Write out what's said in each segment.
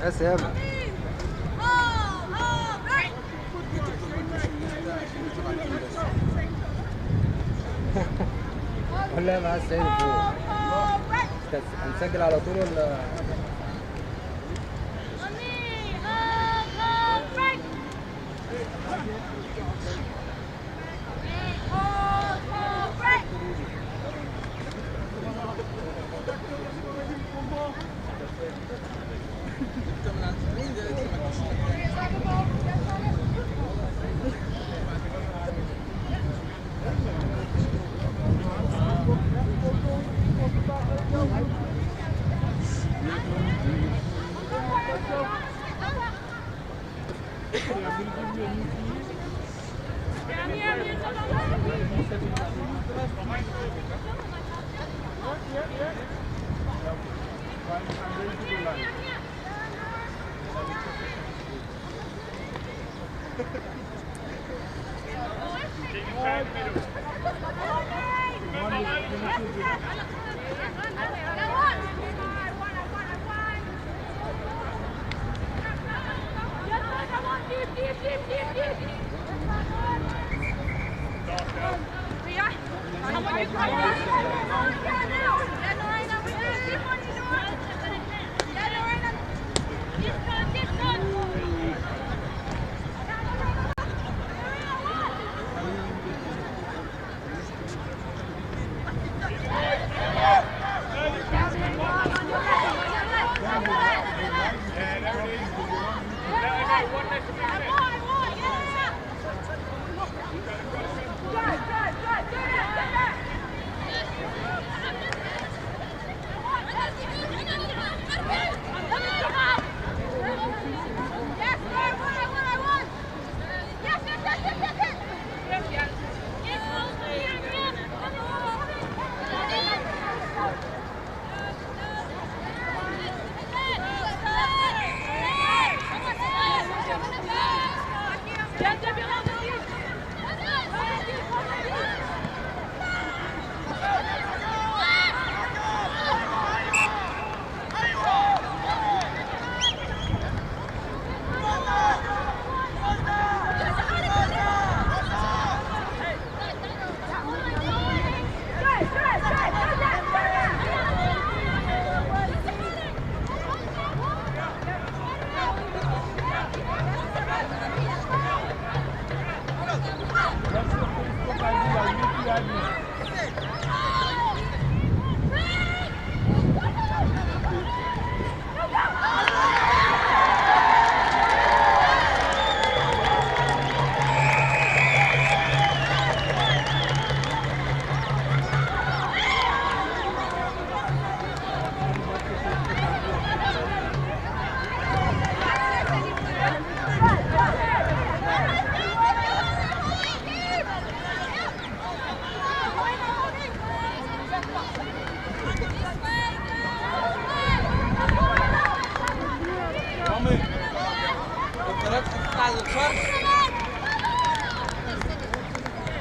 يا سلام. ولا مع السيد فوق. هنسجل على طول ولا؟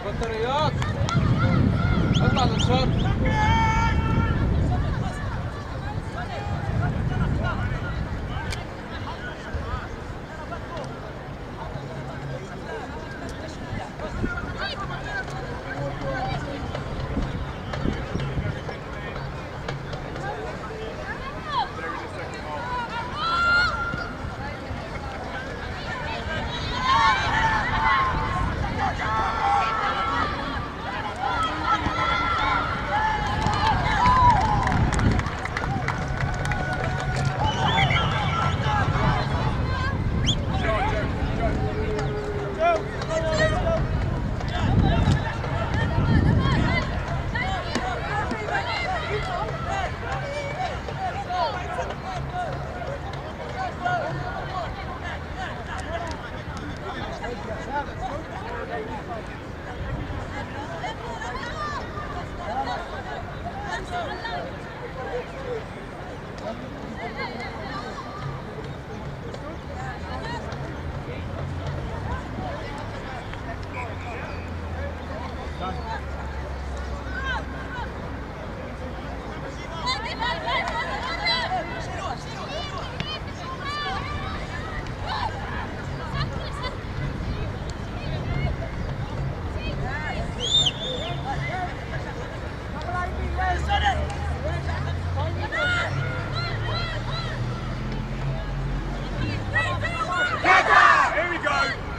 بطاريات اطلع للشط. Here we go.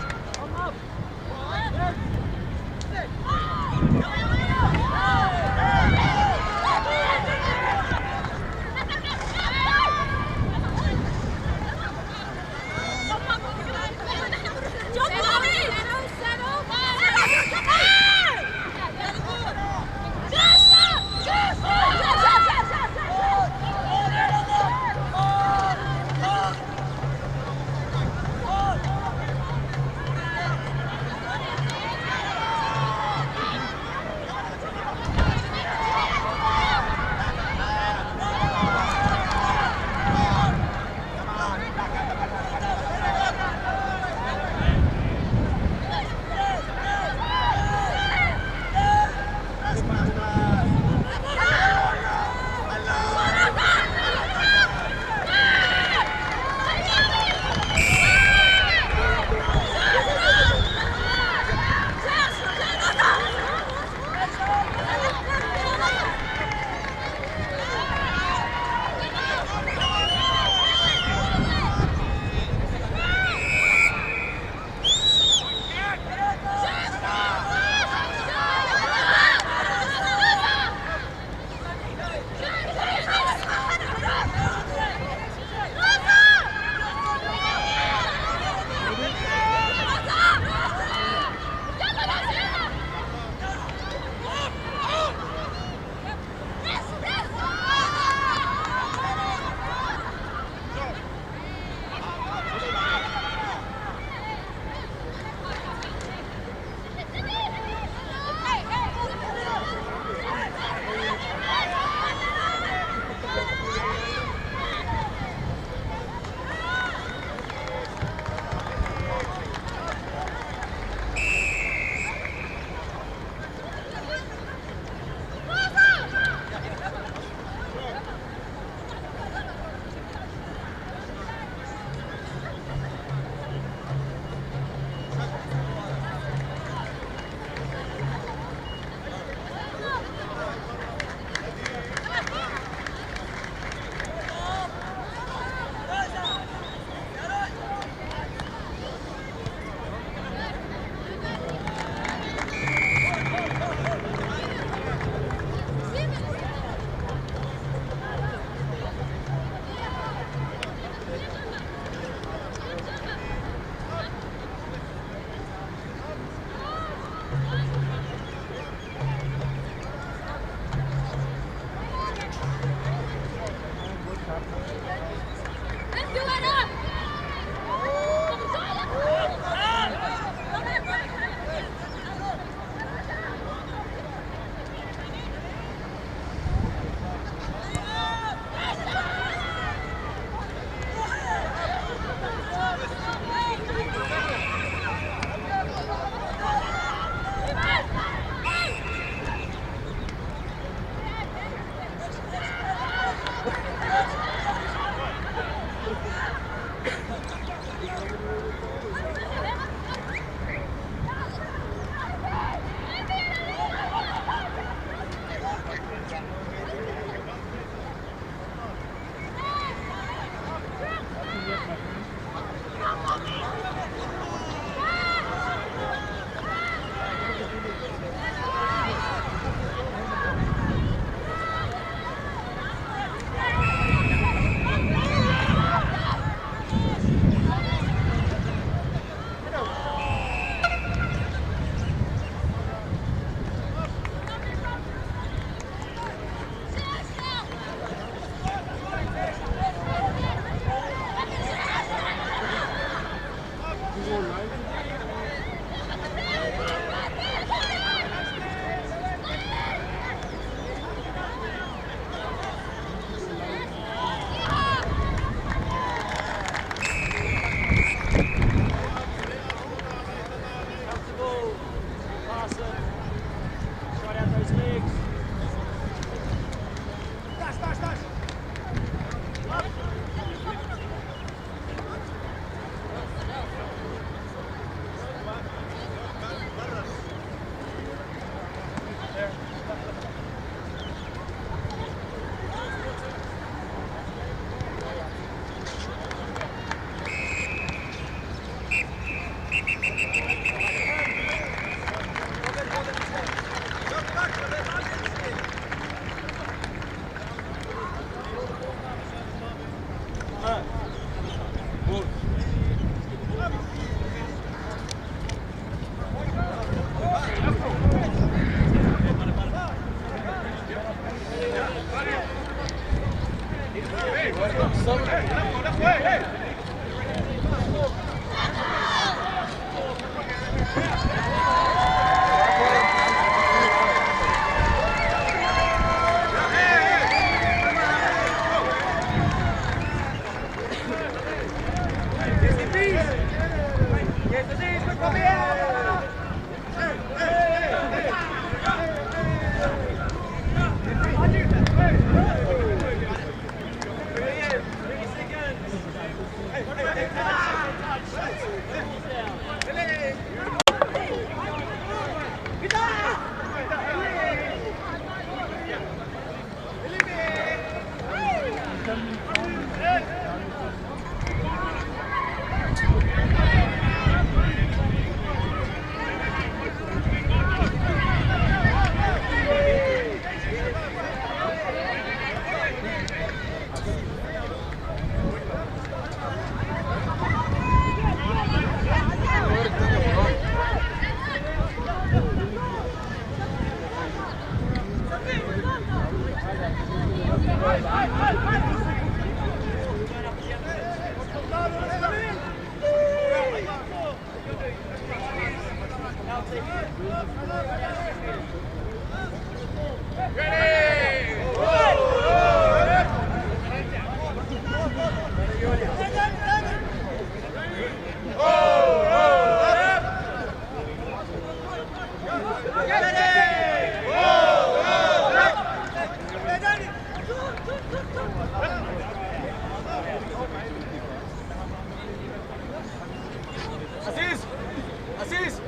عزيز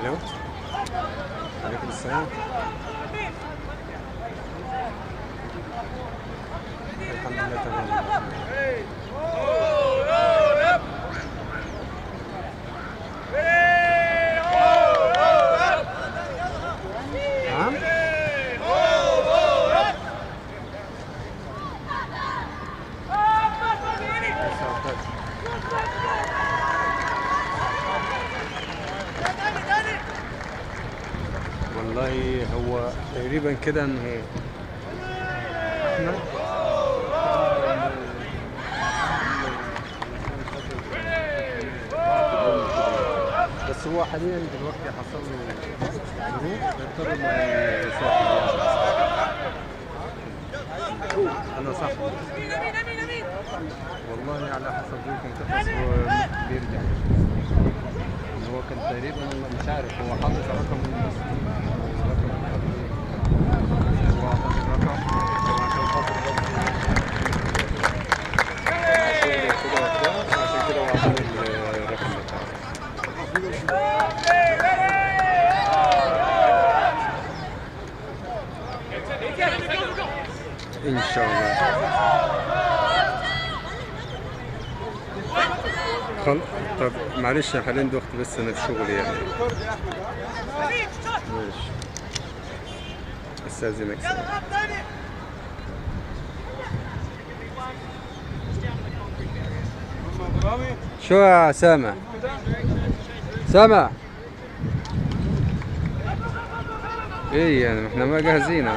الو عليكم السلام. الحمد لله تمام. نعم والله هو تقريبا كده انه احنا بس هو حاليا دلوقتي حصل له ظروف اضطر انه يسافر. انا صح والله على حسب ظروفهم تخلص بيرجع. هو كان تقريبا مش عارف هو حاطط رقم هو حاطط الرقم عشان خاطر عشان كده هو عشان الرقم بتاعه. ان شاء الله. طب معلش حاليا دلوقتي بس انا في شغلي يعني. ماشي استاذنك. شو يا سامع؟ سامع؟ ايه يعني احنا ما جاهزين.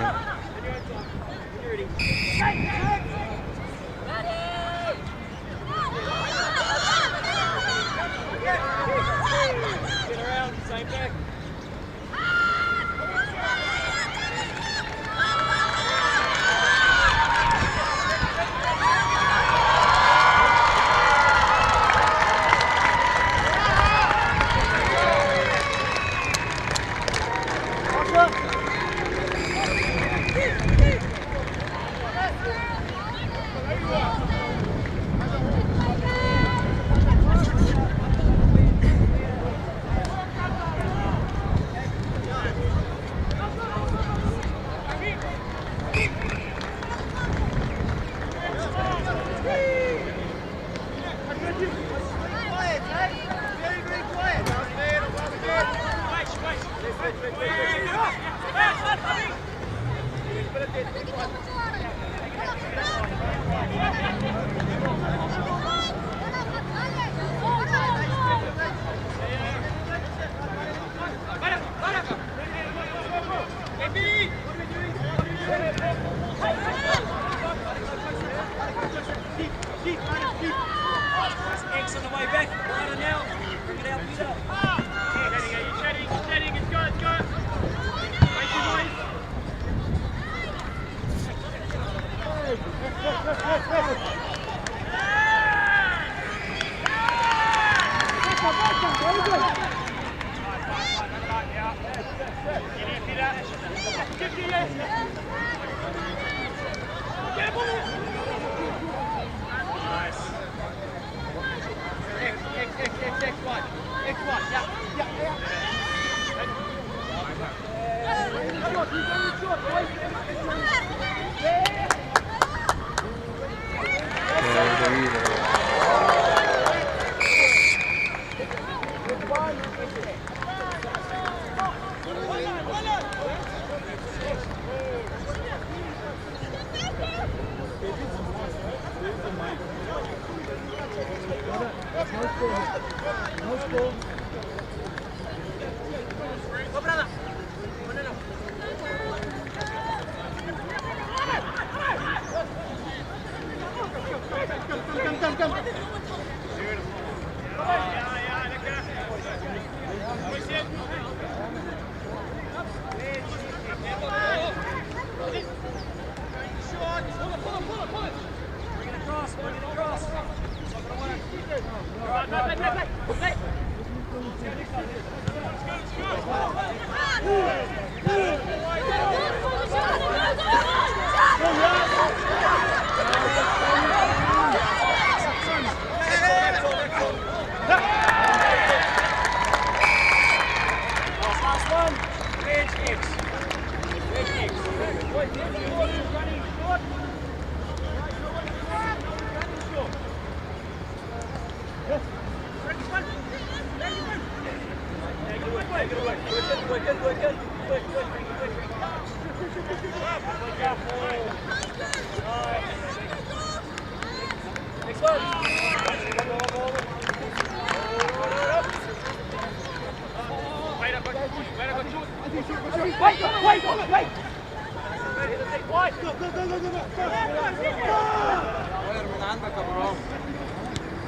غير من عندك يا ابراهيم.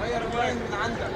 غير اللاين من عندك.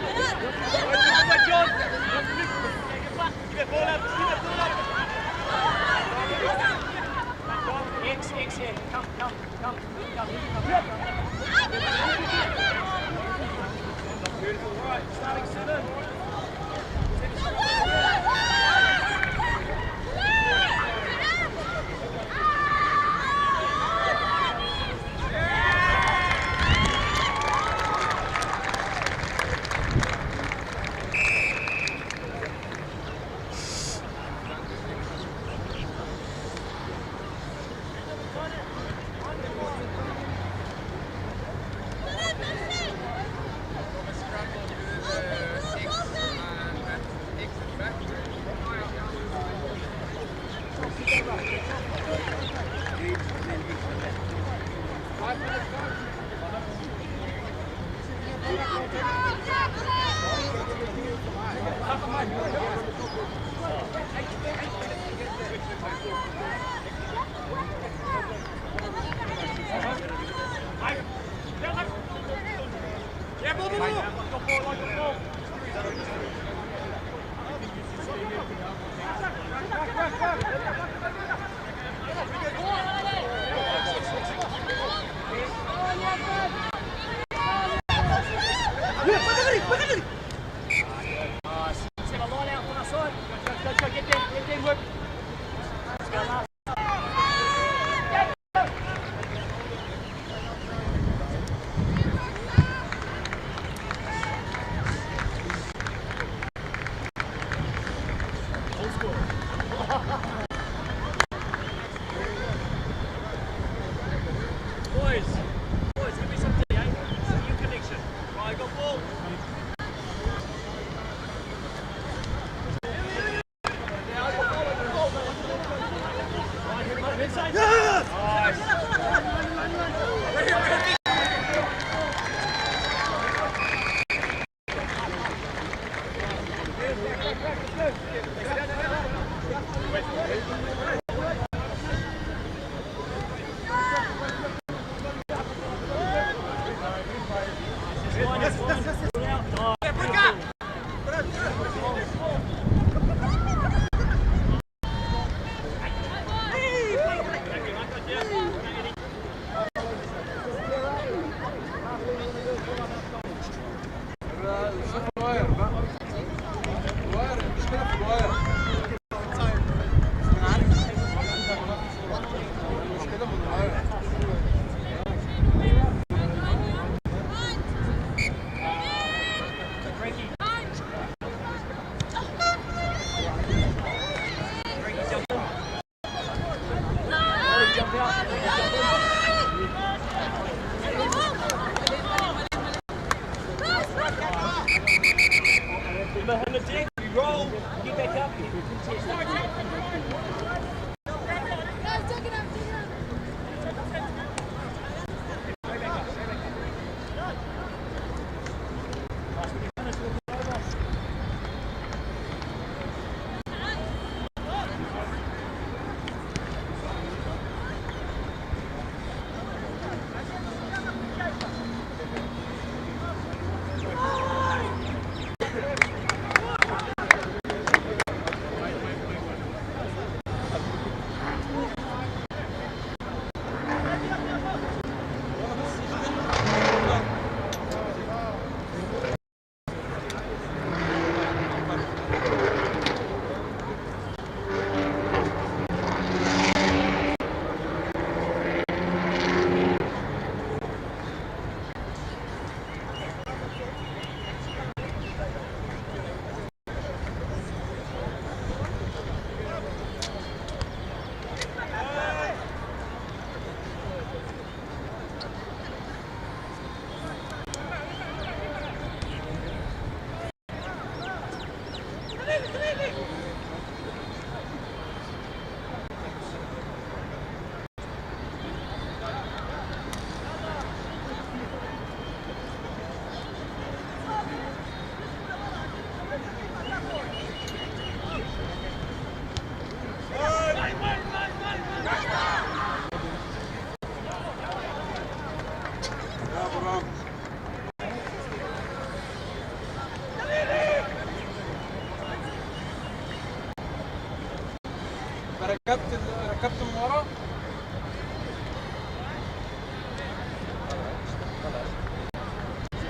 ركبت من ورا.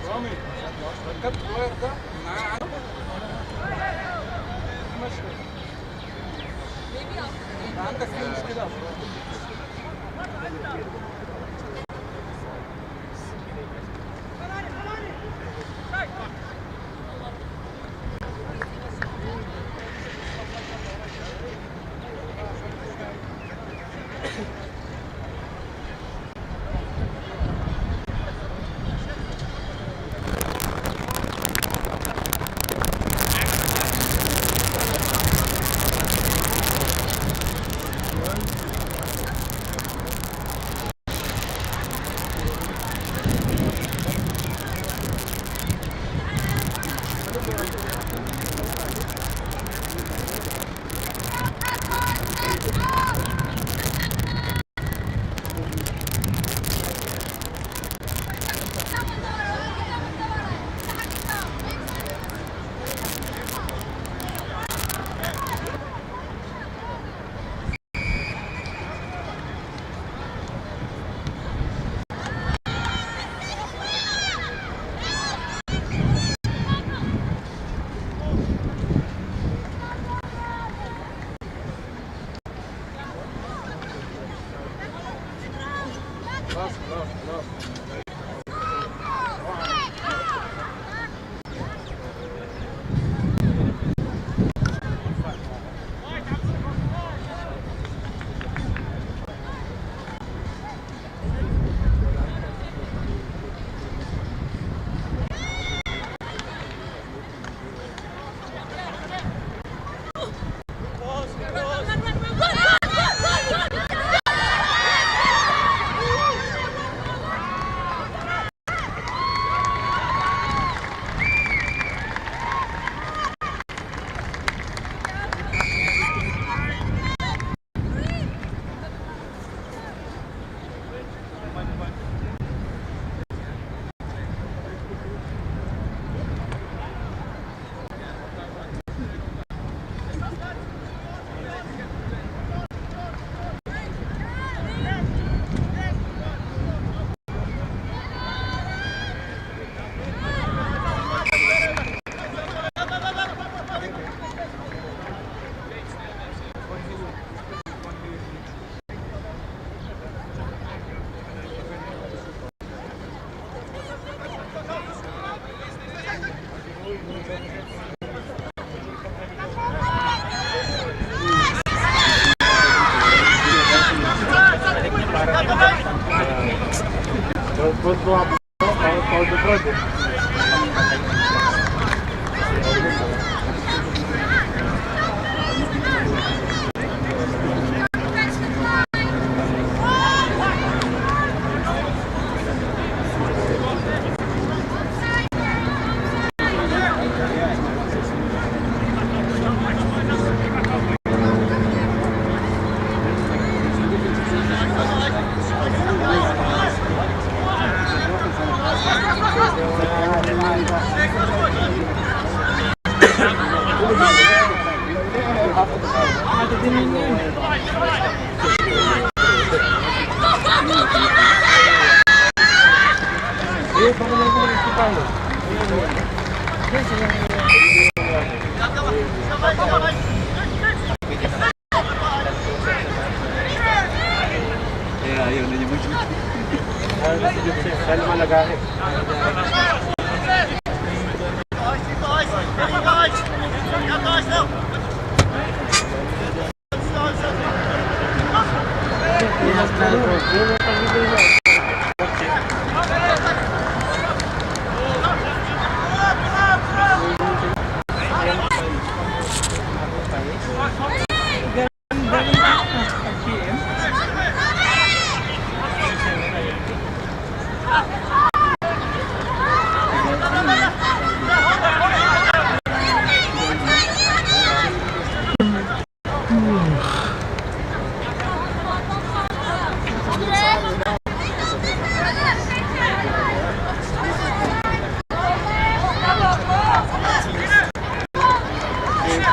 رامي ركبت الواير ده معاه مشكلة. عندك فيه مشكلة. Let's go up for the project.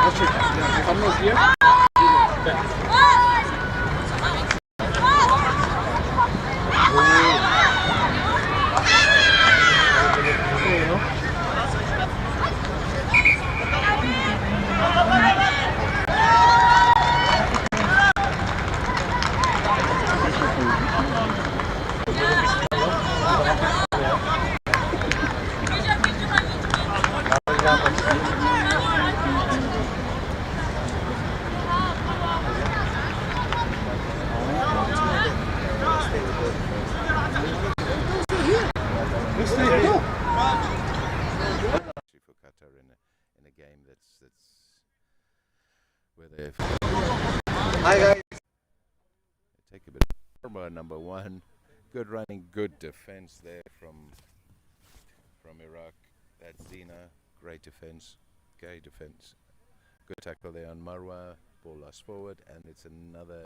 خلص here. For Qatar in a game that's where they take a bit of armor. Number one, good running, good defense there from Iraq. That's Zina, great defense, good tackle there on Marwa. Ball lost forward, and it's another.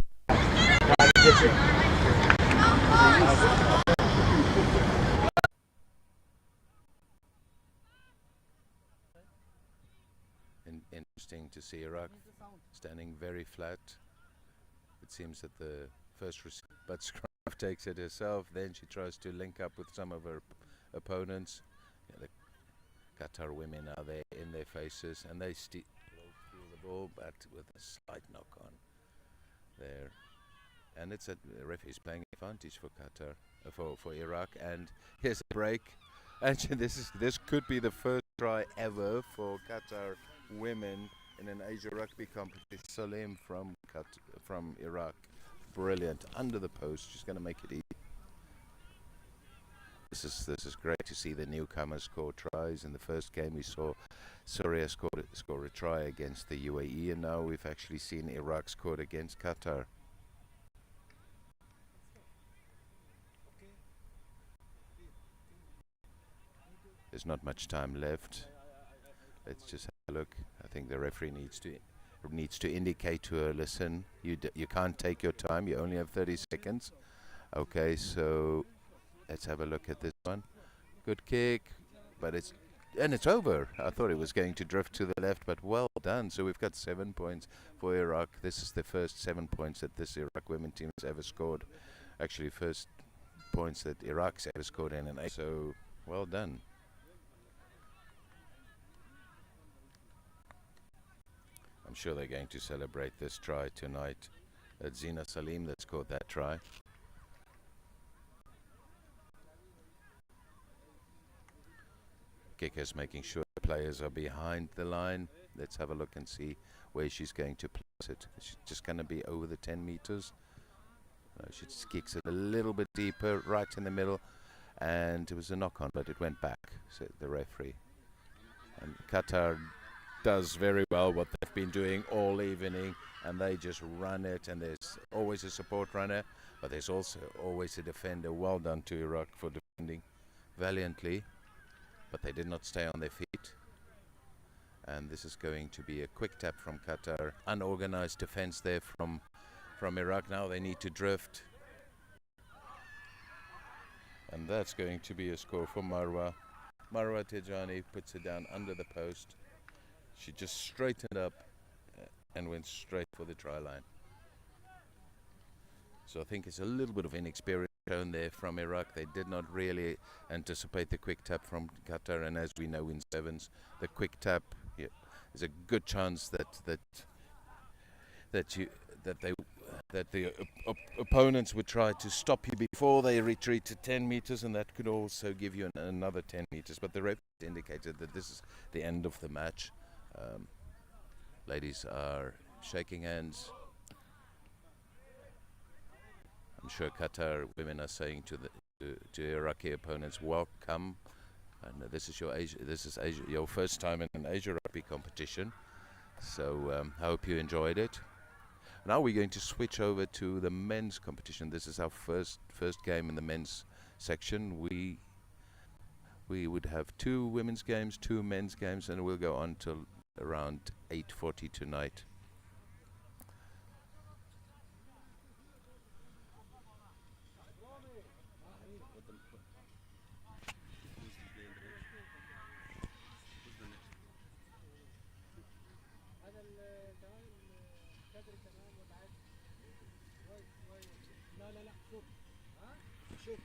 Interesting to see Iraq standing very flat. It seems that the first but Scruff takes it herself. Then she tries to link up with some of her opponents. The Qatar women are there in their faces, and they steal through the ball, but with a slight knock on there. And it's a referee's playing advantage for Qatar, for Iraq. And here's a break. Actually, this could be the first try ever for Qatar women in an Asia rugby competition. Salim from Iraq, brilliant under the post. She's going to make it easy. This is great to see the newcomers score tries. In the first game, we saw Syria score a try against the UAE, and now we've actually seen Iraq scored against Qatar. There's not much time left. Let's just have a look. I think the referee needs to indicate to her, listen, you can't take your time. You only have 30 seconds. Okay, so let's have a look at this one. Good kick, but it's over. I thought it was going to drift to the left, but well done. So we've got 7 points for Iraq. This is the first 7 points that this Iraq women team has ever scored. Actually, first points that Iraq's ever scored in an A. So well done. I'm sure they're going to celebrate this try tonight. It's Zina Salim that scored that try. Kicker's making sure the players are behind the line. Let's have a look and see where she's going to place it. She's just going to be over the 10 meters. She just kicks it a little bit deeper, right in the middle, and it was a knock on, but it went back, said the referee. And Qatar does very well what they've been doing all evening, and they just run it, and there's always a support runner, but there's also always a defender. Well done to Iraq for defending valiantly, but they did not stay on their feet. And this is going to be a quick tap from Qatar. Unorganized defense there from Iraq. Now they need to drift, and that's going to be a score for Marwa. Marwa Tijani puts it down under the post. She just straightened up and went straight for the try line. So I think it's a little bit of inexperience shown there from Iraq. They did not really anticipate the quick tap from Qatar, and as we know in sevens, the quick tap, yeah, there's a good chance that the opponents would try to stop you before they retreat to 10 meters, and that could also give you another 10 meters. But the referee indicated that this is the end of the match. Ladies are shaking hands. I'm sure Qatar women are saying to Iraqi opponents, welcome. And this is your first time in an Asia rugby competition. So I hope you enjoyed it. Now we're going to switch over to the men's competition. This is our first game in the men's section. We would have 2 women's games, 2 men's games, and we'll go on till around 8:40 tonight. لا لا لا شوف شوف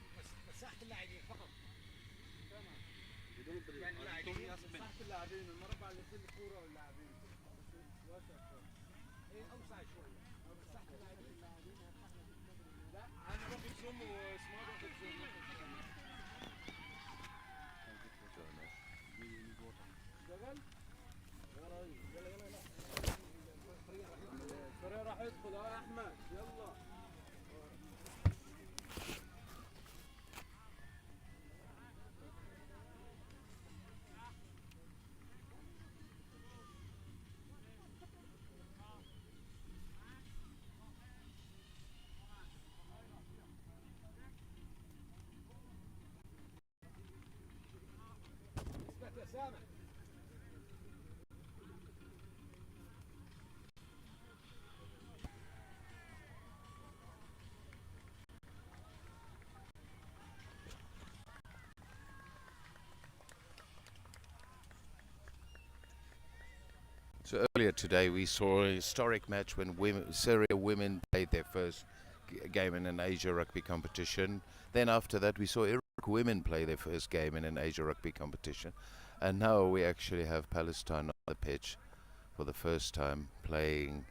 مساحة اللاعبين فقط يعني اللاعبين مساحة اللاعبين المربع اللي فيه الكورة واللاعبين واسع شوي ايه اوسع شوي مساحة اللاعبين لا انا باخد زوم واسمه باخد زوم اشتغل يلا يلا يلا الفريق راح يدخل يا احمد يلا اثبت يا سامح So earlier today we saw a historic match when Syria women played their first game in an Asia rugby competition. Then after that we saw Iraq women play their first game in an Asia rugby competition. And now we actually have Palestine on the pitch for the first time playing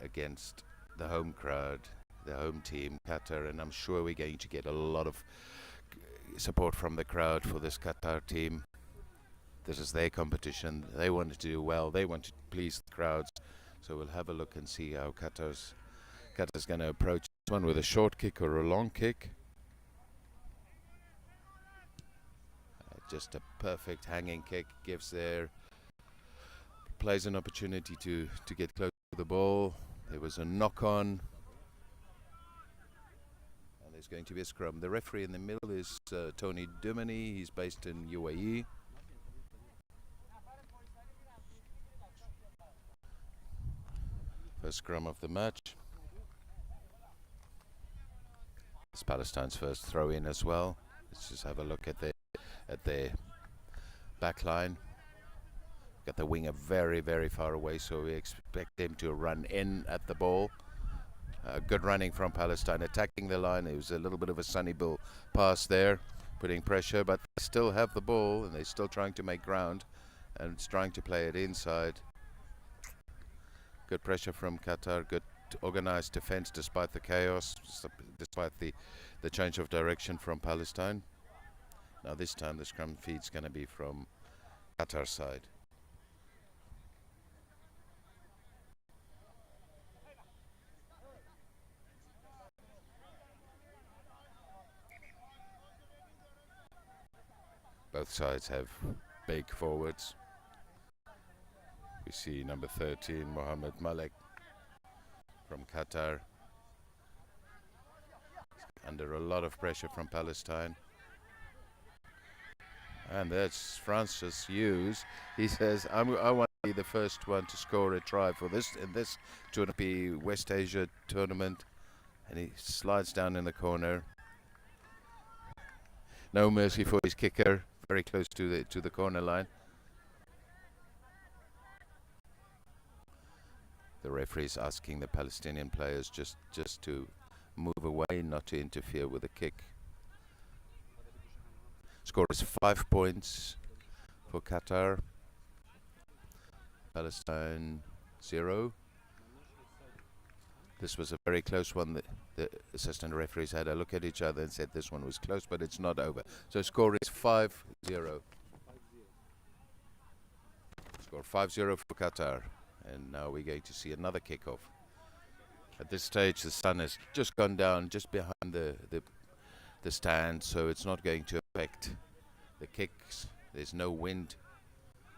against the home crowd, the home team, Qatar, and I'm sure we're going to get a lot of support from the crowd for this Qatar team. This is their competition. They want to do well. They want to please the crowds. So we'll have a look and see how Qatar's going to approach this one with a short kick or a long kick. Just a perfect hanging kick gives their players an opportunity to get close to the ball. There was a knock on. And there's going to be a scrum. The referee in the middle is Tony Dumany. He's based in UAE. First scrum of the match. It's Palestine's first throw in as well. Let's just have a look at their back line. Got the winger very, very far away, so we expect them to run in at the ball. Good running from Palestine, attacking the line. It was a little bit of a Sunny Bill pass there, putting pressure, but they still have the ball and they're still trying to make ground and it's trying to play it inside. Good pressure from Qatar, good organized defense despite the chaos, despite the change of direction from Palestine. Now this time the scrum feed's going to be from Qatar's side. Both sides have big forwards. We see number 13, Mohammed Malek from Qatar. Under a lot of pressure from Palestine. And that's Francis Hughes. He says, I want to be the first one to score a try for this in this tournament, West Asia tournament. And he slides down in the corner. No mercy for his kicker. Very close to the corner line. The referee is asking the Palestinian players just to move away, not to interfere with the kick. Score is 5 points for Qatar. Palestine 0. This was a very close one. The assistant referees had a look at each other and said this one was close, but it's not over. So score is 5-0. Score 5-0 for Qatar. And now we're going to see another kickoff. At this stage, the sun has just gone down just behind the stand, so it's not going to affect the kicks. There's no wind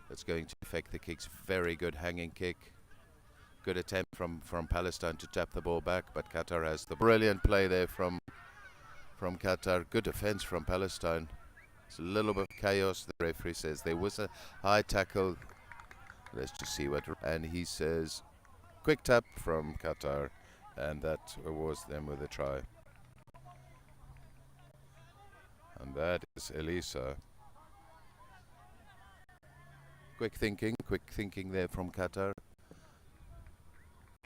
that's going to affect the kicks. Very good hanging kick. Good attempt from Palestine to tap the ball back, but Qatar has the brilliant play there from Qatar. Good defense from Palestine. It's a little bit of chaos. The referee says there was a high tackle. Let's just see what, and he says quick tap from Qatar, and that awards them with a try. And that is Elisa. Quick thinking there from Qatar.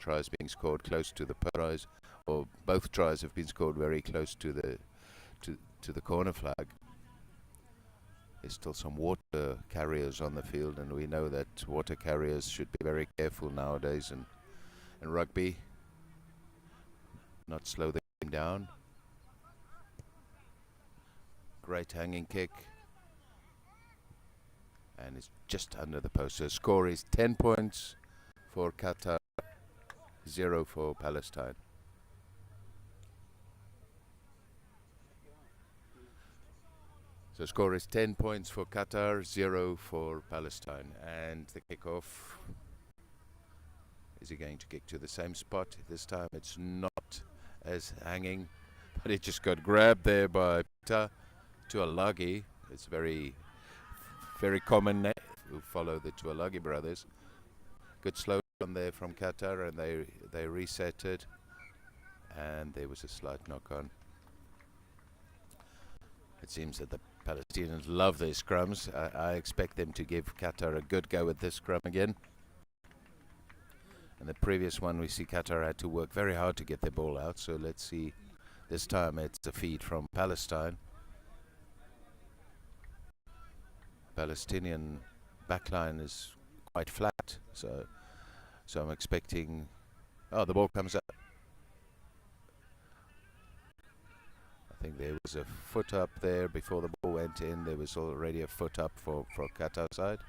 tries being scored close to the tries, or both tries have been scored very close to the corner flag. There's still some water carriers on the field, and we know that water carriers should be very careful nowadays in rugby. Not slow the game down. Great hanging kick. And it's just under the post. So score is 10 points for Qatar, 0 for Palestine. So score is 10 points for Qatar, 0 for Palestine. And the kickoff, is he going to kick to the same spot? This time it's not as hanging, but it just got grabbed there by Peter Tuolagi. It's very common name who follow the Tuolagi brothers. Good slow on there from Qatar, and they reset it, and there was a slight knock on. It seems that the Palestinians love their scrums. I expect them to give Qatar a good go at this scrum again. And the previous one, we see Qatar had to work very hard to get their ball out. So let's see. This time it's a feed from Palestine. Palestinian backline is quite flat. So I'm expecting... Oh, the ball comes up. I think there was a foot up there before the ball went in. There was already a foot up for Qatar side.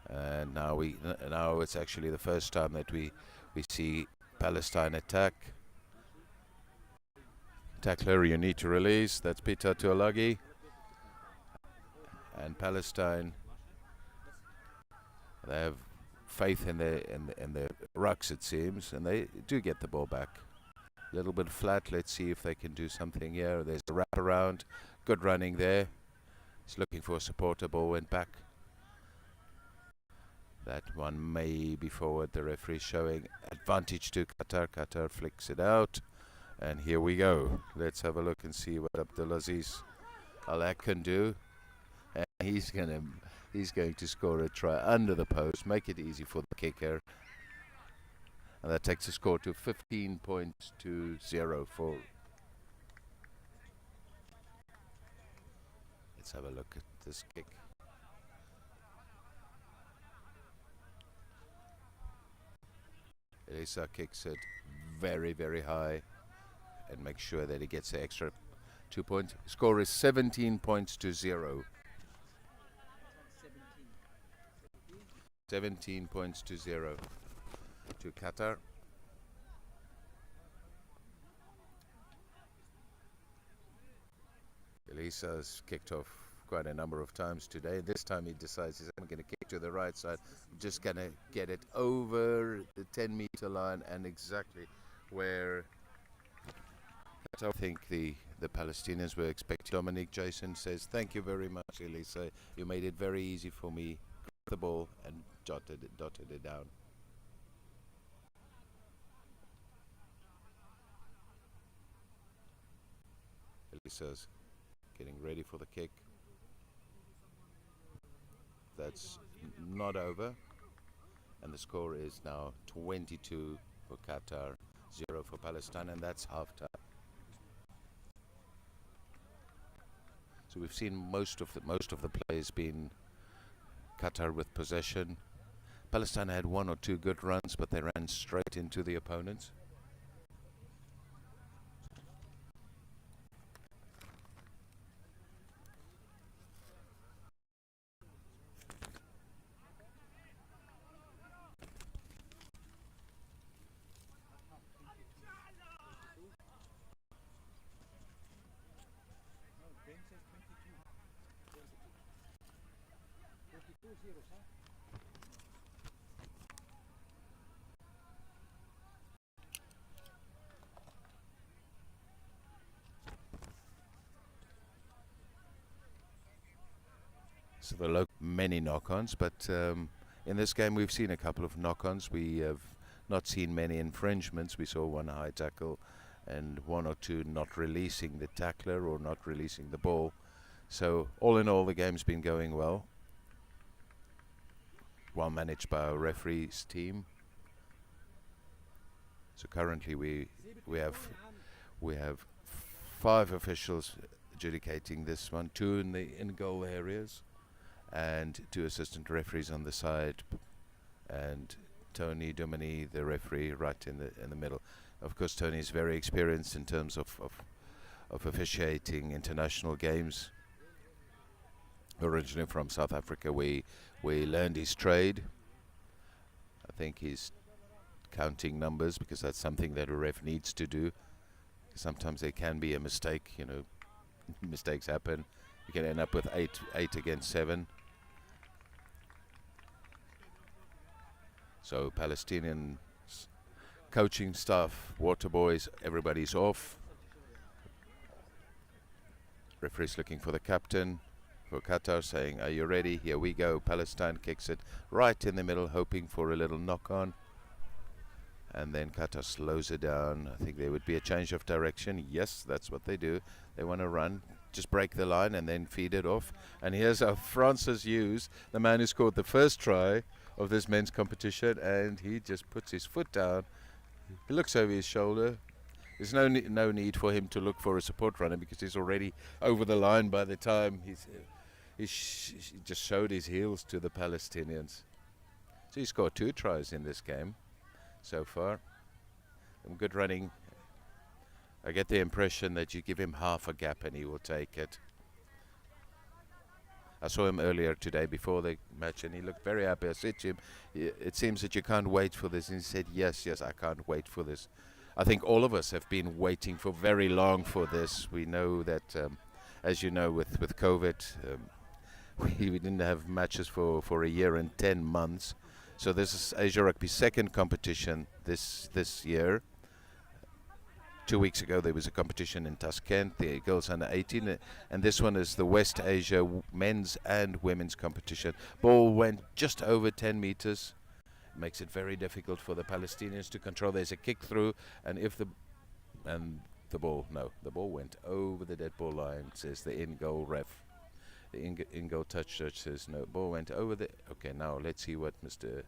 And now it's actually the first time that we see Palestine attack. Tackler, you need to release. That's Peter Tuolagi. And Palestine, they have faith in the rucks, it seems, and they do get the ball back. A little bit flat. Let's see if they can do something here. There's a wrap around. Good running there. He's looking for a supporter. Ball went back. That one may be forward. The referee showing advantage to Qatar. Qatar flicks it out. And here we go. Let's have a look and see what Abdulaziz Alak can do. And he's going to score a try under the post, make it easy for the kicker. And that takes the score to 15 points to 0 for... Let's have a look at this kick. Elisa kicks it very, very high and makes sure that he gets the extra 2 points. Score is 17 points to 0. 17 points to 0 to Qatar. Elisa's kicked off quite a number of times today. This time he decides he's going to kick to the right side. Just going to get it over the 10-meter line and exactly where I think the Palestinians were expecting. Dominic Jason says, "Thank you very much, Elisa. You made it very easy for me. Grabbed the ball and dotted it down." Elisa's getting ready for the kick. That's not over, and the score is now 22 for Qatar, 0 for Palestine, and that's half-time. So we've seen most of the plays being Qatar with possession. Palestine had 1 or 2 good runs, but they ran straight into the opponents. So there are many knock-ons, but in this game we've seen a couple of knock-ons. We have not seen many infringements. We saw 1 high tackle and 1 or 2 not releasing the tackler or not releasing the ball. So all in all, the game's been going well. well managed by our referees team. So currently we have 5 officials adjudicating this one, 2 in the in-goal areas, and 2 assistant referees on the side, and Tony Domini, the referee, right in the middle. Of course, Tony is very experienced in terms of officiating international games. Originally from South Africa, we learned his trade. I think he's counting numbers, because that's something that a ref needs to do. Sometimes there can be a mistake, you know, mistakes happen. You can end up with 8 against 7. So Palestinian coaching staff, water boys, everybody's off. Referee's looking for the captain for Qatar, saying, "Are you ready? Here we go." Palestine kicks it right in the middle, hoping for a little knock on. And then Qatar slows it down. I think there would be a change of direction. Yes, that's what they do. They want to run, just break the line and then feed it off. And here's our Francis Hughes, the man who scored the first try of this men's competition, and he just puts his foot down. He looks over his shoulder. There's no need for him to look for a support runner, because he's already over the line by the time he just showed his heels to the Palestinians. So he scored 2 tries in this game so far. Some good running. I get the impression that you give him half a gap and he will take it. I saw him earlier today before the match, and he looked very happy. I said to him, "It seems that you can't wait for this." And he said, yes, I can't wait for this. I think all of us have been waiting for very long for this. We know that, as you know, with COVID, we didn't have matches for a year and 10 months. So this is Asia Rugby's second competition this year. 2 weeks ago there was a competition in Tashkent, the girls under 18, and this one is the West Asia men's and women's competition. Ball went just over 10 meters. Makes it very difficult for the Palestinians to control. There's a kick through, and the ball went over the dead ball line, says the in-goal ref. The in-goal touch judge says no, ball went over the... Okay, now let's see what Mr.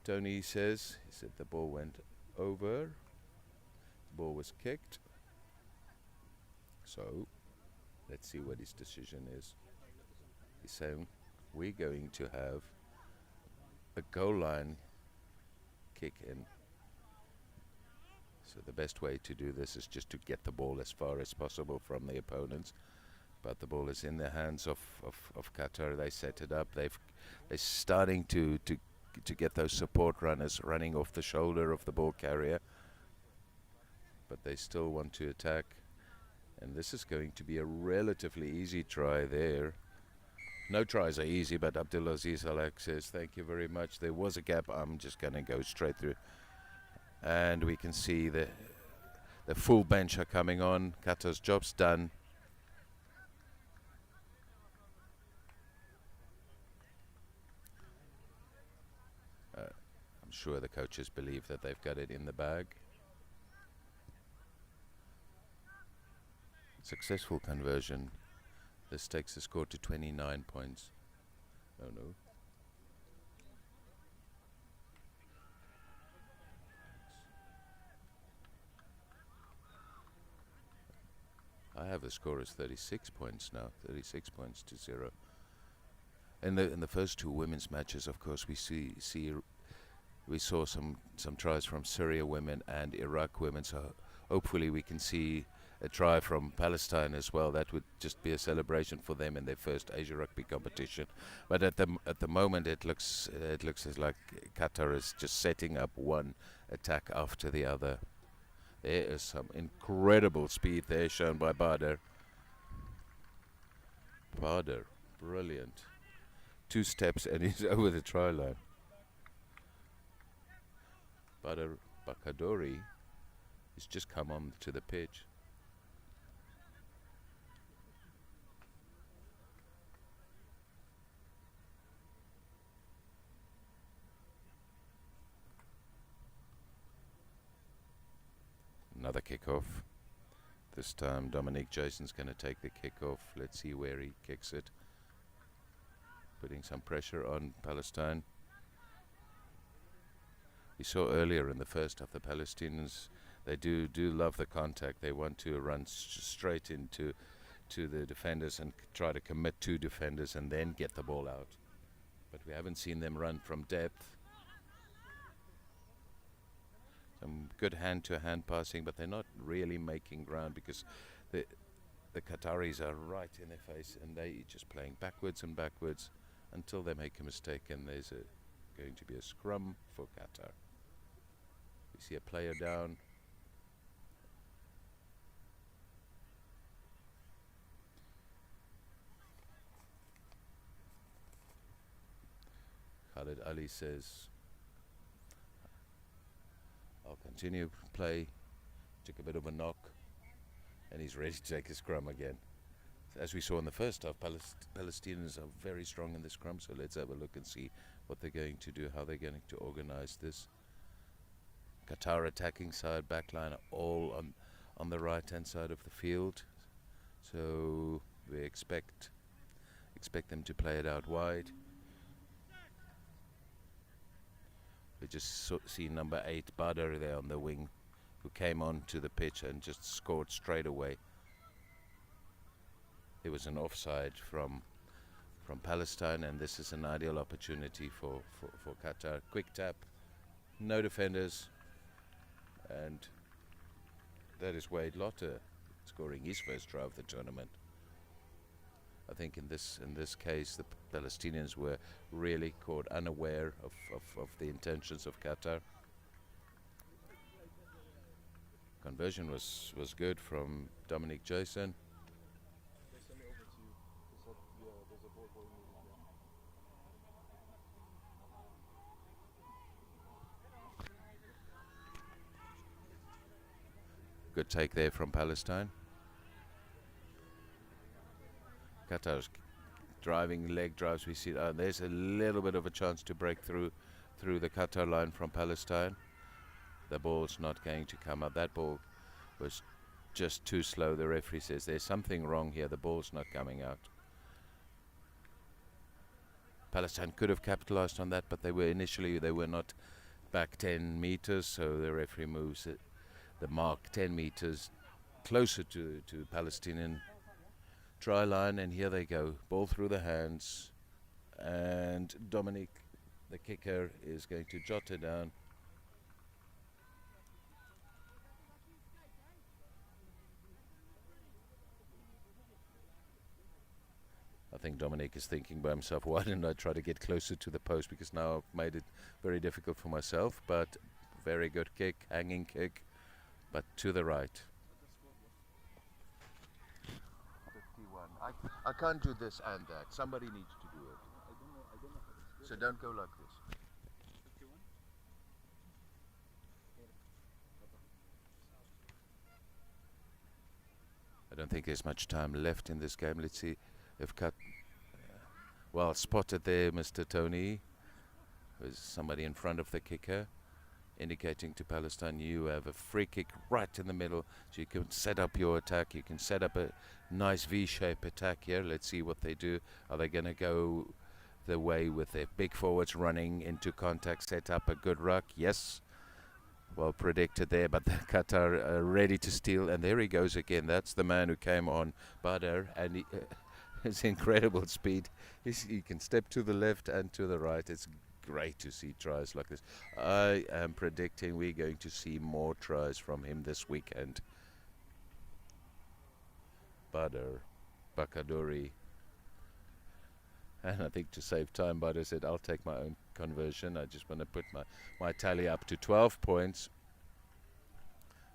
Tony says. He said the ball went over. The ball was kicked. So, let's see what his decision is. He's saying we're going to have a goal line kick in. So the best way to do this is just to get the ball as far as possible from the opponents. But the ball is in the hands of Qatar. They set it up. They're starting to get those support runners running off the shoulder of the ball carrier. But they still want to attack. And this is going to be a relatively easy try there. No tries are easy, but Abdulaziz Alak says, "Thank you very much. There was a gap. I'm just going to go straight through." And we can see the full bench are coming on. Qatar's job's done. I'm sure the coaches believe that they've got it in the bag. Successful conversion. This takes the score to 29 points. Oh no. I have the score as 36 points now. 36 points to 0. In the first 2 women's matches, of course, we saw some tries from Syria women and Iraq women. So hopefully we can see a try from Palestine as well. That would just be a celebration for them in their first Asia Rugby competition. But at the moment, it looks as like Qatar is just setting up one attack after the other. There is some incredible speed there shown by Bader. Bader, brilliant. 2 steps and he's over the try line. Bader Bakadori has just come on to the pitch. Another kickoff. This time Dominic Jason's going to take the kickoff. Let's see where he kicks it. Putting some pressure on Palestine. We saw earlier in the first half the Palestinians, they do love the contact. They want to run straight into the defenders and try to commit 2 defenders and then get the ball out. But we haven't seen them run from depth. Some good hand-to-hand passing, but they're not really making ground because the Qataris are right in their face and they just playing backwards and backwards until they make a mistake, and there's going to be a scrum for Qatar. We see a player down. Khalid Ali says, I'll continue play. Took a bit of a knock and he's ready to take a scrum again. As we saw in the first half, Palestinians are very strong in the scrum, so let's have a look and see what they're going to do, how they're going to organize this. Qatar attacking side, backline are all on the right hand side of the field, so we expect them to play it out wide. We just see number 8 Badr there on the wing, who came onto the pitch and just scored straight away. There was an offside from Palestine, and this is an ideal opportunity for Qatar. Quick tap, no defenders, and that is Wade Lotter scoring his first try of the tournament. I think in this case the Palestinians were really caught unaware of the intentions of Qatar. Conversion was good from Dominic Jason. Good take there from Palestine. Qatar's driving leg drives. We see there's a little bit of a chance to break through the Qatar line from Palestine. The ball's not going to come up. That ball was just too slow. The referee says there's something wrong here. The ball's not coming out. Palestine could have capitalized on that, but they were not back 10 meters, so the referee moves the mark 10 meters closer to Palestinian try line, and here they go, ball through the hands, and Dominic, the kicker, is going to jot it down. I think Dominic is thinking by himself, why didn't I try to get closer to the post, because now I've made it very difficult for myself. But very good kick, hanging kick, but to the right. I can't do this and that. Somebody needs to do it. So don't go like this. I don't think there's much time left in this game. Let's see if well spotted there, Mr. Tony. There's somebody in front of the kicker, indicating to Palestine, you have a free kick right in the middle, so you can set up your attack. You can set up a nice V-shape attack here. Let's see what they do. Are they going to go the way with their big forwards running into contact, set up a good ruck? Yes, well predicted there, but the Qatar are ready to steal, and there he goes again. That's the man who came on, Badr, and he, his incredible speed. He can step to the left and to the right. It's great to see tries like this. I am predicting we're going to see more tries from him this weekend. Badr, Bakadori, and I think to save time, Badr said, I'll take my own conversion. I just want to put my tally up to 12 points.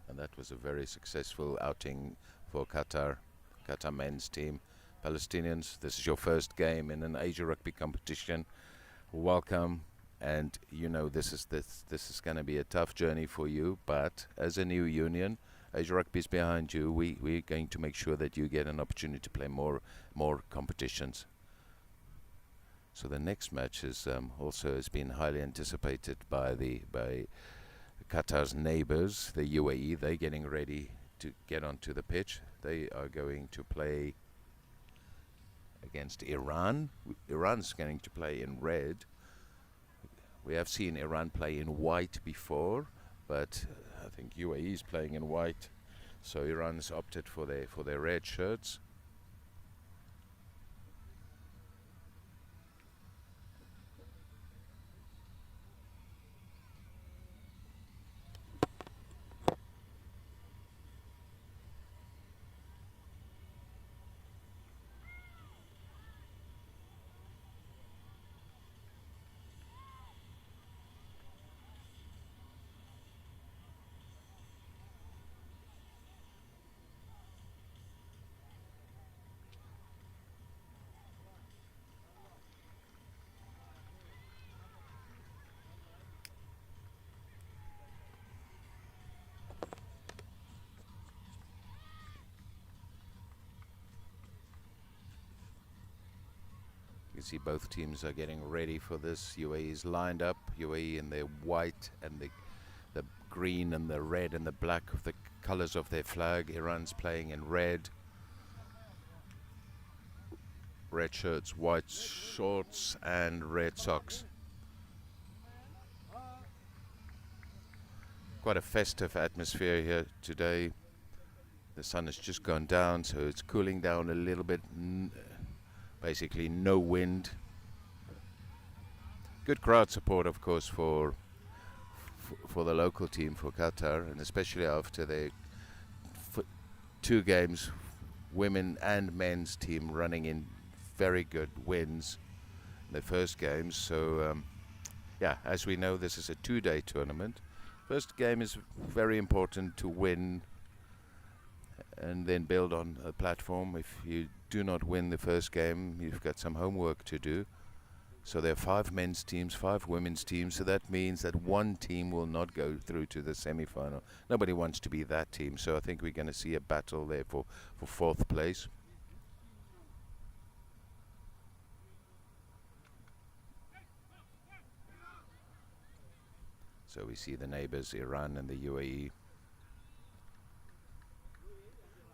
And that was a very successful outing for Qatar men's team. Palestinians, this is your first game in an Asia Rugby competition. Welcome, and you know this is going to be a tough journey for you, but as a new union, Asia Rugby is behind you. We're going to make sure that you get an opportunity to play more competitions. So the next match is also has been highly anticipated by Qatar's neighbours, the UAE. They're getting ready to get onto the pitch. They are going to play against Iran. Iran's going to play in red. We have seen Iran play in white before, but I think UAE is playing in white, so Iran's opted for their red shirts. You see both teams are getting ready for this. UAE is lined up. UAE in their white and the green and the red and the black of the colors of their flag. Iran's playing in red. Red shirts, white shorts and red socks. Quite a festive atmosphere here today. The sun has just gone down, so it's cooling down a little bit. Basically no wind. Good crowd support, of course, for the local team, for Qatar, and especially after their 2 games, women and men's team running in very good wins in the first games. So yeah, as we know, this is a 2-day tournament. First game is very important to win and then build on a platform. If you do not win the first game, you've got some homework to do. So there are 5 men's teams, 5 women's teams, so that means that 1 team will not go through to the semi-final. Nobody wants to be that team, so I think we're going to see a battle there for 4th place. So we see the neighbors, Iran and the UAE,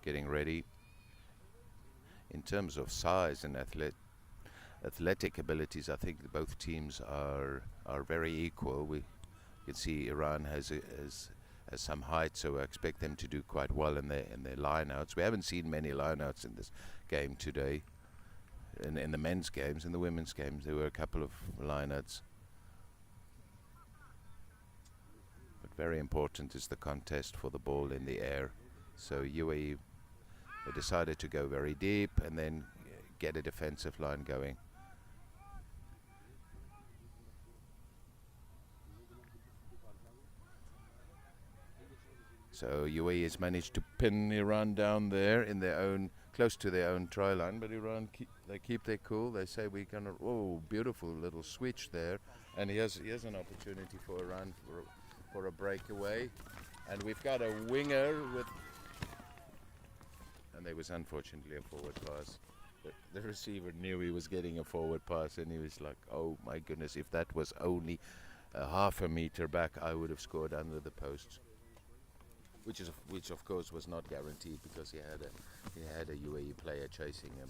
getting ready. In terms of size and athletic abilities, I think both teams are very equal. We can see Iran has some height, so I expect them to do quite well in their lineouts. We haven't seen many lineouts in this game today. In the men's games, in the women's games, there were a couple of lineouts. But very important is the contest for the ball in the air. So UAE, they decided to go very deep and then get a defensive line going. So UAE has managed to pin Iran down there in their own, close to their own try line, but Iran they keep their cool. They say we're gonna, oh, beautiful little switch there, and here's an opportunity for Iran for a breakaway, and we've got a winger with. And there was unfortunately a forward pass. The receiver knew he was getting a forward pass, and he was like, oh my goodness, if that was only a half a meter back, I would have scored under the post. Which of course was not guaranteed, because he had a UAE player chasing him.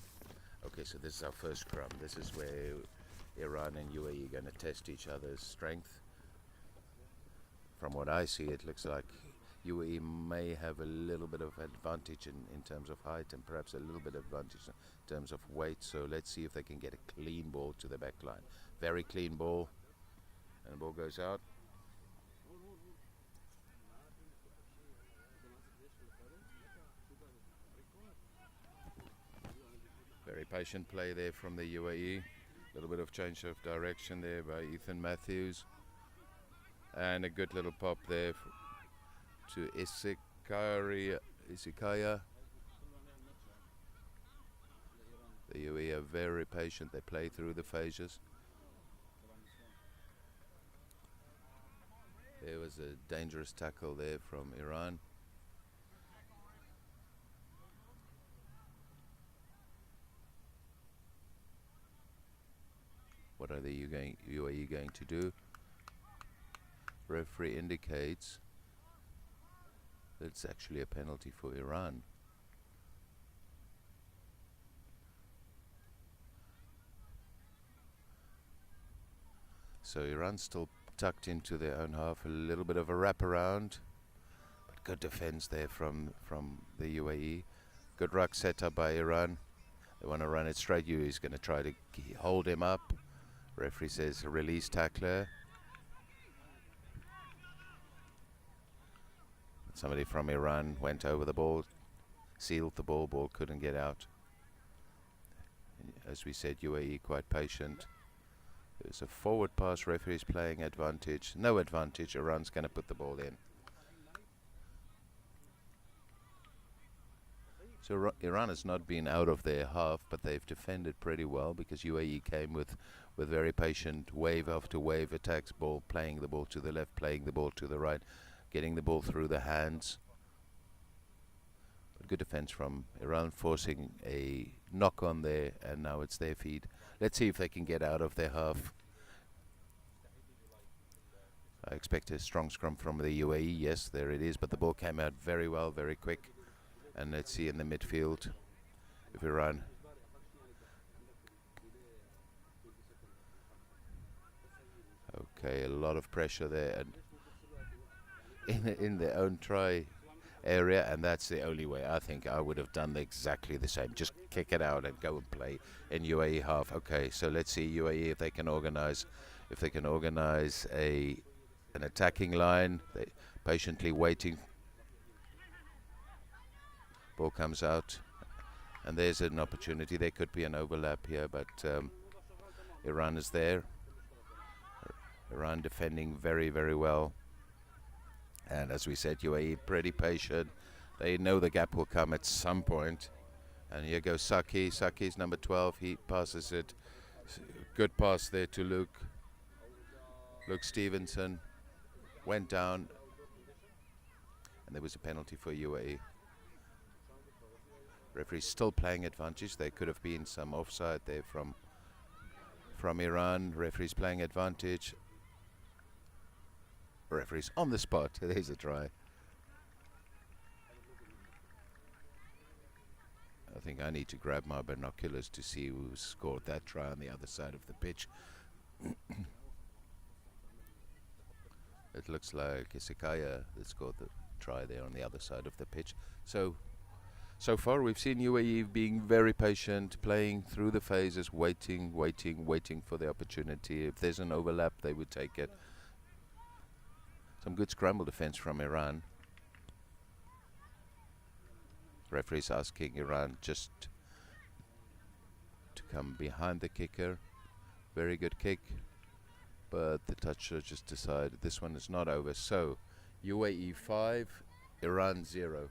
Okay, so this is our first scrum. This is where Iran and UAE are going to test each other's strength. From what I see, it looks like UAE may have a little bit of advantage in terms of height, and perhaps a little bit of advantage in terms of weight. So let's see if they can get a clean ball to the back line. Very clean ball, and the ball goes out. Very patient play there from the UAE. A little bit of change of direction there by Ethan Matthews, and a good little pop there to Isikaya. The UAE are very patient. They play through the phases. There was a dangerous tackle there from Iran. What are the UAE going to do? Referee indicates that it's actually a penalty for Iran. So Iran's still tucked into their own half, a little bit of a wraparound, but good defense there from the UAE. Good ruck set up by Iran. They want to run it straight. UAE's going to try to hold him up. Referee says release tackler. Somebody from Iran went over the ball, sealed the ball, ball couldn't get out. As we said, UAE quite patient. There's a forward pass, referee's playing advantage. No advantage, Iran's going to put the ball in. So Iran has not been out of their half, but they've defended pretty well because UAE came with very patient wave after wave attacks, ball, playing the ball to the left, playing the ball to the right, getting the ball through the hands. But good defense from Iran, forcing a knock on there, and now it's their feed. Let's see if they can get out of their half. I expect a strong scrum from the UAE. Yes, there it is, but the ball came out very well, very quick. And let's see in the midfield if Iran. Okay, a lot of pressure there, and in their own try area, and that's the only way. I think I would have done exactly the same. Just kick it out and go and play in UAE half. Okay, so let's see UAE if they can organize an attacking line. They patiently waiting. Ball comes out, and there's an opportunity. There could be an overlap here, but Iran is there. Iran defending very, very well. And as we said, UAE pretty patient. They know the gap will come at some point. And here goes Saki. Saki's number 12. He passes it. Good pass there to Luke. Luke Stevenson went down. And there was a penalty for UAE. Referee's still playing advantage. There could have been some offside there from Iran. Referee's playing advantage. Referee's on the spot. There's a try. I think I need to grab my binoculars to see who scored that try on the other side of the pitch. It looks like Isikaya that scored the try there on the other side of the pitch. So far we've seen UAE being very patient, playing through the phases, waiting for the opportunity. If there's an overlap, they would take it. Some good scramble defense from Iran. Referee's asking Iran just to come behind the kicker. Very good kick, but the toucher just decided this one is not over. So UAE 5, Iran 0.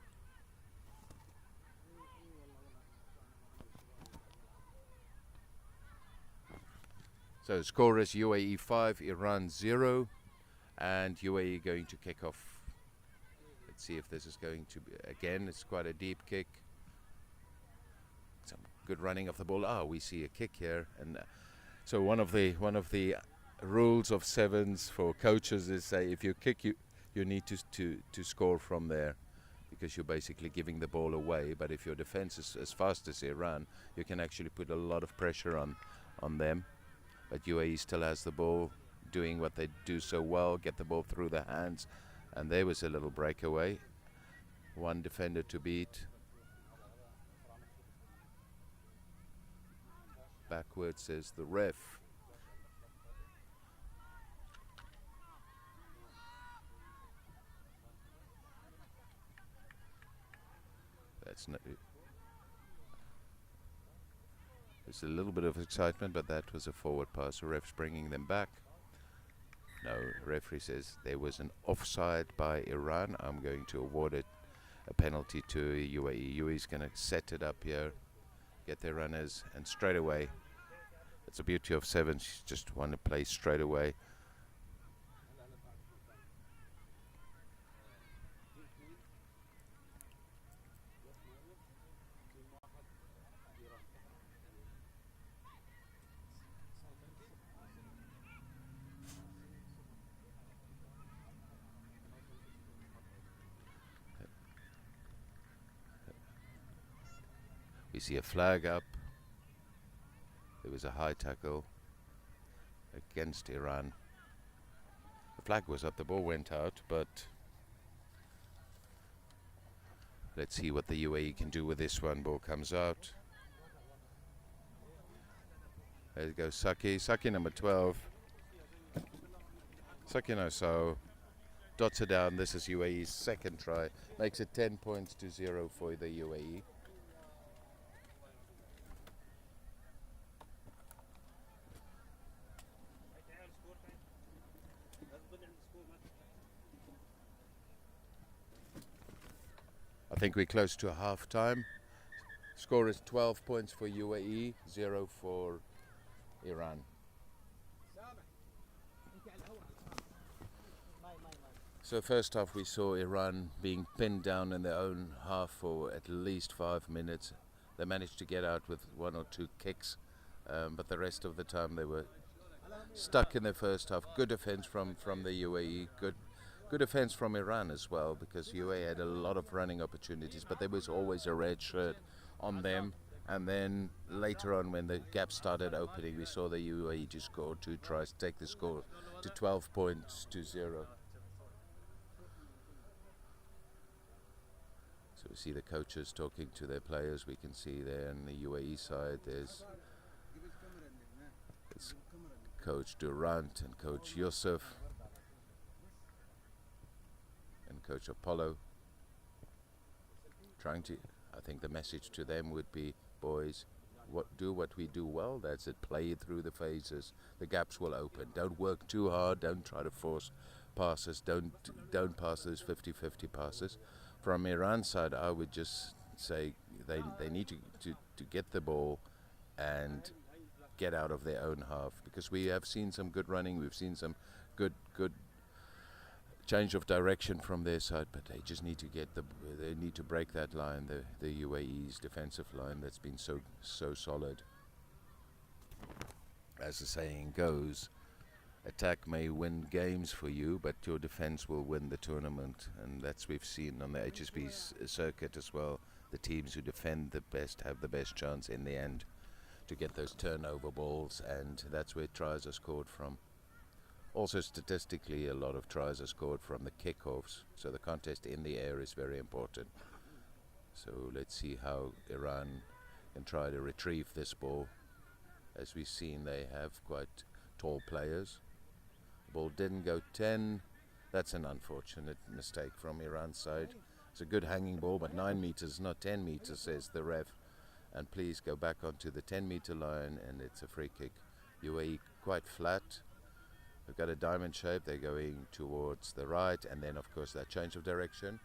So score is UAE 5, Iran 0, and UAE going to kick off. Let's see if this is going to be, again, it's quite a deep kick. Some good running of the ball. We see a kick here. And so one of the rules of sevens for coaches is say if you kick, you need to score from there, because you're basically giving the ball away. But if your defense is as fast as Iran, you can actually put a lot of pressure on them. But UAE still has the ball, doing what they do so well, get the ball through the hands. And there was a little breakaway. One defender to beat. Backwards says the ref. That's not... There's a little bit of excitement, but that was a forward pass. The ref's bringing them back. No, referee says there was an offside by Iran. I'm going to award it a penalty to UAE. UAE's going to set it up here, get their runners, and straight away. It's the beauty of sevens. You just want to play straight away. We see a flag up. There was a high tackle against Iran. flag was up, the ball went out, but let's see what the UAE can do with this one. Ball comes out. There goes Saki. Saki number 12. Saki Noso dots it down. This is UAE's second try. Makes it 10 points to 0 for the UAE. I think we're close to half time. Score is 12 points for UAE, 0 for Iran. So first half we saw Iran being pinned down in their own half for at least 5 minutes. They managed to get out with 1 or 2 kicks, but the rest of the time they were stuck in their first half. Good defense from the UAE, good defense from Iran as well, because UAE had a lot of running opportunities, but there was always a red shirt on them. And then later on, when the gap started opening, we saw the UAE just score 2 tries, take the score to 12 points to 0. So we see the coaches talking to their players. We can see there on the UAE side, there's Coach Durant and Coach Yusuf and Coach Apollo, trying to, I think the message to them would be, boys, do what we do well, that's it, play through the phases, the gaps will open, don't work too hard, don't try to force passes, don't pass those 50-50 passes. From Iran's side, I would just say they need to get the ball and get out of their own half, because we have seen some good running, we've seen some good change of direction from their side, but they just need to they need to break that line, the UAE's defensive line that's been so solid. As the saying goes, attack may win games for you, but your defense will win the tournament, and that's we've seen on the HSB circuit as well. The teams who defend the best have the best chance in the end to get those turnover balls, and that's where tries are scored from. Also statistically, a lot of tries are scored from the kickoffs, so the contest in the air is very important. So let's see how Iran can try to retrieve this ball. As we've seen, they have quite tall players. The ball didn't go 10. That's an unfortunate mistake from Iran's side. It's a good hanging ball, but 9 meters, not 10 meters, says the ref. And please go back onto the 10-meter line, and it's a free kick. UAE quite flat. They've got a diamond shape. They're going towards the right, and then of course that change of direction.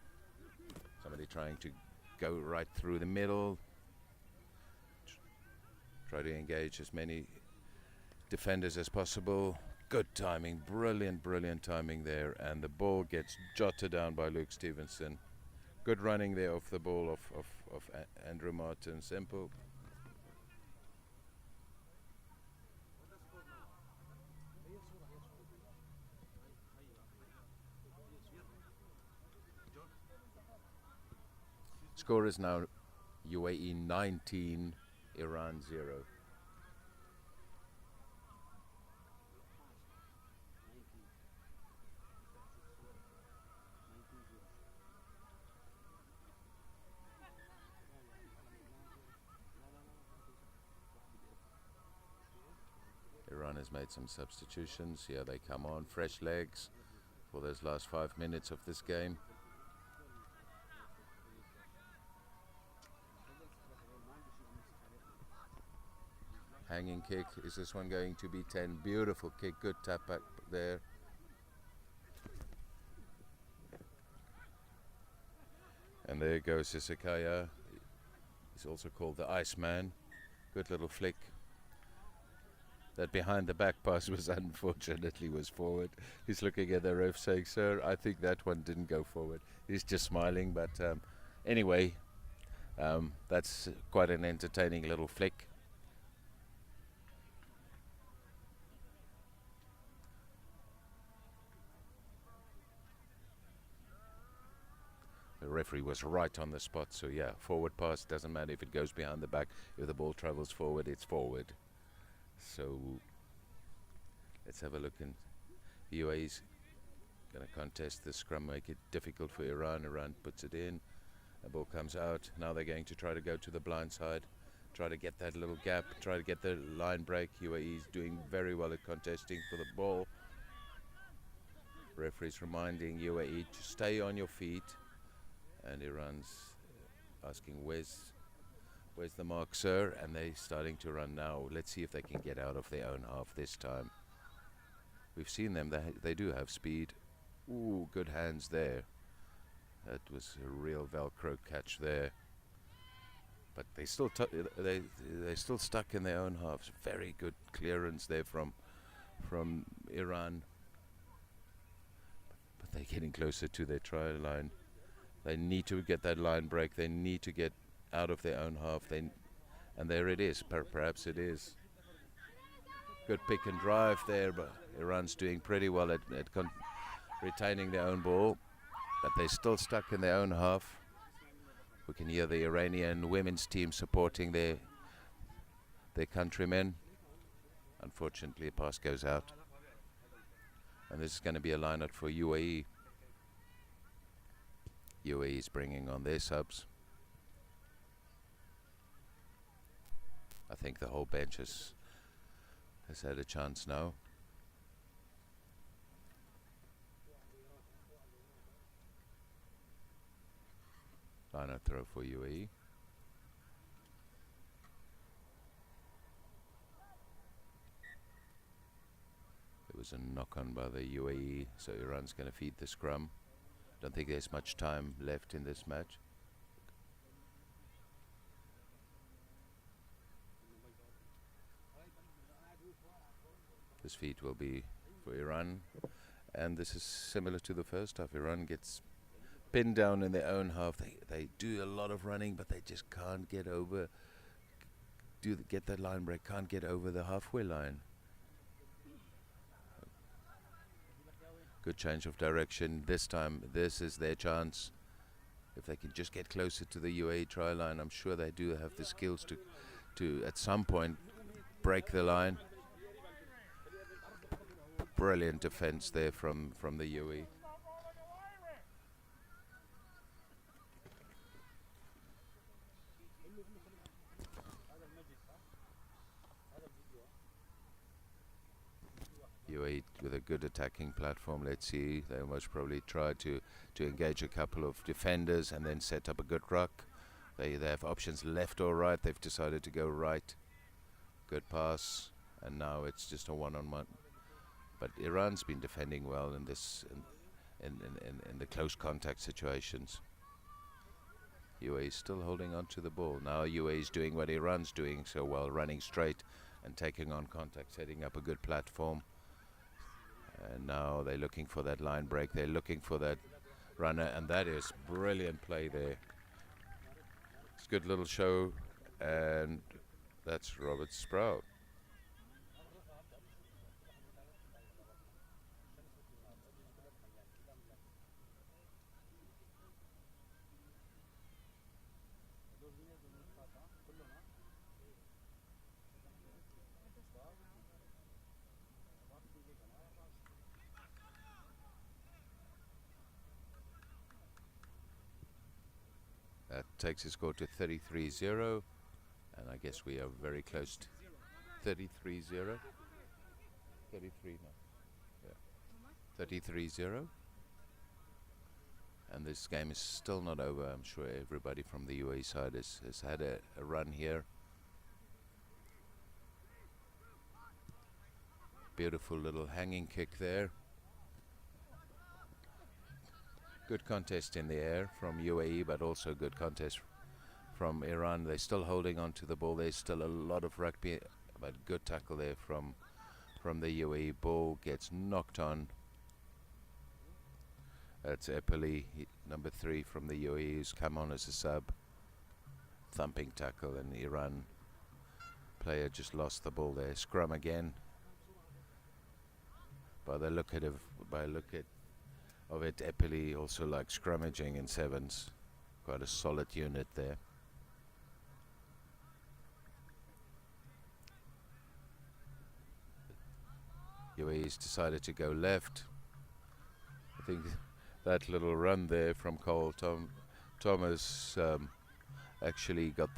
Somebody trying to go right through the middle. Try to engage as many defenders as possible. Good timing, brilliant timing there, and the ball gets jotted down by Luke Stevenson. Good running there off the ball of Andrew Martin. Simple. Score is now UAE 19, Iran 0. Iran has made some substitutions. Here they come on, fresh legs for those last 5 minutes of this game. Hanging kick, is this one going to be 10? Beautiful kick, good tap back there. And there goes Sisakaya. He's also called the Iceman. Good little flick. That behind the back pass was unfortunately was forward. He's looking at the ref saying, sir, I think that one didn't go forward. He's just smiling, but anyway, that's quite an entertaining little flick. The referee was right on the spot, so yeah, forward pass, doesn't matter if it goes behind the back. If the ball travels forward, it's forward. So let's have a look in UAE's Going to contest the scrum, make it difficult for Iran. Iran puts it in. The ball comes out. Now they're going to try to go to the blind side. Try to get that little gap. Try to get the line break. UAE is doing very well at contesting for the ball. Referee's reminding UAE to stay on your feet. And Iran's asking, where's the mark, sir? And they're starting to run now. Let's see if they can get out of their own half this time. We've seen them. They do have speed. Ooh, good hands there. That was a real Velcro catch there. But they still they're still stuck in their own halves. Very good clearance there from Iran. But they're getting closer to their try line. They need to get that line break. They need to get out of their own half. And there it is. Perhaps it is. Good pick and drive there, but Iran's doing pretty well at retaining their own ball, but they're still stuck in their own half. We can hear the Iranian women's team supporting their countrymen. Unfortunately, a pass goes out, and this is going to be a line-out for UAE. UAE is bringing on their subs. I think the whole bench has had a chance now. Line-out throw for UAE. There was a knock-on by the UAE, so Iran's going to feed the scrum. Don't think there's much time left in this match. This feed will be for Iran, and this is similar to the first half. Iran gets pinned down in their own half. They do a lot of running, but they just can't get over, get that line break, can't get over the halfway line. Good change of direction. This time, this is their chance. If they can just get closer to the UAE try line, I'm sure they do have the skills to at some point break the line. Brilliant defense there from the UAE. UAE with a good attacking platform. Let's see, they most probably try to engage a couple of defenders and then set up a good ruck. They have options left or right. They've decided to go right. Good pass, and now it's just a one-on-one. But Iran's been defending well in this in the close contact situations. UAE is still holding on to the ball. Now UAE is doing what Iran's doing so well, running straight and taking on contact, setting up a good platform. And now they're looking for that line break. They're looking for that runner, and that is brilliant play there. It's a good little show, and that's Robert Sprout. That takes the score to 33-0, and I guess we are very close to 33-0. 33 now. Yeah. 33-0. And this game is still not over. I'm sure everybody from the UAE side has had a run here. Beautiful little hanging kick there. Good contest in the air from UAE, but also good contest from Iran. They're still holding on to the ball. There's still a lot of rugby, but good tackle there from the UAE. Ball gets knocked on. That's Epeli, number 3 from the UAE, who's come on as a sub. Thumping tackle, and Iran player just lost the ball there. Scrum again. By the look of it, Epeli also likes scrummaging in sevens. Quite a solid unit there. UAE's decided to go left. I think that little run there from Thomas actually got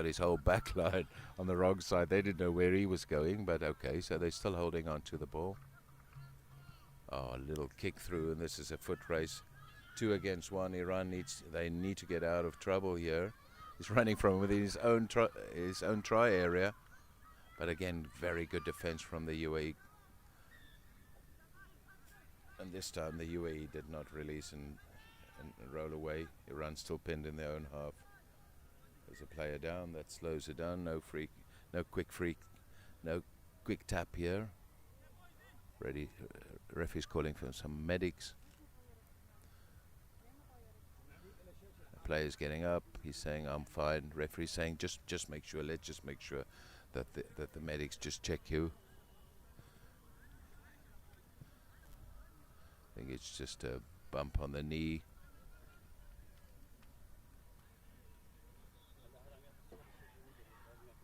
his whole back line on the wrong side. They didn't know where he was going, but okay, so they're still holding on to the ball. Oh, a little kick through, and this is a foot race. 2 against 1. Iran they need to get out of trouble here. He's running from within his own try area, but again, very good defense from the UAE. And this time the UAE did not release and roll away. Iran still pinned in their own half. There's a player down, that slows it down. No quick tap here. Ready, referee's calling for some medics. The player's getting up. He's saying, "I'm fine." Referee's saying, "Just make sure. Let's just make sure that the medics just check you." I think it's just a bump on the knee.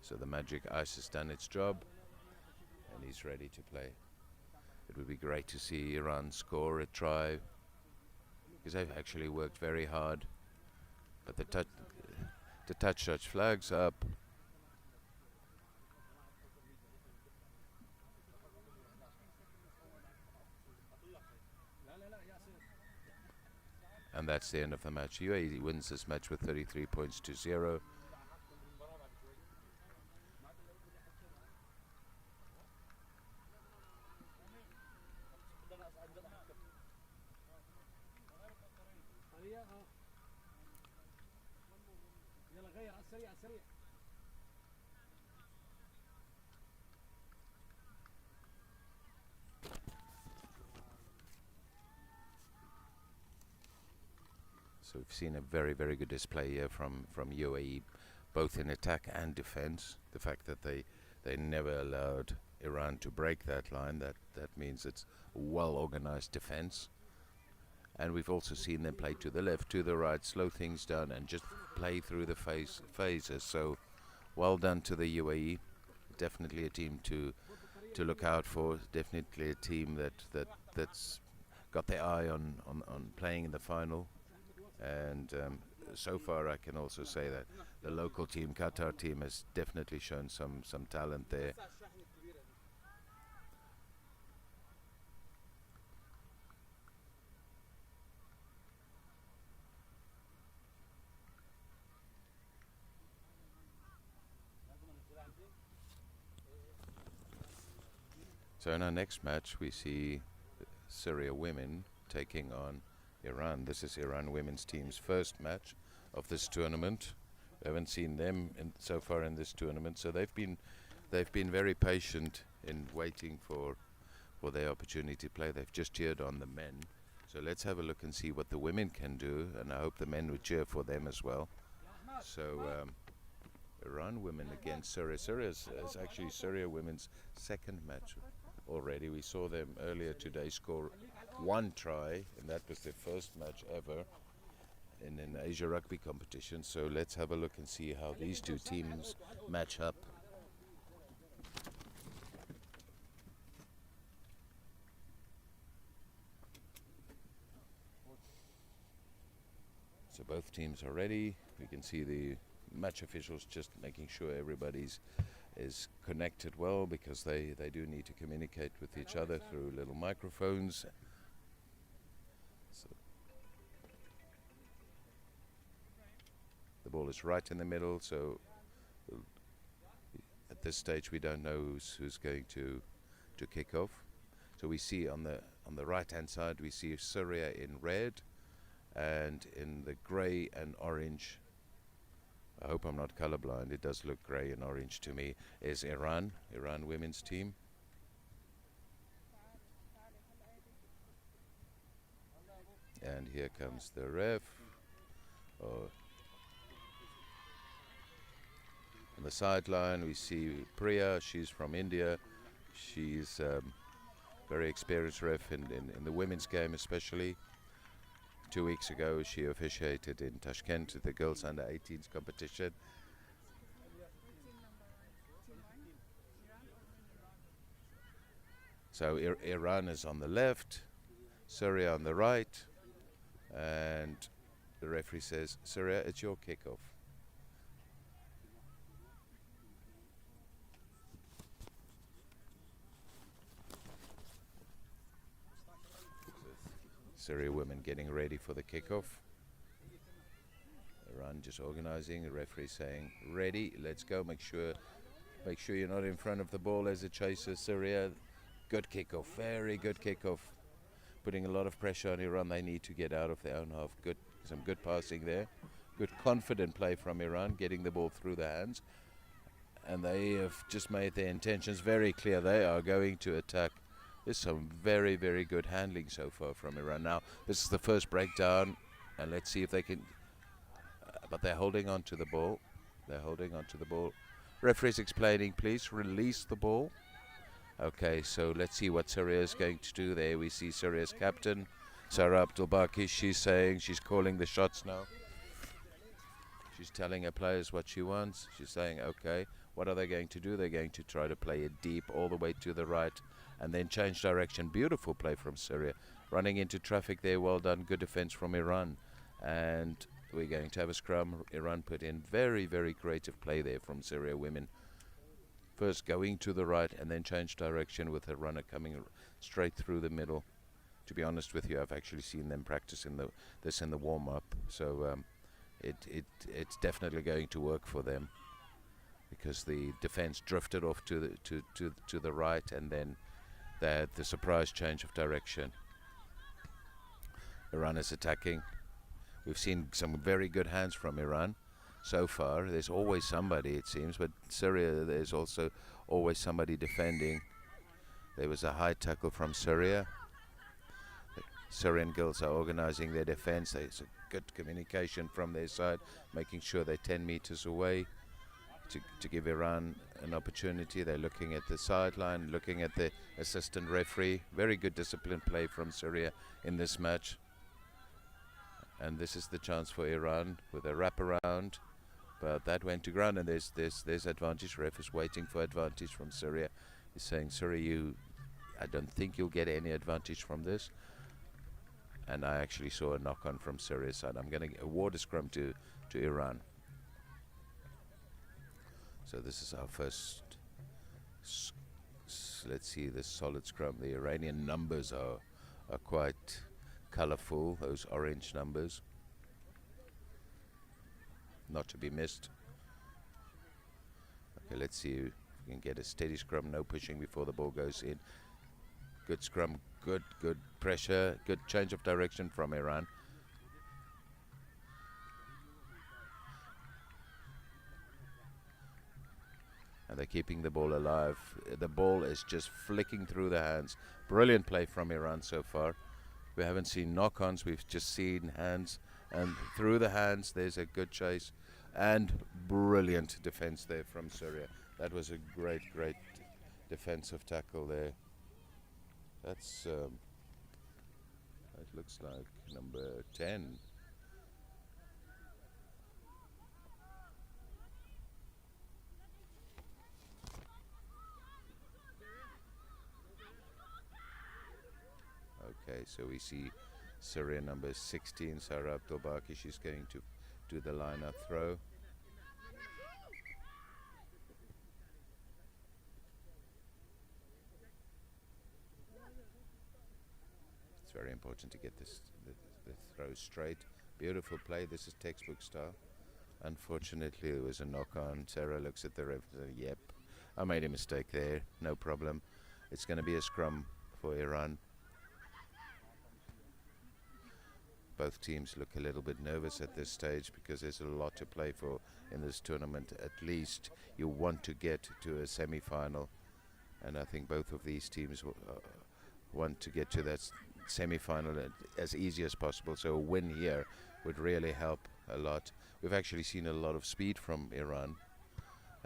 So the magic ice has done its job, and he's ready to play. It would be great to see Iran score a try, because they've actually worked very hard. But the touch flags up. And that's the end of the match. UAE wins this match with 33 points to 0. So we've seen a very, very good display here from UAE, both in attack and defense. The fact that they never allowed Iran to break that line, that means it's well organized defense. And we've also seen them play to the left, to the right, slow things down, and just play through the phases. So well done to the UAE. Definitely a team to look out for. Definitely a team that's got their eye on playing in the final. And so far I can also say that the local team, Qatar team, has definitely shown some talent there. So in our next match we see Syria women taking on Iran. This is Iran women's team's first match of this tournament. We haven't seen them so far in this tournament, so they've been very patient in waiting for their opportunity to play. They've just cheered on the men, so let's have a look and see what the women can do, and I hope the men would cheer for them as well. So Iran women against Syria. Syria is actually Syria women's second match already. We saw them earlier today score 1 try, and that was their first match ever in an Asia Rugby competition. So let's have a look and see how these two teams match up. So both teams are ready. We can see the match officials just making sure everybody's is connected well, because they do need to communicate with each other through little microphones. So the ball is right in the middle, so at this stage we don't know who's going to kick off. So we see on the right hand side we see Syria in red, and in the grey and orange, I hope I'm not colorblind, it does look grey and orange to me, is Iran women's team. And here comes the ref. On the sideline we see Priya. She's from India. She's very experienced ref in the women's game especially. 2 weeks ago she officiated in Tashkent the girls under 18s competition. So Iran is on the left, Syria on the right, and the referee says, Syria, it's your kickoff. Syria women getting ready for the kickoff. Iran just organizing. The referee saying, ready, let's go. Make sure you're not in front of the ball as a chaser. Syria, good kickoff, very good kickoff. Putting a lot of pressure on Iran. They need to get out of their own half. Some good passing there. Good confident play from Iran, getting the ball through the hands. And they have just made their intentions very clear. They are going to attack. There's some very, very good handling so far from Iran. Now, this is the first breakdown, and let's see if they can. But they're holding on to the ball. They're holding on to the ball. Referee's explaining, please release the ball. Okay, so let's see what Syria is going to do. There we see Syria's captain, Sarah Abdulbaki. She's calling the shots now. She's telling her players what she wants. She's saying, okay, what are they going to do? They're going to try to play it deep all the way to the right and then change direction. Beautiful play from Syria. Running into traffic there, well done. Good defense from Iran. And we're going to have a scrum. Iran put in very, very creative play there from Syria women. First going to the right and then change direction with a runner coming straight through the middle. To be honest with you, I've actually seen them practice this in the warm-up. So it's definitely going to work for them, because the defense drifted off to the right, and then they had the surprise change of direction. Iran is attacking. We've seen some very good hands from Iran so far. There's always somebody, it seems, but Syria, there's also always somebody defending. There was a high tackle from Syria. The Syrian girls are organizing their defense. There's a good communication from their side, making sure they're 10 meters away to give Iran an opportunity. They're looking at the sideline, looking at the assistant referee. Very good disciplined play from Syria in this match. And this is the chance for Iran with a wraparound, but that went to ground, and there's advantage. Ref is waiting for advantage from Syria. He's saying, Syria, I don't think you'll get any advantage from this. And I actually saw a knock-on from Syria's side. I'm going to award a scrum to Iran. So this is our first. Let's see this solid scrum. The Iranian numbers are quite colorful, those orange numbers, not to be missed. Okay, let's see if we can get a steady scrum, no pushing before the ball goes in. Good scrum, good pressure, good change of direction from Iran. And they're keeping the ball alive. The ball is just flicking through the hands. Brilliant play from Iran so far. We haven't seen knock-ons, we've just seen hands, and through the hands there's a good chase and brilliant defense there from Syria. That was a great defensive tackle there. That's it looks like number 10. Okay, so we see Syria number 16, Sarah Abdulbaki. She's going to do the line-out throw. It's very important to get the throw straight. Beautiful play. This is textbook style. Unfortunately, there was a knock-on. Sarah looks at the ref and says, yep, I made a mistake there. No problem. It's going to be a scrum for Iran. Both teams look a little bit nervous at this stage because there's a lot to play for in this tournament. At least you want to get to a semi-final, and I think both of these teams want to get to that semi-final as easy as possible. So a win here would really help a lot. We've actually seen a lot of speed from Iran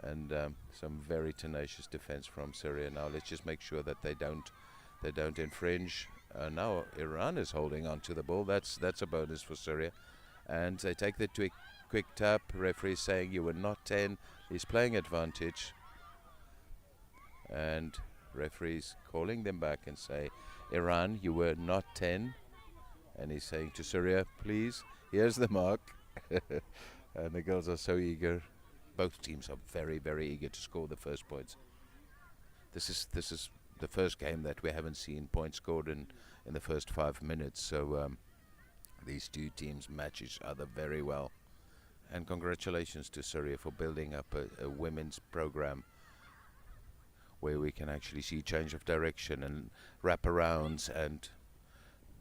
and some very tenacious defense from Syria. Now let's just make sure that they don't infringe. Now Iran is holding on to the ball. That's a bonus for Syria. And they take the quick tap. Referee saying you were not 10. He's playing advantage. And referees calling them back and say, Iran, you were not 10. And he's saying to Syria, please, here's the mark. And the girls are so eager. Both teams are very, very eager to score the first points. This is the first game that we haven't seen points scored in the first 5 minutes. So these two teams match each other very well. And congratulations to Syria for building up a women's program where we can actually see change of direction and wraparounds, and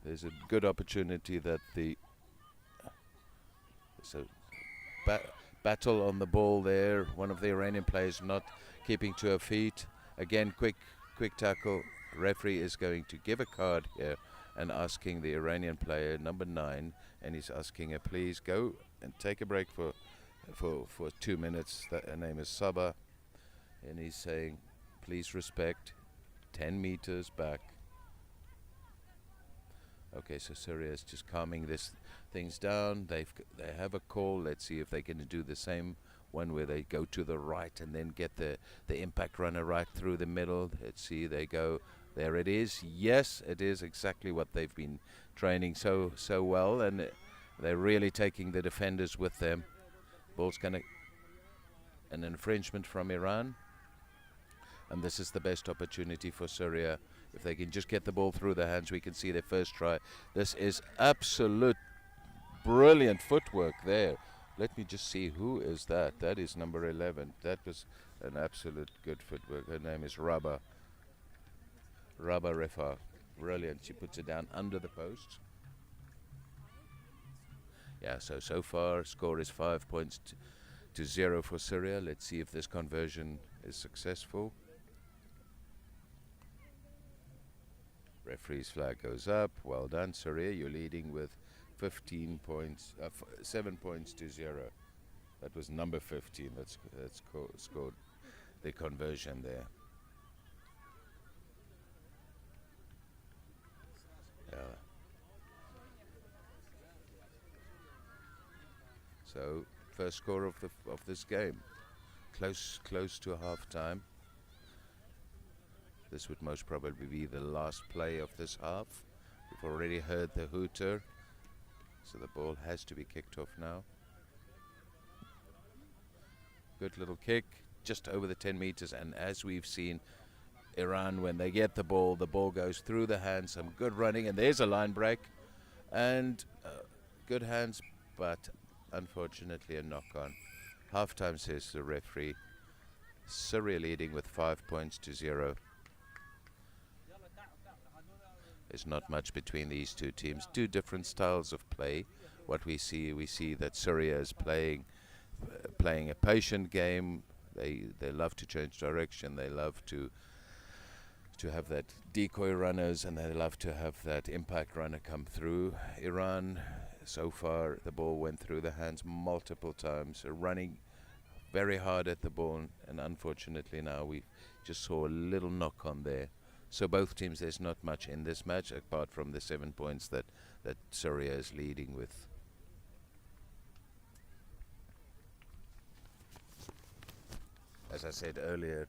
there's a good opportunity that battle on the ball there. One of the Iranian players not keeping to her feet. Again, quick tackle. Referee is going to give a card here and asking the Iranian player, number 9, and he's asking her, please go and take a break for 2 minutes. Her name is Sabah, and he's saying, please respect, 10 meters back. Okay, so Syria is just calming things down. They have a call. Let's see if they can do the same one where they go to the right and then get the impact runner right through the middle. Let's see, they go. There it is. Yes, it is exactly what they've been training so well, and they're really taking the defenders with them. Ball's gonna an infringement from Iran, and this is the best opportunity for Syria. If they can just get the ball through their hands, we can see their first try. This is absolute brilliant footwork there. Let me just see, who is that? That is number 11. That was an absolute good footwork. Her name is Rabah Refa. Brilliant. She puts it down under the post. Yeah, so far score is 5 points to 0 for Syria. Let's see if this conversion is successful. Referee's flag goes up. Well done, Syria. You're leading with 15 points, 7 points to 0. That was number 15. That's scored the conversion there. Yeah. So first score of this game, close to half time. This would most probably be the last play of this half. We've already heard the hooter, so the ball has to be kicked off now. Good little kick, just over the 10 meters, and as we've seen, Iran, when they get the ball goes through the hands. Some good running, and there's a line break, and good hands, but unfortunately a knock-on. Half-time, says the referee. Syria leading with 5 points to 0. There's not much between these two teams. Two different styles of play. What we see that Syria is playing a patient game. They love to change direction. They love to have that decoy runners, and they love to have that impact runner come through. Iran, so far, the ball went through the hands multiple times, running very hard at the ball, and unfortunately now we just saw a little knock on there. So both teams, there's not much in this match apart from the 7 points that Syria is leading with. As I said earlier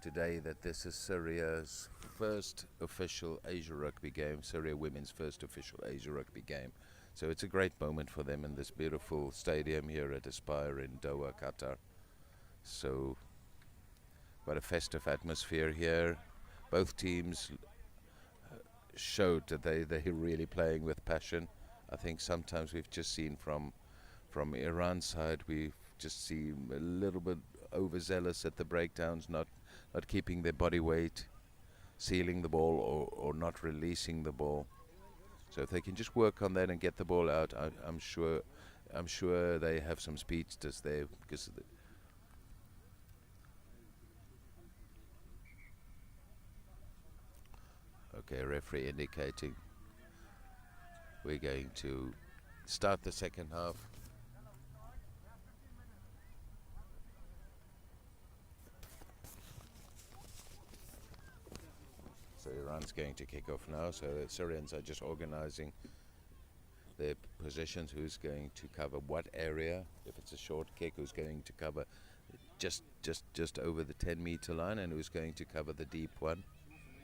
today, that this is Syria's first official Asia Rugby game, Syria women's first official Asia Rugby game. So it's a great moment for them in this beautiful stadium here at Aspire in Doha, Qatar. So quite a festive atmosphere here. Both teams showed that they're really playing with passion. I think sometimes we've just seen from Iran's side, we've just seen a little bit overzealous at the breakdowns, not keeping their body weight, sealing the ball or not releasing the ball. So if they can just work on that and get the ball out, I'm sure they have some speedsters there, because of the okay, referee indicating we're going to start the second half. So Iran's going to kick off now, so the Syrians are just organizing their positions, who's going to cover what area. If it's a short kick, who's going to cover just just over the 10-meter line, and who's going to cover the deep one.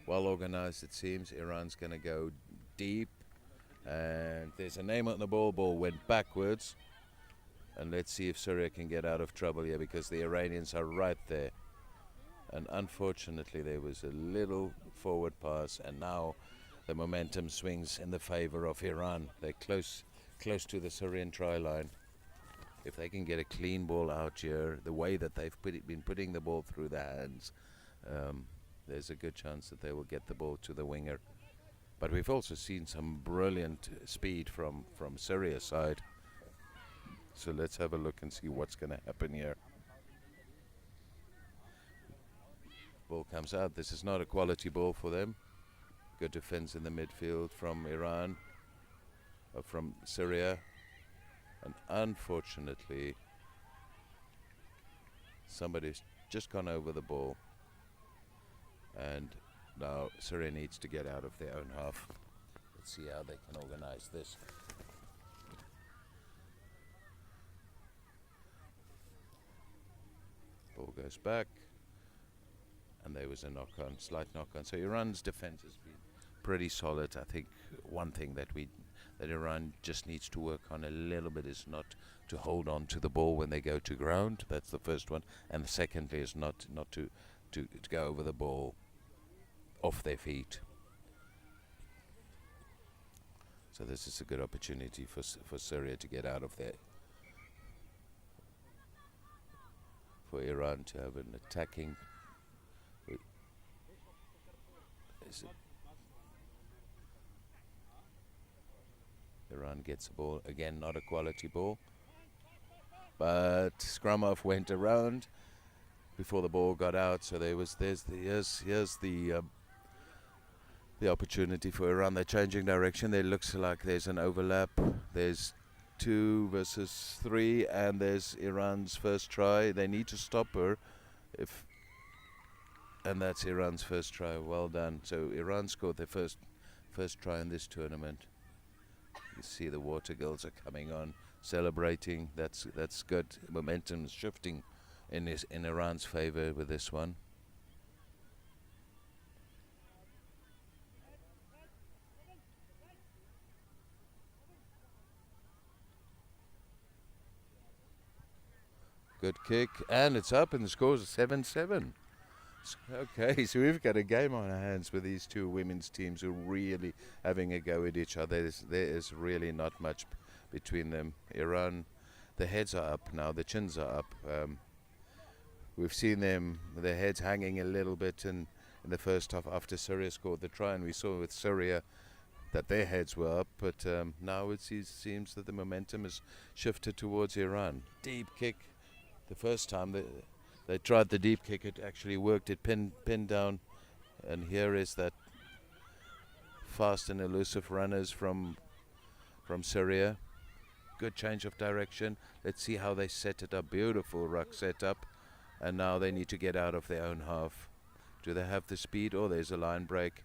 Well organized, it seems. Iran's going to go deep, and there's a name on the ball. Ball went backwards, and let's see if Syria can get out of trouble here, because the Iranians are right there. And unfortunately, there was a little forward pass, and now the momentum swings in the favor of Iran. They're close to the Syrian try line. If they can get a clean ball out here, the way that they've been putting the ball through their hands, there's a good chance that they will get the ball to the winger. But we've also seen some brilliant speed from Syria's side. So let's have a look and see what's going to happen here. Ball comes out. This is not a quality ball for them. Good defense in the midfield from Iran, or from Syria. And unfortunately, somebody's just gone over the ball. And now Syria needs to get out of their own half. Let's see how they can organize this. Ball goes back. And there was a knock-on, slight knock-on. So Iran's defense has been pretty solid. I think one thing that Iran just needs to work on a little bit is not to hold on to the ball when they go to ground. That's the first one. And secondly is not to go over the ball off their feet. So this is a good opportunity for Syria to get out of there. For Iran to have an attacking. Iran gets the ball again, not a quality ball, but scrum off went around before the ball got out. So here's the opportunity for Iran. They're changing direction. There looks like there's an overlap. There's 2 versus 3, and there's Iran's first try. They need to stop her, and that's Iran's first try. Well done. So Iran scored their first try in this tournament. You see the water girls are coming on, celebrating. That's good. Momentum is shifting in Iran's favor with this one. Good kick, and it's up, and the score is 7-7. Okay, so we've got a game on our hands with these two women's teams who are really having a go at each other. There is really not much between them. Iran, the heads are up now, the chins are up. We've seen them, their heads hanging a little bit in the first half after Syria scored the try, and we saw with Syria that their heads were up, but now it seems that the momentum has shifted towards Iran. Deep kick. The first time they tried the deep kick, it actually worked. It pinned down, and here is that fast and elusive runners from Syria. Good change of direction. Let's see how they set it up. Beautiful ruck set up, and now they need to get out of their own half. Do they have the speed? Oh, there's a line break.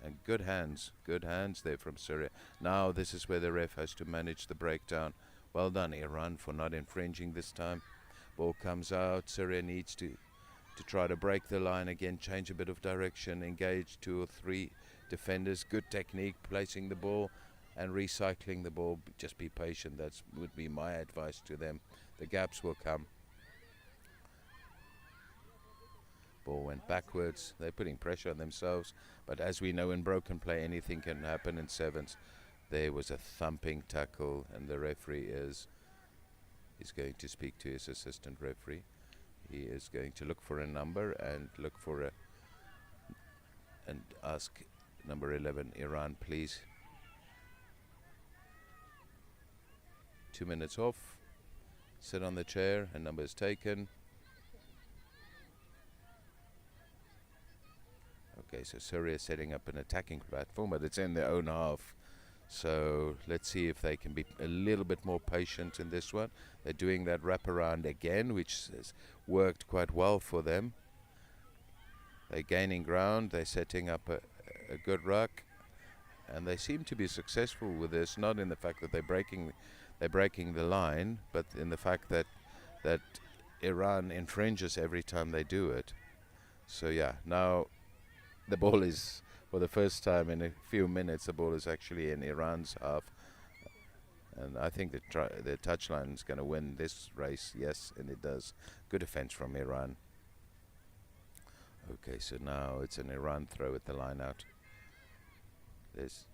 And good hands there from Syria. Now this is where the ref has to manage the breakdown. Well done, Iran, for not infringing this time. Ball comes out. Syria needs to try to break the line again, change a bit of direction, engage 2 or 3 defenders. Good technique, placing the ball and recycling the ball. Just be patient. That would be my advice to them. The gaps will come. Ball went backwards. They're putting pressure on themselves. But as we know, in broken play, anything can happen in sevens. There was a thumping tackle, and the referee is going to speak to his assistant referee. He is going to look for a number and and ask number 11, Iran, please. 2 minutes off. Sit on the chair, and number is taken. Okay, so Syria is setting up an attacking platform, but it's in their own half. So let's see if they can be a little bit more patient in this one. They're doing that wraparound again, which has worked quite well for them. They're gaining ground. They're setting up a good ruck, and they seem to be successful with this. Not in the fact that they're breaking the line, but in the fact that Iran infringes every time they do it. So yeah, now the ball is, for the first time in a few minutes, the ball is actually in Iran's half. And I think the touchline is going to win this race. Yes, and it does. Good defense from Iran. Okay, so now it's an Iran throw at the line out. There's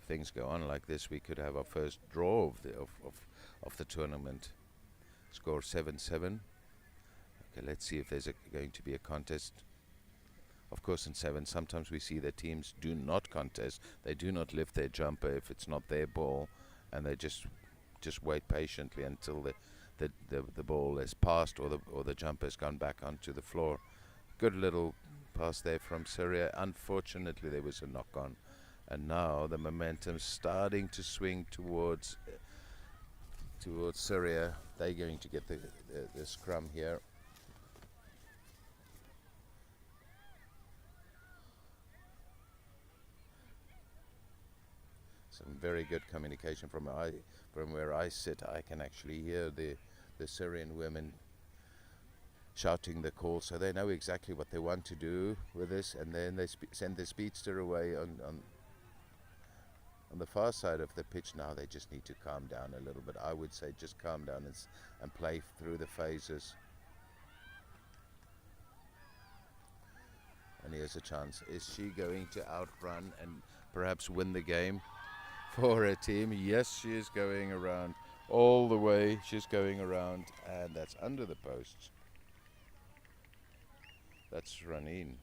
things go on like this, we could have our first draw of the tournament. Score 7-7. Okay, let's see if there's going to be a contest. Of course, in 7, sometimes we see that teams do not contest. They do not lift their jumper if it's not their ball, and they just wait patiently until the ball is passed or the jumper has gone back onto the floor. Good little pass there from Syria. Unfortunately, there was a knock on, and now the momentum's starting to swing towards Syria. They're going to get the scrum here. Some very good communication from where I sit. I can actually hear the Syrian women shouting the call, so they know exactly what they want to do with this, and then they send the speedster away on the far side of the pitch. Now they just need to calm down a little bit. I would say just calm down and play through the phases. And here's a chance. Is she going to outrun and perhaps win the game for her team? Yes, she is going around all the way. She's going around, and that's under the posts. That's Raneen.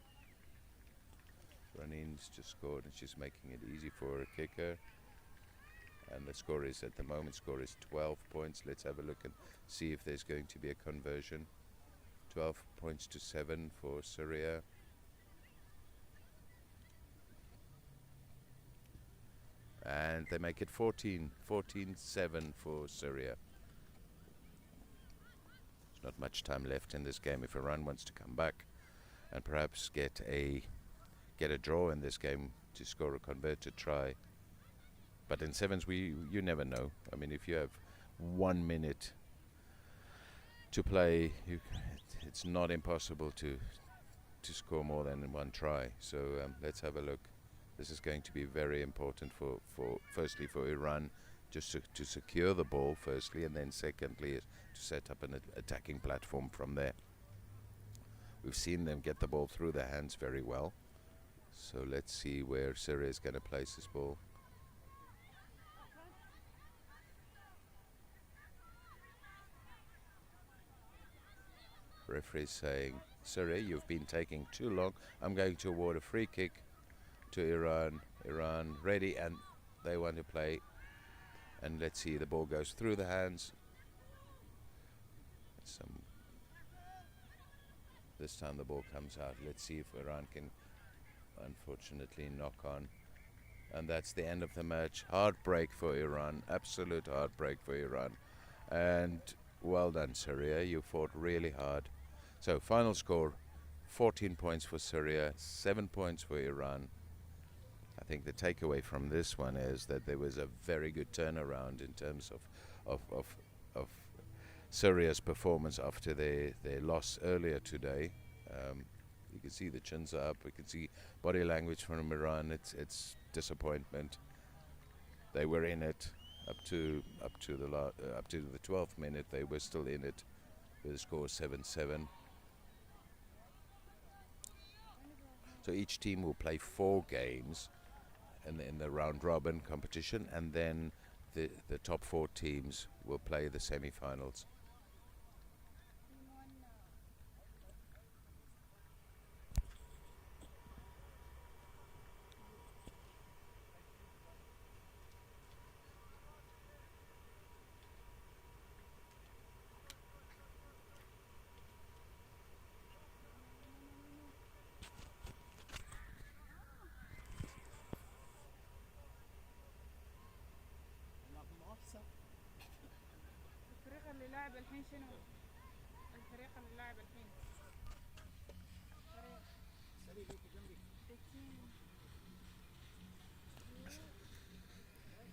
Raneen's just scored, and she's making it easy for a kicker. And the score is, at the moment, 12 points. Let's have a look and see if there's going to be a conversion. 12 points to 7 for Syria. And they make it 14-7 for Syria. There's not much time left in this game if Iran wants to come back and perhaps get a draw in this game to score a converted try. But in 7s, you never know. I mean, if you have 1 minute to play, it's not impossible to score more than 1 try. So let's have a look. This is going to be very important firstly for Iran, just to secure the ball firstly, and then secondly to set up an attacking platform from there. We've seen them get the ball through their hands very well. So let's see where Syria is going to place this ball. Referee saying, Syria, you've been taking too long. I'm going to award a free kick to Iran. Iran ready, and they want to play. And let's see, the ball goes through the hands. This time the ball comes out. Let's see if Iran can unfortunately knock on. And that's the end of the match. Heartbreak for Iran. Absolute heartbreak for Iran. And well done, Syria. You fought really hard. So final score, 14 points for Syria, 7 points for Iran. I think the takeaway from this one is that there was a very good turnaround in terms of Syria's performance after their loss earlier today. You can see the chins are up. We can see body language from Iran. It's disappointment. They were in it up to the 12th minute. They were still in it with a score 7-7. So each team will play 4 games in the round robin competition, and then the top 4 teams will play the semi-finals. الفريق اللي لاعب الحين شنو؟ الفريق اللي لاعب الحين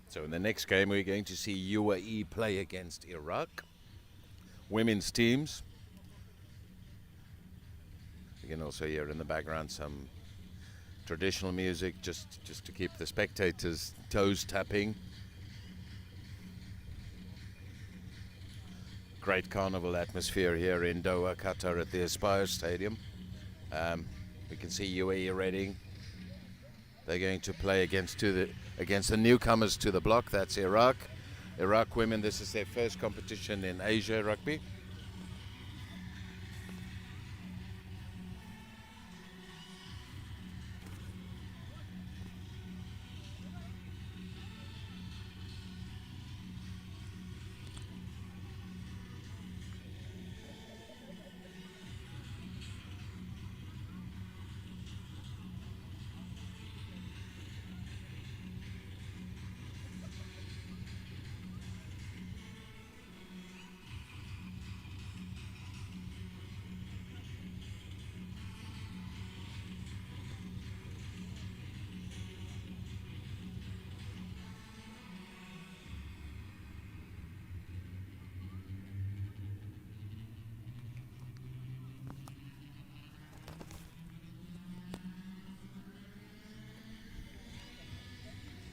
So in the next game we're going to see UAE play against Iraq. women's teams. You can also hear in the background some traditional music just to keep the spectators' toes tapping. Great carnival atmosphere here in Doha, Qatar at the Aspire Stadium. We can see UAE Reading. They're going to play against the newcomers to the block. That's Iraq. Iraq women, this is their first competition in Asia rugby.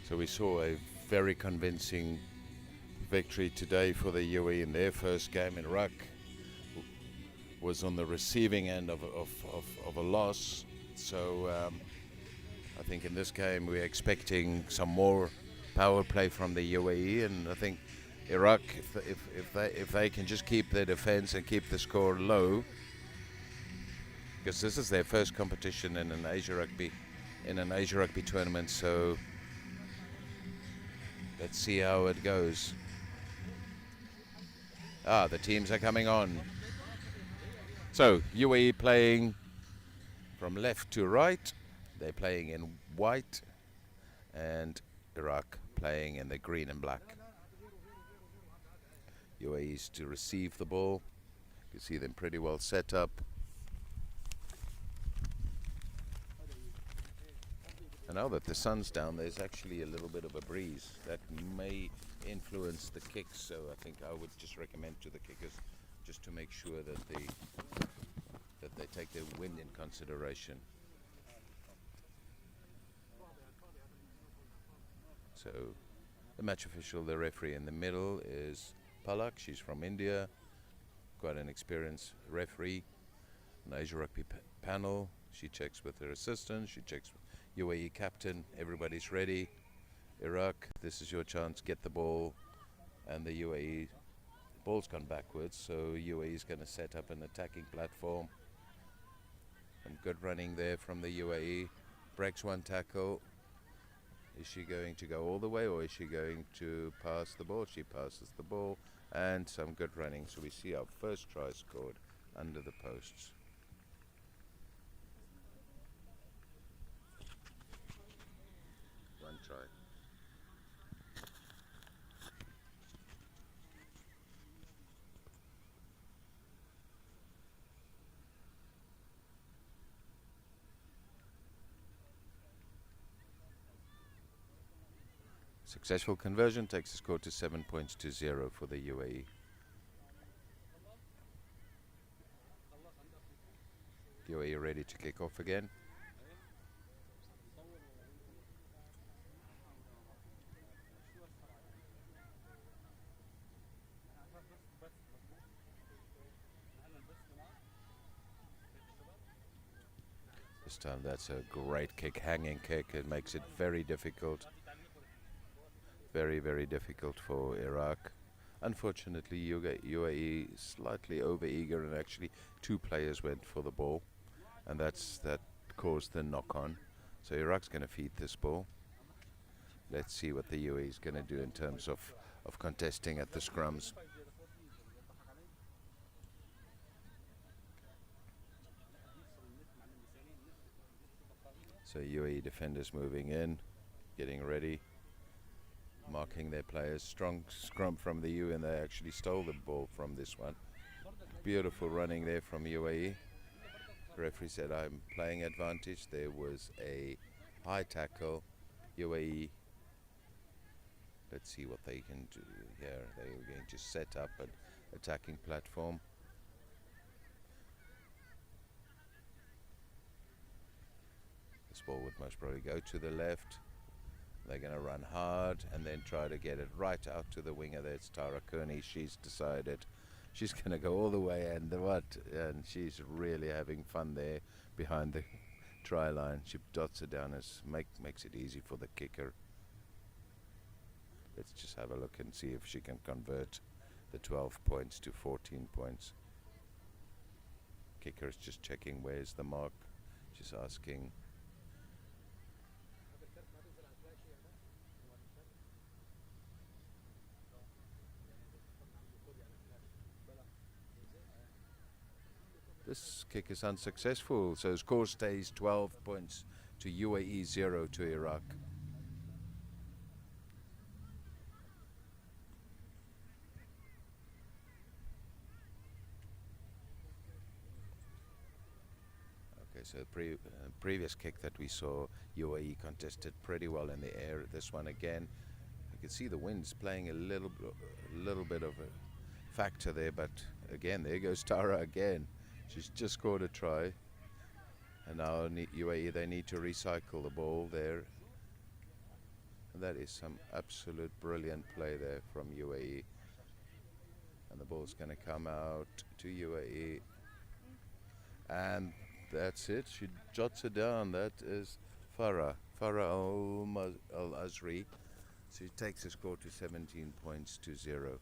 So we saw a very convincing victory today for the UAE in their first game. Iraq was on the receiving end of a loss. So I think in this game we're expecting some more power play from the UAE, and I think Iraq, if they can just keep their defense and keep the score low, because this is their first competition in an Asia Rugby tournament. So let's see how it goes. The teams are coming on. So UAE playing from left to right. They're playing in white, and Iraq playing in the green and black. UAE is to receive the ball. You can see them pretty well set up. And now that the sun's down, there's actually a little bit of a breeze that may influence the kicks. So I think I would just recommend to the kickers just to make sure that they take the wind in consideration. So the match official, the referee in the middle, is Palak. She's from India, quite an experienced referee. An Asia Rugby panel. She checks with her assistant. She checks with UAE captain. Everybody's ready. Iraq, this is your chance. Get the ball. And the UAE ball's gone backwards, so UAE is going to set up an attacking platform. And good running there from the UAE. Breaks one tackle. Is she going to go all the way, or is she going to pass the ball? She passes the ball, and some good running. So we see our first try scored under the posts. One try. Successful conversion takes the score to 7 points to 0 for the UAE. UAE ready to kick off again. This time that's a great kick, hanging kick. It makes it very difficult. Very, very difficult for Iraq. Unfortunately, UAE slightly over-eager, and actually two players went for the ball, and that caused the knock-on. So Iraq's going to feed this ball. Let's see what the UAE is going to do in terms of contesting at the scrums. So UAE defenders moving in, getting ready, marking their players. Strong scrum from the U, and they actually stole the ball from this one. Beautiful running there from UAE. The referee said, I'm playing advantage. There was a high tackle. UAE, let's see what they can do here. They were going to set up, and attacking platform. This ball would most probably go to the left. They're going to run hard and then try to get it right out to the winger. There's Tara Kearney. She's decided she's going to go all the way, and she's really having fun there behind the try line. She dots it down, makes it easy for the kicker. Let's just have a look and see if she can convert the 12 points to 14 points. Kicker's just checking where's the mark. She's asking. This kick is unsuccessful, so score stays 12 points to UAE, 0 to Iraq. Okay, so previous kick that we saw, UAE contested pretty well in the air. This one again, you can see the wind's playing a little bit of a factor there, but again, there goes Tara again. She's just scored a try, and now UAE, they need to recycle the ball there. And that is some absolute brilliant play there from UAE. And the ball's going to come out to UAE. And that's it. She jots it down. That is Farah Al-Azri. So she takes the score to 17 points to 0.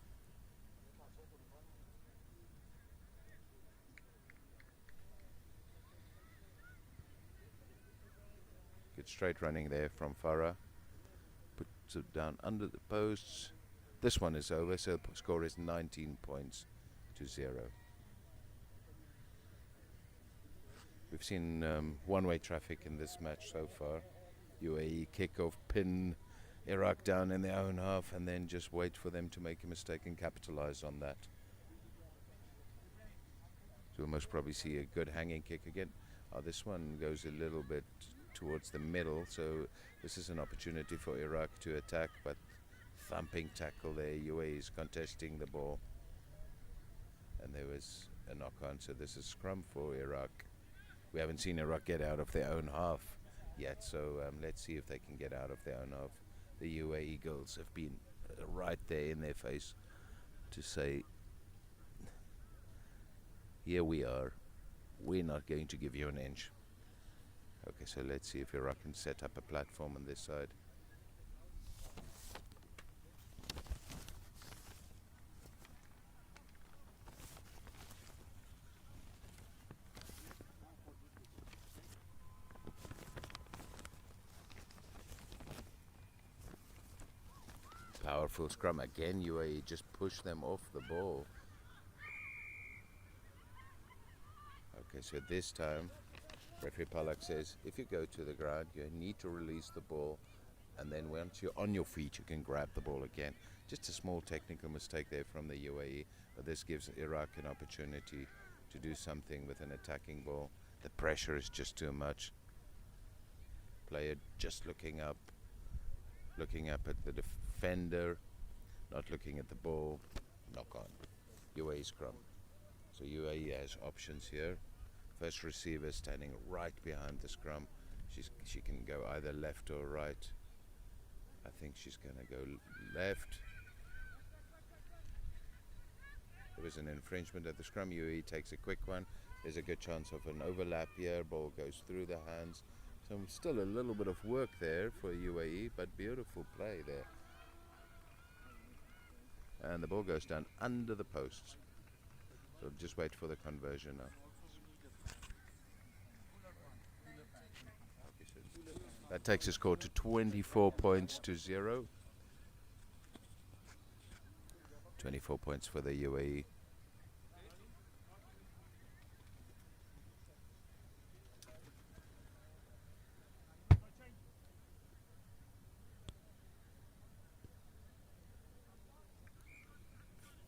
Good straight running there from Farah. Puts it down under the posts. This one is over, so the score is 19 points to 0. We've seen one-way traffic in this match so far. UAE kick-off, pin Iraq down in their own half, and then just wait for them to make a mistake and capitalize on that. So we'll most probably see a good hanging kick again. This one goes a little bit towards the middle, so this is an opportunity for Iraq to attack, but thumping tackle there. UAE is contesting the ball, and there was a knock on, so this is scrum for Iraq. We haven't seen Iraq get out of their own half yet, so let's see if they can get out of their own half. The UAE girls have been right there in their face to say, here we are, we're not going to give you an inch. Okay, so let's see if Iraq can set up a platform on this side. Powerful scrum again. UAE just push them off the ball. Okay, so this time referee Palak says if you go to the ground, you need to release the ball, and then once you're on your feet, you can grab the ball again. Just a small technical mistake there from the UAE, but this gives Iraq an opportunity to do something with an attacking ball. The pressure is just too much. Player just looking up at the defender, not looking at the ball. Knock on. UAE scrum. So UAE has options here. First receiver standing right behind the scrum. She can go either left or right. I think she's going to go left. There was an infringement at the scrum. UAE takes a quick one. There's a good chance of an overlap here. Ball goes through the hands. So still a little bit of work there for UAE, but beautiful play there. And the ball goes down under the posts. So just wait for the conversion now. That takes the score to 24 points to 0. 24 points for the UAE.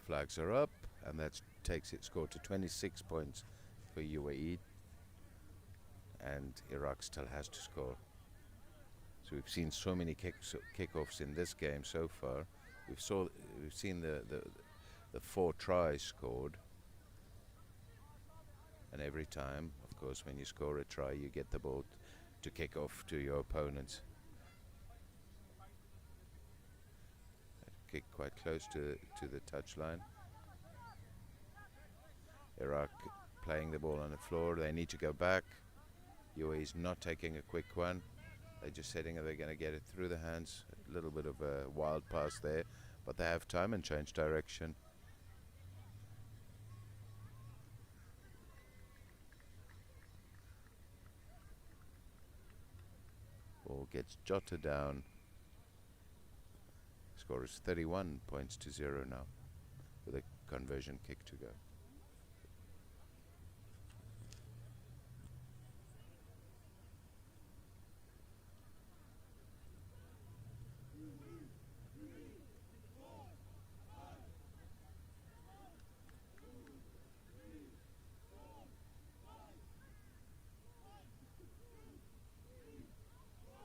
Flags are up, and that takes its score to 26 points for UAE. And Iraq still has to score. So we've seen so many kickoffs in this game so far. We've seen the the 4 tries scored. And every time, of course, when you score a try, you get the ball to kick off to your opponents. Kick quite close to the touchline. Iraq playing the ball on the floor. They need to go back. UAE is not taking a quick one. They're just setting it. They're going to get it through the hands. A little bit of a wild pass there, but they have time and change direction. Ball gets jotted down. Score is 31 points to 0 now, with a conversion kick to go.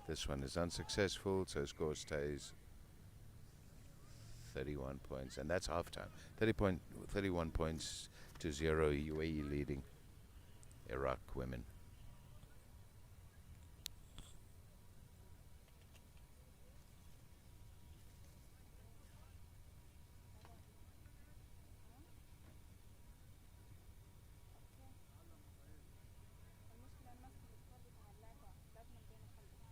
This one is unsuccessful, so score stays 31 points, and that's half time. 31 points to 0, UAE leading Iraq women. المشكلة الماسك السكور بتاع اللعبة لازم ندينا خلفه.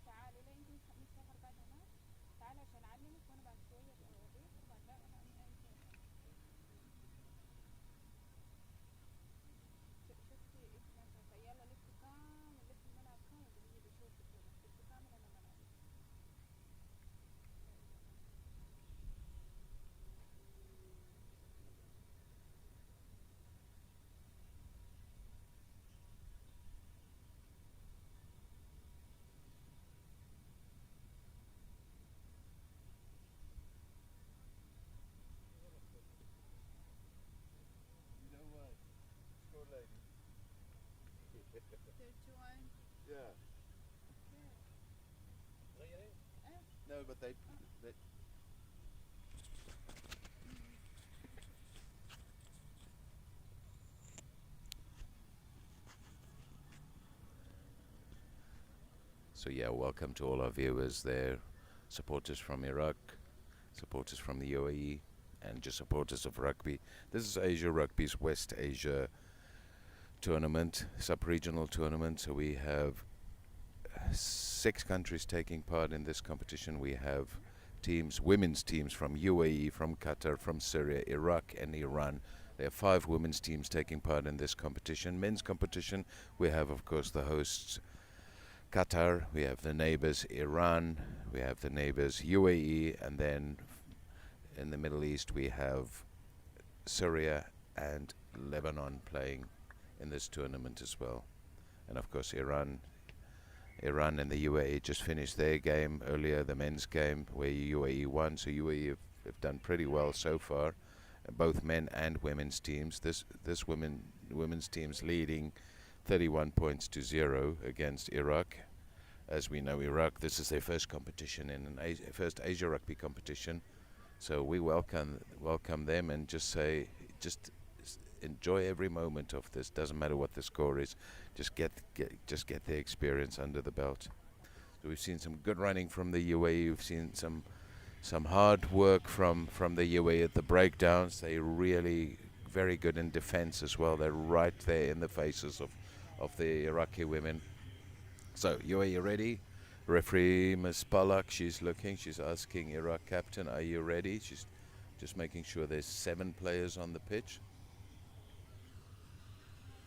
تعالوا ليه انتي مسافر بعد هناك؟ تعالي عشان اعلمك وانا بعد شوية اوريك وبعد لا انا شفتي اسمها يلا لف كامل لف الملعب كامل بدي بشوفك كده لف كامل انا ملعب. You know what? Score lady. 31. Yeah. No, but they So yeah, welcome to all our viewers there, supporters from Iraq, supporters from the UAE, and just supporters of rugby. This is Asia Rugby's West Asia tournament, sub-regional tournament. So we have 6 countries taking part in this competition. We have teams, women's teams from UAE, from Qatar, from Syria, Iraq, and Iran. There are 5 women's teams taking part in this competition. Men's competition, we have, of course, the hosts Qatar, we have the neighbors Iran, we have the neighbors UAE, and then in the Middle East we have Syria and Lebanon playing in this tournament as well. And of course Iran and the UAE just finished their game earlier, the men's game, where UAE won. So UAE have done pretty well so far, both men and women's teams. This women's team's leading 31 points to 0 against Iraq. As we know, Iraq, this is their first competition in first Asia Rugby competition. So we welcome them and just enjoy every moment of this. Doesn't matter what the score is, just get the experience under the belt. So we've seen some good running from the UAE. We've seen some hard work from the UAE at the breakdowns. They're really very good in defense as well. They're right there in the faces of the Iraqi women. So UAE ready? Referee Ms. Palak, she's asking Iraq captain, are you ready? She's just making sure there's 7 players on the pitch.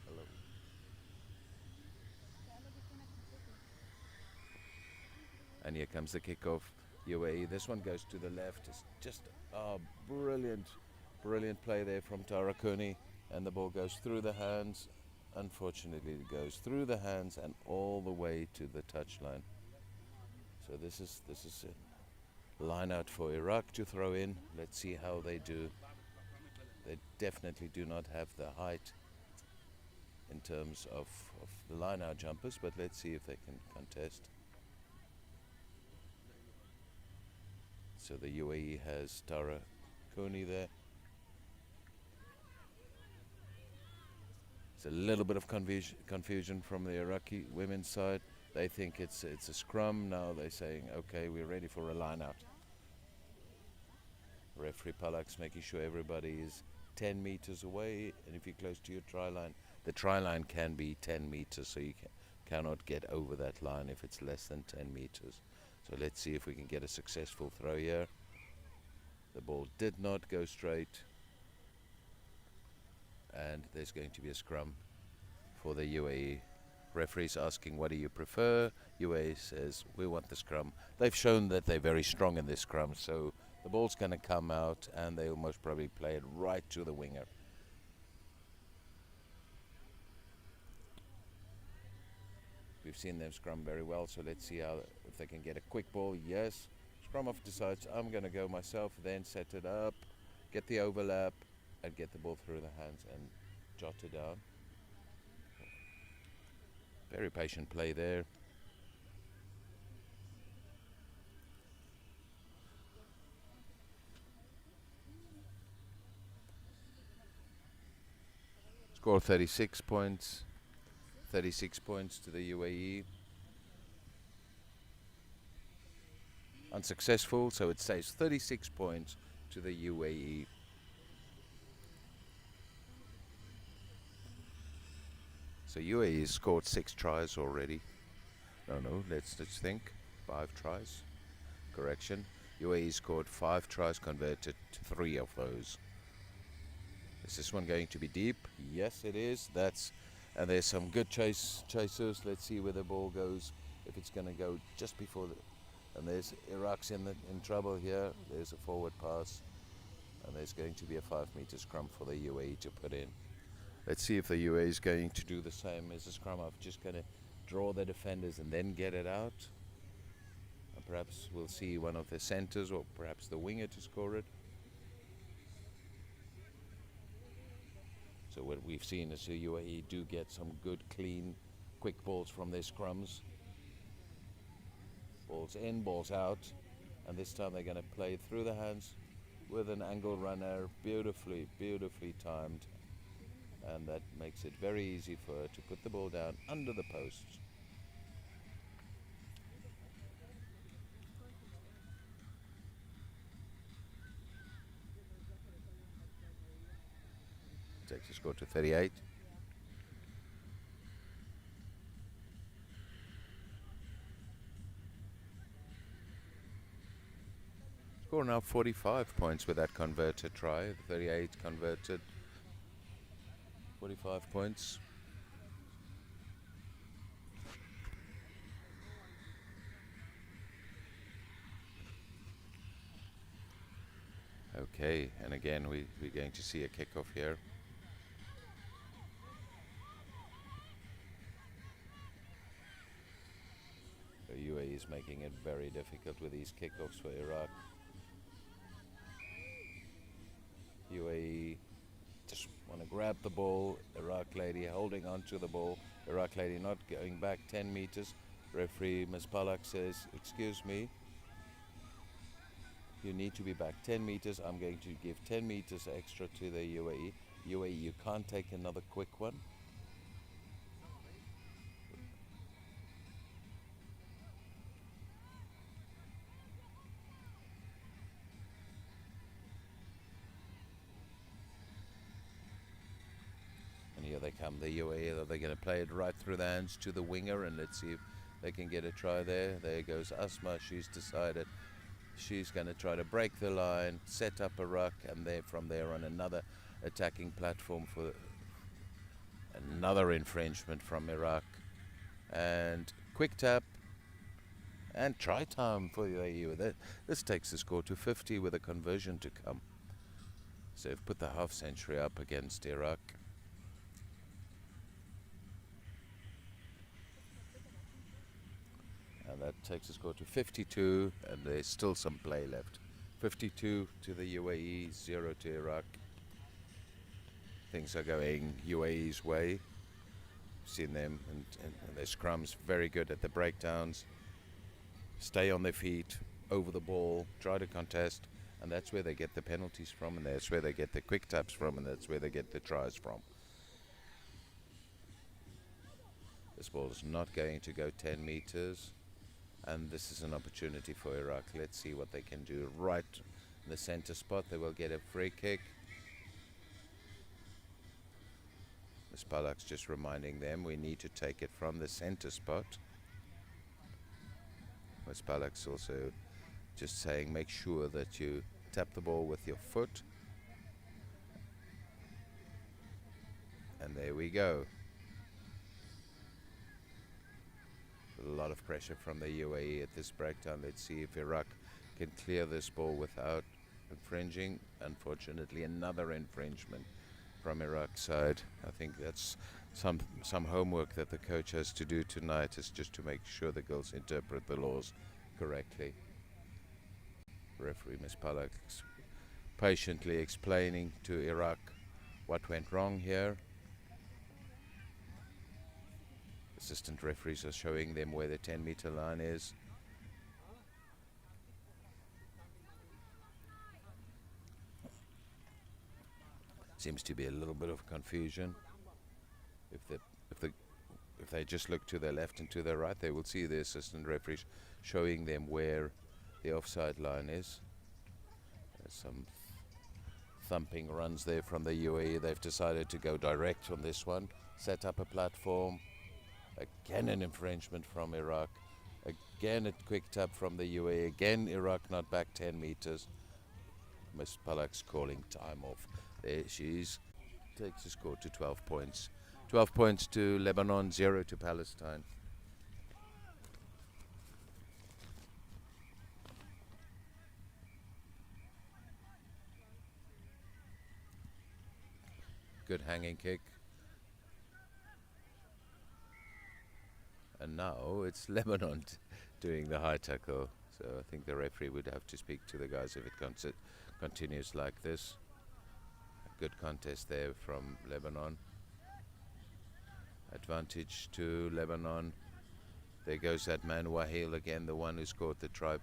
Hello. And here comes the kickoff. UAE, this one goes to the left. It's just brilliant play there from Tarakuni, and the ball goes through the hands. Unfortunately, it goes through the hands and all the way to the touchline. So this is a line out for Iraq to throw in. Let's see how they do. They definitely do not have the height in terms of the line out jumpers, but let's see if they can contest. So the UAE has Tara Cooney there. It's a little bit of confusion from the Iraqi women's side. They think it's a scrum. Now they're saying, okay, we're ready for a line out. Referee Palak's making sure everybody is 10 meters away, and if you're close to your try line, the try line can be 10 meters, so you cannot get over that line if it's less than 10 meters. So let's see if we can get a successful throw here. The ball did not go straight, and there's going to be a scrum for the UAE. Referee's asking, what do you prefer? UAE says, we want the scrum. They've shown that they're very strong in this scrum, so the ball's going to come out, and they'll most probably play it right to the winger. We've seen them scrum very well, so let's see if they can get a quick ball. Yes, scrum off decides, I'm going to go myself, then set it up, get the overlap, and get the ball through the hands and jot it down. Very patient play there. Score 36 points. 36 points to the UAE. Unsuccessful, so it stays 36 points to the UAE. So UAE has scored 6 tries already. No, let's think. 5 tries. Correction. UAE scored 5 tries, converted 3 of those. Is this one going to be deep? Yes, it is. And there's some good chasers. Let's see where the ball goes. If it's going to go just before and there's Iraq's in trouble here. There's a forward pass, and there's going to be a 5-meter scrum for the UAE to put in. Let's see if the UAE is going to do the same as the scrum of just going to draw the defenders and then get it out. And perhaps we'll see one of the centers or perhaps the winger to score it. So what we've seen is the UAE do get some good, clean, quick balls from their scrums. Balls in, balls out. And this time they're going to play it through the hands with an angle runner, beautifully timed. And that makes it very easy for her to put the ball down under the posts. Takes the score to 38. Score now 45 points with that converted try. 38 converted. 45 points. Okay, and again we're going to see a kickoff here. The UAE is making it very difficult with these kickoffs for Iraq. UAE just want to grab the ball. Iraq lady holding on to the ball. Iraq lady not going back 10 meters. Referee Ms. Palak says, excuse me, you need to be back 10 meters. I'm going to give 10 meters extra to the UAE. UAE, you can't take another quick one. Here they come, the UAE. They're going to play it right through the hands to the winger, and let's see if they can get a try there. There goes Asma. She's decided she's going to try to break the line, set up a ruck, and from there on another attacking platform for another infringement from Iraq. And quick tap and try time for the UAE. This takes the score to 50 with a conversion to come. So they've put the half century up against Iraq. And that takes the score to 52, and there's still some play left. 52 to the UAE, 0 to Iraq. Things are going UAE's way. Seen them, and their scrums very good at the breakdowns. Stay on their feet, over the ball, try to contest, and that's where they get the penalties from, and that's where they get the quick taps from, and that's where they get the tries from. This ball is not going to go 10 meters, and this is an opportunity for Iraq. Let's see what they can do. Right in the center spot, they will get a free kick. Ms. Palak's just reminding them we need to take it from the center spot. Ms. Palak's also just saying make sure that you tap the ball with your foot. And there we go. A lot of pressure from the UAE at this breakdown. Let's see if Iraq can clear this ball without infringing. Unfortunately, another infringement from Iraq's side. I think that's some homework that the coach has to do tonight, is just to make sure the girls interpret the laws correctly. Referee Ms. Palak patiently explaining to Iraq what went wrong here. Assistant referees are showing them where the 10-meter line is. Seems to be a little bit of confusion. If they just look to their left and to their right, they will see the assistant referees showing them where the offside line is. There's some thumping runs there from the UAE. They've decided to go direct on this one, set up a platform. Again an infringement from Iraq. Again a quick tap from the UAE. Again Iraq not back 10 meters. Ms. Palak's calling time off. There she is. Takes the score to 12 points. 12 points to Lebanon, 0 to Palestine. Good hanging kick. And now it's Lebanon doing the high tackle. So I think the referee would have to speak to the guys if it continues like this. A good contest there from Lebanon. Advantage to Lebanon. There goes that man Wahil again, the one who scored the try.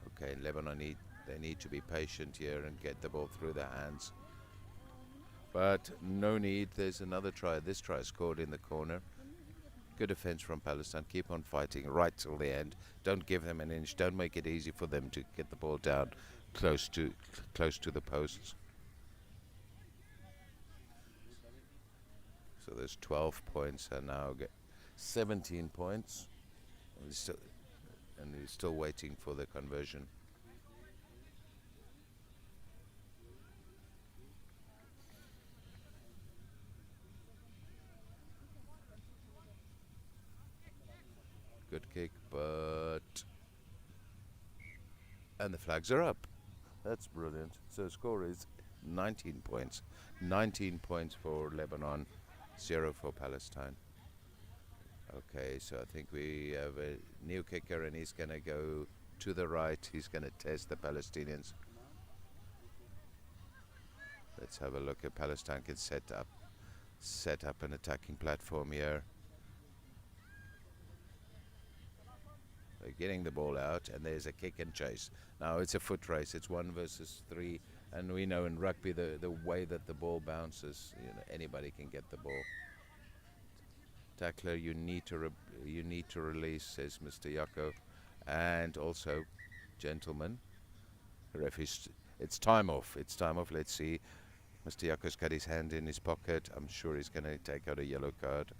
Okay, Lebanon they need to be patient here and get the ball through their hands. But no need, there's another try. This try scored in the corner. Good defense from Palestine. Keep on fighting right till the end. Don't give them an inch. Don't make it easy for them to get the ball down close to the posts. So there's 12 points and now 17 points. And he's still waiting for the conversion. Good kick, and the flags are up. That's brilliant. So score is 19 points. 19 points for Lebanon, 0 for Palestine. Okay, so I think we have a new kicker and he's going to go to the right. He's going to test the Palestinians. Let's have a look at Palestine can set up an attacking platform here. They're getting the ball out, and there's a kick and chase. Now it's a foot race. It's 1 versus 3, and we know in rugby the way that the ball bounces, anybody can get the ball. Tackler, you need to release, says Mr. Yako, and also, gentlemen, referees, it's time off. It's time off. Let's see. Mr. Yako's got his hand in his pocket. I'm sure he's going to take out a yellow card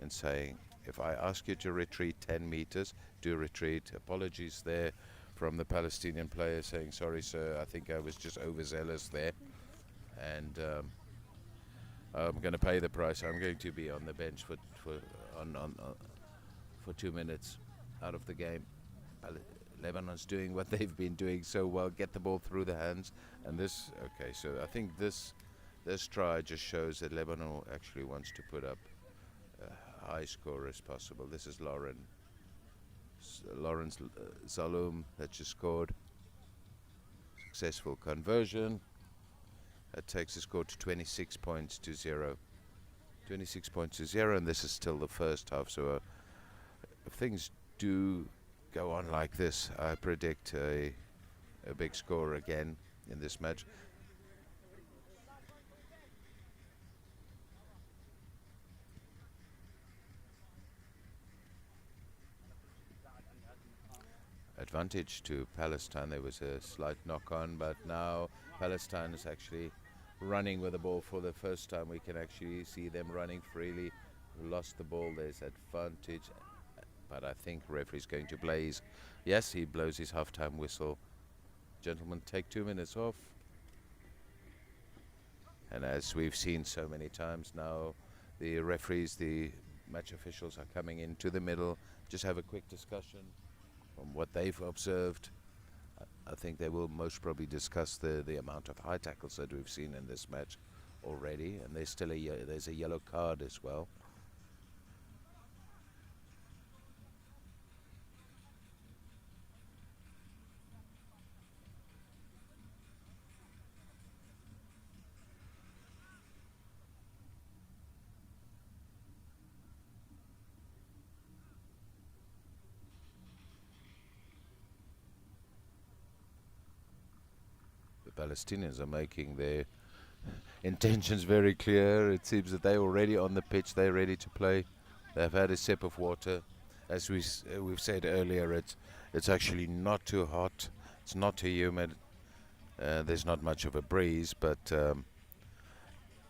and saying, if I ask you to retreat 10 meters, do retreat. Apologies there from the Palestinian player saying, sorry sir, I think I was just overzealous there. And I'm going to pay the price. I'm going to be on the bench for 2 minutes out of the game. Lebanon's doing what they've been doing so well, get the ball through the hands. And this, okay, so I think this try just shows that Lebanon actually wants to put up high score as possible. This is Lawrence Zaloum that just scored. Successful conversion. That takes the score to 26 points to 0. 26 points to 0, and this is still the first half. So if things do go on like this, I predict a big score again in this match. Advantage to Palestine. There was a slight knock on, but now Palestine is actually running with the ball for the first time. We can actually see them running freely. Lost the ball, there's advantage, but I think referee's going to blaze. Yes, he blows his halftime whistle. Gentlemen, take 2 minutes off. And as we've seen so many times now, the referees, the match officials are coming into the middle, just have a quick discussion on what they've observed. I think they will most probably discuss the amount of high tackles that we've seen in this match already, and there's still there's a yellow card as well. The Palestinians are making their intentions very clear. It seems that they're already on the pitch, they're ready to play. They've had a sip of water. As we've said earlier, it's actually not too hot, it's not too humid, there's not much of a breeze, but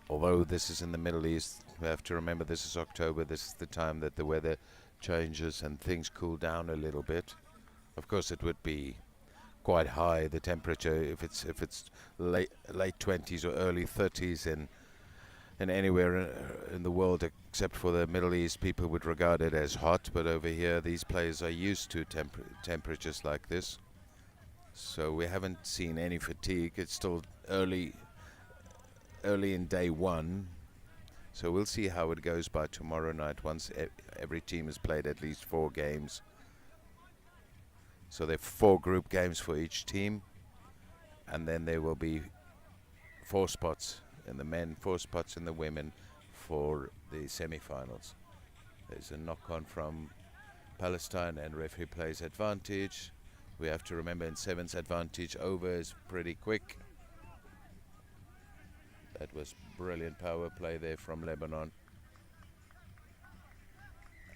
although this is in the Middle East, we have to remember this is October, this is the time that the weather changes and things cool down a little bit. Of course it would be quite high, the temperature, if it's late 20s or early 30s in anywhere in the world except for the Middle East, people would regard it as hot, but over here these players are used to temperatures like this, so we haven't seen any fatigue. It's still early in day one, so we'll see how it goes by tomorrow night once every team has played at least 4 games. So there are 4 group games for each team, and then there will be 4 spots in the men, 4 spots in the women for the semi-finals. There's a knock-on from Palestine, and referee plays advantage. We have to remember in sevens, advantage over is pretty quick. That was brilliant power play there from Lebanon.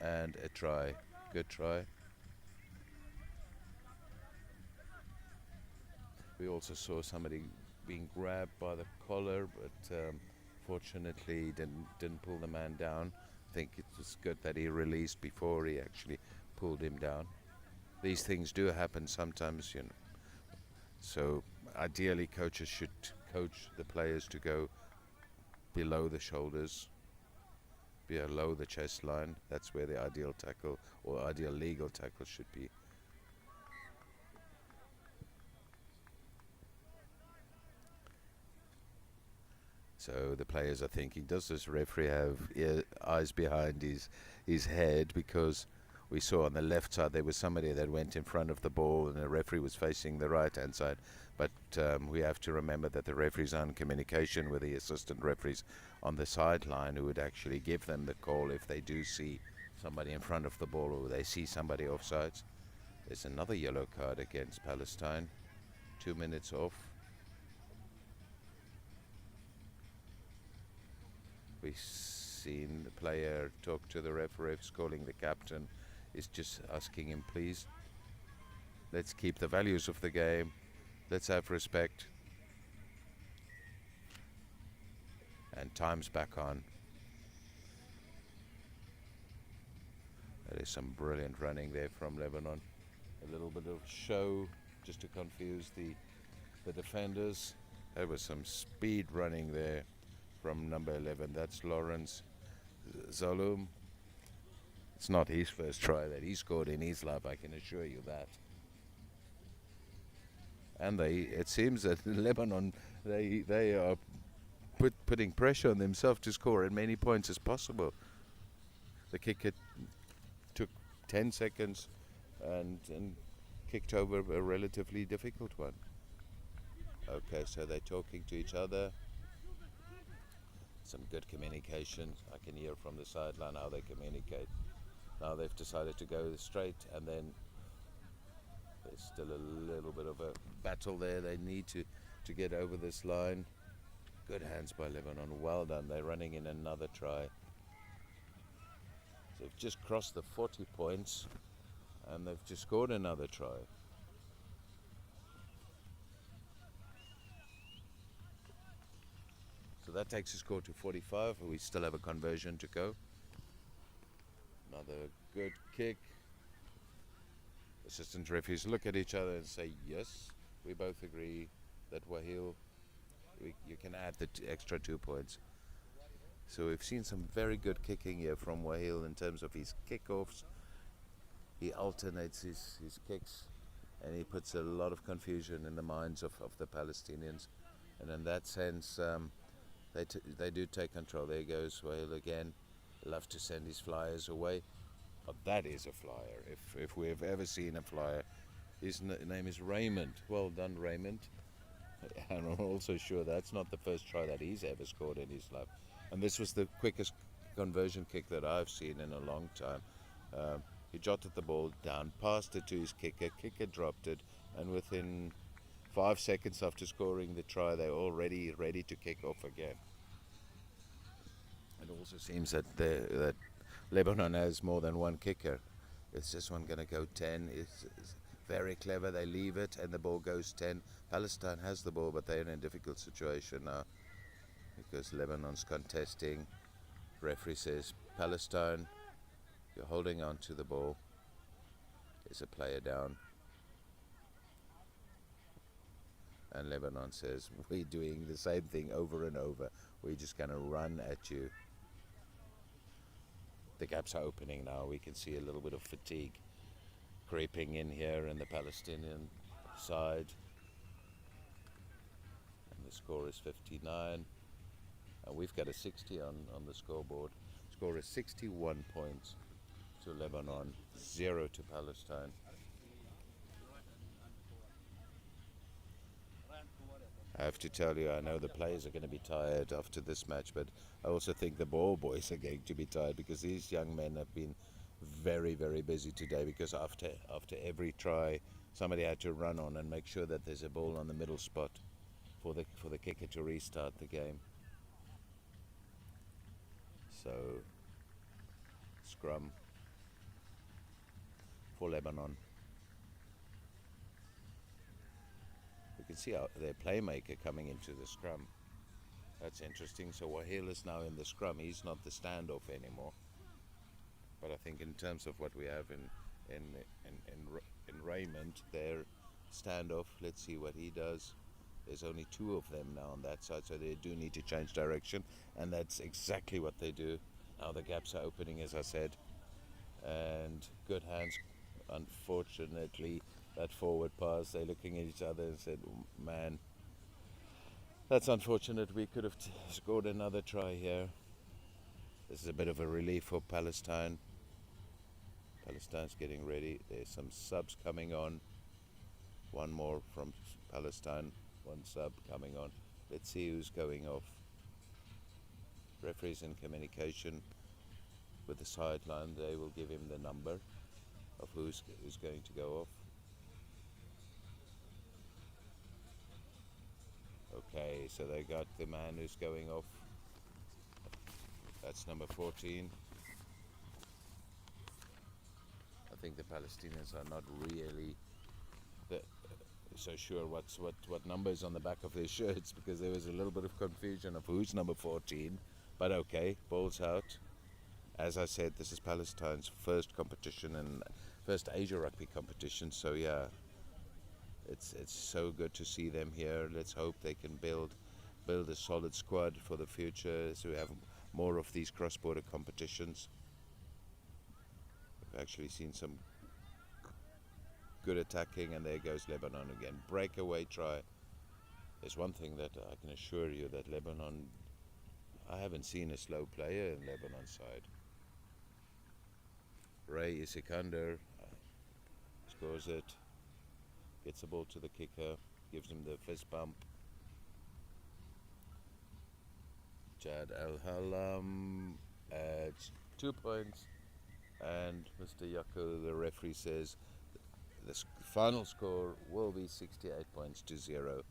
And a try, good try. We also saw somebody being grabbed by the collar, but fortunately didn't pull the man down. I think it was good that he released before he actually pulled him down. These things do happen sometimes, you know. So ideally coaches should coach the players to go below the shoulders, below the chest line. That's where the ideal tackle or ideal legal tackle should be. So the players are thinking, does this referee have eyes behind his head? Because we saw on the left side there was somebody that went in front of the ball and the referee was facing the right hand side. But we have to remember that the referees are in communication with the assistant referees on the sideline, who would actually give them the call if they do see somebody in front of the ball or they see somebody offsides. There's another yellow card against Palestine. 2 minutes off. We've seen the player talk to the referee, calling the captain, is just asking him, please, let's keep the values of the game, let's have respect. And time's back on. There is some brilliant running there from Lebanon. A little bit of show just to confuse the defenders. There was some speed running there from number 11. That's Lawrence Zaloum. It's not his first try that he scored in his life, I can assure you that. And it seems that Lebanon, they are putting pressure on themselves to score as many points as possible. The kicker took 10 seconds and kicked over a relatively difficult one. Okay, so they're talking to each other. Some good communication. I can hear from the sideline how they communicate. Now they've decided to go straight and then There's still a little bit of a battle there. They need to get over this line. Good hands by Lebanon. Well done. They're running in another try. So they've just crossed the 40 points and they've just scored another try. So that takes the score to 45. We still have a conversion to go. Another good kick. Assistant referees look at each other and say, yes, we both agree that Wahil, you can add the extra 2 points. So we've seen some very good kicking here from Wahil in terms of his kickoffs. He alternates his kicks and he puts a lot of confusion in the minds of the Palestinians. And in that sense, they do take control. There goes Wahil again. Love to send his flyers away. But that is a flyer. If we've ever seen a flyer, his name is Raymond. Well done, Raymond. And I'm also sure that's not the first try that he's ever scored in his life. And this was the quickest conversion kick that I've seen in a long time. He jotted the ball down, passed it to his kicker dropped it, and within 5 seconds after scoring the try, they're already ready to kick off again. It also seems that Lebanon has more than one kicker. Is this one going to go 10? It's very clever. They leave it and the ball goes 10. Palestine has the ball, but they're in a difficult situation now because Lebanon's contesting. Referee says, Palestine, you're holding on to the ball. There's a player down. And Lebanon says, we're doing the same thing over and over. We're just going to run at you. The gaps are opening now. We can see a little bit of fatigue creeping in here in the Palestinian side. And the score is 59. And we've got a 60 on the scoreboard. Score is 61 points to Lebanon, 0 to Palestine. I have to tell you, I know the players are going to be tired after this match, but I also think the ball boys are going to be tired because these young men have been very, very busy today because after every try, somebody had to run on and make sure that there's a ball on the middle spot for the kicker to restart the game. So, scrum for Lebanon. You can see their playmaker coming into the scrum. That's interesting. So Wahil is now in the scrum. He's not the standoff anymore. But I think in terms of what we have in Raymond, their standoff, let's see what he does. There's only 2 of them now on that side, so they do need to change direction, and that's exactly what they do. Now the gaps are opening, as I said, and good hands. Unfortunately, that forward pass, they're looking at each other and said, man, that's unfortunate. We could have scored another try here. This is a bit of a relief for Palestine. Palestine's getting ready. There's some subs coming on. One more from Palestine. One sub coming on. Let's see who's going off. Referees in communication with the sideline. They will give him the number of who's going to go off. Okay, so they got the man who's going off. That's number 14. I think the Palestinians are not really so sure what number is on the back of their shirts because there was a little bit of confusion of who's number 14. But okay, ball's out. As I said, this is Palestine's first competition and first Asia rugby competition. So yeah, it's so good to see them here. Let's hope they can build a solid squad for the future so we have more of these cross-border competitions. We've actually seen some good attacking, and there goes Lebanon again. Breakaway try. There's one thing that I can assure you, that Lebanon, I haven't seen a slow player in Lebanon's side. Ray Isikander scores it, gets the ball to the kicker, gives him the fist bump. Jad Al-Halam adds 2 points, and Mr. Yako, the referee, says the final score will be 68 points to 0,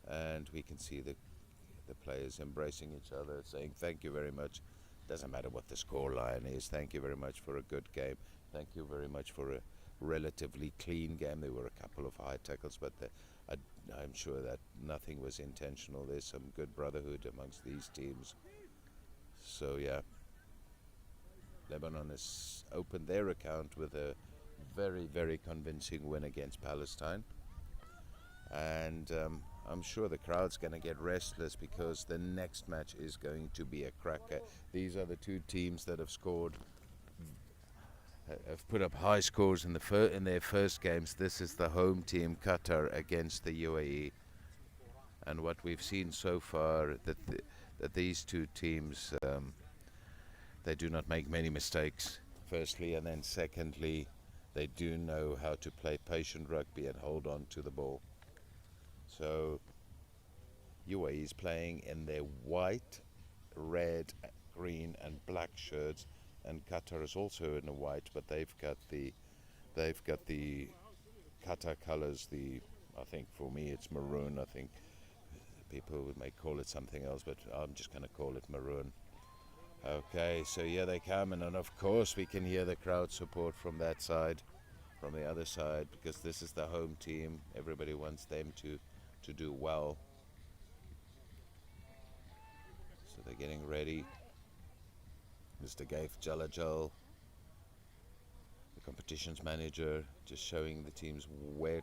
and we can see the players embracing each other, saying thank you very much. Doesn't matter what the score line is. Thank you very much for a good game. Thank you very much for a relatively clean game. There were a couple of high tackles, but I'm sure that nothing was intentional. There's some good brotherhood amongst these teams. So yeah, Lebanon has opened their account with a very, very convincing win against Palestine. And I'm sure the crowd's going to get restless because the next match is going to be a cracker. These are the two teams that have put up high scores in their first games. This is the home team, Qatar, against the UAE. And what we've seen so far, that these two teams, they do not make many mistakes, firstly, and then secondly, they do know how to play patient rugby and hold on to the ball. So UAE is playing in their white, red, green and black shirts, and Qatar is also in the white, but they've got the Qatar colors. I think for me it's maroon. I think people may call it something else, but I'm just going to call it maroon. Okay, so here they come, and then of course we can hear the crowd support from that side, from the other side, because this is the home team. Everybody wants them to do well. So they're getting ready. Mr. Gaif Jalajal, the competitions manager, just showing the teams where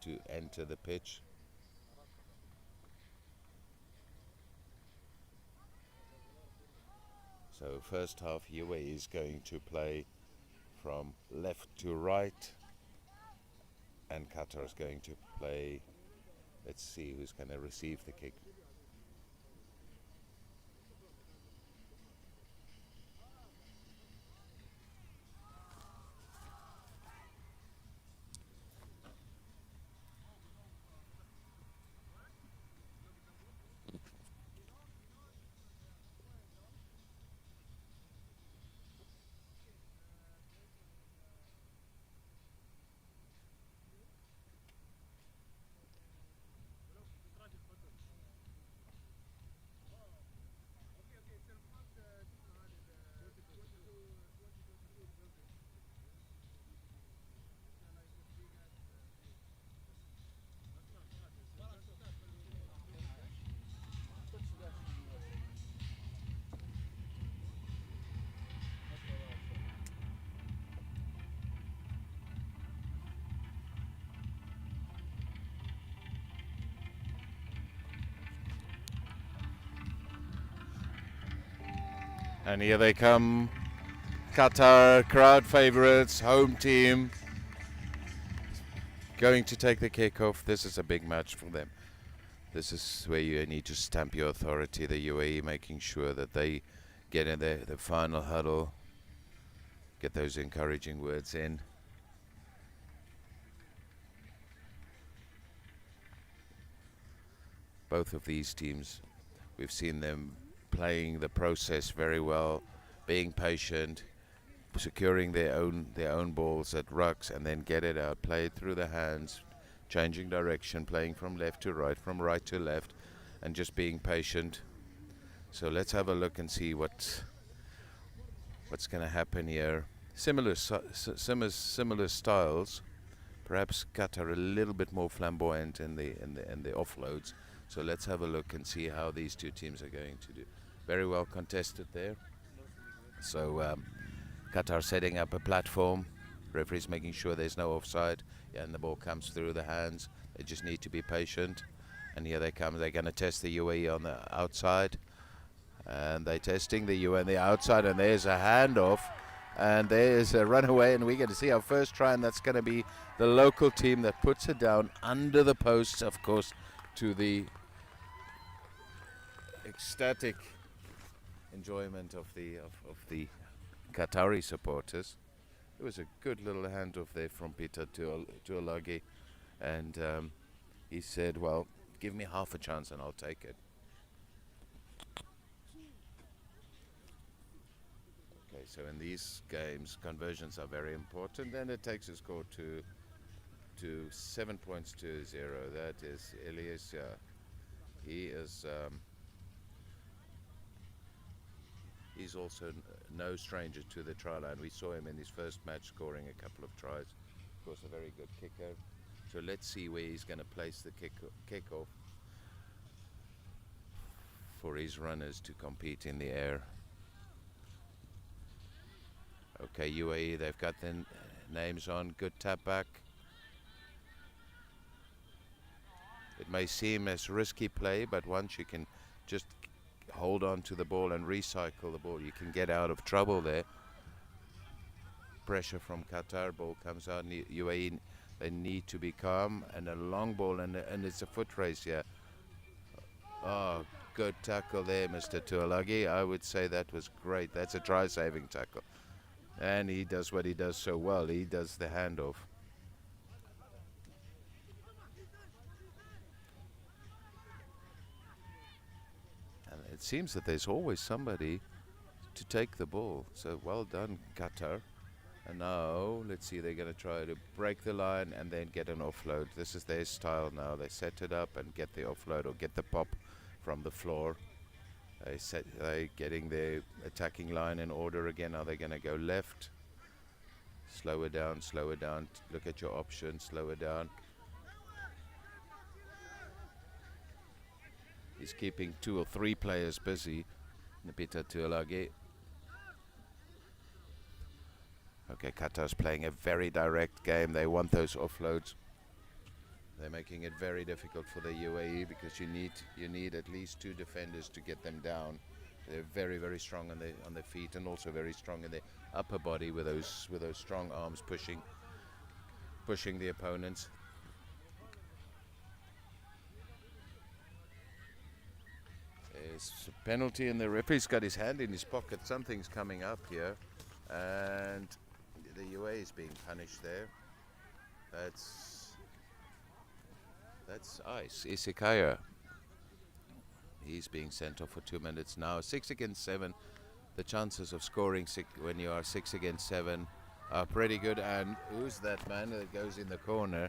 to enter the pitch. So first half, UAE is going to play from left to right, and Qatar is going to play. Let's see who's going to receive the kick. And here they come, Qatar, crowd favourites, home team, going to take the kick-off. This is a big match for them. This is where you need to stamp your authority, the UAE, making sure that they get in the final huddle, get those encouraging words in. Both of these teams, we've seen them playing the process very well, being patient, securing their own balls at rucks, and then get it out, play it through the hands, changing direction, playing from left to right, from right to left, and just being patient. So let's have a look and see what's going to happen here. Similar styles, perhaps Qatar a little bit more flamboyant in the offloads. So let's have a look and see how these two teams are going to do. Very well contested there. So Qatar setting up a platform. Referee's making sure there's no offside. Yeah, and the ball comes through the hands. They just need to be patient. And here they come. They're going to test the UAE on the outside. And they're testing the UAE on the outside. And there's a handoff. And there's a runaway. And we're going to see our first try. And that's going to be the local team that puts it down under the posts, of course, to the ecstatic enjoyment of the Qatari supporters. It was a good little handoff there from Peter to Olagi, and he said, well, give me half a chance and I'll take it. Okay, so in these games, conversions are very important, and it takes a score to to 7 points to 0. That is Elias. He is. He's also no stranger to the try line. We saw him in his first match scoring a couple of tries. Of course, a very good kicker. So let's see where he's going to place the kickoff for his runners to compete in the air. Okay, UAE, they've got their names on. Good tap back. It may seem as risky play, but once you can just hold on to the ball and recycle the ball, you can get out of trouble there. Pressure from Qatar, ball comes out. UAE, they need to be calm, and a long ball, and it's a foot race here. Oh, good tackle there, Mr. Tuolagi. I would say that was great. That's a try-saving tackle. And he does what he does so well. He does the handoff. And it seems that there's always somebody to take the ball. So well done, Qatar. And now, let's see, they're going to try to break the line and then get an offload. This is their style now. They set it up and get the offload or get the pop from the floor. They're getting their attacking line in order again. Now they're going to go left. Slow it down, slow it down. Look at your options, slow it down. He's keeping 2 or 3 players busy. Peter Tuolagi. Okay, Qatar's playing a very direct game. They want those offloads. They're making it very difficult for the UAE because you need at least 2 defenders to get them down. They're very, very strong on their feet, and also very strong in their upper body with those strong arms pushing the opponents. There's a penalty, and the referee's got his hand in his pocket. Something's coming up here, and the UAE is being punished there. That's Ice Isikaya. He's being sent off for 2 minutes now. 6 against 7. The chances of scoring when you are 6 against 7 are pretty good. And who's that man that goes in the corner?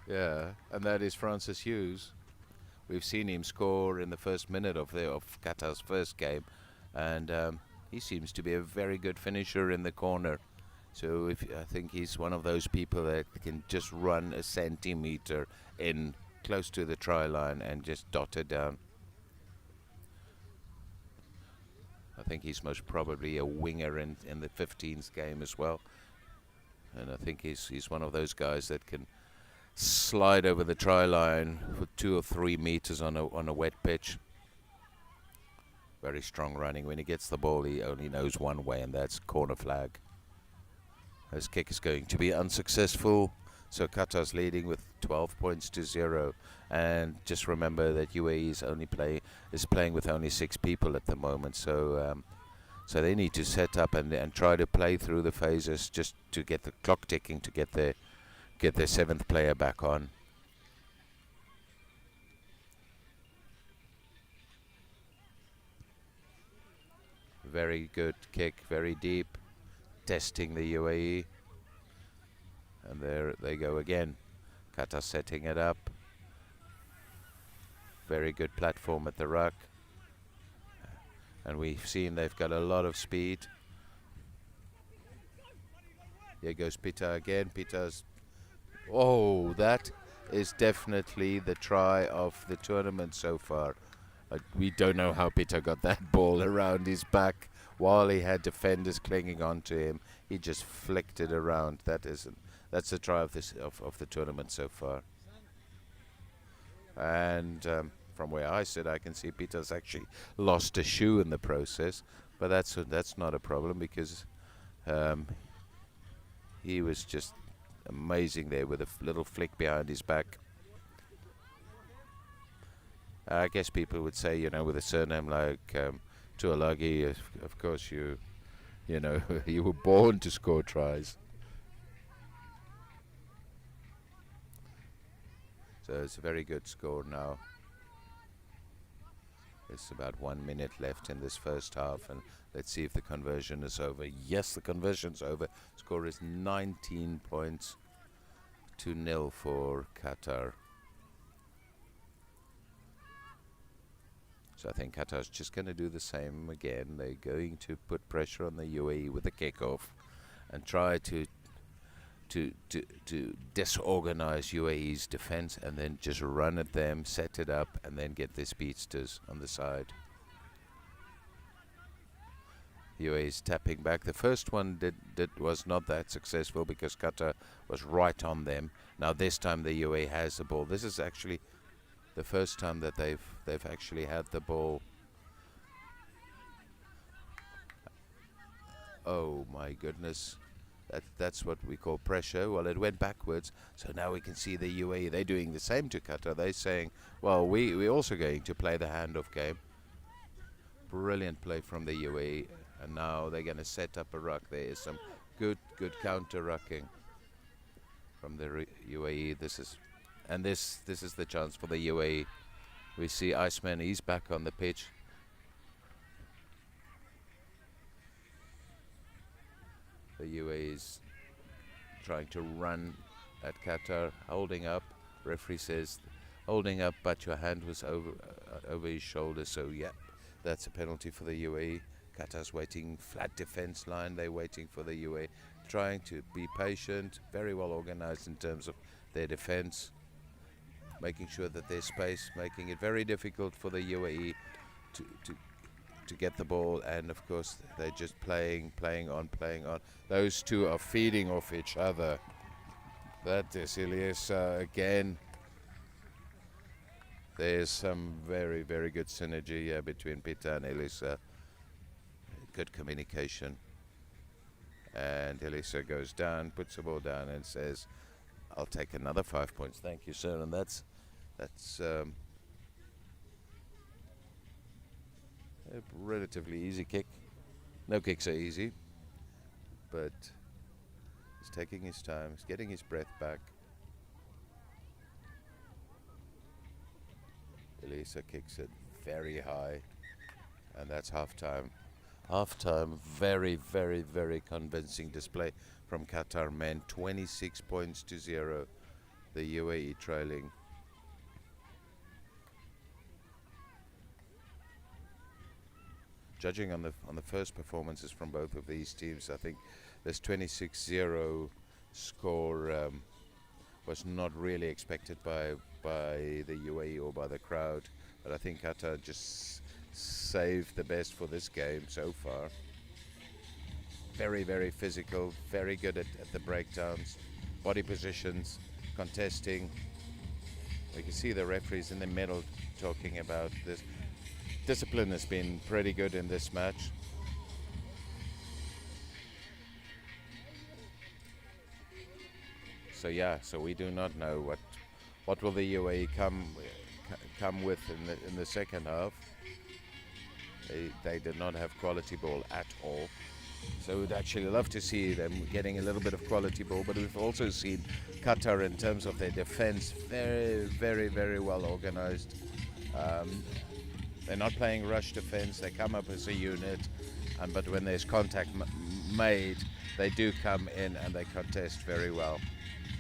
Yeah, and that is Francis Hughes. We've seen him score in the first minute of Qatar's first game, and he seems to be a very good finisher in the corner. So I think he's one of those people that can just run a centimeter in close to the try line and just dot it down. I think he's most probably a winger in the 15th game as well. And I think he's one of those guys that can slide over the try line for 2 or 3 meters on a wet pitch. Very strong running. When he gets the ball, he only knows one way, and that's corner flag. His kick is going to be unsuccessful. So Qatar's leading with 12 points to 0. And just remember that UAE is playing with only 6 people at the moment. So so they need to set up and try to play through the phases just to get the clock ticking, to get their 7th player back on. Very good kick, very deep, testing the UAE. And there they go again. Qatar setting it up. Very good platform at the ruck. And we've seen they've got a lot of speed. Here goes Peter again. Peter's... Oh, that is definitely the try of the tournament so far. We don't know how Peter got that ball around his back while he had defenders clinging on to him. He just flicked it around. That's the try of the tournament so far. And from where I sit, I can see Peter's actually lost a shoe in the process, but that's not a problem because he was just amazing there with a little flick behind his back. I guess people would say, with a surname like Tuolagi, of course you were born to score tries. So it's a very good score now. It's about 1 minute left in this first half, and let's see if the conversion is over. Yes, the conversion's over. Score is 19 points 2-0 for Qatar. So I think Qatar's just going to do the same again. They're going to put pressure on the UAE with the kickoff and try to disorganize UAE's defense, and then just run at them, set it up, and then get their speedsters on the side. UAE's tapping back. The first one was not that successful because Qatar was right on them. Now this time the UAE has the ball. This is actually the first time that they've actually had the ball. Oh my goodness. That's what we call pressure. Well, it went backwards, so now we can see the UAE. They're doing the same to Qatar. They're saying, well, we're also going to play the handoff game. Brilliant play from the UAE, and now they're going to set up a ruck. There is some good counter rucking from the UAE. This is the chance for the UAE. We see Iceman. He's back on the pitch. The UAE is trying to run at Qatar, holding up. Referee says holding up, but your hand was over his shoulder. So yeah, that's a penalty for the UAE. Qatar's waiting, flat defense line. They're waiting for the UAE, trying to be patient, very well organized in terms of their defense, making sure that there's space, making it very difficult for the UAE to get the ball, and of course they're just playing on. Those two are feeding off each other. That is Ilyasa again. There's some very good synergy between Peter and Ilyasa. Good communication. And Ilyasa goes down, puts the ball down, and says, "I'll take another 5 points." Thank you, sir. And that's a relatively easy kick. No kicks are easy, but he's taking his time. He's getting his breath back. Ilyasa kicks it very high, and that's half-time. Half-time, very convincing display from Qatar men. 26 points to 0. The UAE trailing. Judging on the first performances from both of these teams, I think this 26-0 score was not really expected by the UAE or by the crowd, but I think Qatar just saved the best for this game so far. Very physical, very good at the breakdowns, body positions, contesting. We can see the referees in the middle talking about this. Discipline has been pretty good in this match. So yeah, so we do not know what will the UAE come with in the second half. They did not have quality ball at all. So we'd actually love to see them getting a little bit of quality ball, but we've also seen Qatar in terms of their defense very well organized. They're not playing rush defense. They come up as a unit, but when there's contact made, they do come in and they contest very well.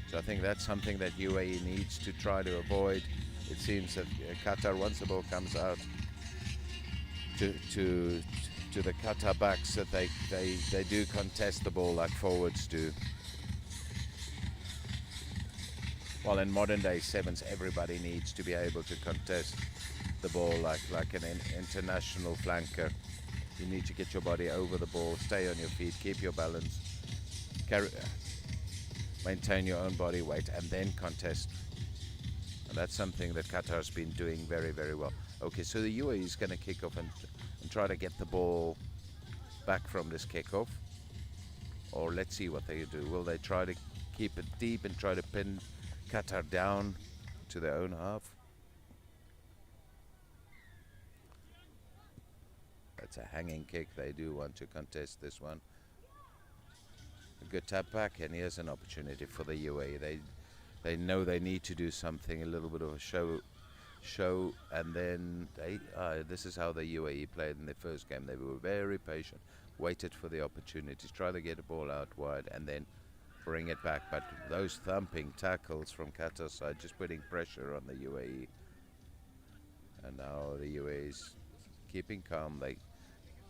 So I think that's something that UAE needs to try to avoid. It seems that Qatar, once the ball comes out to the Qatar backs, that they do contest the ball like forwards do. While in modern day sevens, everybody needs to be able to contest the ball like an international flanker. You need to get your body over the ball, stay on your feet, keep your balance, maintain your own body weight, and then contest. And that's something that Qatar's been doing very well. Okay, so the UAE is going to kick off and try to get the ball back from this kickoff. Or let's see what they do. Will they try to keep it deep and try to pin Qatar down to their own half? That's a hanging kick. They do want to contest this one. A good tap back, and here's an opportunity for the UAE. They know they need to do something, a little bit of a show, and then this is how the UAE played in their first game. They were very patient, waited for the opportunities, try to get a ball out wide, and then bring it back. But those thumping tackles from Qatar's side, just putting pressure on the UAE. And now the UAE is keeping calm. They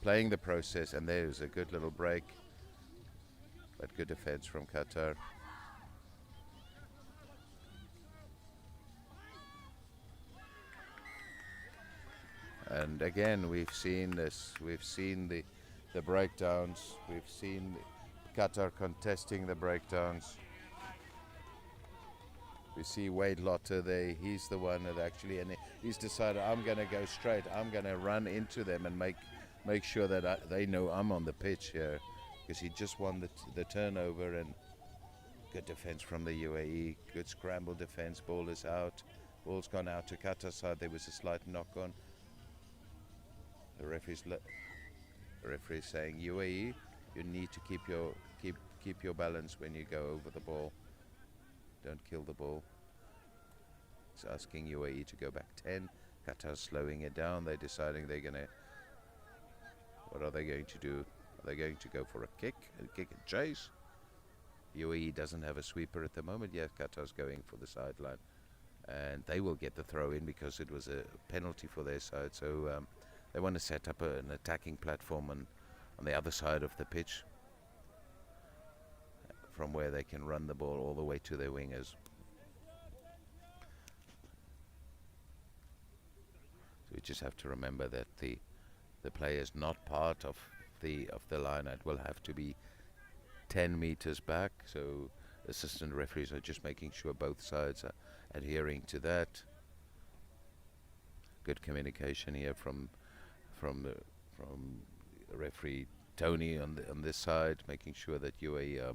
playing the process, and there's a good little break. But good defense from Qatar. And again, we've seen this. We've seen the breakdowns. We've seen Qatar contesting the breakdowns. We see Wade Lotter there. He's the one that actually, and he's decided, I'm going to go straight. I'm going to run into them and make sure that they know I'm on the pitch here, because he just won the turnover. And good defense from the UAE. Good scramble defense. Ball is out. Ball's gone out to Qatar side. There was a slight knock on. The referee's saying, UAE, you need to keep your balance when you go over the ball. Don't kill the ball. He's asking UAE to go back 10. Qatar's slowing it down. They're deciding they're gonna. What are they going to do? Are they going to go for a kick and chase? UAE doesn't have a sweeper at the moment. Yes, Qatar's going for the sideline, and they will get the throw in because it was a penalty for their side. So. They want to set up an attacking platform on the other side of the pitch, from where they can run the ball all the way to their wingers. So we just have to remember that the players not part of the line out will have to be 10 meters back. So assistant referees are just making sure both sides are adhering to that. Good communication here from referee Tony on this side, making sure that UAE are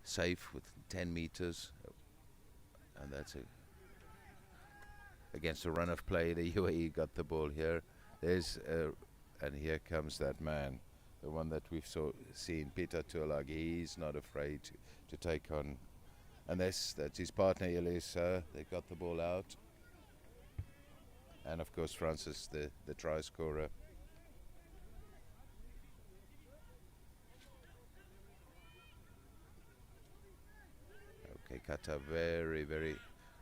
safe with 10 meters, and that's against a run of play. The UAE got the ball here. And here comes that man, the one that we've seen, Peter Tuolag. He's not afraid to take on, and that's his partner Elisa. They got the ball out. And of course Francis, the try scorer. Okay, Qatar very, very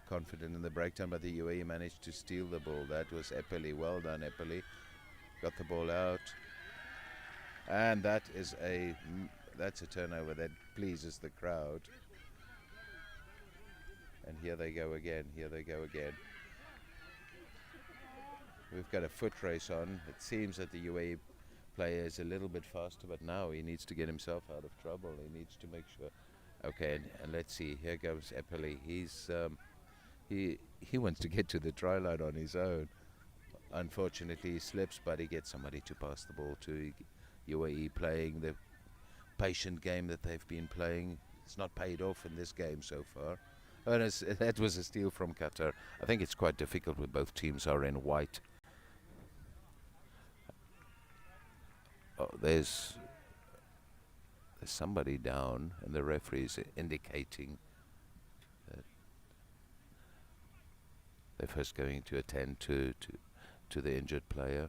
confident in the breakdown, but the UAE managed to steal the ball. That was Epeli. Well done, Epeli. Got the ball out. And that's a turnover that pleases the crowd. And here they go again. We've got a foot race on. It seems that the UAE player is a little bit faster, but now he needs to get himself out of trouble. He needs to make sure. Okay, and let's see. Here goes Epeli. He wants to get to the try line on his own. Unfortunately, he slips, but he gets somebody to pass the ball to. UAE playing the patient game that they've been playing. It's not paid off in this game so far. And that was a steal from Qatar. I think it's quite difficult when both teams are in white. Oh, there's somebody down, and the referee is indicating that they're first going to attend to the injured player.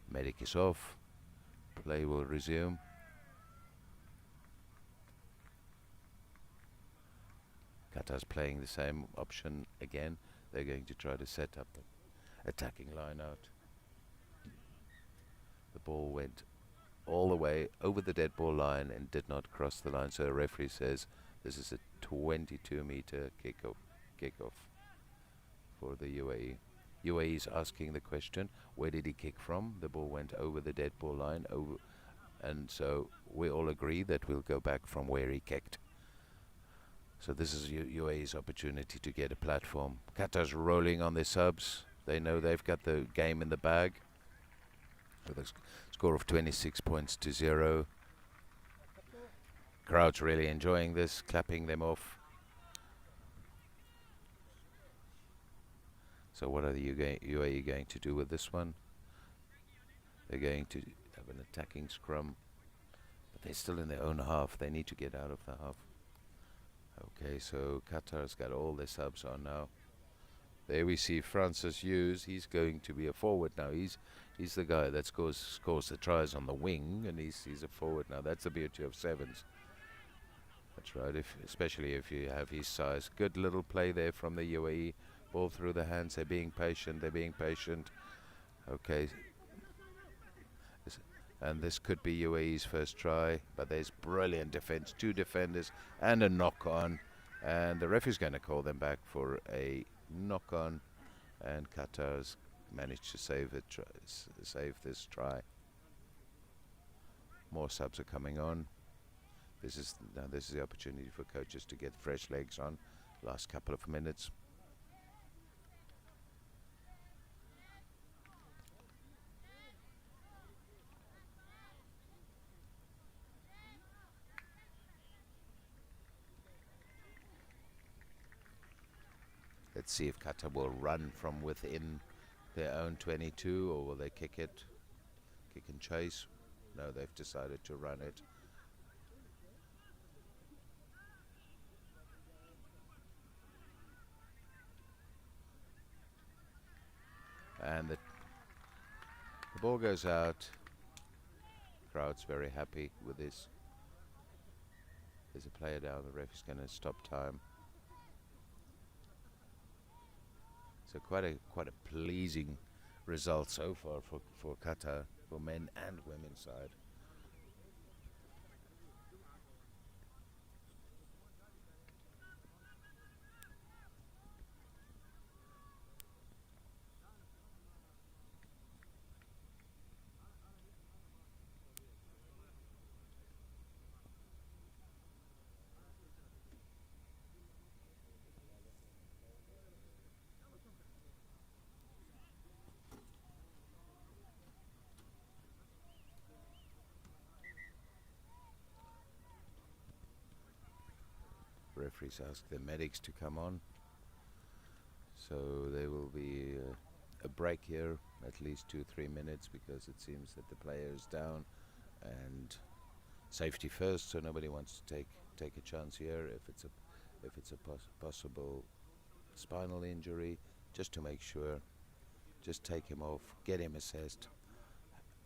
Medic is off. Play will resume. Qatar's playing the same option again. They're going to try to set up an attacking line out. The ball went all the way over the dead ball line and did not cross the line. So the referee says this is a 22-meter kickoff for the UAE. UAE is asking the question, where did he kick from? The ball went over the dead ball line, and so we all agree that we'll go back from where he kicked. So this is UAE's opportunity to get a platform. Qatar's rolling on their subs. They know they've got the game in the bag, with a score of 26 points to 0. Crowd's really enjoying this, clapping them off. So what are the UAE going to do with this one? They're going to have an attacking scrum, but they're still in their own half. They need to get out of the half. Okay, so Qatar's got all their subs on now. There we see Francis Hughes. He's going to be a forward now. He's the guy that scores the tries on the wing, and he's a forward now. That's the beauty of sevens. That's right. Especially if you have his size. Good little play there from the UAE. Ball through the hands. They're being patient. Okay. And this could be UAE's first try, but there's brilliant defense. 2 defenders and a knock on, and the referee's going to call them back for a knock on, and Qatar's managed to save this try. More subs are coming on. This is the opportunity for coaches to get fresh legs on. Last couple of minutes. Let's see if Qatar will run from within their own 22, or will they kick and chase? No, they've decided to run it. And the ball goes out. Crowd's very happy with this. There's a player down. The ref is going to stop time. So quite a pleasing result so far for Qatar, for men and women's side. Referees ask the medics to come on, so there will be a break here, at least 2-3 minutes, because it seems that the player is down, and safety first. So nobody wants to take a chance here if it's a possible spinal injury, just to make sure. Just take him off, get him assessed,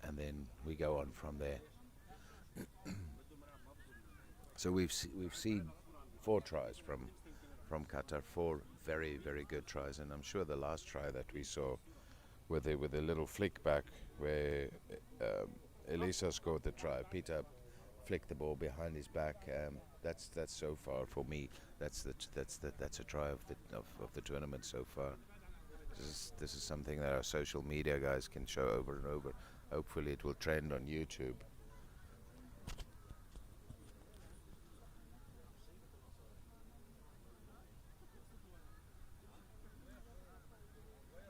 and then we go on from there. So we've seen 4 tries from Qatar, 4 very, very good tries, and I'm sure the last try that we saw with a little flick back where Elisa scored the try, Peter flicked the ball behind his back. That's so far for me. That's a try of the tournament so far. This is something that our social media guys can show over and over. Hopefully it will trend on YouTube.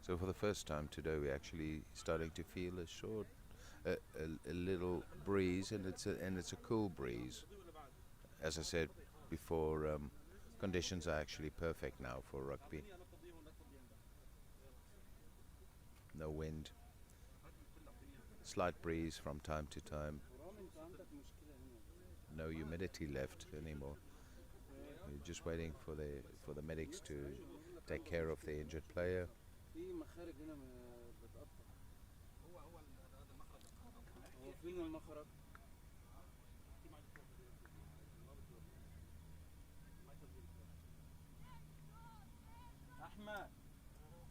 So for the first time today, we're actually starting to feel a little breeze, and it's a cool breeze. As I said before, conditions are actually perfect now for rugby. No wind, slight breeze from time to time. No humidity left anymore. We're just waiting for the medics to take care of the injured player. في مخارج هنا بتقطع. هو فين المخرج؟ احمد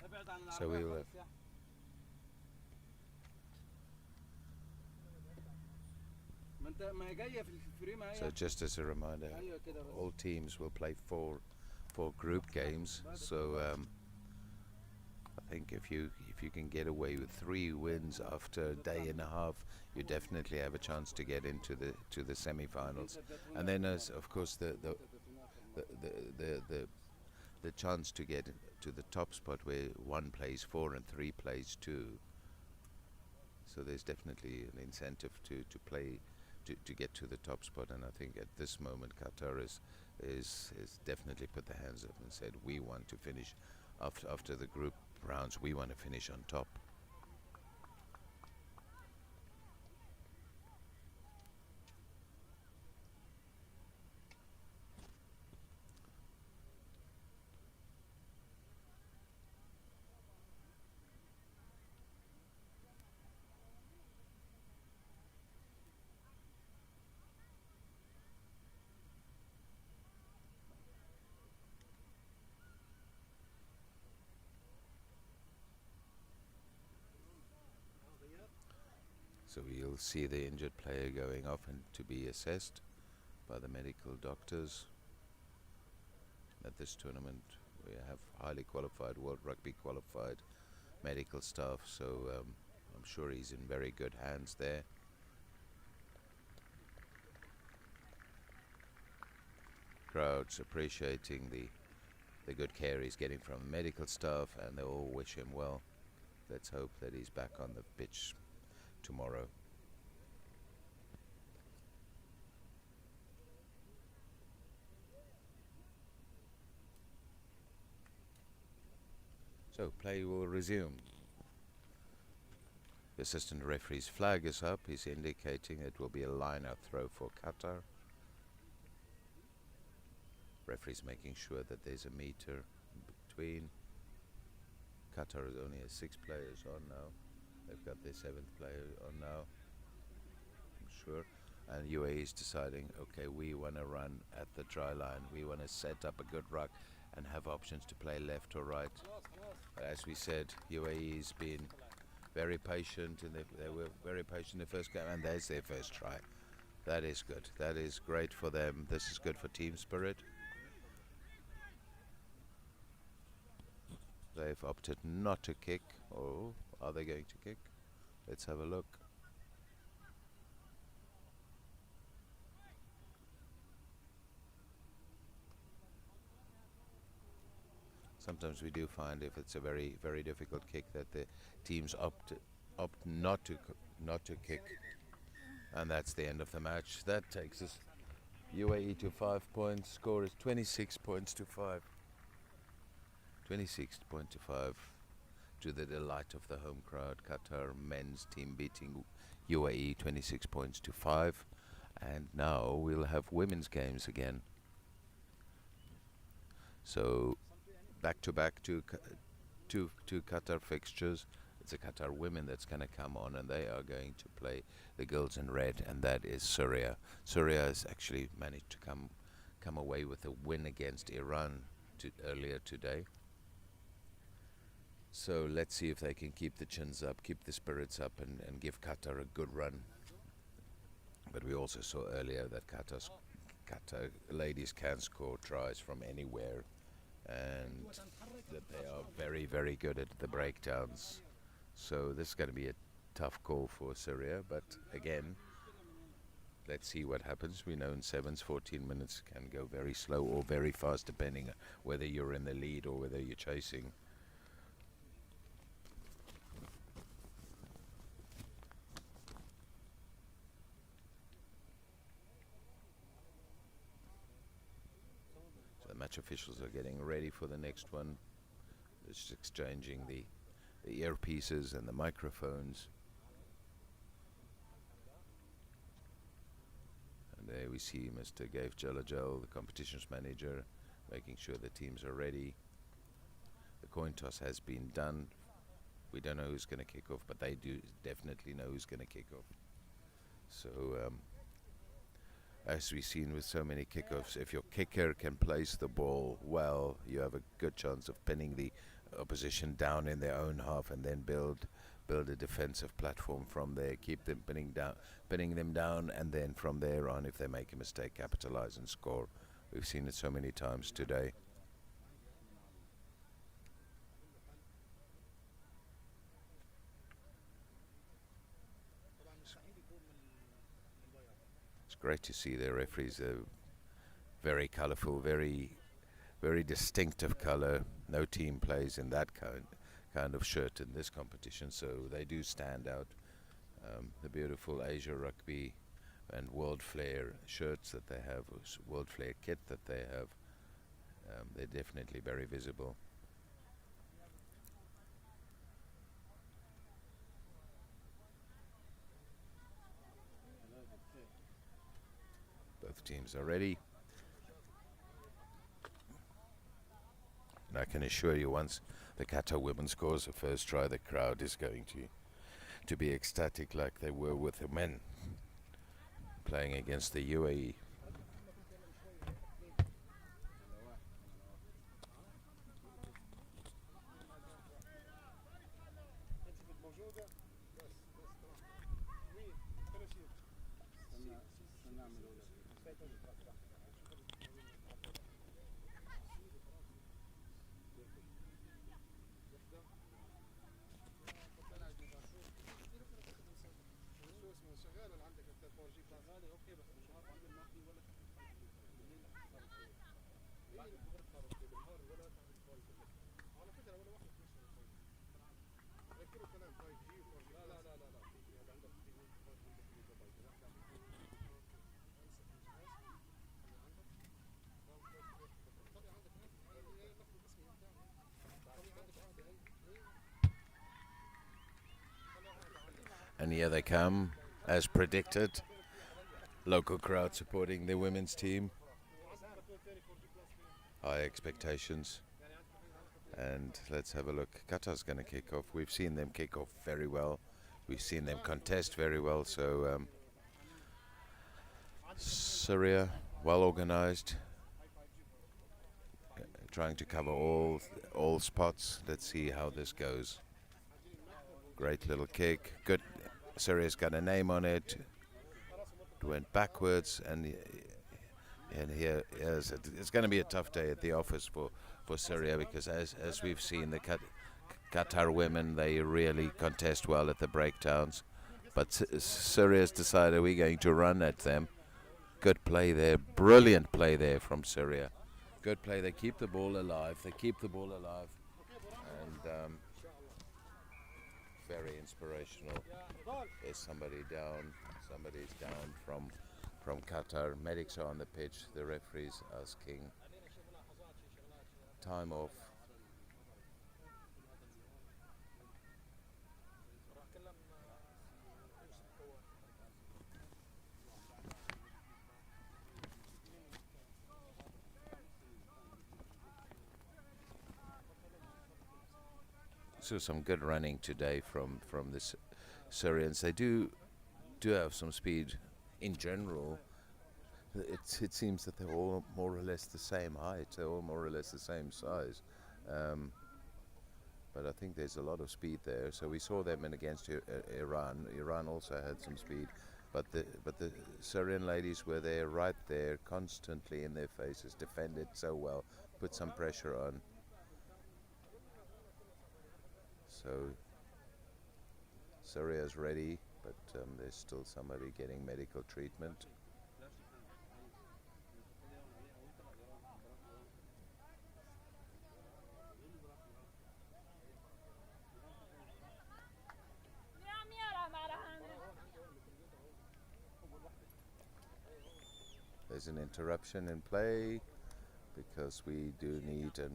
ابعد عن العربية خالص يا احمد. ما هي جاية في الفريم اهي. So just as a reminder, all teams will play four group games. So I think if you can get away with 3 wins after a day and a half, you definitely have a chance to get into the semi-finals. And then, as of course, the chance to get to the top spot where 1 plays 4 and 3 plays 2. So there's definitely an incentive to play to get to the top spot. And I think at this moment, Qatar is definitely put their hands up and said, we want to finish after the group rounds. We want to finish on top. So you'll see the injured player going off and to be assessed by the medical doctors. At this tournament we have highly qualified, World Rugby qualified medical staff, so I'm sure he's in very good hands there. Crowds appreciating the good care he's getting from the medical staff, and they all wish him well. Let's hope that he's back on the pitch tomorrow. So play will resume. The assistant referee's flag is up. He's indicating it will be a line-out throw for Qatar. Referee's making sure that there's a meter between. Qatar only has 6 players on now. They've got their 7th player on now, I'm sure. And UAE is deciding, okay, we want to run at the try line. We want to set up a good ruck and have options to play left or right. But as we said, UAE's been very patient, and they were very patient in the first game, and there's their first try. That is good. That is great for them. This is good for team spirit. They've opted not to kick. Oh, are they going to kick? Let's have a look. Sometimes we do find, if it's a very, very difficult kick, that the teams opt not to kick, and that's the end of the match. That takes us UAE to 5 points. Score is 26 points to 5. 26 points to 5, to the delight of the home crowd. Qatar men's team beating UAE 26 points to 5, and now we'll have women's games again. So back to Qatar fixtures. It's a Qatar women that's going to come on, and they are going to play the girls in red, and that is Syria. Syria has actually managed to come away with a win against Iran earlier today. So let's see if they can keep the chins up, keep the spirits up, and give Qatar a good run. But we also saw earlier that Qatar ladies can score tries from anywhere, and that they are very, very good at the breakdowns. So this is going to be a tough call for Syria, but again, let's see what happens. We know in sevens, 14 minutes can go very slow or very fast, depending on whether you're in the lead or whether you're chasing. Match officials are getting ready for the next one. They're just exchanging the earpieces and the microphones. And there we see Mr. Gaif Jalajal, the competitions manager, making sure the teams are ready. The coin toss has been done. We don't know who's going to kick off, but they do definitely know who's going to kick off. So as we've seen with so many kickoffs, if your kicker can place the ball well, you have a good chance of pinning the opposition down in their own half, and then build a defensive platform from there. Keep them pinning them down, and then from there on, if they make a mistake, capitalize and score. We've seen it so many times today. Great to see the referees. Very colourful, very distinctive colour. No team plays in that kind of shirt in this competition, so they do stand out. The beautiful Asia Rugby and World Flair shirts that they have, World Flair kit that they have, they're definitely very visible. Both teams are ready. And I can assure you, once the Qatar women scores the first try, the crowd is going to be ecstatic like they were with the men playing against the UAE. شغال ولا عندك انت 4 جي بلس؟ شغال اوكي بس بالنهار عندنا ما في ولا بالليل بالنهار ولا على فكره ولا واحد ذكروا كلام 5 جي و 4 جي لا لا لا لا في هذا عندك 3 جيجا بايت واحد And here they come, as predicted. Local crowd supporting the women's team. High expectations. And let's have a look. Qatar's going to kick off. We've seen them kick off very well. We've seen them contest very well. So Syria, well organized, trying to cover all spots. Let's see how this goes. Great little kick. Good. Syria's got a name on it. It went backwards, and here it's going to be a tough day at the office for Syria, because as we've seen, the Qatar women, they really contest well at the breakdowns, but Syria's decided we're going to run at them. Good play there, brilliant play there from Syria. Good play. They keep the ball alive. And very inspirational. There's somebody down. Somebody's down from Qatar. Medics are on the pitch. The referee's asking time off. So some good running today from the Syrians. They do have some speed in general. It seems that they're all more or less the same height. They're all more or less the same size. But I think there's a lot of speed there. So we saw them in against Iran. Iran also had some speed, but the Syrian ladies were there, right there, constantly in their faces, defended so well, put some pressure on. So Syria's ready, but there's still somebody getting medical treatment. There's an interruption in play because we do need a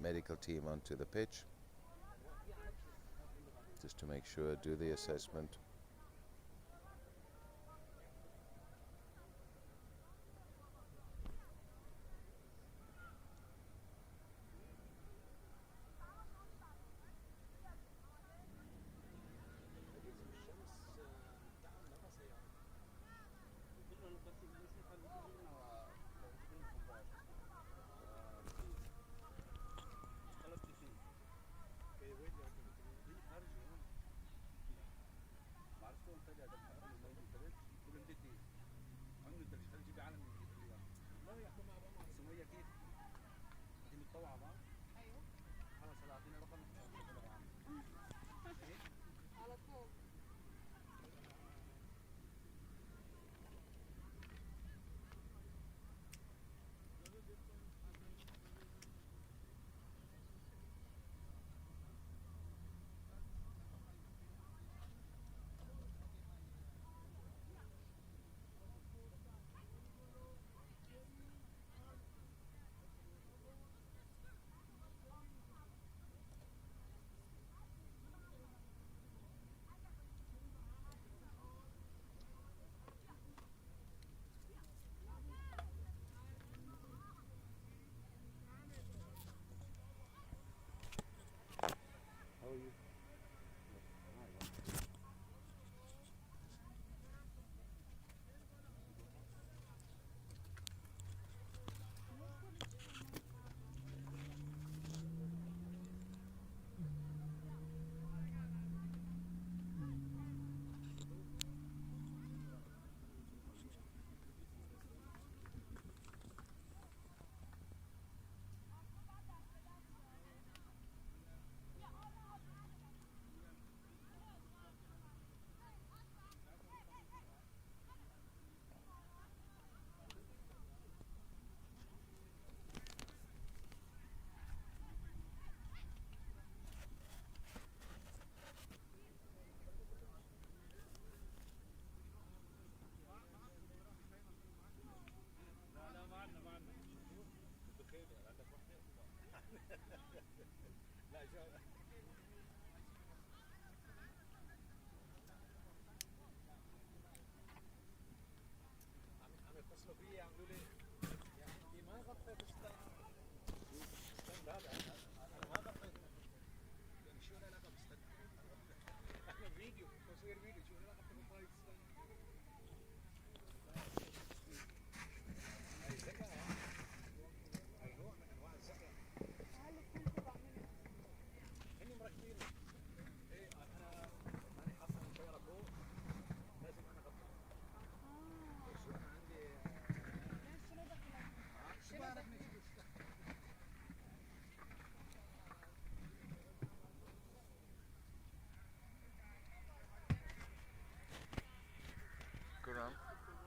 medical team onto the pitch, just to make sure, do the assessment.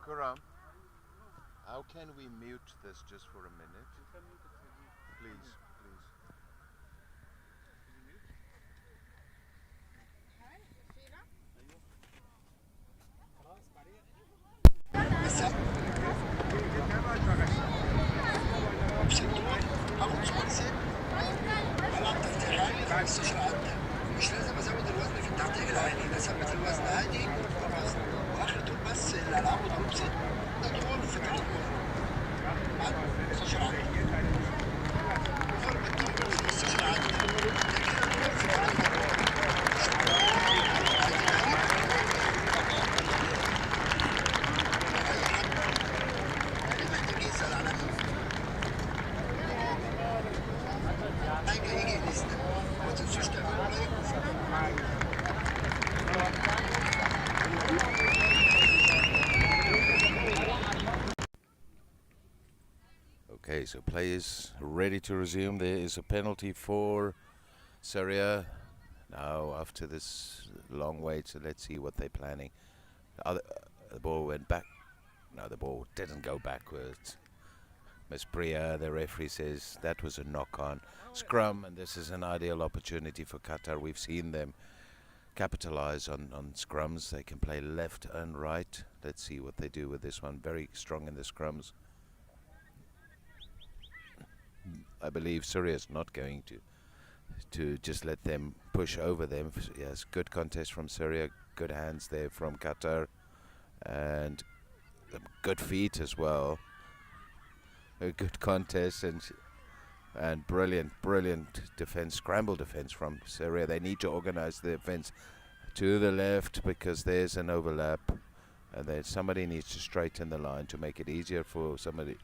Kuram, how can we mute this just for a minute? Please, please. مش لازم ازود الوزن في التحقيق العالي، بثبت الوزن عادي خلاص، واخر طول بس اللي العبه ضروب ست، ده طول في 3 عد 15 عد، ضرب الطول 15 عد، ده كده طول في 3 اللي محتاج يسأل على حاجة يجي يسأل، ما تنسوش تعملوا لايك Okay, so players ready to resume. There is a penalty for Syria. Now, after this long wait, so let's see what they're planning. The ball went back. No, the ball didn't go backwards. Miss Priya, the referee, says that was a knock-on scrum, and this is an ideal opportunity for Qatar. We've seen them capitalize on scrums. They can play left and right. Let's see what they do with this one. Very strong in the scrums. I believe Syria is not going to just let them push over them. Yes, good contest from Syria, good hands there from Qatar, and good feet as well. A good contest and brilliant defense, scramble defense from Syria. They need to organize the defense to the left because there's an overlap, and then somebody needs to straighten the line to make it easier for somebody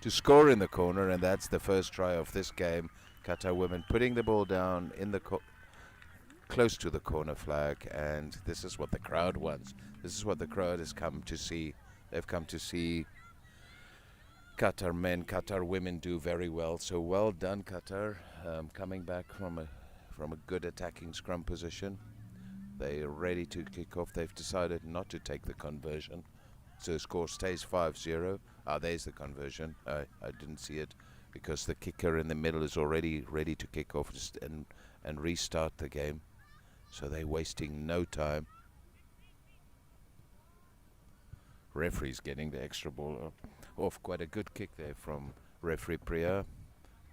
to score in the corner, and that's the first try of this game. Qatar women putting the ball down in the close to the corner flag, and this is what the crowd wants. This is what the crowd has come to see. They've come to see Qatar men, Qatar women do very well. So well done, Qatar, coming back from a good attacking scrum position. They're ready to kick off. They've decided not to take the conversion, so the score stays 5-0. There's the conversion. I didn't see it because the kicker in the middle is already ready to kick off and restart the game. So they're wasting no time. Referee's getting the extra ball off. Quite a good kick there from referee Priya.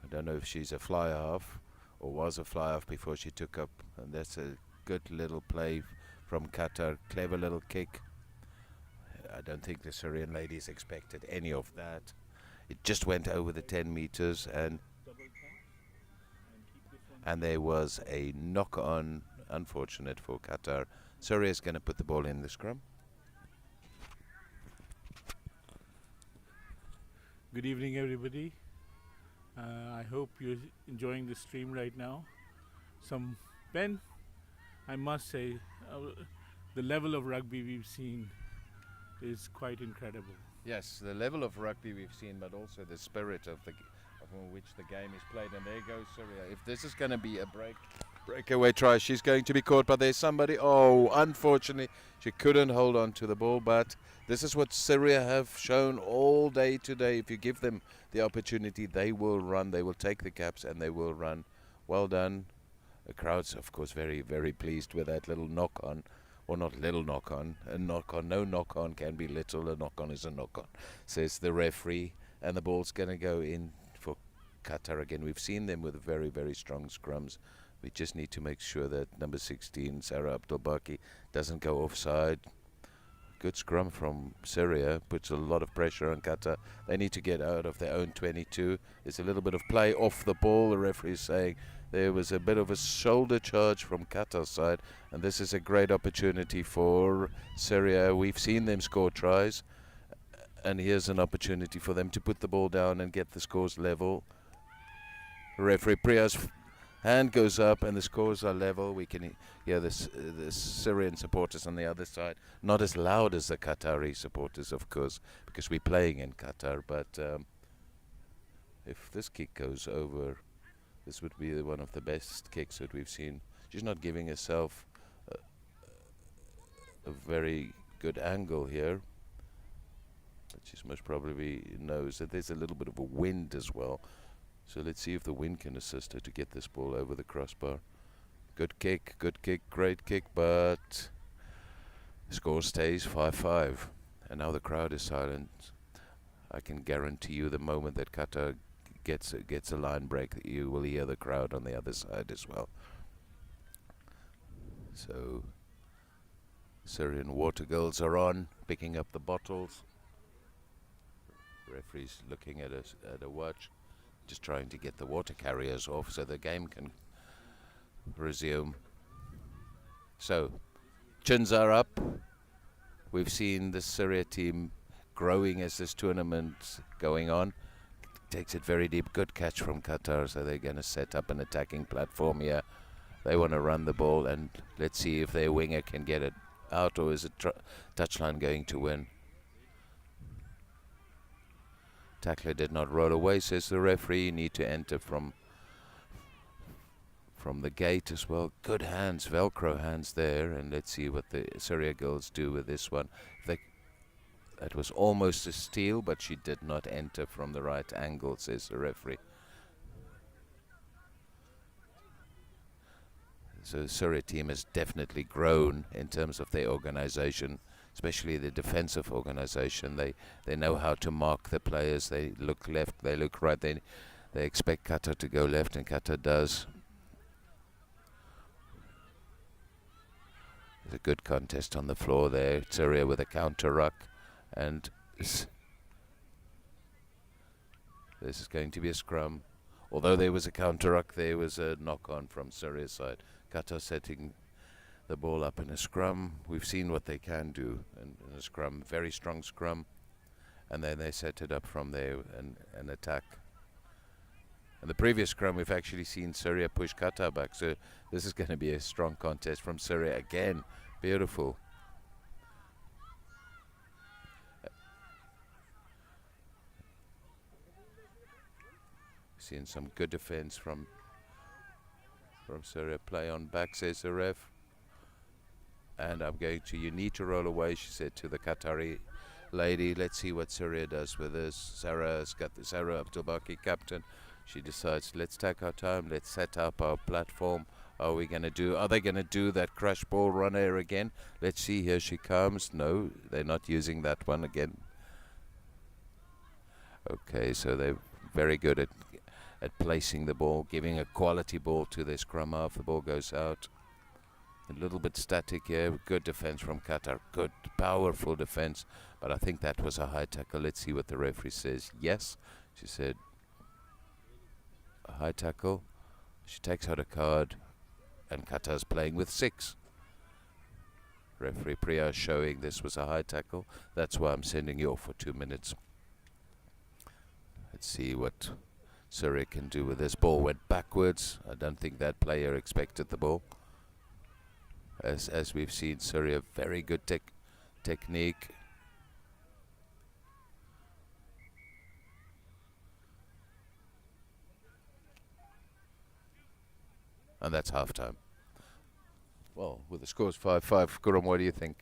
I don't know if she's a fly half or was a fly half before she took up, and that's a good little play from Qatar. Clever little kick. I don't think the Syrian ladies expected any of that. It just went over the 10 meters, and there was a knock-on, unfortunate for Qatar. Syria is going to put the ball in the scrum. Good evening, everybody. I hope you're enjoying the stream right now. Ben, I must say, the level of rugby we've seen is quite incredible. Yes, the level of rugby we've seen, but also the spirit of which the game is played. And there goes Syria. If this is going to be a breakaway try, she's going to be caught. But there's somebody. Oh, unfortunately, she couldn't hold on to the ball. But this is what Syria have shown all day today. If you give them the opportunity, they will run. They will take the caps and they will run. Well done. The crowd's, of course, very, very pleased with that little knock-on. Or not little knock-on. A knock-on. No knock-on can be little. A knock-on is a knock-on, says the referee. And the ball's going to go in for Qatar again. We've seen them with very, very strong scrums. We just need to make sure that number 16, Sarah Abdelbaki, doesn't go offside. Good scrum from Syria. Puts a lot of pressure on Qatar. They need to get out of their own 22. There's a little bit of play off the ball. The referee is saying there was a bit of a shoulder charge from Qatar's side, and this is a great opportunity for Syria. We've seen them score tries, and here's an opportunity for them to put the ball down and get the scores level. Referee Priya's hand goes up and the scores are level. We can hear the Syrian supporters on the other side, not as loud as the Qatari supporters, of course, because we're playing in Qatar. But if this kick goes over, this would be one of the best kicks that we've seen. She's not giving herself a very good angle here. She most probably knows that there's a little bit of a wind as well. So let's see if the wind can assist her to get this ball over the crossbar. Good kick, great kick, but score stays 5-5. And now the crowd is silent. I can guarantee you the moment that Qatar gets a line break, you will hear the crowd on the other side as well. So Syrian water girls are on, picking up the bottles. Referee's looking at a watch, just trying to get the water carriers off so the game can resume. So chins are up. We've seen the Syria team growing as this tournament going on. Takes it very deep. Good catch from Qatar. So they're going to set up an attacking platform here. They want to run the ball, and let's see if their winger can get it out, or is it touchline going to win? Tackler did not roll away, says the referee. You need to enter from the gate as well. Good hands, Velcro hands there, and let's see what the Syria girls do with this one. That was almost a steal, but she did not enter from the right angle, says the referee. So the Syria team has definitely grown in terms of their organization, especially the defensive organization. They know how to mark the players. They look left, they look right. They expect Qatar to go left, and Qatar does. There's a good contest on the floor there. Syria with a counter ruck, and this is going to be a scrum. Although there was a counter ruck, there was a knock on from Syria's side. Qatar setting the ball up in a scrum. We've seen what they can do in a scrum, very strong scrum, and then they set it up from there and attack. In the previous scrum, we've actually seen Syria push Qatar back, so this is going to be a strong contest from Syria again. Beautiful. Seeing some good defense from Syria. Play on back, says the ref. And you need to roll away, she said to the Qatari lady. Let's see what Syria does with this. Sarah Abdulbaki, captain. She decides, let's take our time, let's set up our platform. Are they going to do that crash ball runner again? Let's see, here she comes. No, they're not using that one again. Okay, so they're very good at placing the ball, giving a quality ball to their scrum half. The ball goes out. A little bit static here. Good defense from Qatar. Good, powerful defense. But I think that was a high tackle. Let's see what the referee says. Yes, she said a high tackle. She takes out a card, and Qatar's playing with 6. Referee Priya showing this was a high tackle. That's why I'm sending you off for 2 minutes. Let's see what Syria can do with this. Ball went backwards. I don't think that player expected the ball. As we've seen, Syria, very good technique. And that's halftime. Well, with the scores 5-5, Kuram, what do you think?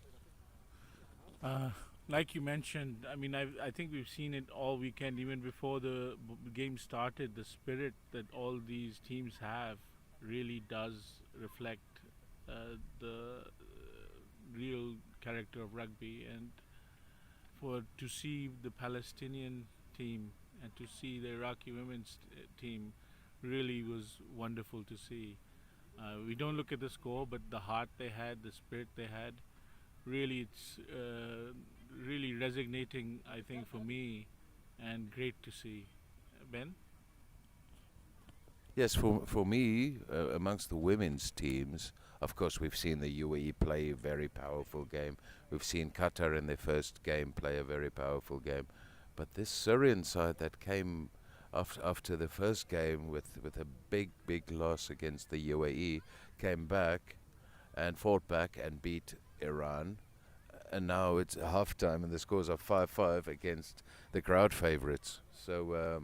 Like you mentioned, I mean, I think we've seen it all weekend, even before the game started. The spirit that all these teams have really does reflect the real character of rugby. And to see the Palestinian team and to see the Iraqi women's team really was wonderful to see. We don't look at the score, but the heart they had, the spirit they had, really, it's really resonating, I think, for me, and great to see. Ben? Yes, for me, amongst the women's teams, of course, we've seen the UAE play a very powerful game. We've seen Qatar in their first game play a very powerful game. But this Syrian side that came after the first game with a big loss against the UAE, came back and fought back and beat Iran. And now it's halftime and the scores are 5-5 against the crowd favorites. So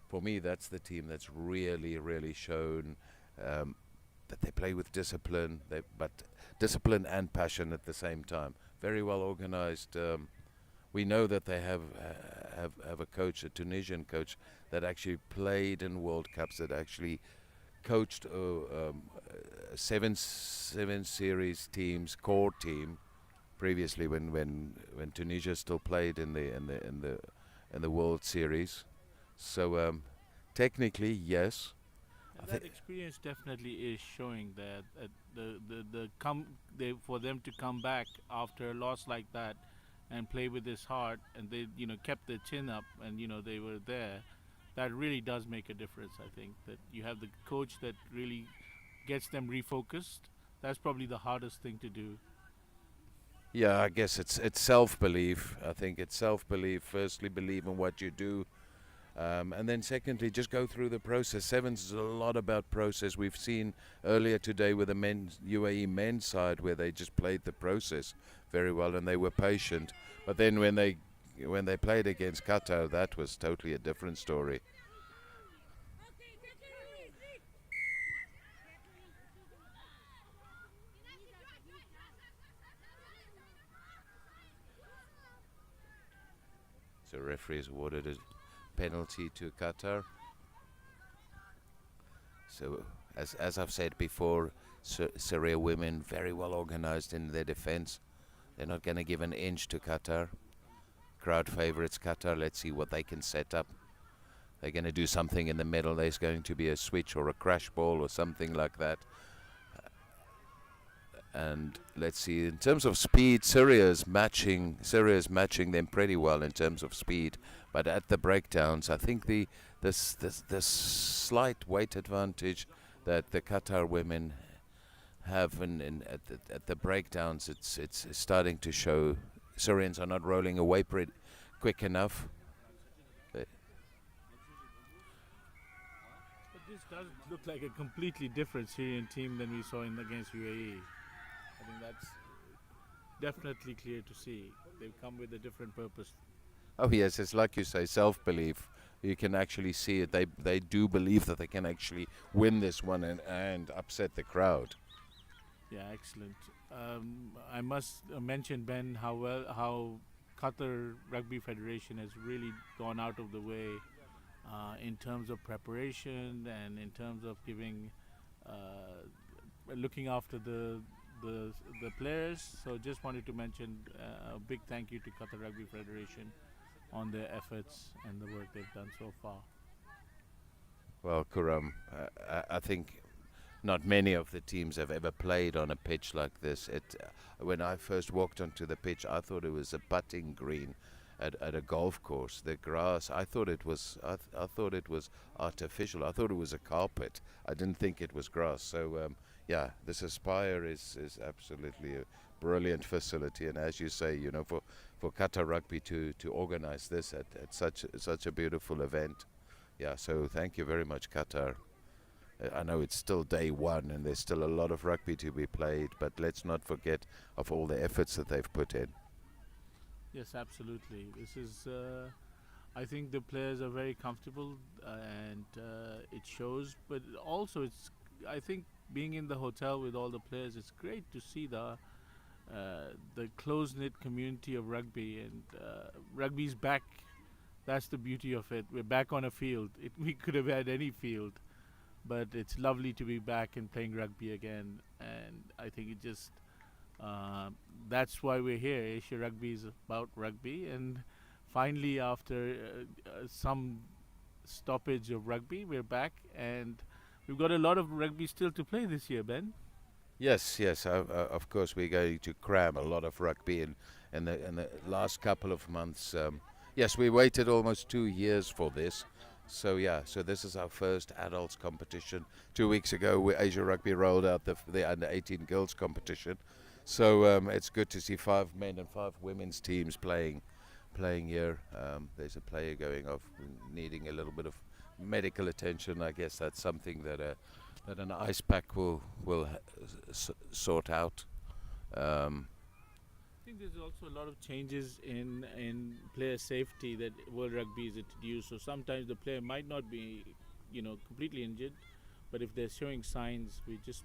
for me, that's the team that's really shown that they play with discipline, but discipline and passion at the same time. Very well organized we know that they have a coach, a Tunisian coach, that actually played in World Cups, that actually coached seven series teams, core team, previously when Tunisia still played in the World Series. So technically, yes. And that experience definitely is showing that for them to come back after a loss like that and play with this heart, and they kept their chin up, and they were there. That really does make a difference. I think that you have the coach that really gets them refocused. That's probably the hardest thing to do. Yeah, I guess it's self-belief. I think it's self-belief. Firstly, believe in what you do. And then secondly, just go through the process. Sevens is a lot about process. We've seen earlier today with the UAE men's side where they just played the process very well and they were patient. But then when they played against Qatar, that was totally a different story. So referees awarded a penalty to Qatar. So as I've said before, Syria women very well organized in their defense. They're not going to give an inch to Qatar. Crowd favorites Qatar. Let's see what they can set up. They're going to do something in the middle. There's going to be a switch or a crash ball or something like that. And let's see, in terms of speed, Syria's matching them pretty well in terms of speed. But at the breakdowns, I think the slight weight advantage that the Qatar women have at the breakdowns, it's starting to show. Syrians are not rolling away quick enough. But this does look like a completely different Syrian team than we saw against UAE. I think that's definitely clear to see. They've come with a different purpose. Oh yes, it's like you say, self-belief. You can actually see it. They do believe that they can actually win this one and upset the crowd. Yeah, excellent. I must mention, Ben, how Qatar Rugby Federation has really gone out of the way in terms of preparation and in terms of looking after the players. So just wanted to mention a big thank you to Qatar Rugby Federation on their efforts and the work they've done so far. Well, Kuram, I think not many of the teams have ever played on a pitch like this. When I first walked onto the pitch, I thought it was a putting green at a golf course. The grass, I thought it was artificial. I thought it was a carpet. I didn't think it was grass. So yeah, this Aspire is absolutely a brilliant facility. And as you say, for Qatar Rugby to organize this at such a beautiful event. Yeah, so thank you very much, Qatar. I know it's still day one and there's still a lot of rugby to be played, but let's not forget of all the efforts that they've put in. Yes, absolutely. This is, I think the players are very comfortable and it shows, but also I think being in the hotel with all the players, it's great to see the close-knit community of rugby, and rugby's back. That's the beauty of it. We're back on a field. We could have had any field, but it's lovely to be back and playing rugby again. And I think it just that's why we're here. Asia Rugby is about rugby, and finally, after some stoppage of rugby, we're back, and we've got a lot of rugby still to play this year, Ben. Yes. Of course, we're going to cram a lot of rugby in the last couple of months. Yes, we waited almost 2 years for this. So yeah, so this is our first adults competition. 2 weeks ago, Asia Rugby rolled out the under-18 girls competition. So it's good to see 5 men and 5 women's teams playing here. There's a player going off needing a little bit of medical attention. I guess that's something that an ice pack will sort out. I think there's also a lot of changes in player safety that World Rugby is introduced. So sometimes the player might not be, completely injured, but if they're showing signs,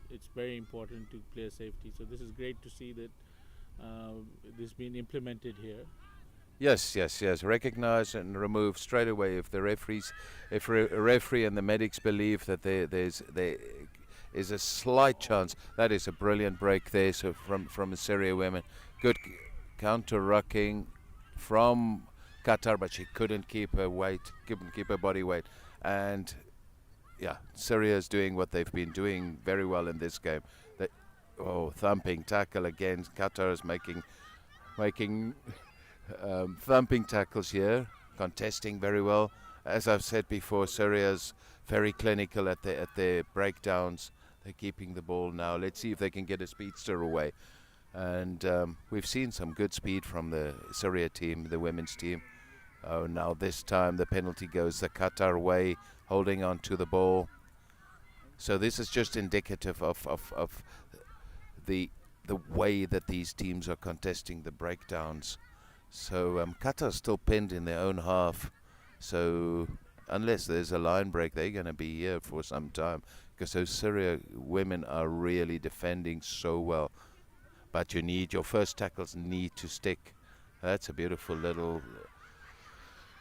it's very important to player safety. So this is great to see that this being implemented here. Yes, yes, yes. Recognize and remove straight away if the referees, if a referee and the medics believe that there is a slight chance. That is a brilliant break there. So from the Syria women, good counter rucking from Qatar, but she couldn't keep her weight, couldn't keep her body weight, and yeah, Syria is doing what they've been doing very well in this game. They, thumping tackle again. Qatar is making thumping tackles here, contesting very well. As I've said before, Syria's very clinical at their breakdowns. They're keeping the ball now. Let's see if they can get a speedster away. And we've seen some good speed from the Syria team, the women's team. Oh, now this time the penalty goes the Qatar way, holding on to the ball. So this is just indicative of the way that these teams are contesting the breakdowns. So Qatar's still pinned in their own half. So unless there's a line break, they're going to be here for some time, because those Syria women are really defending so well. But your first tackles need to stick. That's a beautiful little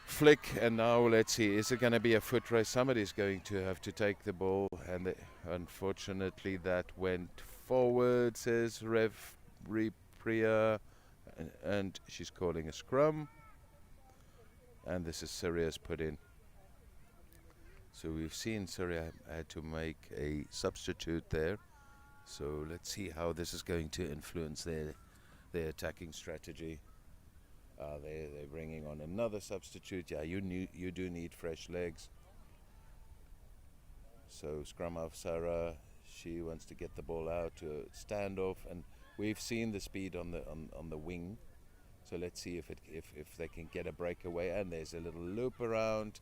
flick. And now let's see, is it going to be a foot race? Somebody's going to have to take the ball, and unfortunately that went forward, says Referee Priya, and she's calling a scrum, and this is Syria's put in. So we've seen Syria had to make a substitute there. So let's see how this is going to influence their attacking strategy. They're bringing on another substitute. Yeah, you do need fresh legs. So scrum half Sarah, she wants to get the ball out to standoff, and we've seen the speed on the wing. So let's see if they can get a breakaway. And there's a little loop around,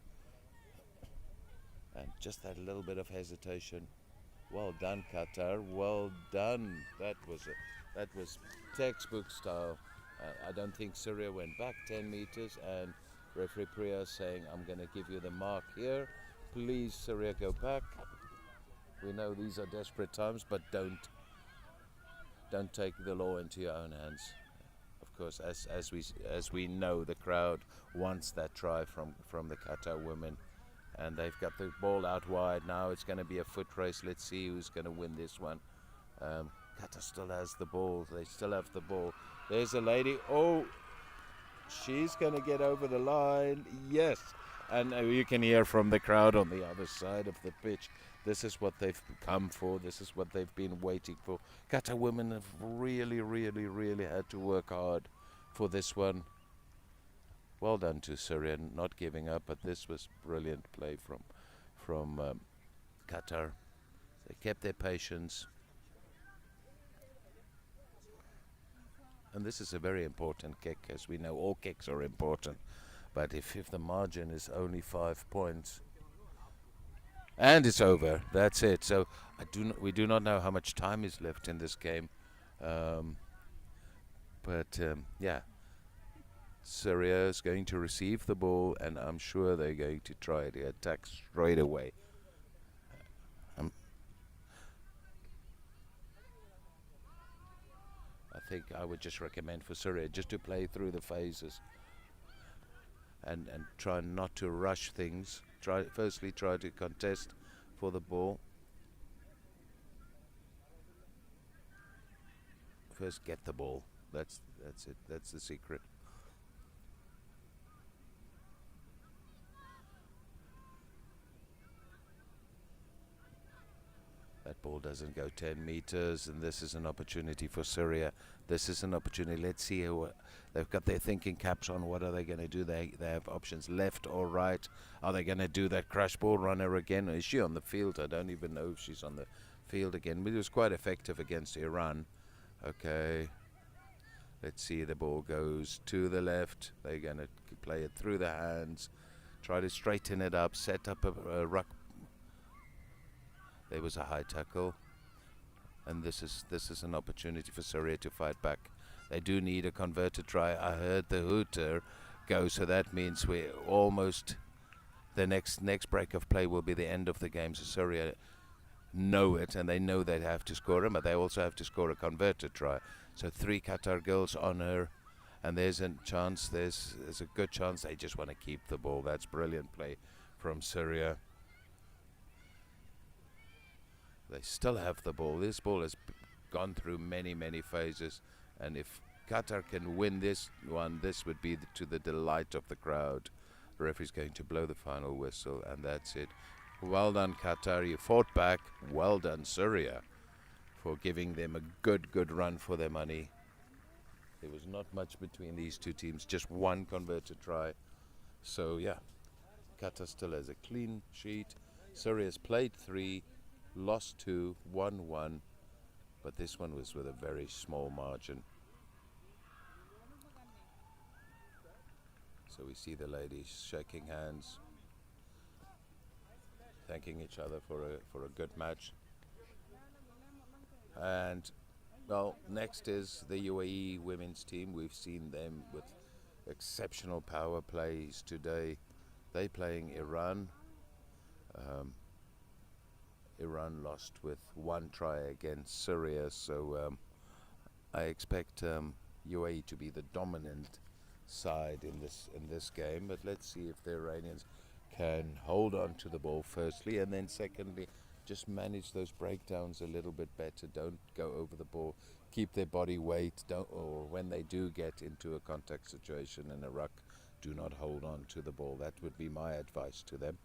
and just that little bit of hesitation. Well done, Qatar. Well done. That was textbook style. I don't think Syria went back 10 meters, and referee Priya saying, I'm going to give you the mark here. Please, Syria, go back. We know these are desperate times, but don't take the law into your own hands. Of course, as we know, the crowd wants that try from the Qatar women. And they've got the ball out wide. Now it's going to be a foot race. Let's see who's going to win this one. Qatar still has the ball. They still have the ball. There's a lady. Oh, she's going to get over the line. Yes. And you can hear from the crowd on the other side of the pitch. This is what they've come for. This is what they've been waiting for. Qatar women have really, really, really had to work hard for this one. Well done to Syria, not giving up, but this was brilliant play from Qatar. They kept their patience. And this is a very important kick, as we know all kicks are important. But if the margin is only 5 points, and it's over, that's it. So we do not know how much time is left in this game. Yeah. Syria is going to receive the ball, and I'm sure they're going to try to attack straight away. I think I would just recommend for Syria just to play through the phases and try not to rush things. Firstly try to contest for the ball. First get the ball. That's it. That's the secret. That ball doesn't go 10 meters, and this is an opportunity for Syria. This is an opportunity. Let's see who they've got their thinking caps on. What are they going to do? They have options left or right. Are they going to do that crash ball runner again? Is she on the field? I don't even know if she's on the field again. But it was quite effective against Iran. Okay. Let's see. The ball goes to the left. They're going to play it through the hands. Try to straighten it up. Set up a ruck. There was a high tackle, and this is an opportunity for Syria to fight back. They do need a converted try. I heard the hooter go, so that means we're almost. The next break of play will be the end of the game. So Syria know it, and they know they have to score him, but they also have to score a converted try. So 3 Qatar girls on her, And there's a chance, there's a good chance they just want to keep the ball. That's brilliant play from Syria. They still have the ball. This ball has gone through many, many phases. And if Qatar can win this one, this would be to the delight of the crowd. The referee's going to blow the final whistle, and that's it. Well done, Qatar. You fought back. Well done, Syria, for giving them a good run for their money. There was not much between these two teams, just one converted try. So, yeah, Qatar still has a clean sheet. Syria's played 3, lost 2, won 1, but this one was with a very small margin. So we see the ladies shaking hands, thanking each other for a good match. And well, next is the UAE women's team. We've seen them with exceptional power plays today. They playing Iran. Iran lost with 1 try against Syria, so I expect UAE to be the dominant side in this game. But let's see if the Iranians can hold on to the ball firstly, and then secondly, just manage those breakdowns a little bit better. Don't go over the ball. Keep their body weight. Or when they do get into a contact situation in a ruck, do not hold on to the ball. That would be my advice to them.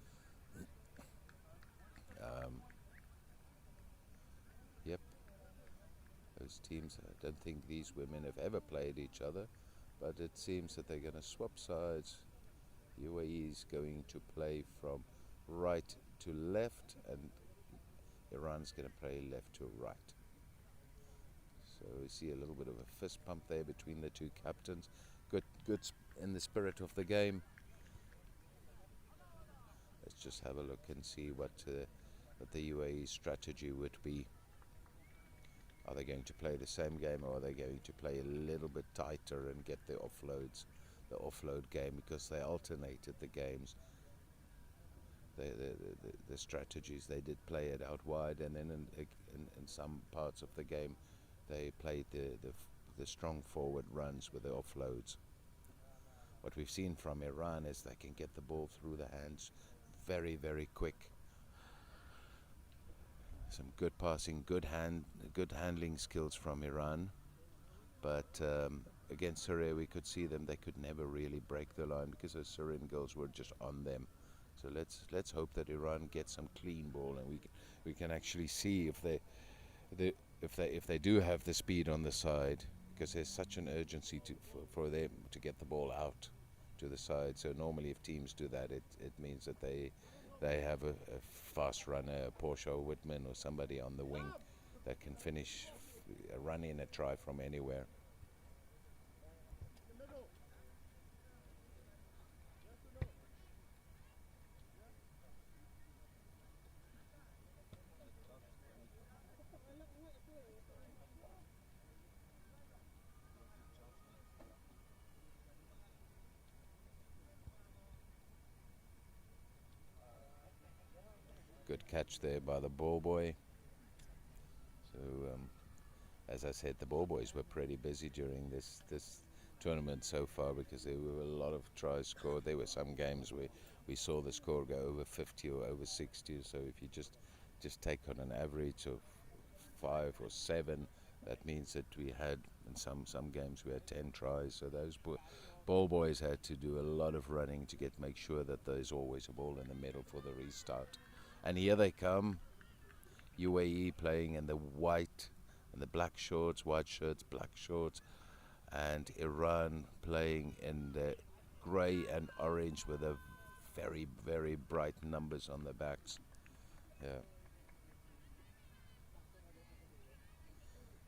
Yep. Those teams, I don't think these women have ever played each other, but it seems that they're going to swap sides. UAE is going to play from right to left, and Iran's going to play left to right. So we see a little bit of a fist pump there between the two captains. Good in the spirit of the game. Let's just have a look and see what the UAE strategy would be. Are they going to play the same game, or are they going to play a little bit tighter and get the offload game, because they alternated the games, the strategies. They did play it out wide, and then in some parts of the game they played the strong forward runs with the offloads. What we've seen from Iran is they can get the ball through the hands very quick. Some good passing, good handling skills from Iran, but against Syria we could see them. They could never really break the line because those Syrian girls were just on them. So let's hope that Iran gets some clean ball, and we can actually see if they do have the speed on the side, because there's such an urgency for them to get the ball out to the side. So normally if teams do that, it means that they have a fast runner, a Porsche or Whitman or somebody on the wing that can finish a run in a try from anywhere. Good catch there by the ball boy. So as I said, the ball boys were pretty busy during this tournament so far, because there were a lot of tries scored. There were some games where we saw the score go over 50 or over 60. So if you just take on an average of 5 or 7, that means that we had, in some games we had 10 tries. So those ball boys had to do a lot of running to make sure that there's always a ball in the middle for the restart. And here they come, UAE playing in the white and the black shorts, white shirts, black shorts, and Iran playing in the grey and orange with a very bright numbers on their backs. Yeah.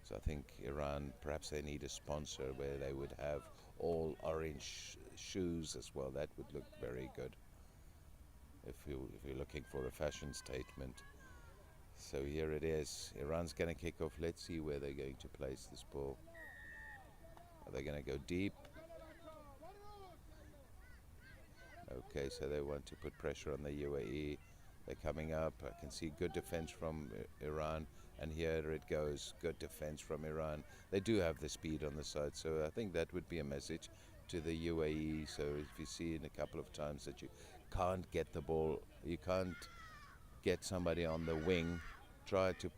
So I think Iran, perhaps they need a sponsor where they would have all orange shoes as well. That would look very good if you're looking for a fashion statement. So here it is. Iran's going to kick off. Let's see where they're going to place this ball. Are they going to go deep? Okay, so they want to put pressure on the UAE. They're coming up. I can see good defense from Iran. And here it goes. Good defense from Iran. They do have the speed on the side, so I think that would be a message to the UAE. So if you see in a couple of times that you can't get the ball, you can't get somebody on the wing, try to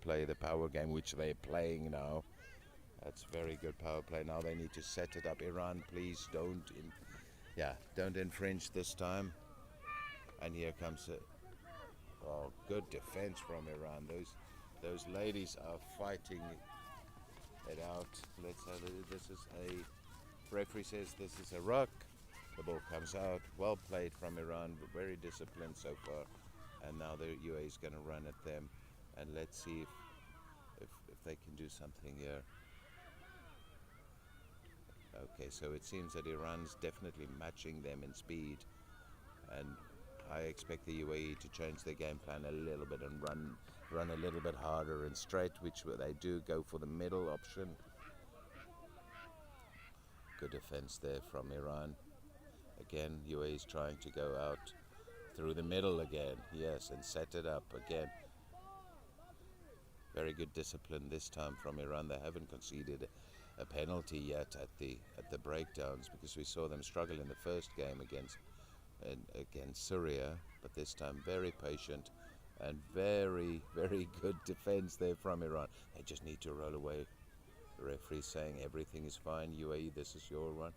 play the power game, which they're playing now. That's very good power play. Now they need to set it up. Iran, please don't infringe this time. And here comes good defense from Iran. Those ladies are fighting it out. Let's have it. This is a referee says this is a ruck. The ball comes out. Well played from Iran. Very disciplined so far. And now the UAE is going to run at them. And let's see if they can do something here. Okay, so it seems that Iran's definitely matching them in speed, and I expect the UAE to change their game plan a little bit and run a little bit harder and straight, which they do. Go for the middle option. Good defense there from Iran. Again, UAE is trying to go out through the middle again, yes, and set it up again. Very good discipline this time from Iran. They haven't conceded a penalty yet at the breakdowns, because we saw them struggle in the first game against Syria, but this time very patient and very, very good defense there from Iran. They just need to roll away. The referee saying everything is fine. UAE, this is your one.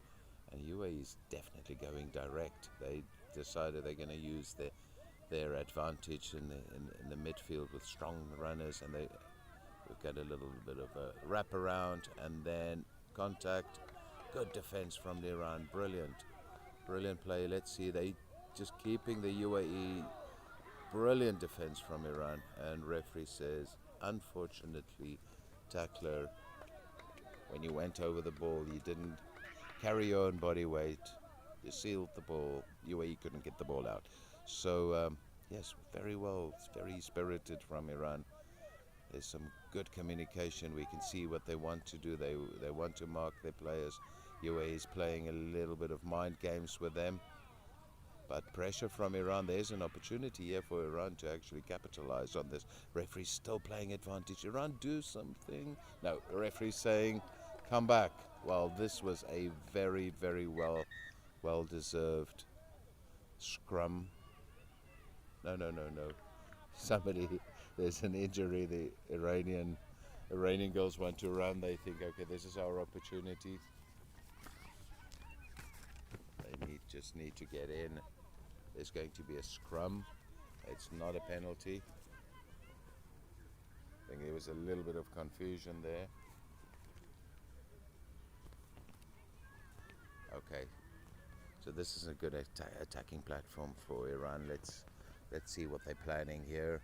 And UAE is definitely going direct. They decided they're going to use their advantage in the midfield with strong runners, and we've got a little bit of a wrap around and then contact. Good defense from Iran. Brilliant play. Let's see, they just keeping the UAE. Brilliant defense from Iran, and referee says, unfortunately, tackler, when you went over the ball, you didn't carry your own body weight. You sealed the ball. UAE couldn't get the ball out. So yes, very well. It's very spirited from Iran. There's some good communication. We can see what they want to do. They want to mark their players. UAE is playing a little bit of mind games with them. But pressure from Iran. There's an opportunity here for Iran to actually capitalize on this. Referee's still playing advantage. Iran, do something. No, the referee's saying, come back. Well, this was a very, very well-deserved scrum. No. Somebody, there's an injury. The Iranian girls want to run. They think, okay, this is our opportunity. They just need to get in. There's going to be a scrum. It's not a penalty. I think there was a little bit of confusion there. Okay, so this is a good attacking platform for Iran. Let's see what they're planning here.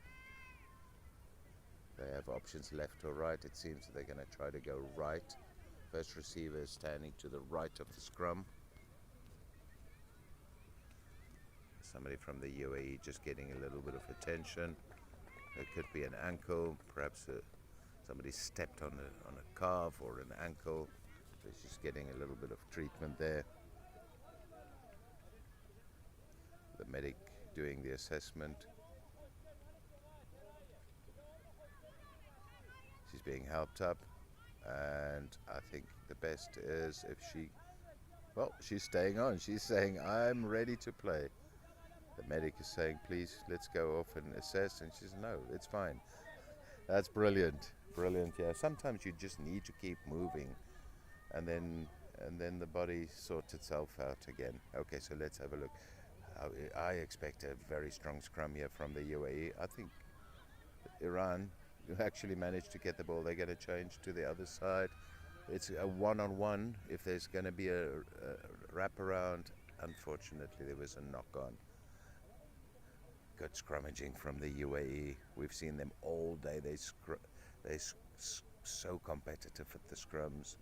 They have options left or right. It seems that they're going to try to go right. First receiver is standing to the right of the scrum. Somebody from the UAE just getting a little bit of attention. It could be an ankle, perhaps somebody stepped on a calf or an ankle. So she's getting a little bit of treatment there. The medic doing the assessment. She's being helped up, and I think the best is if she's staying on. She's saying, I'm ready to play. The medic is saying, please, let's go off and assess, and she says, no, it's fine. That's brilliant, yeah. Sometimes you just need to keep moving, and then the body sorts itself out again. Okay, so let's have a look. I expect a very strong scrum here from the UAE. I think Iran actually managed to get the ball. They're going to change to the other side. It's a one-on-one. If there's going to be a wraparound, unfortunately there was a knock-on. Good scrummaging from the UAE. We've seen them all day. They're so competitive at the scrums.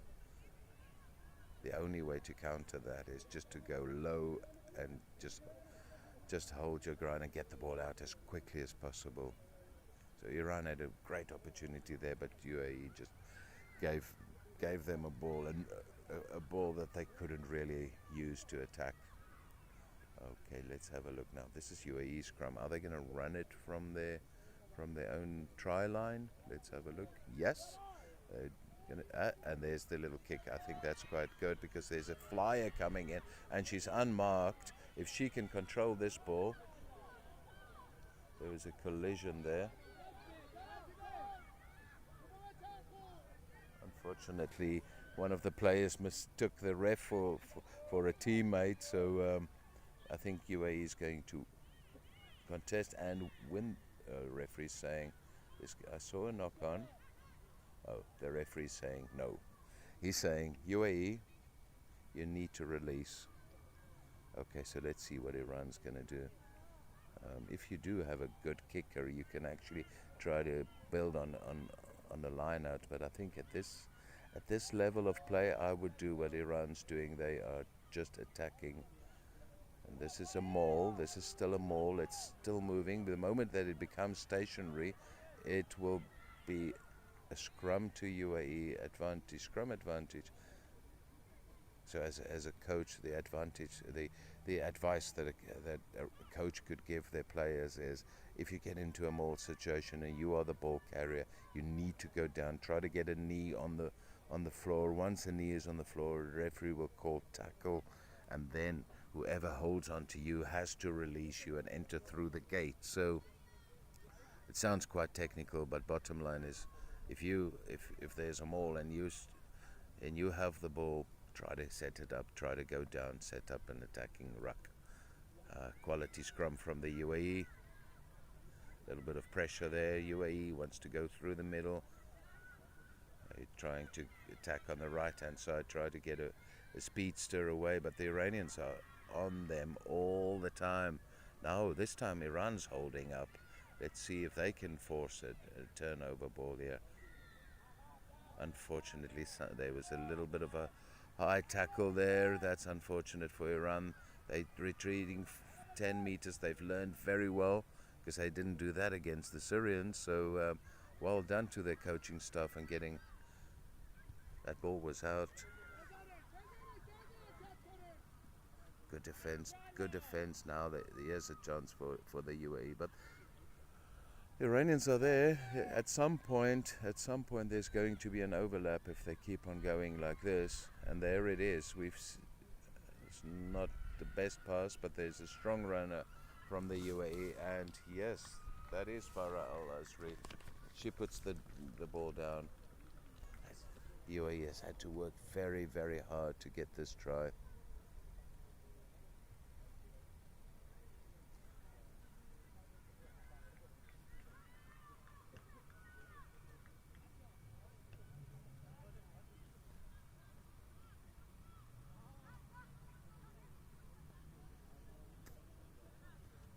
The only way to counter that is just to go low and just hold your ground and get the ball out as quickly as possible. So Iran had a great opportunity there, but UAE just gave them a ball that they couldn't really use to attack. Okay, let's have a look now. This is UAE scrum. Are they going to run it from from their own try line. Let's have a look. Yes. And there's the little kick. I think that's quite good because there's a flyer coming in and she's unmarked. If she can control this ball, there was a collision there. Unfortunately, one of the players mistook the ref for a teammate, so I think UAE is going to contest and win. Referee's saying, I saw a knock on. Oh, the referee's saying no. He's saying, UAE, you need to release. Okay, so let's see what Iran's going to do. If you do have a good kicker, you can actually try to build on the line out. But I think at this level of play, I would do what Iran's doing. They are just attacking. And this is a maul. This is still a maul. It's still moving. The moment that it becomes stationary, it will be a scrum to UAE advantage, scrum advantage. So as a coach, the advantage, the advice that a coach could give their players is, if you get into a maul situation and you are the ball carrier, you need to go down. Try to get a knee on the floor. Once a knee is on the floor, the referee will call tackle, and then whoever holds onto you has to release you and enter through the gate. So it sounds quite technical, but bottom line is, if there's a maul and you have the ball, try to set it up, try to go down, set up an attacking ruck. Quality scrum from the UAE. A little bit of pressure there. UAE wants to go through the middle. Trying to attack on the right hand side, try to get a speedster away, but the Iranians are on them all the time. Now this time Iran's holding up. Let's see if they can force a turnover ball here. Unfortunately, there was a little bit of a high tackle there. That's unfortunate for Iran. They're retreating 10 meters. They've learned very well because they didn't do that against the Syrians. So well done to their coaching staff and getting that ball was out. Good defense now. Here's a chance for the UAE, but the Iranians are there. At some point there's going to be an overlap if they keep on going like this, and there it is. It's not the best pass, but there's a strong runner from the UAE, and yes, that is Farah Al-Azri. She puts the ball down. UAE has had to work very, very hard to get this try.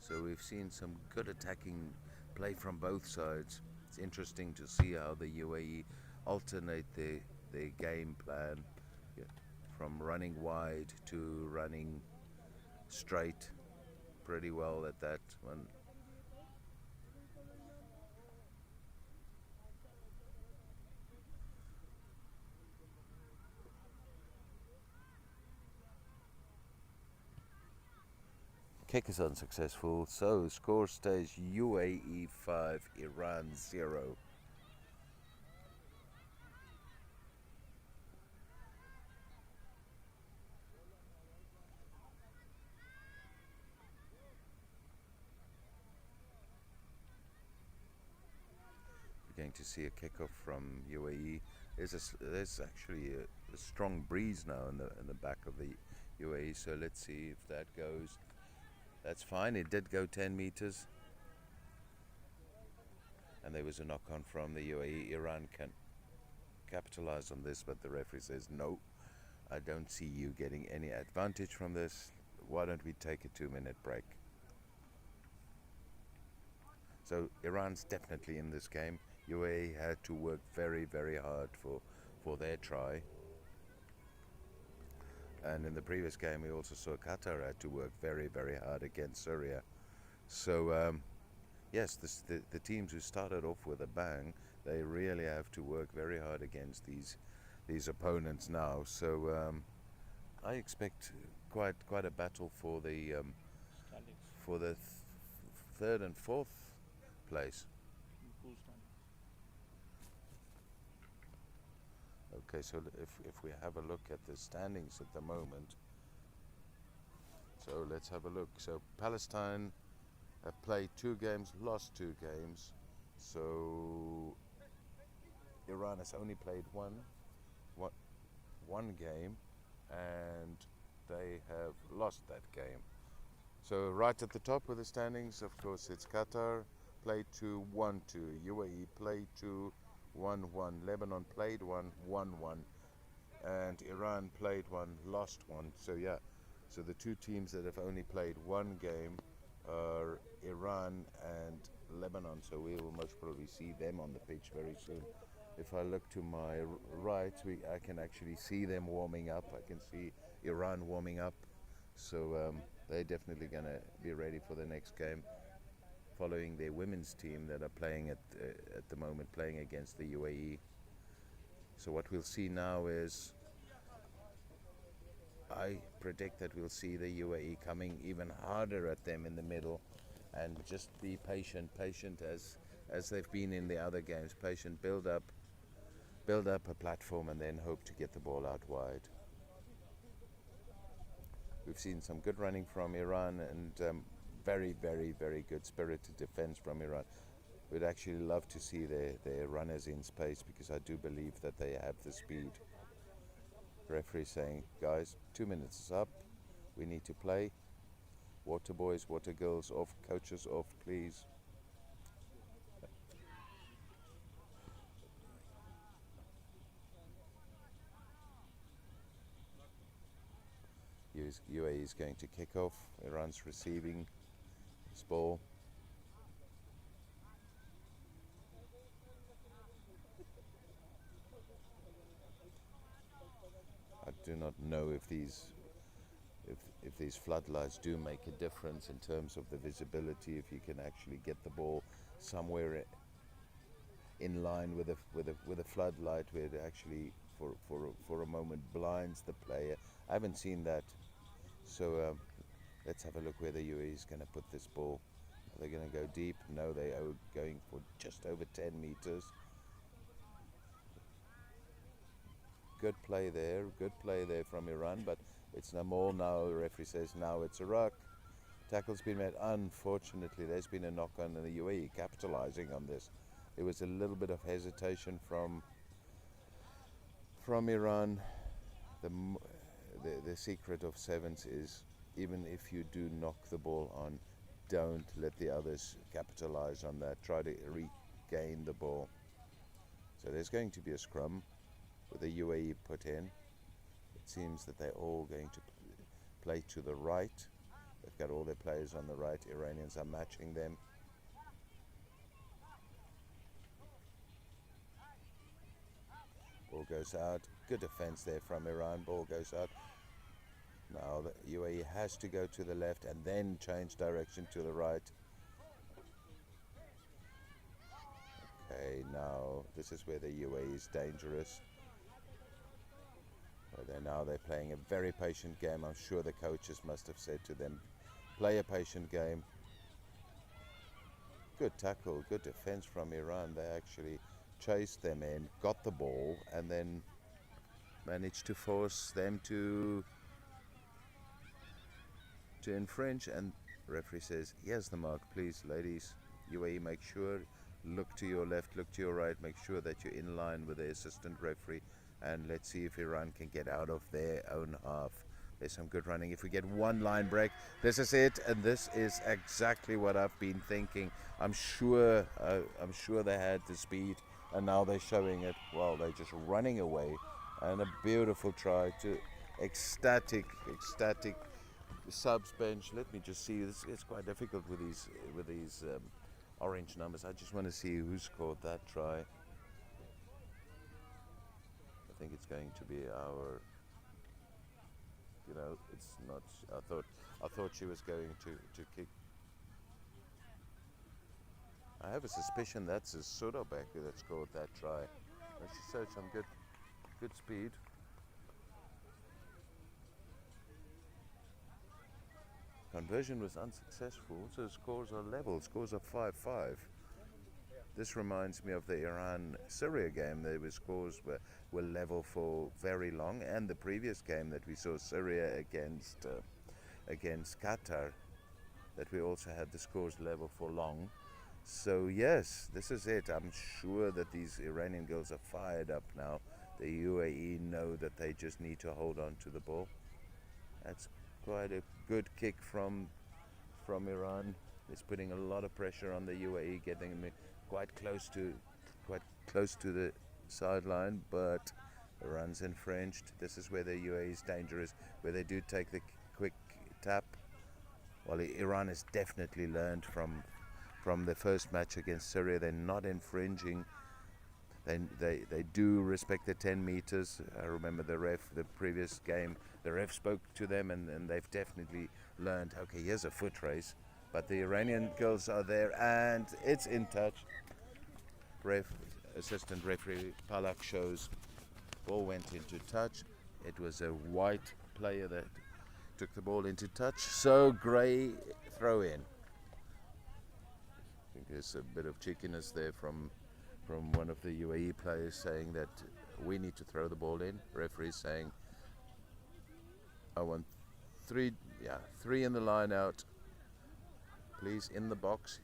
So we've seen some good attacking play from both sides. It's interesting to see how the UAE alternate their game plan, from running wide to running straight. Pretty well at that one. Kick is unsuccessful, so score stays UAE 5, Iran 0. We're going to see a kickoff from UAE. There's actually a strong breeze now in the back of the UAE, so let's see if that goes. That's fine, it did go 10 meters. And there was a knock-on from the UAE. Iran can capitalize on this, but the referee says, no, I don't see you getting any advantage from this. Why don't we take a 2-minute break? So Iran's definitely in this game. UAE had to work very, very hard for their try. And in the previous game, we also saw Qatar had to work very, very hard against Syria. So, yes, the teams who started off with a bang, they really have to work very hard against these opponents now. So, I expect quite a battle for the third and fourth place. Okay, so if we have a look at the standings at the moment, so let's have a look. So Palestine have played 2 games, lost 2 games. So Iran has only played one game, and they have lost that game. So right at the top with the standings, of course, it's Qatar played 2, won 2. UAE played 2, won 1. Lebanon played 1, won 1. And Iran played 1, lost 1. So yeah, so the 2 teams that have only played 1 game are Iran and Lebanon. So we will most probably see them on the pitch very soon. If I look to my right, I can actually see them warming up. I can see Iran warming up. So they're definitely going to be ready for the next game, following their women's team that are playing at the moment, playing against the UAE. So what we'll see now is, I predict that we'll see the UAE coming even harder at them in the middle, and just be patient as they've been in the other games. Patient, build up a platform, and then hope to get the ball out wide. We've seen some good running from Iran, and very, very, very good spirited defense from Iran. We'd actually love to see their runners in space, because I do believe that they have the speed. Referee saying, guys, 2 minutes is up. We need to play. Water boys, water girls off, coaches off, please. UAE is going to kick off. Iran's receiving this ball. I do not know if these floodlights do make a difference in terms of the visibility, if you can actually get the ball somewhere in line with a floodlight, where it actually for a moment blinds the player. I haven't seen that. So let's have a look where the UAE is going to put this ball. Are they going to go deep? No, they are going for just over 10 meters. Good play there from Iran, but it's no more now. The referee says now it's a ruck. Tackle's been made. Unfortunately, there's been a knock on, and the UAE capitalizing on this. There was a little bit of hesitation from Iran. The secret of sevens is, even if you do knock the ball on, don't let the others capitalize on that. Try to regain the ball. So there's going to be a scrum with the UAE put in. It seems that they're all going to play to the right. They've got all their players on the right. Iranians are matching them. Ball goes out. Good defense there from Iran. Ball goes out. Now the UAE has to go to the left and then change direction to the right. Okay, now this is where the UAE is dangerous. They're playing a very patient game. I'm sure the coaches must have said to them, play a patient game. Good tackle, good defense from Iran. They actually chased them in, got the ball, and then managed to force them to infringe. And the referee says, here's the mark, please, ladies. UAE, make sure, look to your left, look to your right, make sure that you're in line with the assistant referee, and let's see if Iran can get out of their own half. There's some good running. If we get one line break, this is it, and this is exactly what I've been thinking. I'm sure they had the speed, and now they're showing it. Well, they're just running away, and a beautiful try to ecstatic subs bench. Let me just see. It's quite difficult with these orange numbers. I just want to see who scored that try. I think it's going to be our. It's not. I thought she was going to kick. I have a suspicion that's a Sudobacker that scored that try. She showed some good speed. Conversion was unsuccessful, so scores are level. Scores are 5-5. this reminds me of the Iran-Syria game. The scores were level for very long, and the previous game that we saw, Syria against Qatar, that we also had the scores level for long. So yes, this is it. I'm sure that these Iranian girls are fired up now. The UAE know that they just need to hold on to the ball. That's quite a good kick from Iran. It's putting a lot of pressure on the UAE, getting them quite close to the sideline, but Iran's infringed. This is where the UAE is dangerous, where they do take the quick tap. Well, Iran has definitely learned from the first match against Syria. They're not infringing. They do respect the 10 meters. I remember the previous game, the ref spoke to them, and they've definitely learned, okay, here's a foot race. But the Iranian girls are there, and it's in touch. Assistant referee Palak shows ball went into touch. It was a white player that took the ball into touch, so grey throw in. I think there's a bit of cheekiness there from one of the UAE players saying that we need to throw the ball in. Referee saying, I want three in the line out, please, in the box.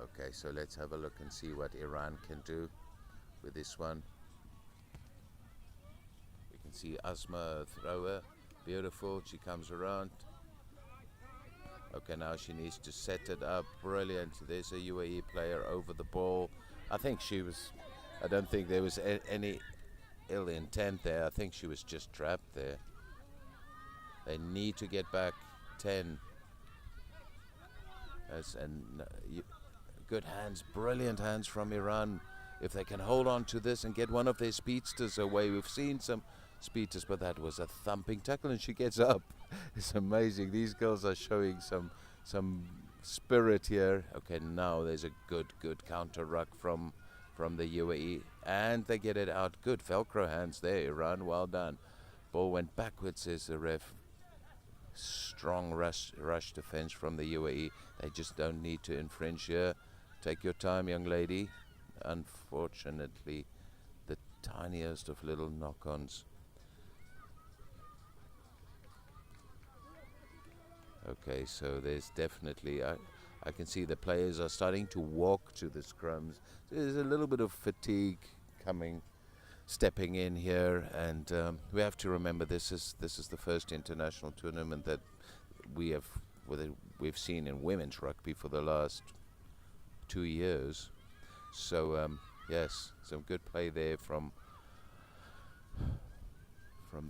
Okay, so let's have a look and see what Iran can do with this one. We can see Asma, thrower, beautiful, she comes around. Okay, now she needs to set it up, brilliant. There's a UAE player over the ball. I don't think there was any ill intent there. I think she was just trapped there. They need to get back 10. Good hands, brilliant hands from Iran. If they can hold on to this and get one of their speedsters away. We've seen some speedsters, but that was a thumping tackle, and she gets up. It's amazing. These girls are showing some spirit here. Okay, now there's a good counter ruck from the UAE, and they get it out. Good Velcro hands there, Iran. Well done. Ball went backwards, says the ref. Strong rush defense from the UAE. They just don't need to infringe here. Take your time, young lady. Unfortunately, the tiniest of little knock-ons. Okay, so there's definitely, I can see the players are starting to walk to the scrums. There's a little bit of fatigue stepping in here, and we have to remember this is the first international tournament that we've seen in women's rugby for the last 2 years. So yes, some good play there from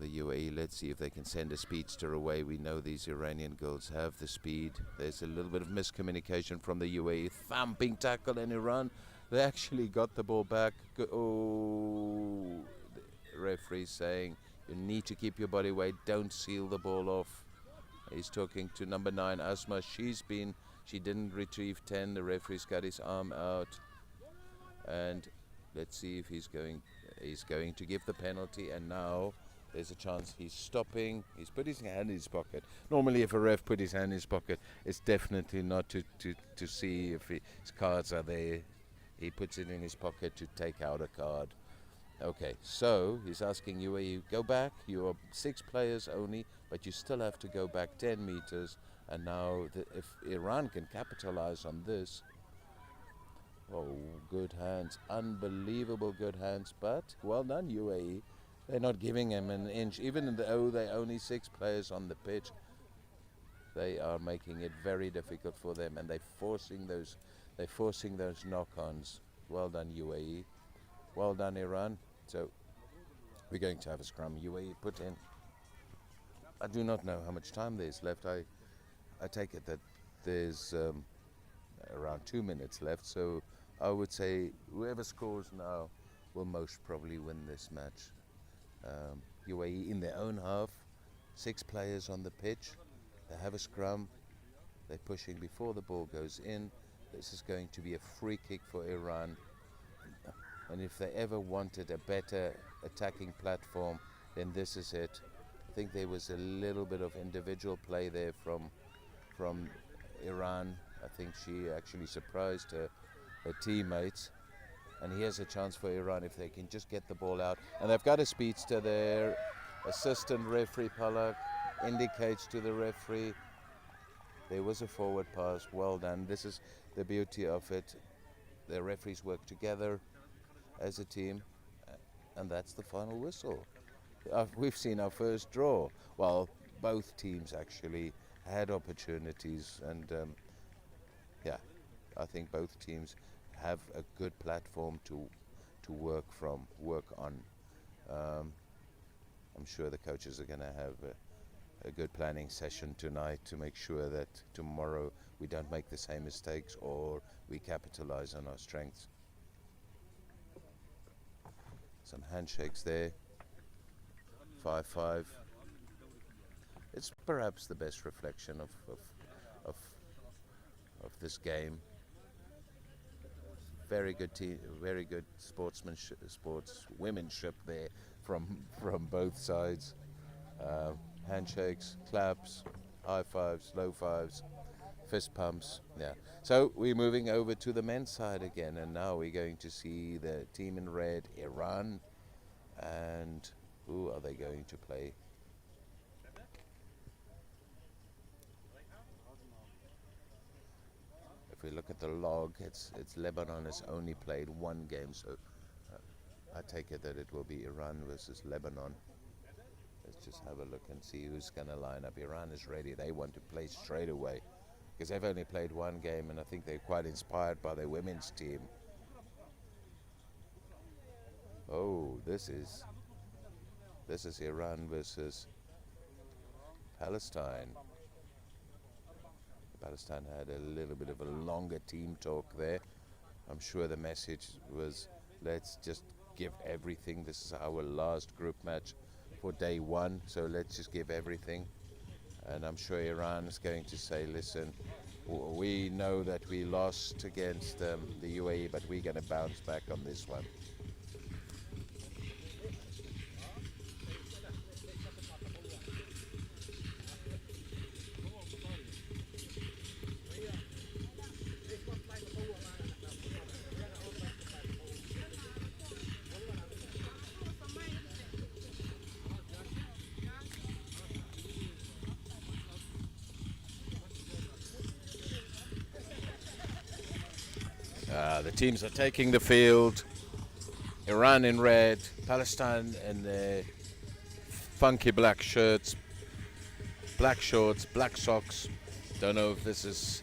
the UAE. Let's see if they can send a speedster away. We know these Iranian girls have the speed. There's a little bit of miscommunication from the UAE. Thumping tackle in Iran. They actually got the ball back. Oh, the referee saying you need to keep your body weight. Don't seal the ball off. He's talking to number 9, Asma. She didn't retrieve 10. The referee's got his arm out. And let's see if he's going to give the penalty. And now there's a chance he's stopping. He's put his hand in his pocket. Normally, if a ref put his hand in his pocket, it's definitely not to see if his cards are there. He puts it in his pocket to take out a card. Okay, so he's asking UAE, go back. You are 6 players only, but you still have to go back 10 meters. And now, if Iran can capitalize on this, oh, good hands, unbelievable good hands. But well done, UAE. They're not giving him an inch, even though they're only 6 players on the pitch. They are making it very difficult for them, and they're forcing those knock-ons. Well done, UAE. Well done, Iran. So we're going to have a scrum. UAE put in. I do not know how much time there's left. I take it that there's around 2 minutes left. So I would say whoever scores now will most probably win this match. UAE in their own half, 6 players on the pitch. They have a scrum. They're pushing before the ball goes in. This is going to be a free kick for Iran. And if they ever wanted a better attacking platform, then this is it. I think there was a little bit of individual play there from Iran. I think she actually surprised her teammates. And here's a chance for Iran if they can just get the ball out. And they've got a speedster there. Assistant referee Palak indicates to the referee there was a forward pass. Well done. This is the beauty of it. The referees work together as a team, and that's the final whistle. We've seen our first draw. Well, both teams actually had opportunities, and yeah, I think both teams have a good platform to work on. I'm sure the coaches are going to have a good planning session tonight to make sure that tomorrow we don't make the same mistakes or we capitalize on our strengths. Some handshakes there. 5-5. It's perhaps the best reflection of this game. Very good team, very good sportswomanship there from both sides. Handshakes, claps, high fives, low fives, fist pumps. Yeah. So we're moving over to the men's side again, and now we're going to see the team in red, Iran, and who are they going to play? If we look at the log, it's Lebanon has only played one game, so I take it that it will be Iran versus Lebanon. Let's just have a look and see who's going to line up. Iran is ready. They want to play straight away because they've only played one game, and I think they're quite inspired by their women's team. Oh, this is Iran versus Palestine. Palestine had a little bit of a longer team talk there. I'm sure the message was, let's just give everything. This is our last group match for day one, so let's just give everything. And I'm sure Iran is going to say, listen, we know that we lost against the UAE, but we're going to bounce back on this one. The teams are taking the field. Iran in red, Palestine in their funky black shirts, black shorts, black socks. Don't know if this is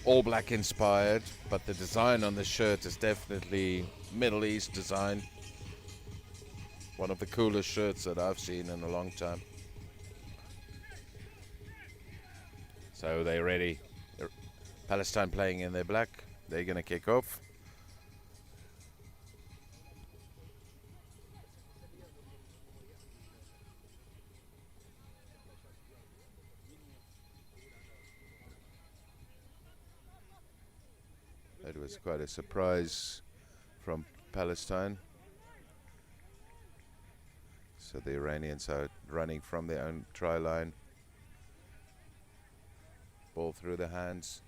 all black inspired, but the design on the shirt is definitely Middle East design. One of the coolest shirts that I've seen in a long time. So they're ready. Palestine playing in their black. They're going to kick off. It was quite a surprise from Palestine. So the Iranians are running from their own try line. Ball through the hands.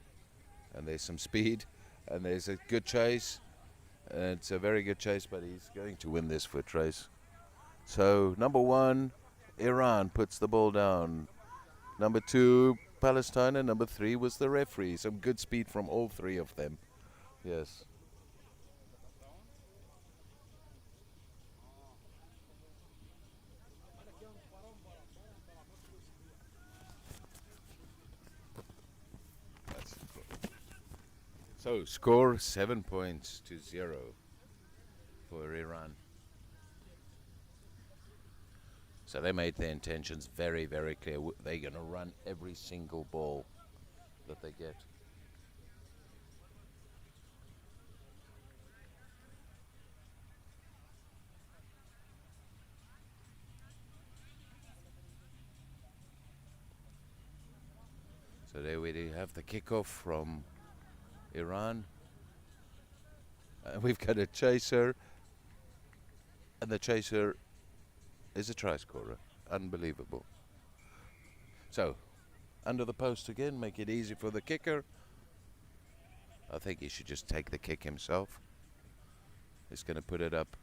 And there's some speed. And there's a good chase. And it's a very good chase, but he's going to win this foot race. So number one, Iran puts the ball down. Number two, Palestine. And number three was the referee. Some good speed from all three of them. Yes. So score 7 points to 0 for Iran. So they made their intentions very, very clear. They're going to run every single ball that they get. So there we have the kickoff from Iran. We've got a chaser, and the chaser is a try scorer. Unbelievable. So, under the post again, make it easy for the kicker. I think he should just take the kick himself. He's going to put it up.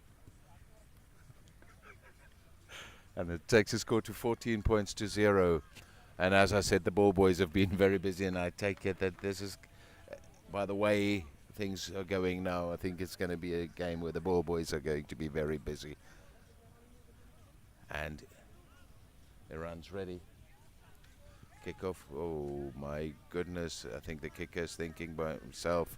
And it takes the score to 14 points to 0. And as I said, the ball boys have been very busy, and I take it that this is, by the way things are going now, I think it's going to be a game where the ball boys are going to be very busy. And Iran's ready. Kickoff. Oh my goodness, I think the kicker's thinking by himself,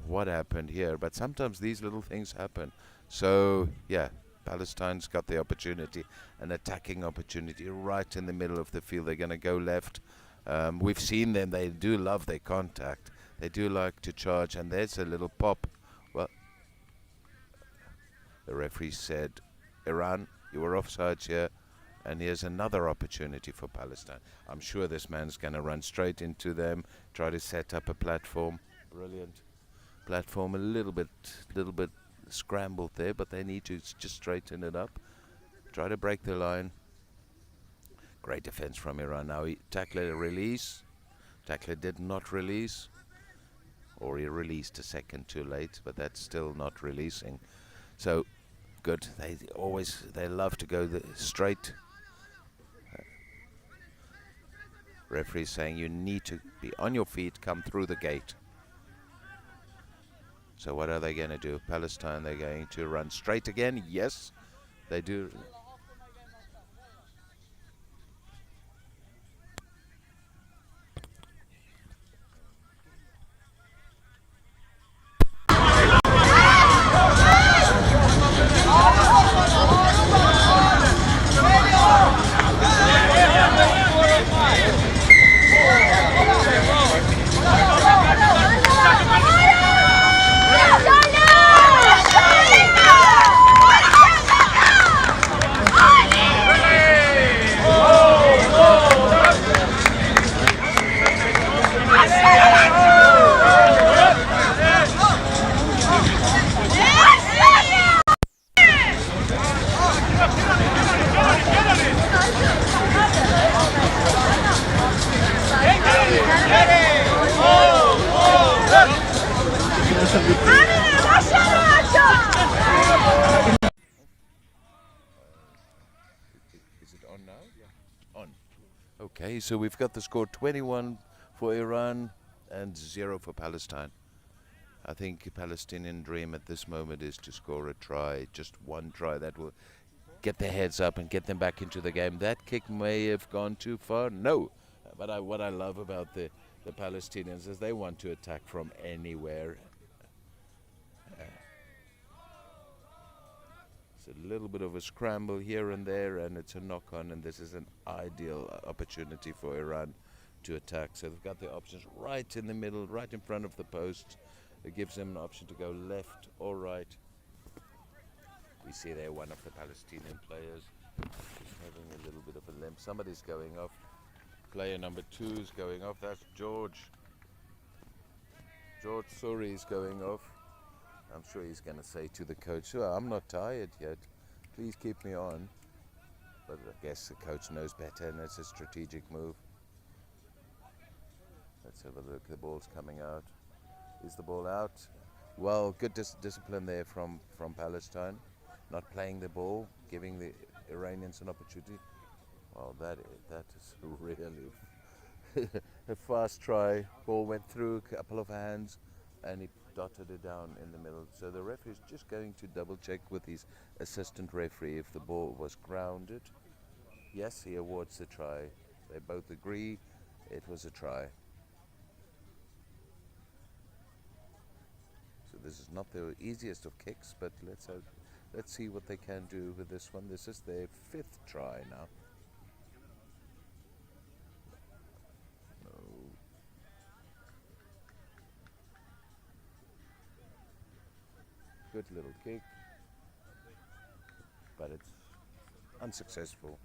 what happened here? But sometimes these little things happen. So yeah, Palestine's got the opportunity, an attacking opportunity right in the middle of the field. They're going to go left. We've seen them, they do love their contact. They do like to charge, and there's a little pop. Well, the referee said, Iran, you were offside here, and here's another opportunity for Palestine. I'm sure this man's going to run straight into them, try to set up a platform. Brilliant platform, a little bit scrambled there, but they need to just straighten it up. Try to break the line. Great defense from Iran. Now tackler release. Tackler did not release, or he released a second too late, but that's still not releasing. So good. They love to go straight. Referee saying you need to be on your feet, come through the gate. So what are they going to do? Palestine, they're going to run straight again. Yes, they do. Is it on now? Yeah. On. Okay, so we've got the score 21 for Iran and 0 for Palestine. I think the Palestinian dream at this moment is to score a try, just one try that will get their heads up and get them back into the game. That kick may have gone too far. No. But what I love about the Palestinians is they want to attack from anywhere. It's a little bit of a scramble here and there, and it's a knock-on, and this is an ideal opportunity for Iran to attack. So they've got the options right in the middle, right in front of the post. It gives them an option to go left or right. We see there one of the Palestinian players is having a little bit of a limp. Somebody's going off. Player number 2 is going off. That's George. George Suri is going off. I'm sure he's going to say to the coach, "Oh, I'm not tired yet. Please keep me on." But I guess the coach knows better, and it's a strategic move. Let's have a look. The ball's coming out. Is the ball out? Well, good discipline there from Palestine. Not playing the ball, giving the Iranians an opportunity. Well, that is really a fast try. Ball went through a couple of hands, and he dotted it down in the middle. So the referee is just going to double check with his assistant referee if the ball was grounded. Yes, he awards the try. They both agree it was a try. So this is not the easiest of kicks, but let's see what they can do with this one. This is their 5th try now. Good little kick, but it's unsuccessful.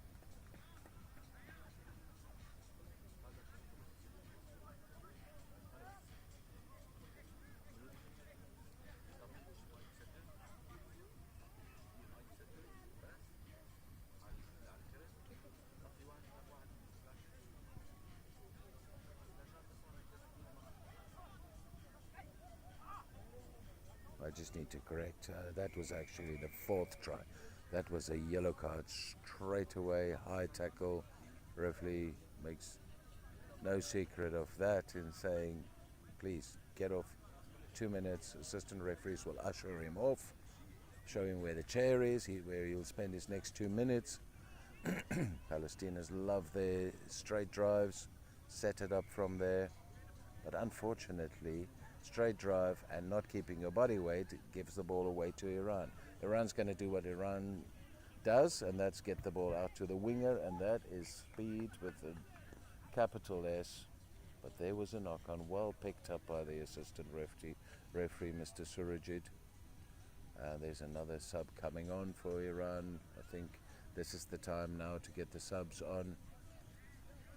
just need to correct. That was actually the fourth try. That was a yellow card straight away, high tackle. Referee makes no secret of that in saying, please get off. 2 minutes. Assistant referees will usher him off, show him where the chair is, where he'll spend his next 2 minutes. Palestinians love their straight drives, set it up from there. But unfortunately, straight drive and not keeping your body weight gives the ball away to Iran. Iran's going to do what Iran does, and that's get the ball out to the winger, and that is speed with a capital S. But there was a knock-on, well picked up by the assistant referee Mr. Surajid. There's another sub coming on for Iran. I think this is the time now to get the subs on.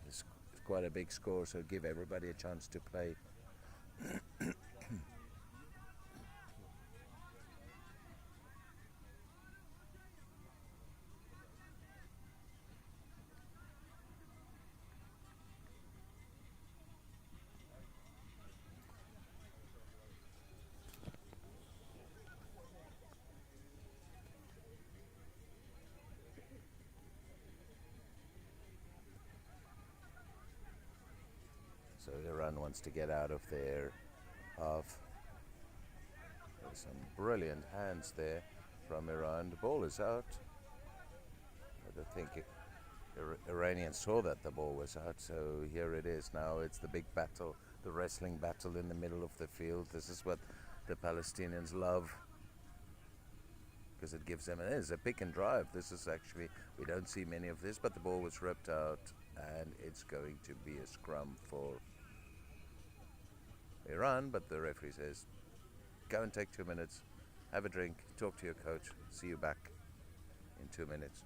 It's quite a big score, so give everybody a chance to play. So Iran wants to get out of their half. There's some brilliant hands there from Iran. The ball is out. I don't think Iranians saw that the ball was out, so here it is now. It's the big battle, the wrestling battle in the middle of the field. This is what the Palestinians love, because it gives them, it is a pick and drive. This is actually, we don't see many of this, but the ball was ripped out, and it's going to be a scrum for Iran. But the referee says, go and take 2 minutes, have a drink, talk to your coach, see you back in 2 minutes.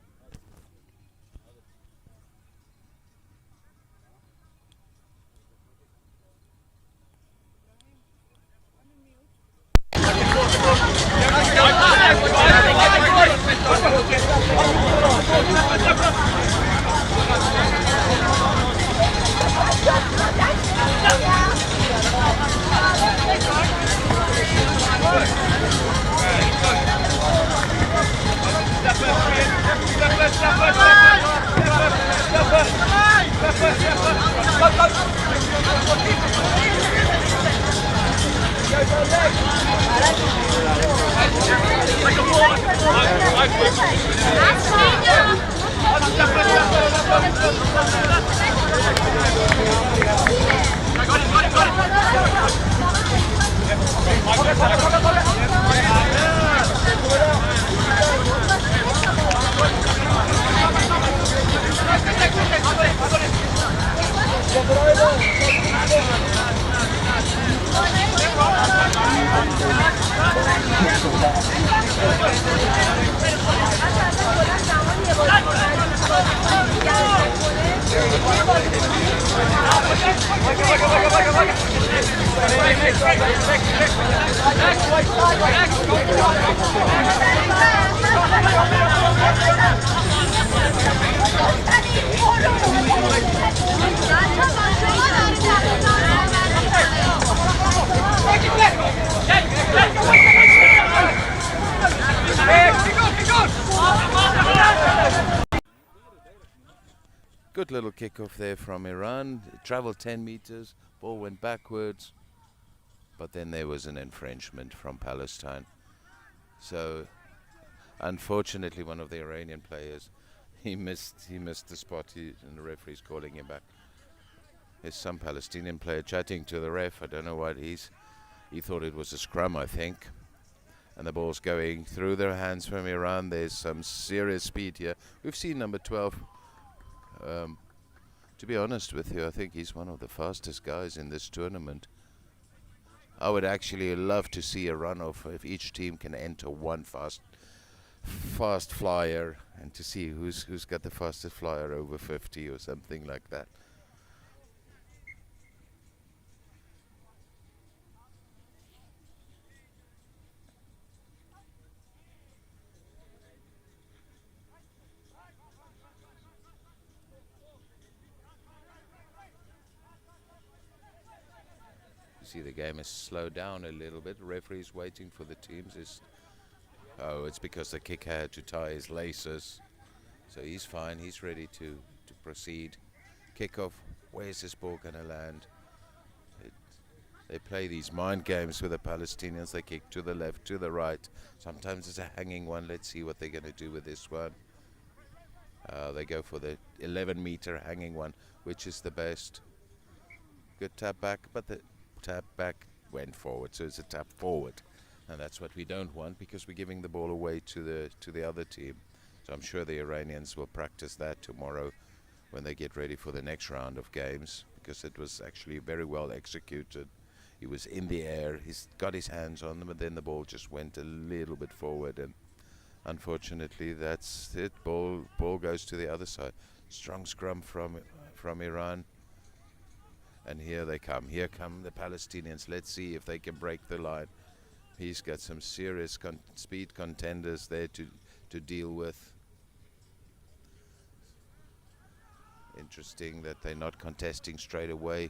Good little kickoff there from Iran. It traveled 10 meters, ball went backwards, but then there was an infringement from Palestine. So unfortunately, one of the Iranian players, he missed the spot, and the referee's calling him back. There's some Palestinian player chatting to the ref. I don't know what he thought it was a scrum, I think. And the ball's going through their hands from Iran. There's some serious speed here. We've seen number 12. To be honest with you, I think he's one of the fastest guys in this tournament. I would actually love to see a runoff if each team can enter one fast flyer, and to see who's got the fastest flyer over 50 or something like that. See, the game has slowed down a little bit. Referee's waiting for the teams. Oh, it's because the kicker had to tie his laces. So he's fine. He's ready to proceed. Kickoff. Where's this ball going to land? They play these mind games with the Palestinians. They kick to the left, to the right. Sometimes it's a hanging one. Let's see what they're going to do with this one. They go for the 11-meter hanging one, which is the best. Good tap back, but the tap back went forward, so it's a tap forward. And that's what we don't want, because we're giving the ball away to the other team. So I'm sure the Iranians will practice that tomorrow when they get ready for the next round of games, because it was actually very well executed. He was in the air, he's got his hands on them, and then the ball just went a little bit forward, and unfortunately that's it. Ball goes to the other side. Strong scrum from Iran. And here they come. Here come the Palestinians. Let's see if they can break the line. He's got some serious speed contenders there to deal with. Interesting that they're not contesting straight away.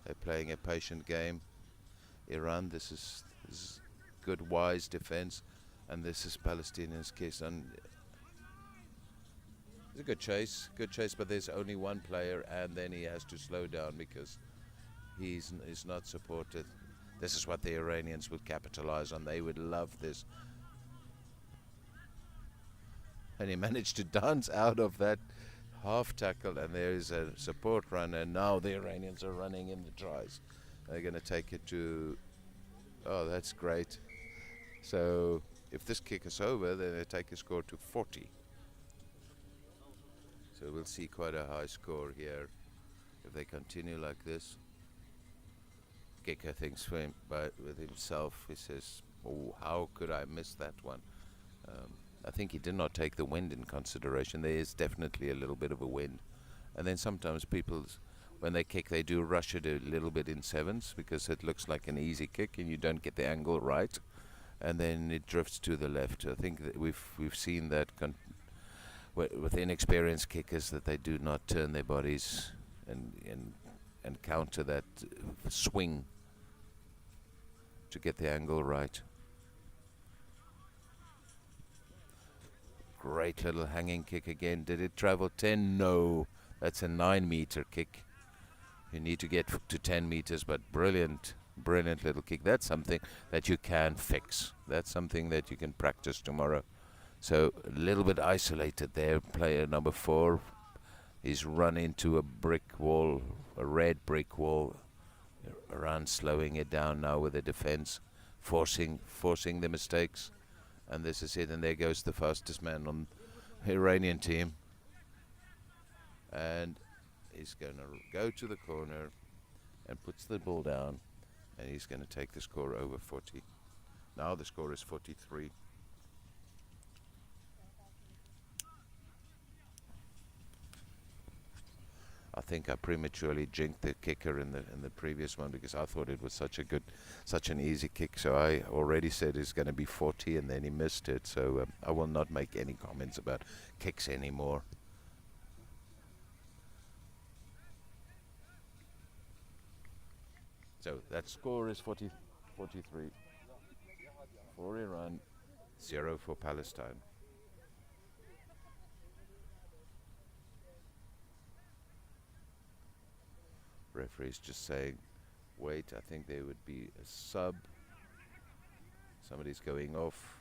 They're playing a patient game. Iran, this is good, wise defense. And this is Palestinians' case. And it's a good chase, but there's only one player, and then he has to slow down because he's not supported. This is what the Iranians would capitalize on. They would love this. And he managed to dance out of that half tackle, and there is a support run, and now the Iranians are running in the tries. They're going to take it to... Oh, that's great. So if this kick is over, then they take a score to 40. So we'll see quite a high score here if they continue like this. Kicker thinks with himself. He says, "Oh, how could I miss that one?" I think he did not take the wind in consideration. There is definitely a little bit of a wind, and then sometimes people, when they kick, they do rush it a little bit in sevens because it looks like an easy kick, and you don't get the angle right, and then it drifts to the left. I think that we've seen that with inexperienced kickers, that they do not turn their bodies and counter that swing to get the angle right. Great little hanging kick again. Did it travel 10? No. That's a 9-meter kick. You need to get to 10 meters, but brilliant little kick. That's something that you can fix. That's something that you can practice tomorrow. So a little bit isolated there. Player number 4. He's run into a brick wall, a red brick wall. Iran slowing it down now with the defense, forcing the mistakes. And this is it, and there goes the fastest man on the Iranian team. And he's going to go to the corner and puts the ball down, and he's going to take the score over 40. Now the score is 43. I think I prematurely jinked the kicker in the previous one because I thought it was such an easy kick. So I already said it's going to be 40, and then he missed it. So I will not make any comments about kicks anymore. So that score is 43 for Iran, 0 for Palestine. Referee's just saying, wait, I think there would be a sub. Somebody's going off.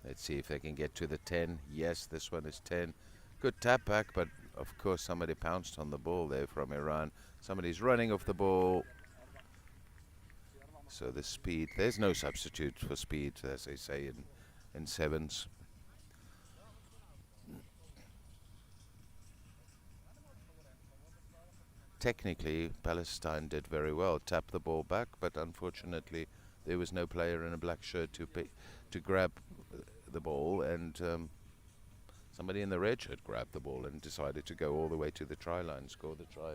Let's see if they can get to the 10. Yes, this one is 10. Good tap back, but of course somebody pounced on the ball there from Iran. Somebody's running off the ball. So the speed, there's no substitute for speed, as they say in sevens. Technically, Palestine did very well, tapped the ball back, but unfortunately there was no player in a black shirt to grab the ball, and somebody in the red shirt grabbed the ball and decided to go all the way to the try line, score the try.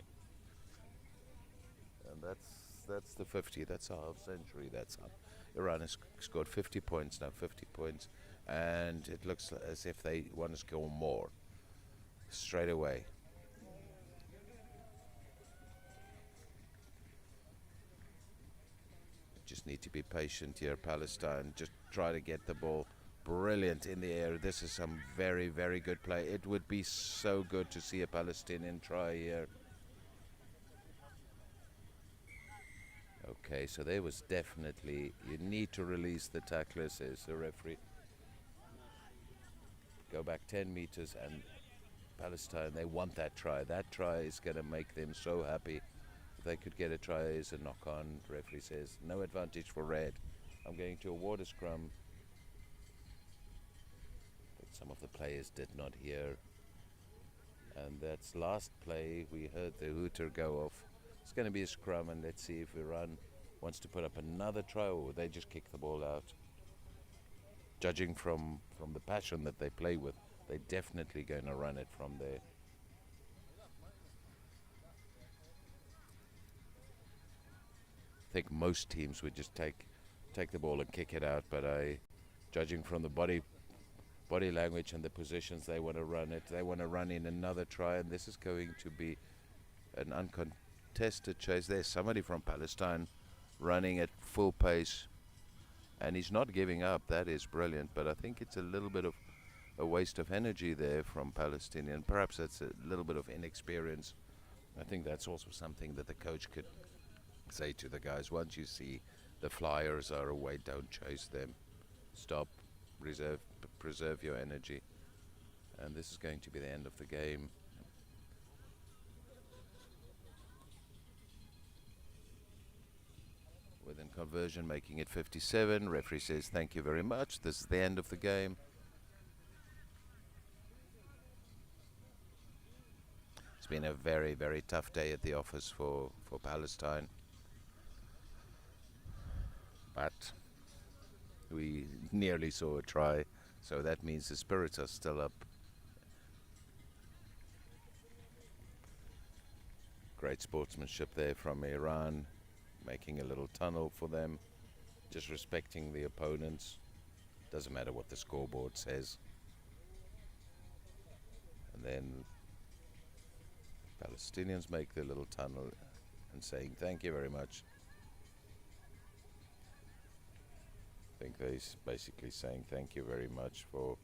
That's the 50. That's a half century. That's how Iran has scored 50 points now. 50 points, and it looks as if they want to score more straight away. Just need to be patient here, Palestine. Just try to get the ball brilliant in the air. This is some very, very good play. It would be so good to see a Palestinian try here. Okay, so there was definitely, you need to release the tackler, says the referee. Go back 10 meters, and Palestine, they want that try. That try is going to make them so happy. If they could get a try as a knock-on, referee says, no advantage for red. I'm going to award a scrum. But some of the players did not hear. And that's last play. We heard the hooter go off. It's going to be a scrum, and let's see if Iran wants to put up another try, or they just kick the ball out. Judging from the passion that they play with, they're definitely going to run it from there. I think most teams would just take the ball and kick it out, but judging from the body language and the positions, they want to run it. They want to run in another try, and this is going to be an uncontested chase. There's somebody from Palestine running at full pace, and he's not giving up. That is brilliant, but I think it's a little bit of a waste of energy there from Palestinian. Perhaps that's a little bit of inexperience. I think that's also something that the coach could say to the guys. Once you see the flyers are away, don't chase them. Stop, preserve your energy. And this is going to be the end of the game. Within conversion, making it 57. Referee says thank you very much. This is the end of the game. It's been a very, very tough day at the office for Palestine. But we nearly saw a try, so that means the spirits are still up. Great sportsmanship there from Iran, making a little tunnel for them, just respecting the opponents. Doesn't matter what the scoreboard says. And then Palestinians make their little tunnel and saying thank you very much. I think they're basically saying thank you very much for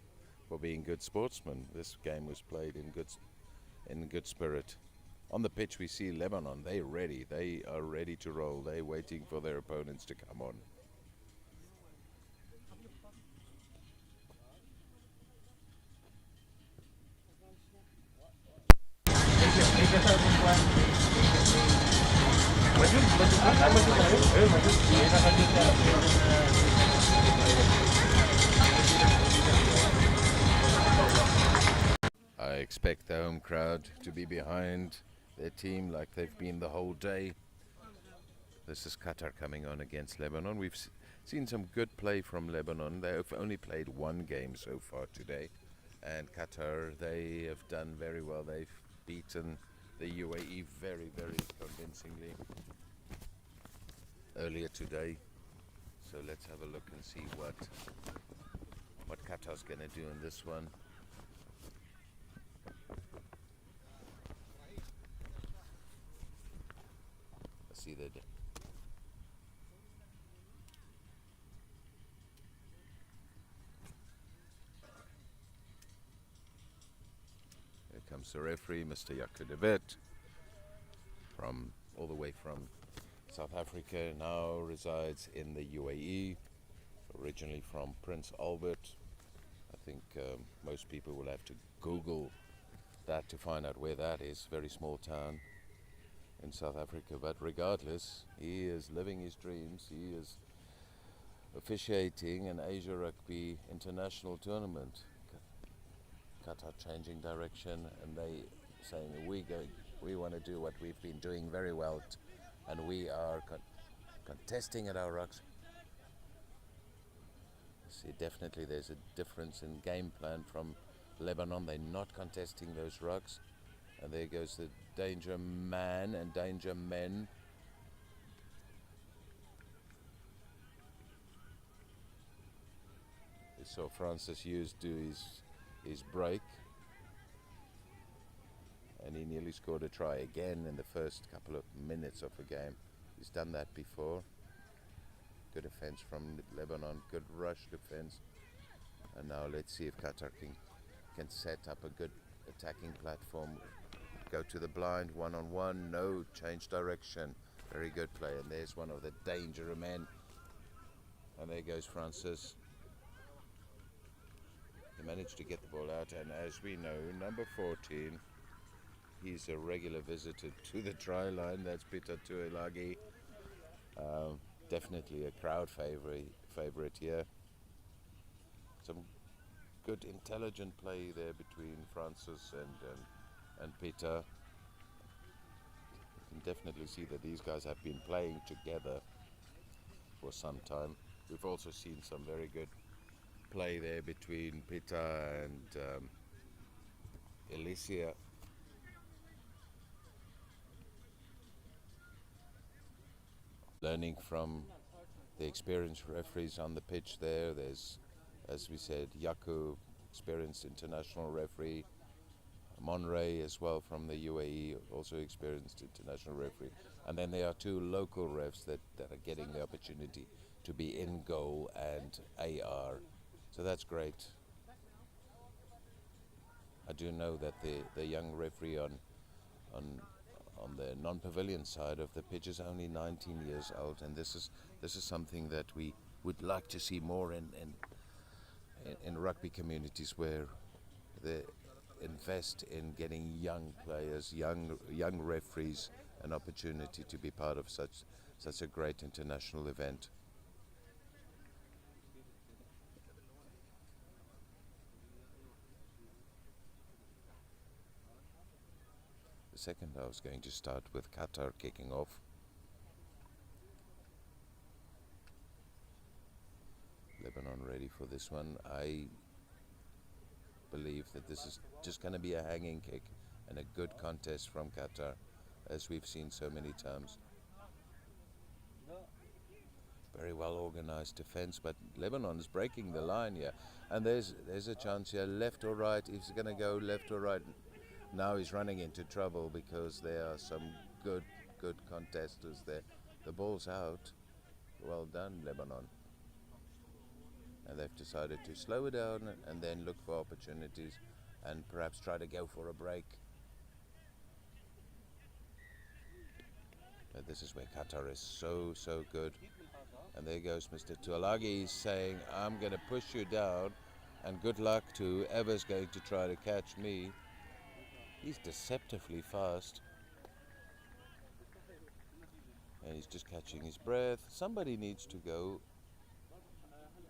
being good sportsmen. This game was played in good spirit. On the pitch we see Lebanon. They're ready. They are ready to roll. They're waiting for their opponents to come on. I expect the home crowd to be behind their team like they've been the whole day. This is Qatar coming on against Lebanon. We've seen some good play from Lebanon. They've only played one game so far today. And Qatar, they have done very well. They've beaten the UAE very, very convincingly earlier today. So let's have a look and see what Qatar's going to do in this one. Let's see the Here comes the referee, Mr. Yakudevet, from all the way from South Africa, now resides in the UAE, originally from Prince Albert. I think most people will have to Google that to find out where that is. Very small town in South Africa, but regardless, he is living his dreams. He is officiating an Asia Rugby international tournament. Qatar changing direction, and they saying we want to do what we've been doing very well, and we are contesting at our rucks. See, definitely there's a difference in game plan from Lebanon. They're not contesting those rucks, and there goes the danger man and danger men. saw Francis Hughes do his break, and he nearly scored a try again in the first couple of minutes of the game. He's done that before. Good defense from Lebanon, good rush defense. And now let's see if Qatar can set up a good attacking platform. Go to the blind, one-on-one, no, change direction. Very good play, and there's one of the danger men. And there goes Francis. He managed to get the ball out, and as we know, number 14, he's a regular visitor to the try line. That's Peter Tuilagi. Definitely a crowd favorite here. Some good intelligent play there between Francis and Peter. You can definitely see that these guys have been playing together for some time. We've also seen some very good play there between Peter and Alicia. Learning from the experienced referees on the pitch there. There's, as we said, Yaku, experienced international referee. Monray as well from the UAE, also experienced international referee. And then there are two local refs that are getting the opportunity to be in goal and AR. So that's great. I do know that the young referee on the non-pavilion side of the pitch is only 19 years old, and this is something that we would like to see more in rugby communities, where they invest in getting young players, young referees, an opportunity to be part of such a great international event. The second half is going to start with Qatar kicking off. Lebanon ready for this one. I believe that this is just going to be a hanging kick and a good contest from Qatar, as we've seen so many times. Very well organized defense, but Lebanon is breaking the line here, and there's a chance here, left or right. He's going to go left or right. Now he's running into trouble because there are some good contesters there. The ball's out. Well done, Lebanon. And they've decided to slow it down and then look for opportunities and perhaps try to go for a break. But this is where Qatar is so good. And there goes Mr. Tuilagi saying, I'm going to push you down, and good luck to whoever's going to try to catch me. He's deceptively fast. And he's just catching his breath. Somebody needs to go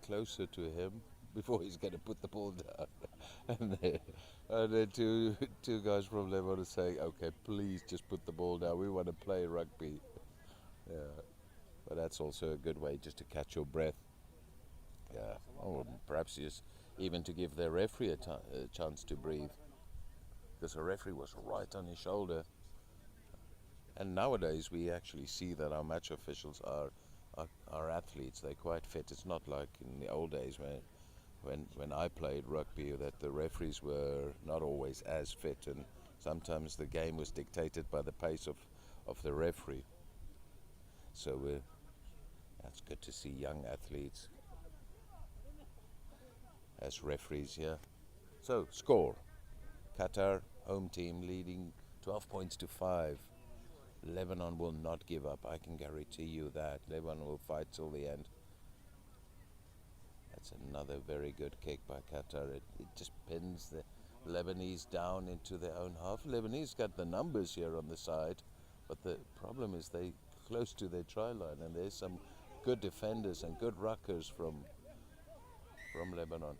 closer to him before he's going to put the ball down. and then two guys from Lebanon are saying, okay, please just put the ball down. We want to play rugby. Yeah. But that's also a good way just to catch your breath. Yeah. Or perhaps just even to give the referee a chance to breathe. Because the referee was right on his shoulder. And nowadays we actually see that our match officials are athletes. They're quite fit. It's not like in the old days when I played rugby, that the referees were not always as fit, and sometimes the game was dictated by the pace of the referee. So that's good to see young athletes as referees here. So score. Qatar, home team, leading 12 points to 5. Lebanon will not give up, I can guarantee you that. Lebanon will fight till the end. That's another very good kick by Qatar. It just pins the Lebanese down into their own half. Lebanese got the numbers here on the side, but the problem is they close to their try line, and there's some good defenders and good ruckers from Lebanon.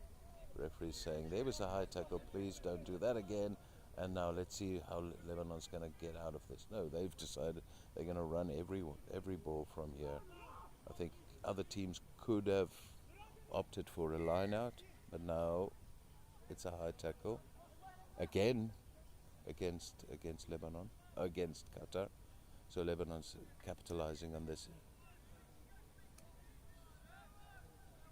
Referee's saying, there was a high tackle, please don't do that again. And now let's see how Lebanon's going to get out of this. No, they've decided they're going to run every ball from here. I think other teams could have opted for a line out, but now it's a high tackle again against Lebanon, against Qatar. So Lebanon's capitalizing on this.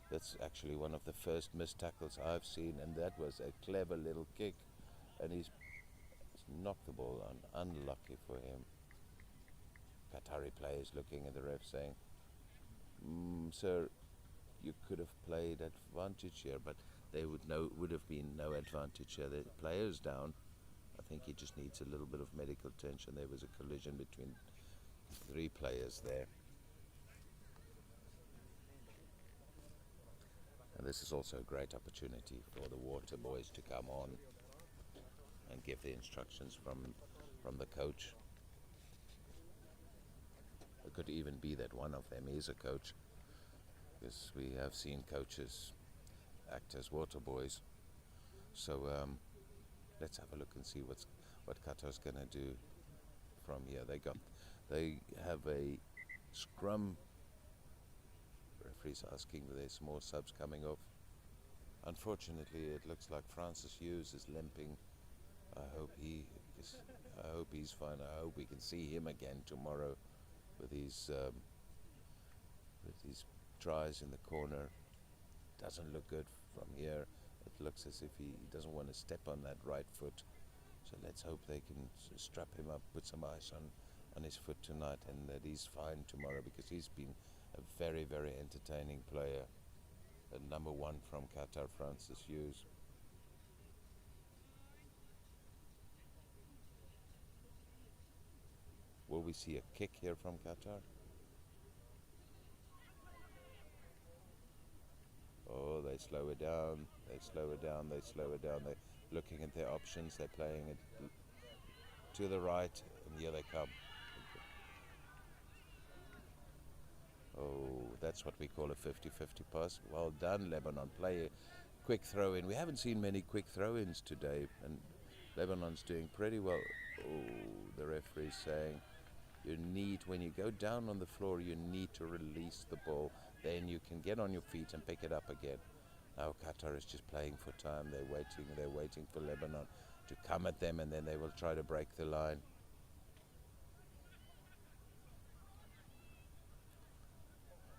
That's actually one of the first missed tackles I've seen, and that was a clever little kick, and he's knocked the ball on. Unlucky for him. Qatari players looking at the ref saying, "Sir, you could have played advantage here," but would have been no advantage here. The player's down. I think he just needs a little bit of medical attention. There was a collision between 3 players there. And this is also a great opportunity for the water boys to come on and give the instructions from the coach. It could even be that one of them is a coach, because we have seen coaches act as water boys. So let's have a look and see what Qatar's going to do from here. They have a scrum. Referee's asking if there's more subs coming off. Unfortunately, it looks like Francis Hughes is limping. I hope he's fine. I hope we can see him again tomorrow with his tries in the corner. Doesn't look good from here. It looks as if he doesn't want to step on that right foot. So let's hope they can strap him up, put some ice on his foot tonight, and that he's fine tomorrow, because he's been a very, very entertaining player. At number 1 from Qatar, Francis Hughes. Will we see a kick here from Qatar? Oh, they slow it down. They slow it down. They're looking at their options. They're playing it to the right, and here they come. Oh, that's what we call a 50-50 pass. Well done, Lebanon. Play a quick throw-in. We haven't seen many quick throw-ins today, and Lebanon's doing pretty well. Oh, the referee's saying, when you go down on the floor, you need to release the ball. Then you can get on your feet and pick it up again. Now Qatar is just playing for time. They're waiting for Lebanon to come at them, and then they will try to break the line.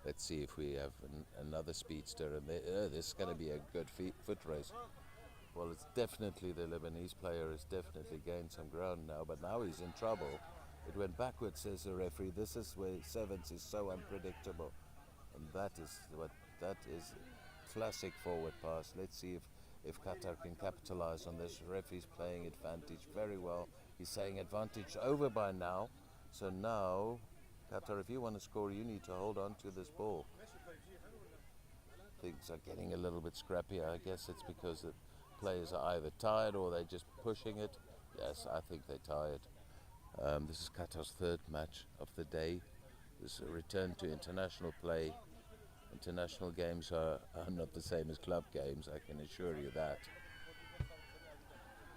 Let's see if we have another speedster, and this is going to be a good foot race. Well, it's definitely the Lebanese player has definitely gained some ground now, but now he's in trouble. It went backwards, says the referee. This is where sevens is so unpredictable, and that is classic forward pass. Let's see if Qatar can capitalize on this. The referee's playing advantage very well. He's saying advantage over by now. So now, Qatar, if you want to score, you need to hold on to this ball. Things are getting a little bit scrappier. I guess it's because the players are either tired or they're just pushing it. Yes, I think they're tired. This is Qatar's 3rd match of the day. This is a return to international play. International games are not the same as club games, I can assure you that.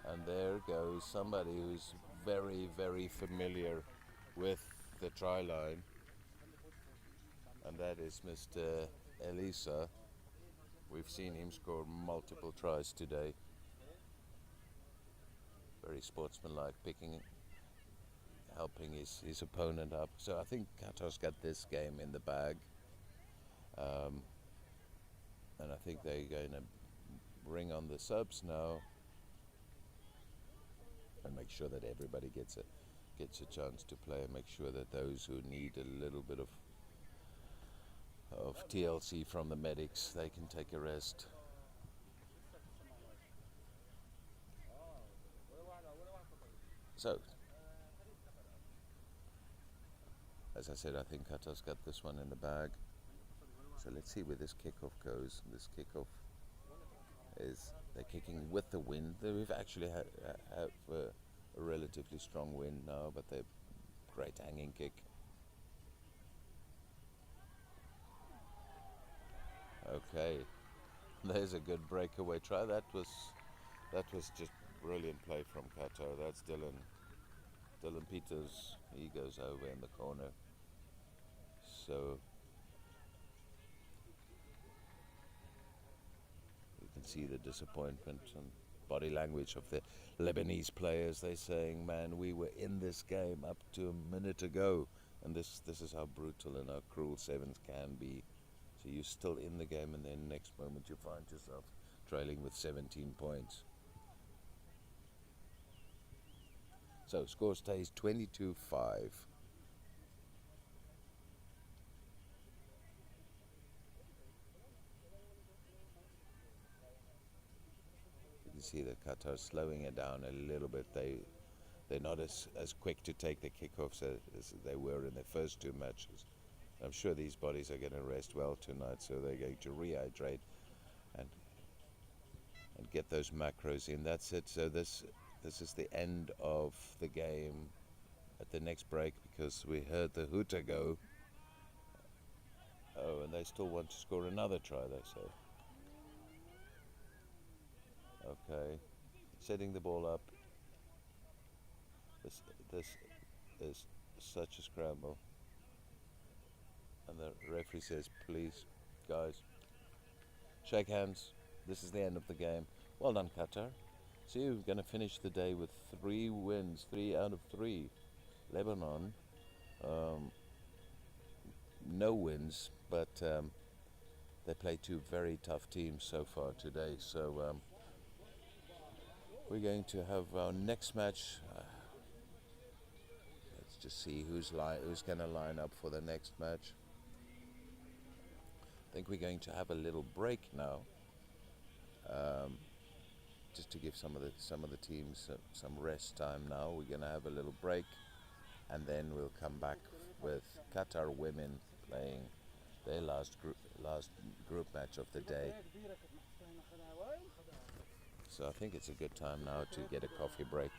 And there goes somebody who's very, very familiar with the try line, and that is Mr. Elisa. We've seen him score multiple tries today. Very sportsmanlike, helping his opponent up. So I think Qatar's got this game in the bag, and I think they're going to bring on the subs now and make sure that everybody gets a chance to play, and make sure that those who need a little bit of TLC from the medics, they can take a rest. So, as I said, I think Qatar's got this one in the bag. So let's see where this kickoff goes. This kickoff is, they're kicking with the wind. We've actually have a relatively strong wind now, but they're great hanging kick. Okay, there's a good breakaway try. That was just brilliant play from Qatar. That's Dylan Peters. He goes over in the corner. So you can see the disappointment and body language of the Lebanese players. They're saying, man, we were in this game up to a minute ago, and this is how brutal and how cruel sevens can be. So you're still in the game, and then next moment you find yourself trailing with 17 points. So score stays 22-5. You can see that Qatar slowing it down a little bit. They're not as quick to take the kickoffs as they were in their first two matches. I'm sure these bodies are going to rest well tonight, so they're going to rehydrate and get those macros in. That's it. So this is the end of the game at the next break, because we heard the hooter go. Oh, and they still want to score another try, they say. Okay, setting the ball up. This is such a scramble. And the referee says, please, guys, shake hands. This is the end of the game. Well done, Qatar. So you're going to finish the day with 3 wins, 3 out of 3. Lebanon, no wins, but they play 2 very tough teams so far today. So we're going to have our next match. Let's just see who's going to line up for the next match. I think we're going to have a little break now, just to give some of the teams some rest time. Now we're going to have a little break, and then we'll come back with Qatar women playing their last group match of the day. So I think it's a good time now to get a coffee break.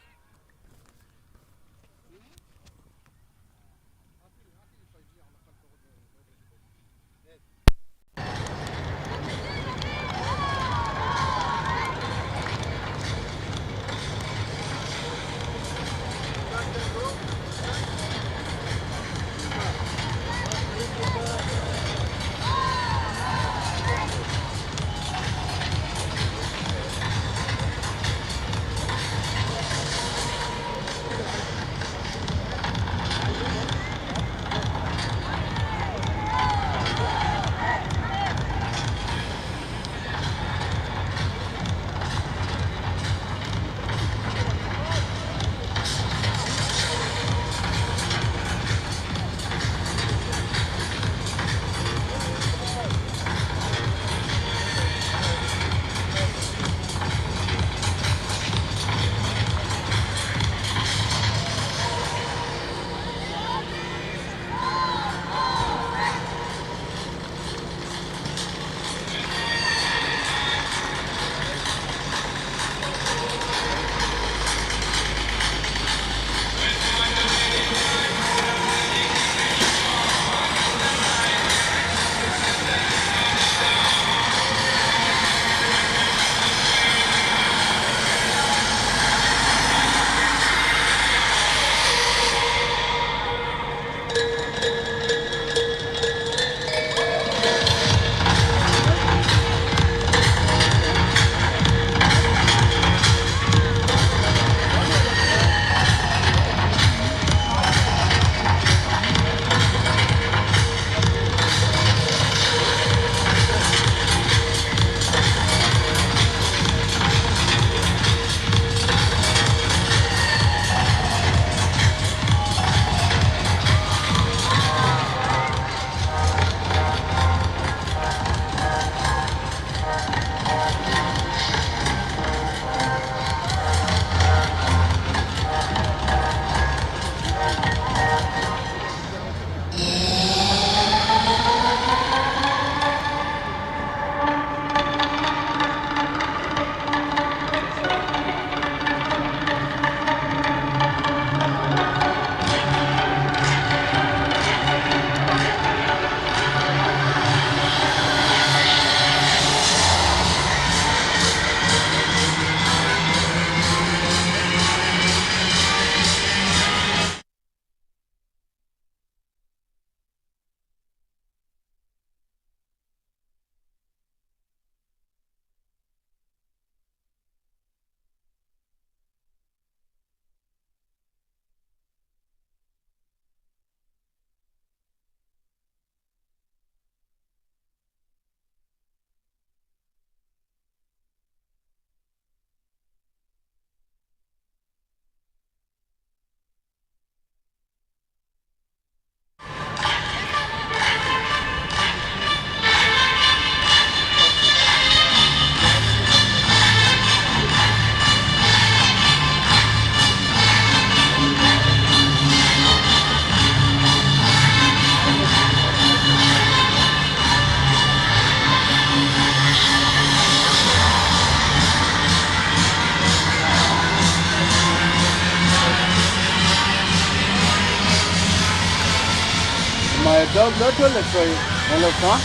هيبدأوا دلوقتي ولا شوية؟ يعني لو سمحت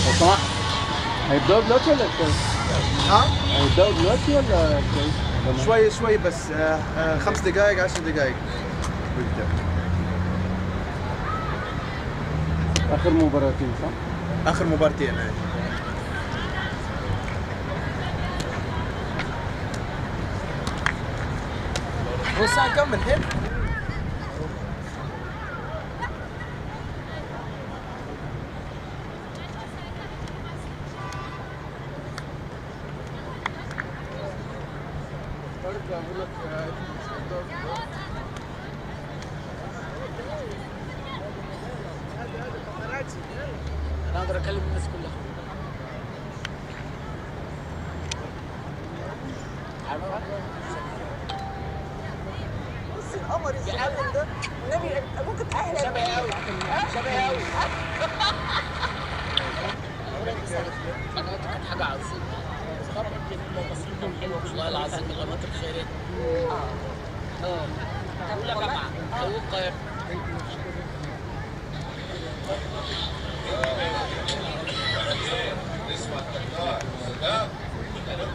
لو سمحت هيبدأوا دلوقتي ولا شوية؟ ها؟ هيبدأوا دلوقتي ولا شوية؟ شوي بس 5 دقائق 10 دقائق. آخر مباراتين صح؟ آخر مباراتين يعني. هو الساعة كم الحين؟ انا اقدر اكلم الناس كلها. بص القمر الصغير ده النبي ممكن احلى شبه قوي شبه قوي. كانت حاجه عظيمه. خرجت المصريين حلوه والله العظيم القناطر خيريه. اولى جامعه او القاهره.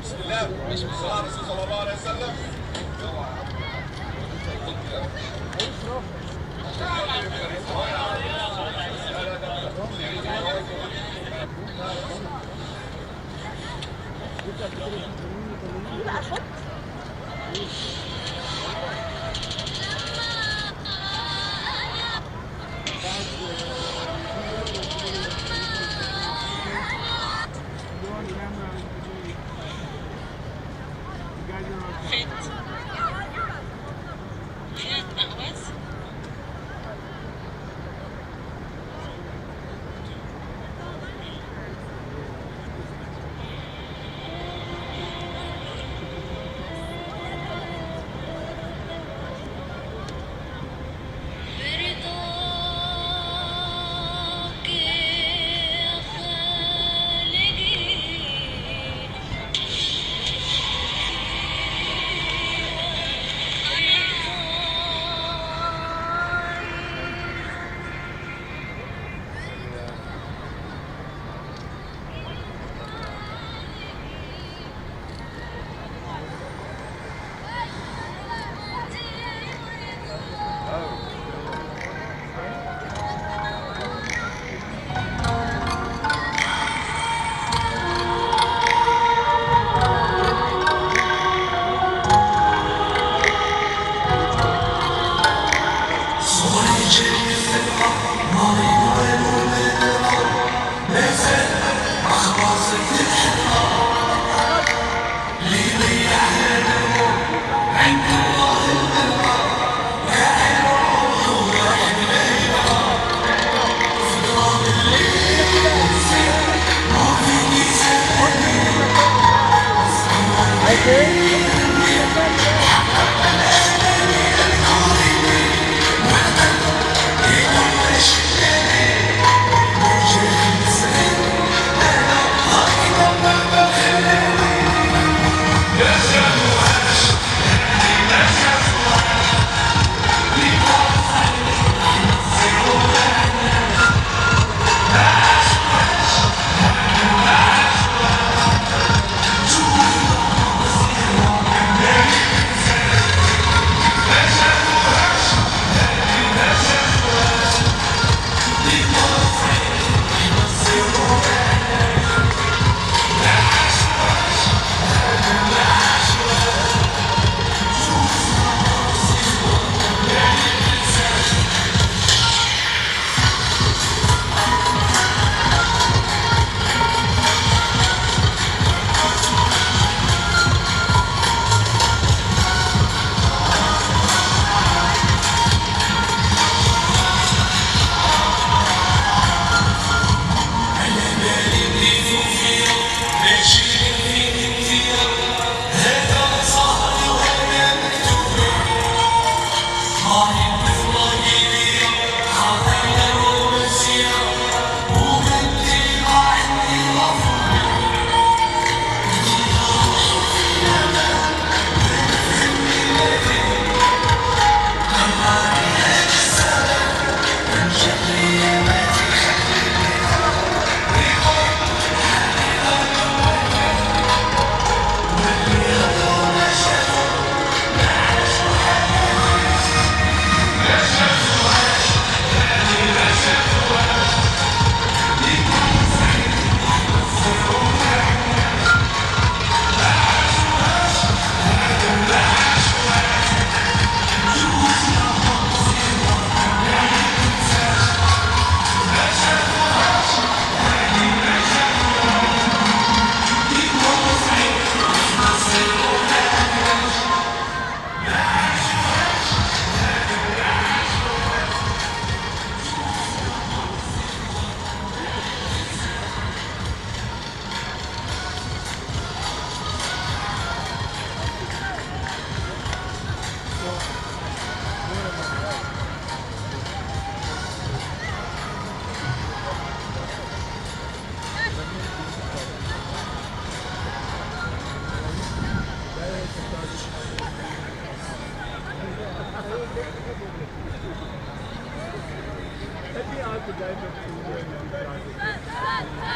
بسم الله بسم الله الرسول صلى الله عليه وسلم. Let me ask the guy from Syria if he started.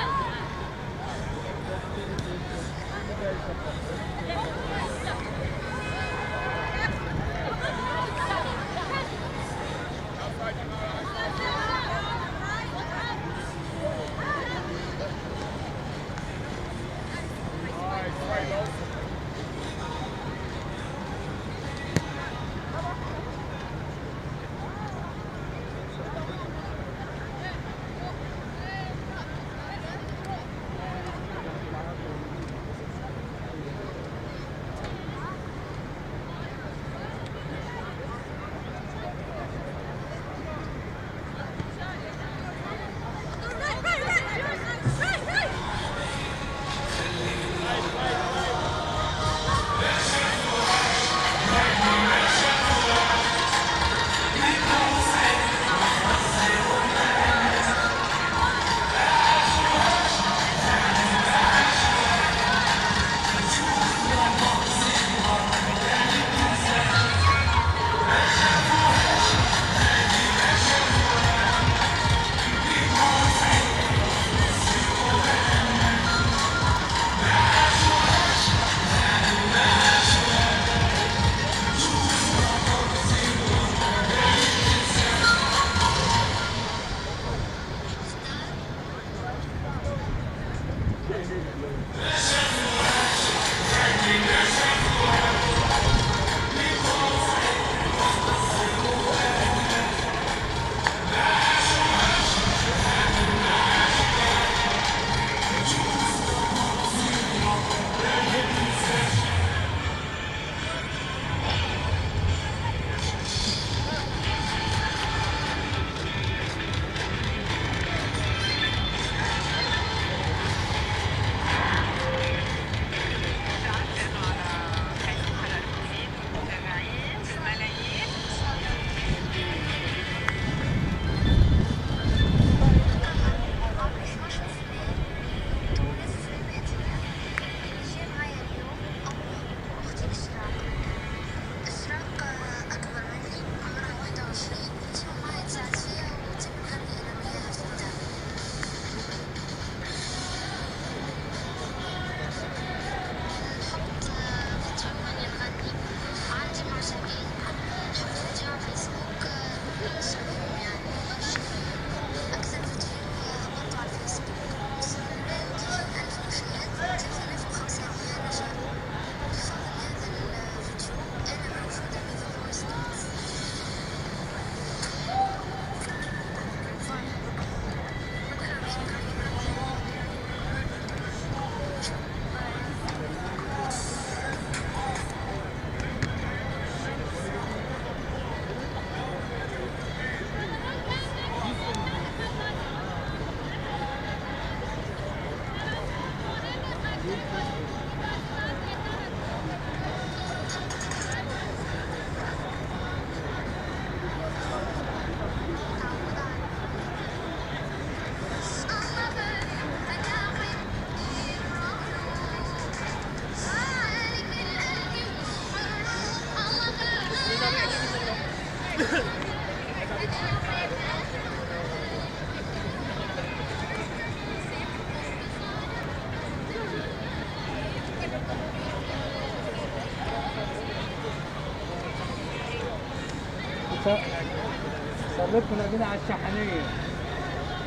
صرفنا بينا على الشحنية،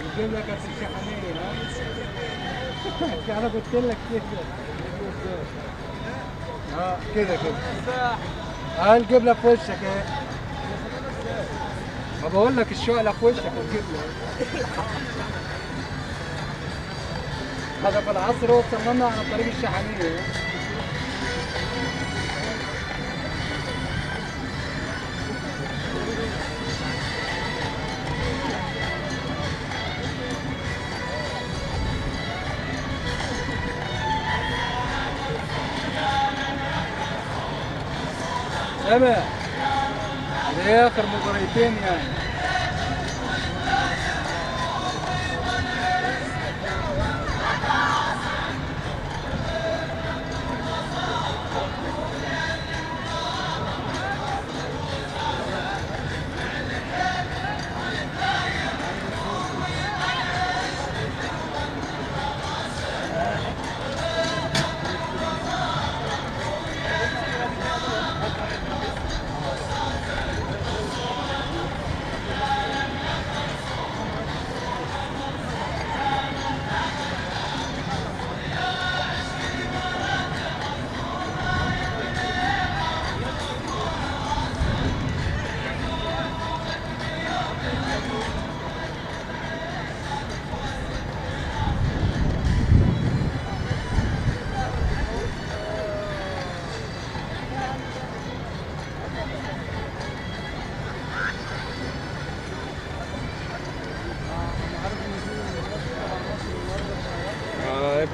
نجيب لك الشحنية. ها انا قلت لك كده. كده نجيب لك في وشك اهي. ما بقول لك الشقلة في وشك نجيب لك. هذا في العصر هو صممنا على طريق الشحنية. سامع؟ هذه آخر مباريتين يعني.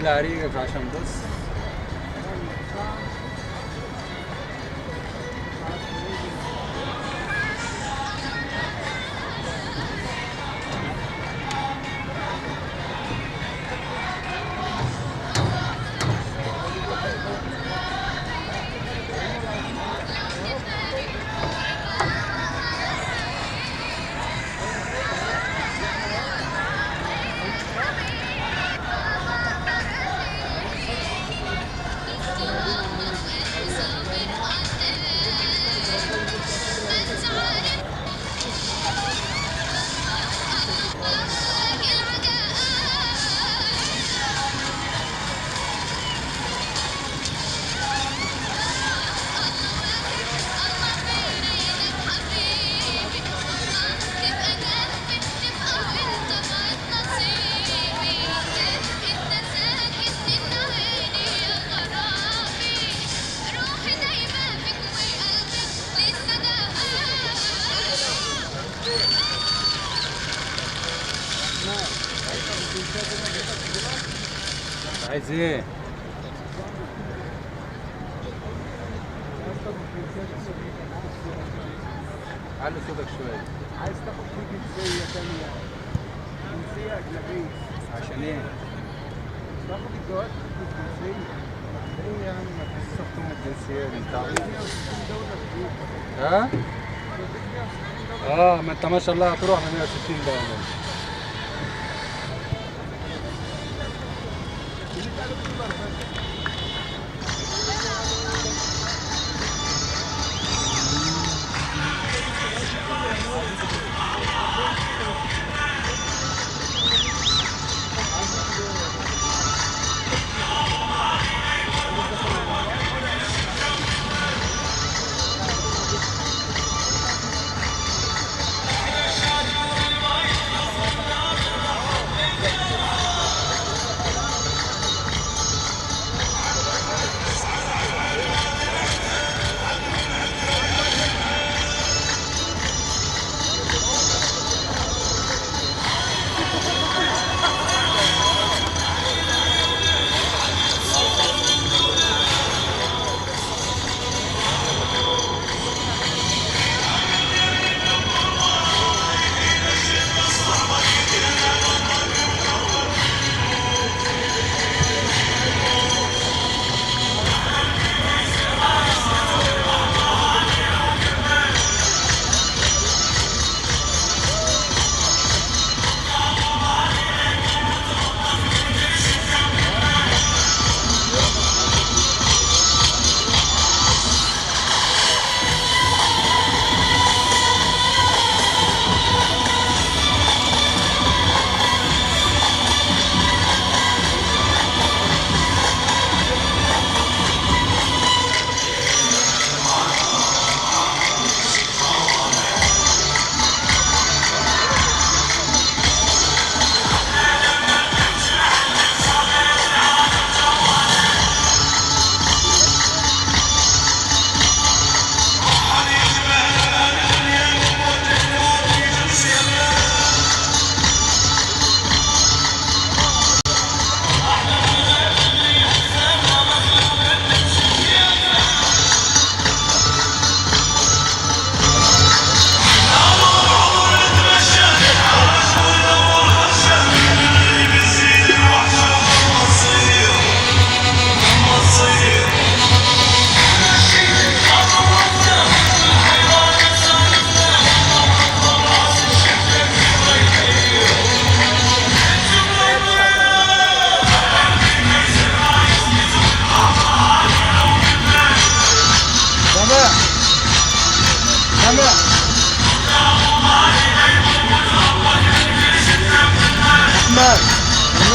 يطلع ريقك عشان بس عايز ايه؟ علي صوتك شوية. عايز تاخد فيه جنسية تانية، جنسية أجنبية. عشان ايه؟ تاخد الجواز الجنسية. ايه يا عم ما تستخدم الجنسية دي انت عارف؟ 160 دولة فيه. ها؟ 160 دولة. ما انت ما شاء الله هتروح ل 160 دولة.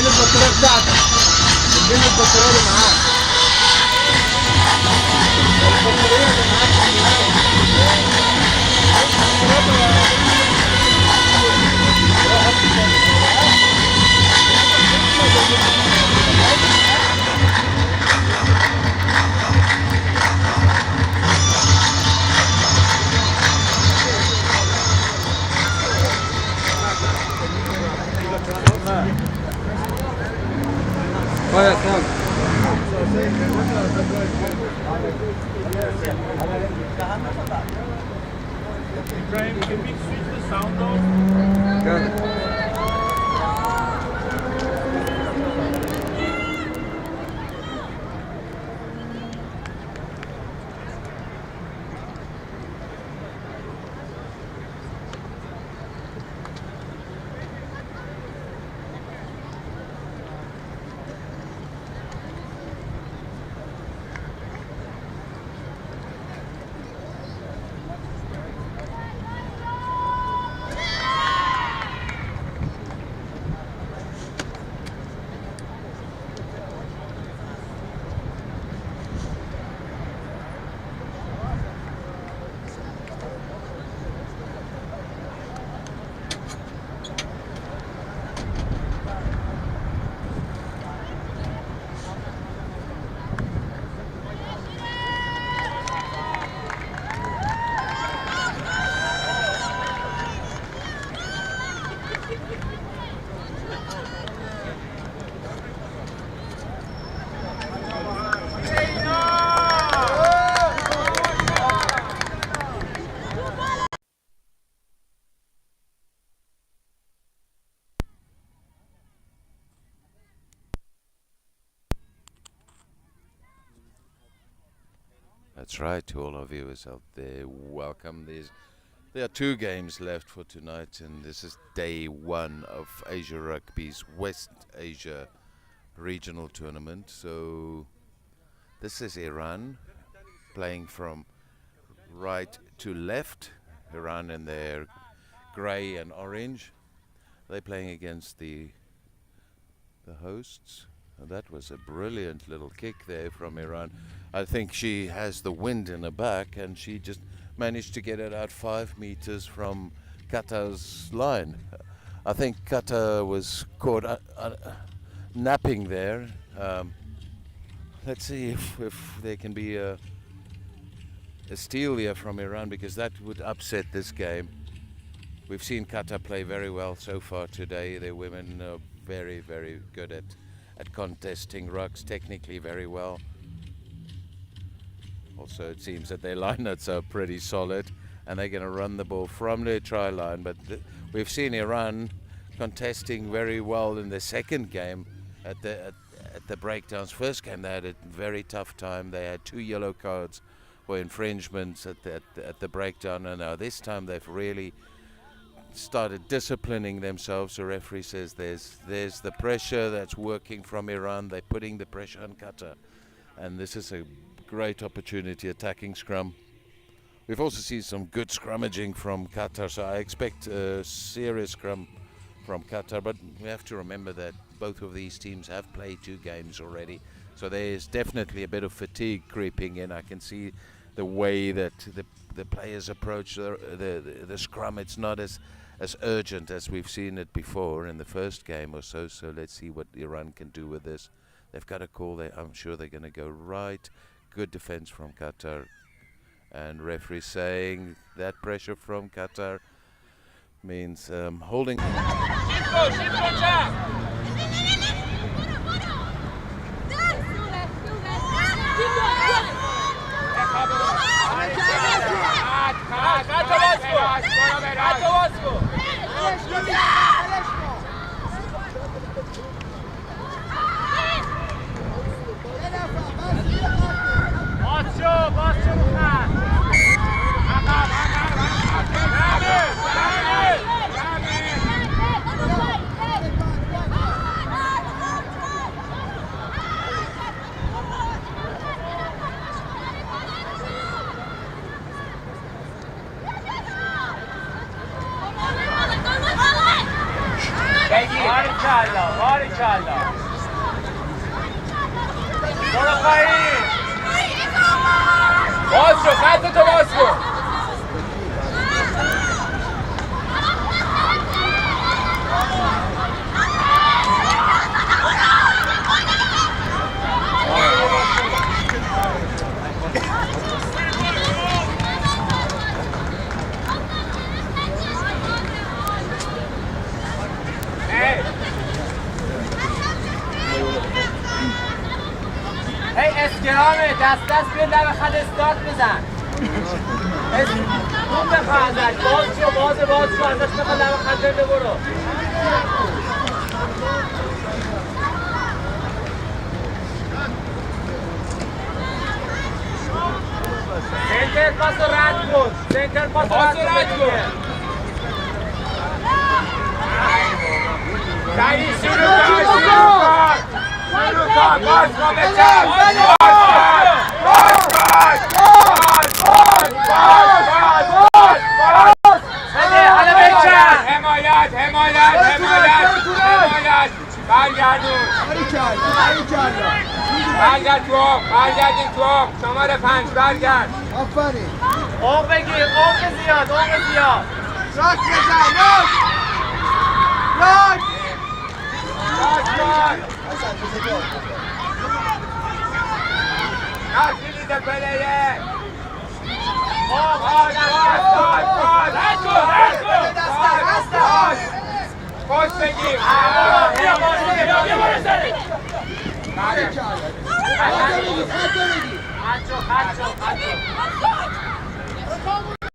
البطارية بتاعتك، اديني البطارية اللي معاك. البطارية اللي كويس. Ibrahim, can we switch the sound off? Got it. That's right, to all our viewers out there, welcome. There are 2 games left for tonight, and this is day 1 of Asia Rugby's West Asia regional tournament. So this is Iran playing from right to left. Iran in their grey and orange. They're playing against the hosts. And that was a brilliant little kick there from Iran. I think she has the wind in her back, and she just managed to get it out 5 meters from Qatar's line. I think Qatar was caught napping there. Let's see if there can be a steal here from Iran, because that would upset this game. We've seen Qatar play very well so far today. Their women are very, very good at contesting rucks, technically very well. Also, it seems that their lineouts are pretty solid, and they're going to run the ball from their try line. But we've seen Iran contesting very well in the second game at the breakdowns. First game, they had a very tough time. They had 2 yellow cards for infringements at the breakdown, and now this time they've really started disciplining themselves. The referee says there's the pressure that's working from Iran. They're putting the pressure on Qatar, and this is a great opportunity attacking scrum. We've also seen some good scrummaging from Qatar, so I expect a serious scrum from Qatar, but we have to remember that both of these teams have played 2 games already, so there's definitely a bit of fatigue creeping in. I can see the way that the players approach the scrum. It's not as urgent as we've seen it before in the first game or so. So let's see what Iran can do with this. They've got a call there. I'm sure they're going to go right. Good defense from Qatar. And referee saying that pressure from Qatar means holding. دست بیار لب خط استارت بزن. اون بخواه ازش باز شو ازش بخواه لبه خطرده برو سنتر پاس رو رد کن سنتر پاس رو رد کن سریع شروع کن باز کن به چپ حالا بچن حمایت برگردون برگردین تو شماره 5 برگرد آفرین اوق بگیر اوق زیاد راک بزن راک نشیدید پلیه پشت بگیر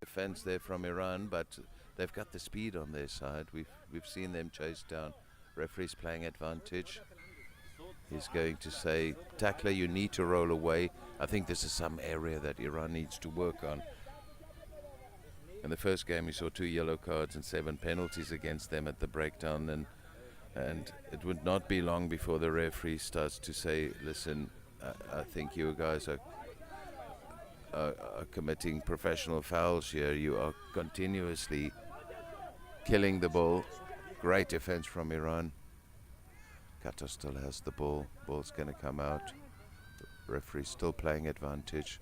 Defense there from Iran, but they've got the speed on their side. We've seen them chase down. Referee's playing advantage. He's going to say, tackler, you need to roll away. I think this is some area that Iran needs to work on. In the first game, we saw 2 yellow cards and 7 penalties against them at the breakdown, and it would not be long before the referee starts to say, listen, I think you guys are committing professional fouls here. You are continuously killing the ball. Great defense from Iran. Qatar still has the ball. Ball's going to come out. Referee still playing advantage.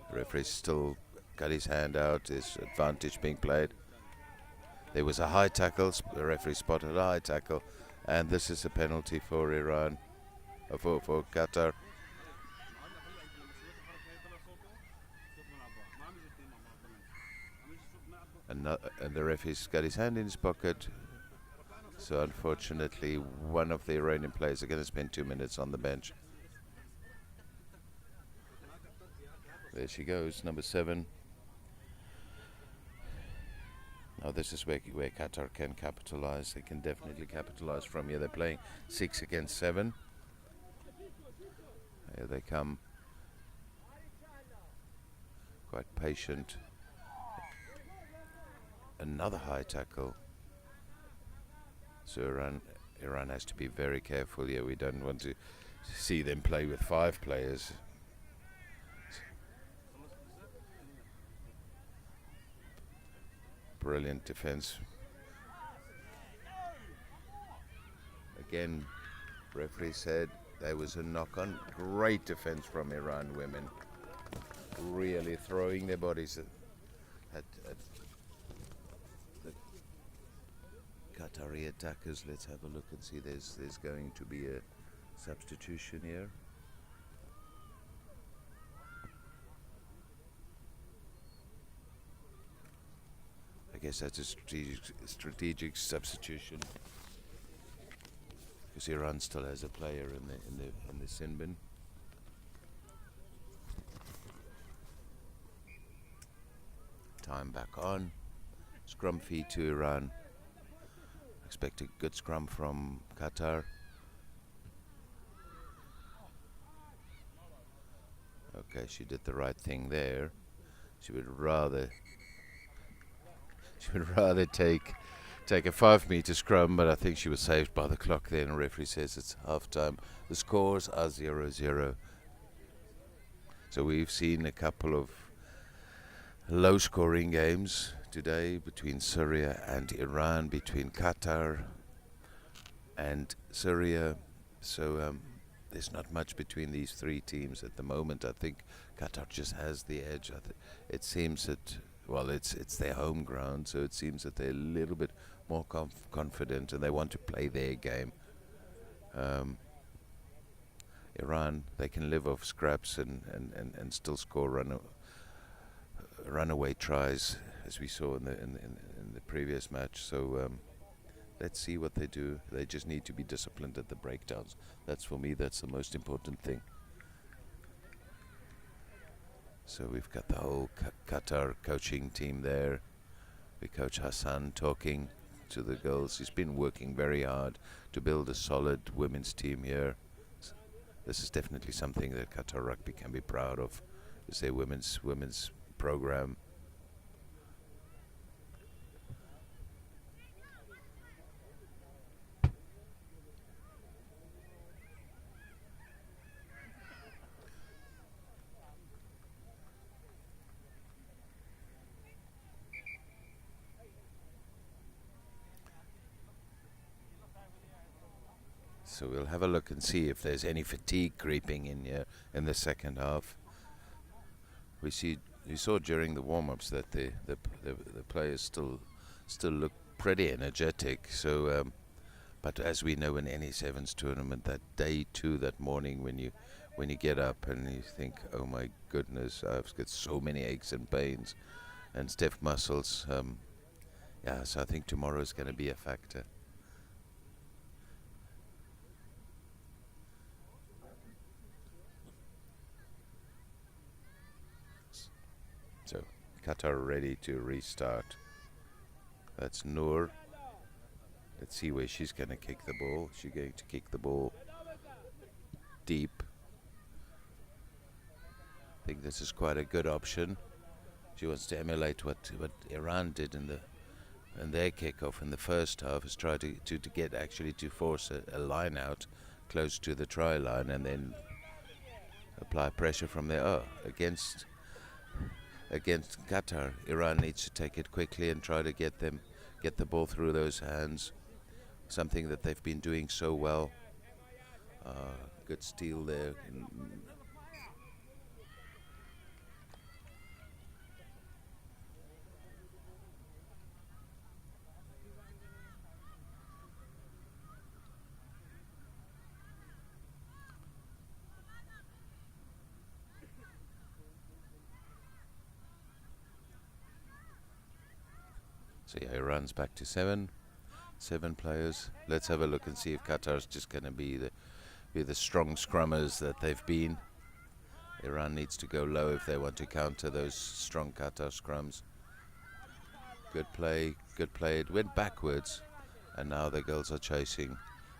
Referee's still got his hand out. His advantage being played. There was a high tackle. The referee spotted a high tackle, and this is a penalty for Iran, for Qatar. And the referee's got his hand in his pocket. So unfortunately, one of the Iranian players are going to spend 2 minutes on the bench. There she goes, number 7. Now this is where Qatar can capitalize. They can definitely capitalize from here. They're playing 6 against 7. Here they come. Quite patient. Another high tackle. So Iran has to be very careful here. We don't want to see them play with 5 players. Brilliant defense. Again, referee said there was a knock-on. Great defense from Iran women. Really throwing their bodies at the Qatari attackers. Let's have a look and see. There's going to be a substitution here. I guess that's a strategic substitution, because Iran still has a player in the sin bin. Time back on. Scrum feed to Iran. Expect a good scrum from Qatar. Okay, she did the right thing there. She would rather take a 5-meter scrum, but I think she was saved by the clock there, and the referee says it's half-time. The scores are 0-0. So we've seen a couple of low-scoring games today between Syria and Iran, between Qatar and Syria. So there's not much between these 3 teams at the moment. I think Qatar just has the edge. It seems that, well, it's their home ground, so it seems that they're a little bit more confident and they want to play their game. Iran, they can live off scraps and still score runaway tries, as we saw in the previous match. So let's see what they do. They just need to be disciplined at the breakdowns. That's, for me, that's the most important thing. So we've got the whole Qatar coaching team there. We coach Hassan talking to the girls. He's been working very hard to build a solid women's team here. This is definitely something that Qatar Rugby can be proud of, is their women's program. So we'll have a look and see if there's any fatigue creeping in here in the second half. We saw during the warm-ups that the players still look pretty energetic. So, but as we know in any sevens tournament, that day two, that morning when you get up and you think, oh my goodness, I've got so many aches and pains and stiff muscles. Yeah, so I think tomorrow is going to be a factor. So Qatar ready to restart. That's Noor. Let's see where she's going to kick the ball. She's going to kick the ball deep. I think this is quite a good option. She wants to emulate what Iran did in their kickoff in the first half, is try to get actually to force a line out close to the try line and then apply pressure from there. Oh, against Qatar, Iran needs to take it quickly and try to get the ball through those hands, something that they've been doing so well. Good steal there. So yeah, Iran's back to seven players. Let's have a look and see if Qatar's just going to be the strong scrummers that they've been. Iran needs to go low if they want to counter those strong Qatar scrums. Good play, good play. It went backwards, and now the girls are chasing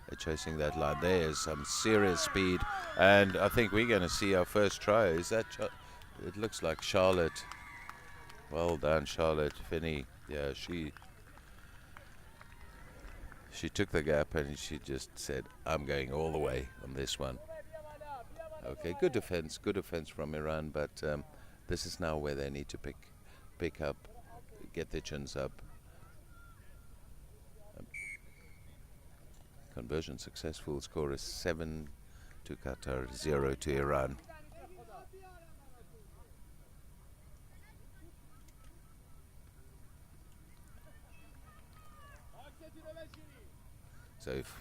that line. There's some serious speed, and I think we're going to see our first try. Is that? It looks like Charlotte. Well done, Charlotte Finney. Yeah, she took the gap and she just said, I'm going all the way on this one. Okay, good defense from Iran, but this is now where they need to pick up, get their chins up. Conversion successful. Score is 7 to Qatar, 0 to Iran. So if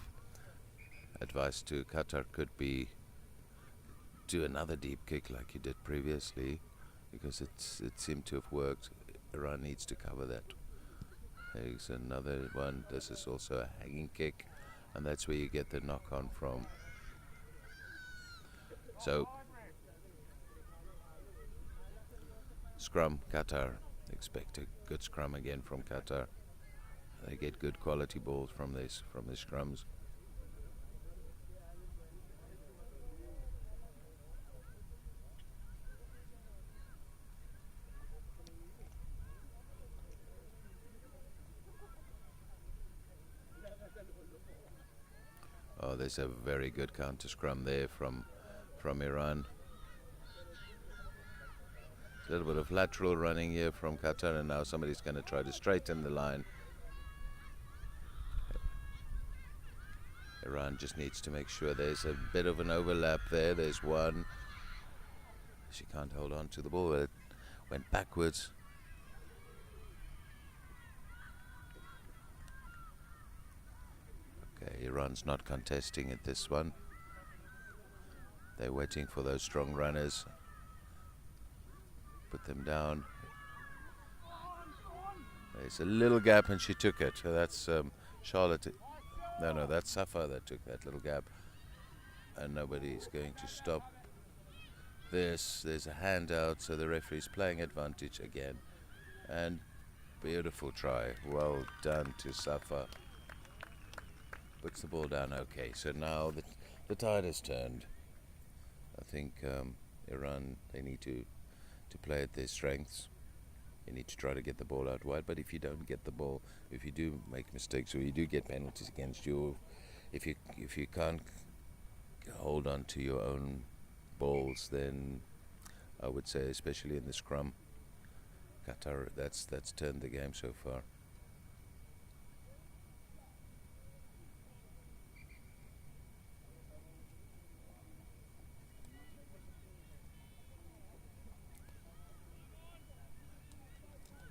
advice to Qatar could be do another deep kick like you did previously, because it seemed to have worked. Iran needs to cover that. There's another one. This is also a hanging kick, and that's where you get the knock on from. So scrum, Qatar. Expect a good scrum again from Qatar. They get good quality balls from the scrums. Oh, there's a very good counter scrum there from Iran. A little bit of lateral running here from Qatar, and now somebody's going to try to straighten the line. Iran just needs to make sure there's a bit of an overlap there. There's one. She can't hold on to the ball. It went backwards. Okay, Iran's not contesting at this one. They're waiting for those strong runners. Put them down. There's a little gap and she took it. So that's Charlotte. No, that's Safa that took that little gap. And nobody's going to stop this. There's a handout, so the referee's playing advantage again. And beautiful try. Well done to Safa. Puts the ball down. Okay, so now the tide has turned. I think Iran, they need to play at their strengths. You need to try to get the ball out wide, but if you don't get the ball, if you do make mistakes or you do get penalties against you, if you can't hold on to your own balls, then I would say, especially in the scrum, Qatar, that's turned the game so far.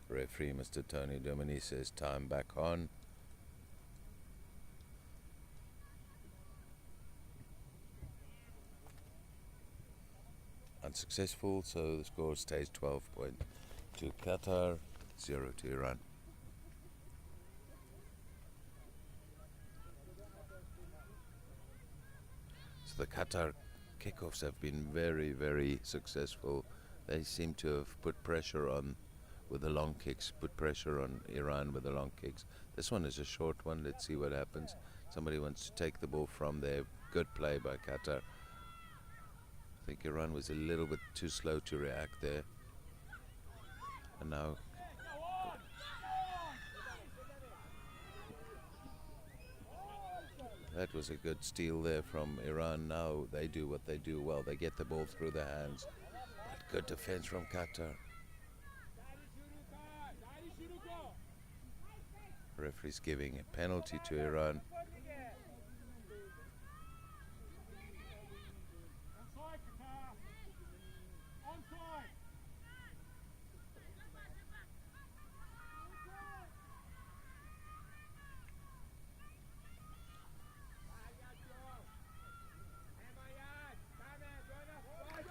Referee Mr. Tony Domini says time back on. Unsuccessful, so the score stays 12 point to Qatar, 0 to Iran. So the Qatar kickoffs have been very, very successful. They seem to have put pressure on with the long kicks, put pressure on Iran with the long kicks. This one is a short one. Let's see what happens. Somebody wants to take the ball from there. Good play by Qatar. I think Iran was a little bit too slow to react there. And now that was a good steal there from Iran. Now they do what they do well. They get the ball through their hands. But good defense from Qatar. Referee's giving a penalty to Iran.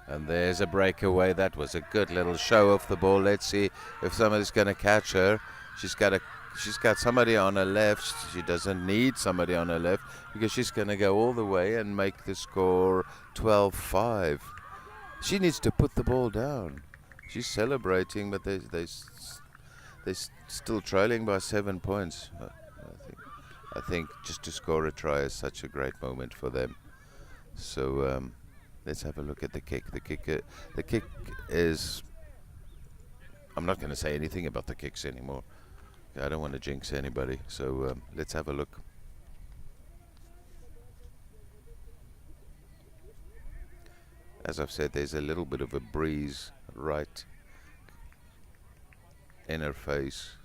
And there's a breakaway. That was a good little show of the ball. Let's see if somebody's going to catch her. She's got somebody on her left. She doesn't need somebody on her left because she's going to go all the way and make the score 12-5. She needs to put the ball down. She's celebrating, but they're still trailing by 7 points. I think just to score a try is such a great moment for them. So let's have a look at the kick. The kick is. I'm not going to say anything about the kicks anymore. I don't want to jinx anybody. So let's have a look. As I've said, there's a little bit of a breeze right in her face.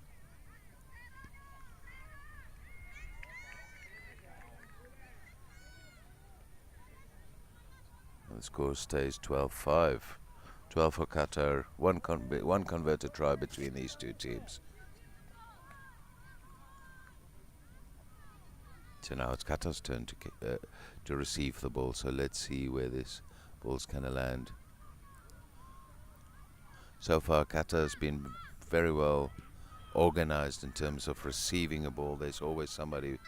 The score stays 12-5. 12 for Qatar, one converted try between these two teams. So now it's Qatar's turn to receive the ball. So let's see where this ball's going to land. So far, Qatar's been very well organized in terms of receiving a ball. There's always somebody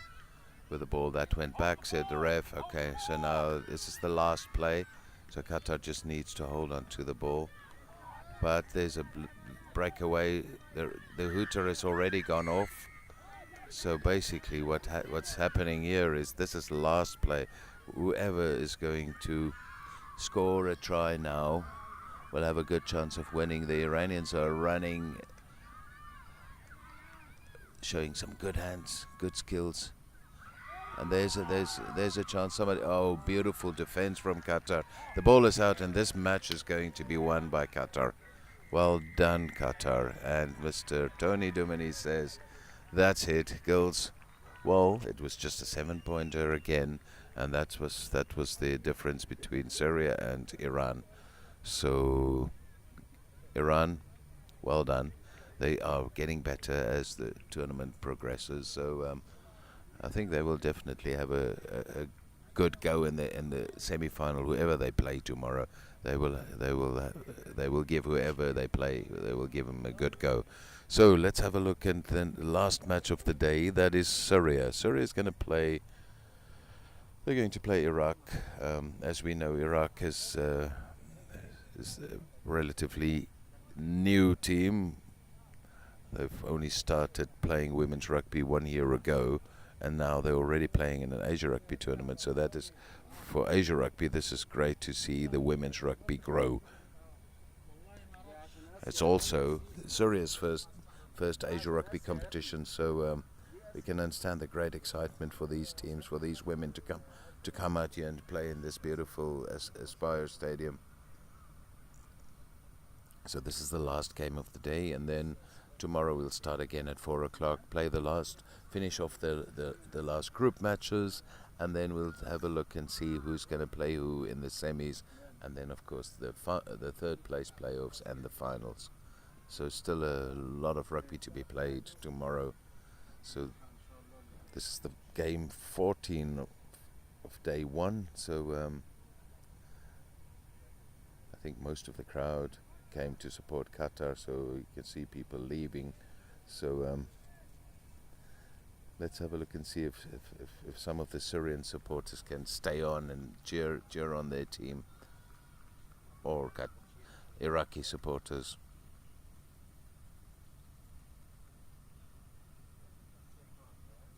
with the ball. That went back, said the ref. Okay, so now this is the last play. So Qatar just needs to hold on to the ball. But there's a breakaway. The hooter has already gone off. So basically what's happening here is this is the last play. Whoever is going to score a try now will have a good chance of winning. The Iranians are running, showing some good hands, good skills. And there's a chance. Somebody, oh, beautiful defense from Qatar. The ball is out, and this match is going to be won by Qatar. Well done, Qatar. And Mr. Tony Domini says, that's it, girls. Well, it was just a 7-pointer again, and that was the difference between Syria and Iran. So, Iran, well done. They are getting better as the tournament progresses. So, I think they will definitely have a good go in the semi-final. Whoever they play tomorrow, they will give whoever they play. They will give them a good go. So let's have a look at the last match of the day. That is Syria. Syria is going to play. They're going to play Iraq. As we know, Iraq is a relatively new team. They've only started playing women's rugby 1 year ago, and now they're already playing in an Asia Rugby tournament. So that is, for Asia Rugby, this is great to see the women's rugby grow. It's also Syria's first Asia Rugby competition, so we can understand the great excitement for these teams, for these women to come out here and play in this beautiful Aspire Stadium. So this is the last game of the day, and then tomorrow we'll start again at 4 o'clock, finish off the last group matches, and then we'll have a look and see who's going to play who in the semis, and then of course the third place playoffs and the finals. So still a lot of rugby to be played tomorrow. So this is the game 14 of day 1. So I think most of the crowd came to support Qatar, so you can see people leaving. So let's have a look and see if some of the Syrian supporters can stay on and cheer on their team, or Iraqi supporters.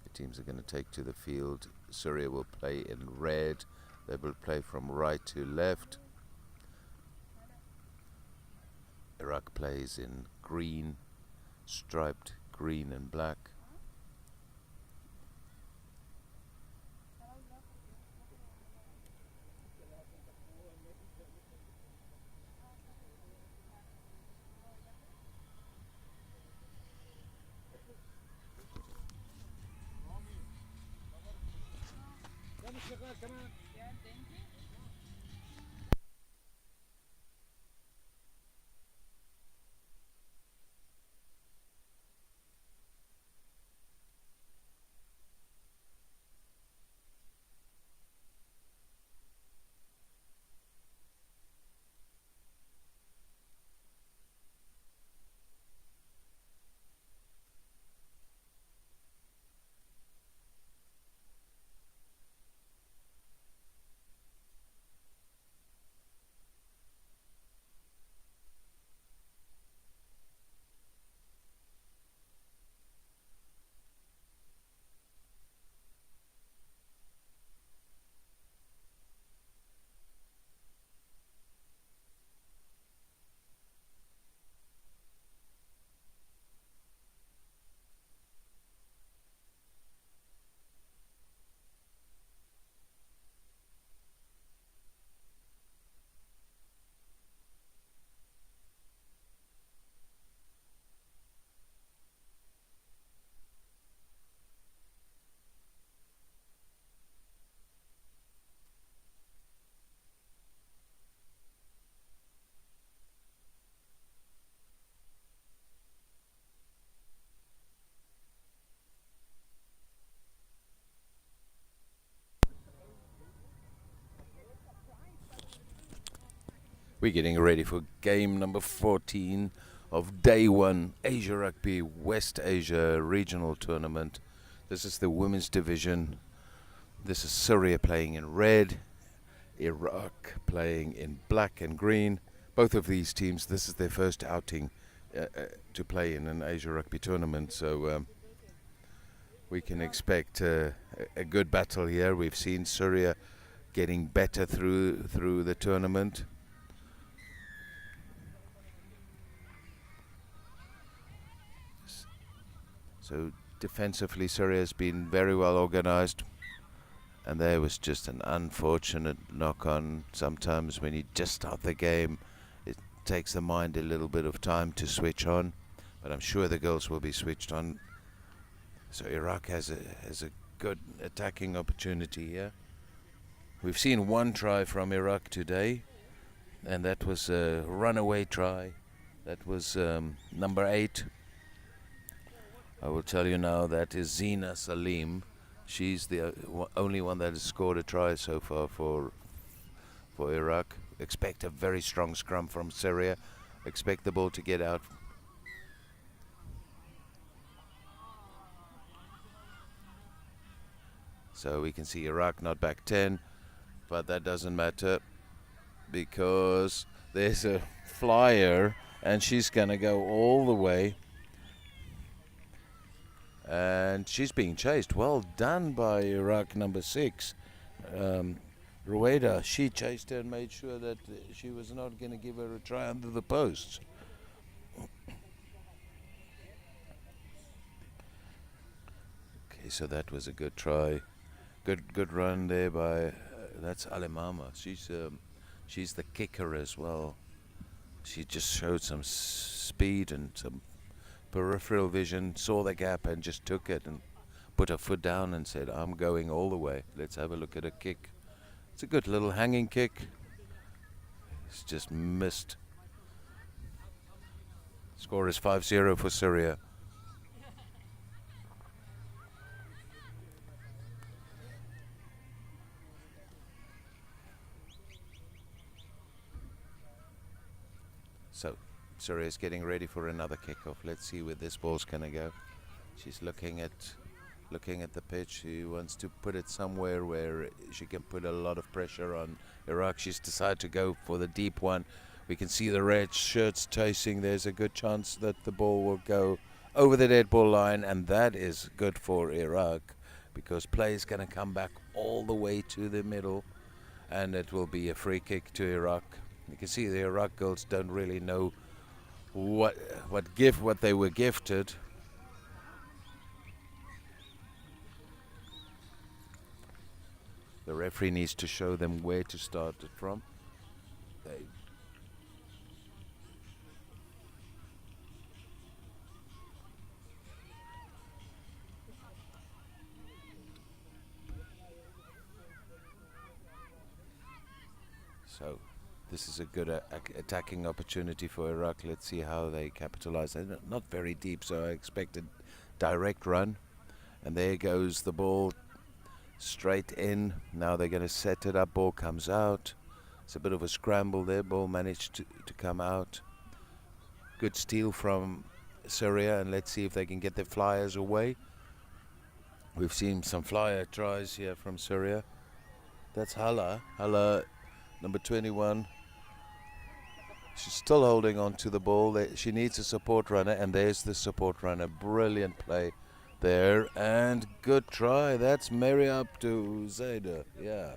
The teams are going to take to the field. Syria will play in red. They will play from right to left. Iraq plays in green, striped green and black. We're getting ready for game number 14 of day 1 Asia Rugby West Asia Regional Tournament. This is the women's division. This is Syria playing in red, Iraq playing in black and green. Both of these teams, this is their first outing to play in an Asia Rugby tournament, so we can expect a good battle here. We've seen Syria getting better through the tournament. So defensively, Syria has been very well organized, and there was just an unfortunate knock-on. Sometimes when you just start the game, it takes the mind a little bit of time to switch on, but I'm sure the girls will be switched on. So Iraq has a good attacking opportunity here. We've seen one try from Iraq today, and that was a runaway try. That was number 8. I will tell you now, that is Zina Salim. She's the only one that has scored a try so far for Iraq. Expect a very strong scrum from Syria. Expect the ball to get out. So we can see Iraq not back 10, but that doesn't matter because there's a flyer and she's gonna go all the way, and she's being chased. Well done by Iraq number 6, Rueda. She chased her and made sure that she was not going to give her a try under the posts. Okay, so that was a good try. Good run there by that's Alemama. She's the kicker as well. She just showed some speed and some peripheral vision, saw the gap and just took it and put her foot down and said, I'm going all the way. Let's have a look at a kick. It's a good little hanging kick. It's just missed. Score is 5-0 for Syria. So Syria is getting ready for another kickoff. Let's see where this ball's gonna go. She's looking at the pitch. She wants to put it somewhere where she can put a lot of pressure on Iraq. She's decided to go for the deep one. We can see the red shirts chasing. There's a good chance that the ball will go over the dead ball line, and that is good for Iraq because play is going to come back all the way to the middle, and it will be a free kick to Iraq. You can see the Iraq girls don't really know what they were gifted. The referee needs to show them where to start it from. So this is a good attacking opportunity for Iraq. Let's see how they capitalize. They're not very deep, so I expected direct run. And there goes the ball straight in. Now they're going to set it up. Ball comes out. It's a bit of a scramble there. Ball managed to come out. Good steal from Syria, and let's see if they can get their flyers away. We've seen some flyer tries here from Syria. That's Hala, number 21. She's still holding on to the ball. She needs a support runner, and there's the support runner. Brilliant play there, and good try. That's Mary Abdu Zayda. Yeah,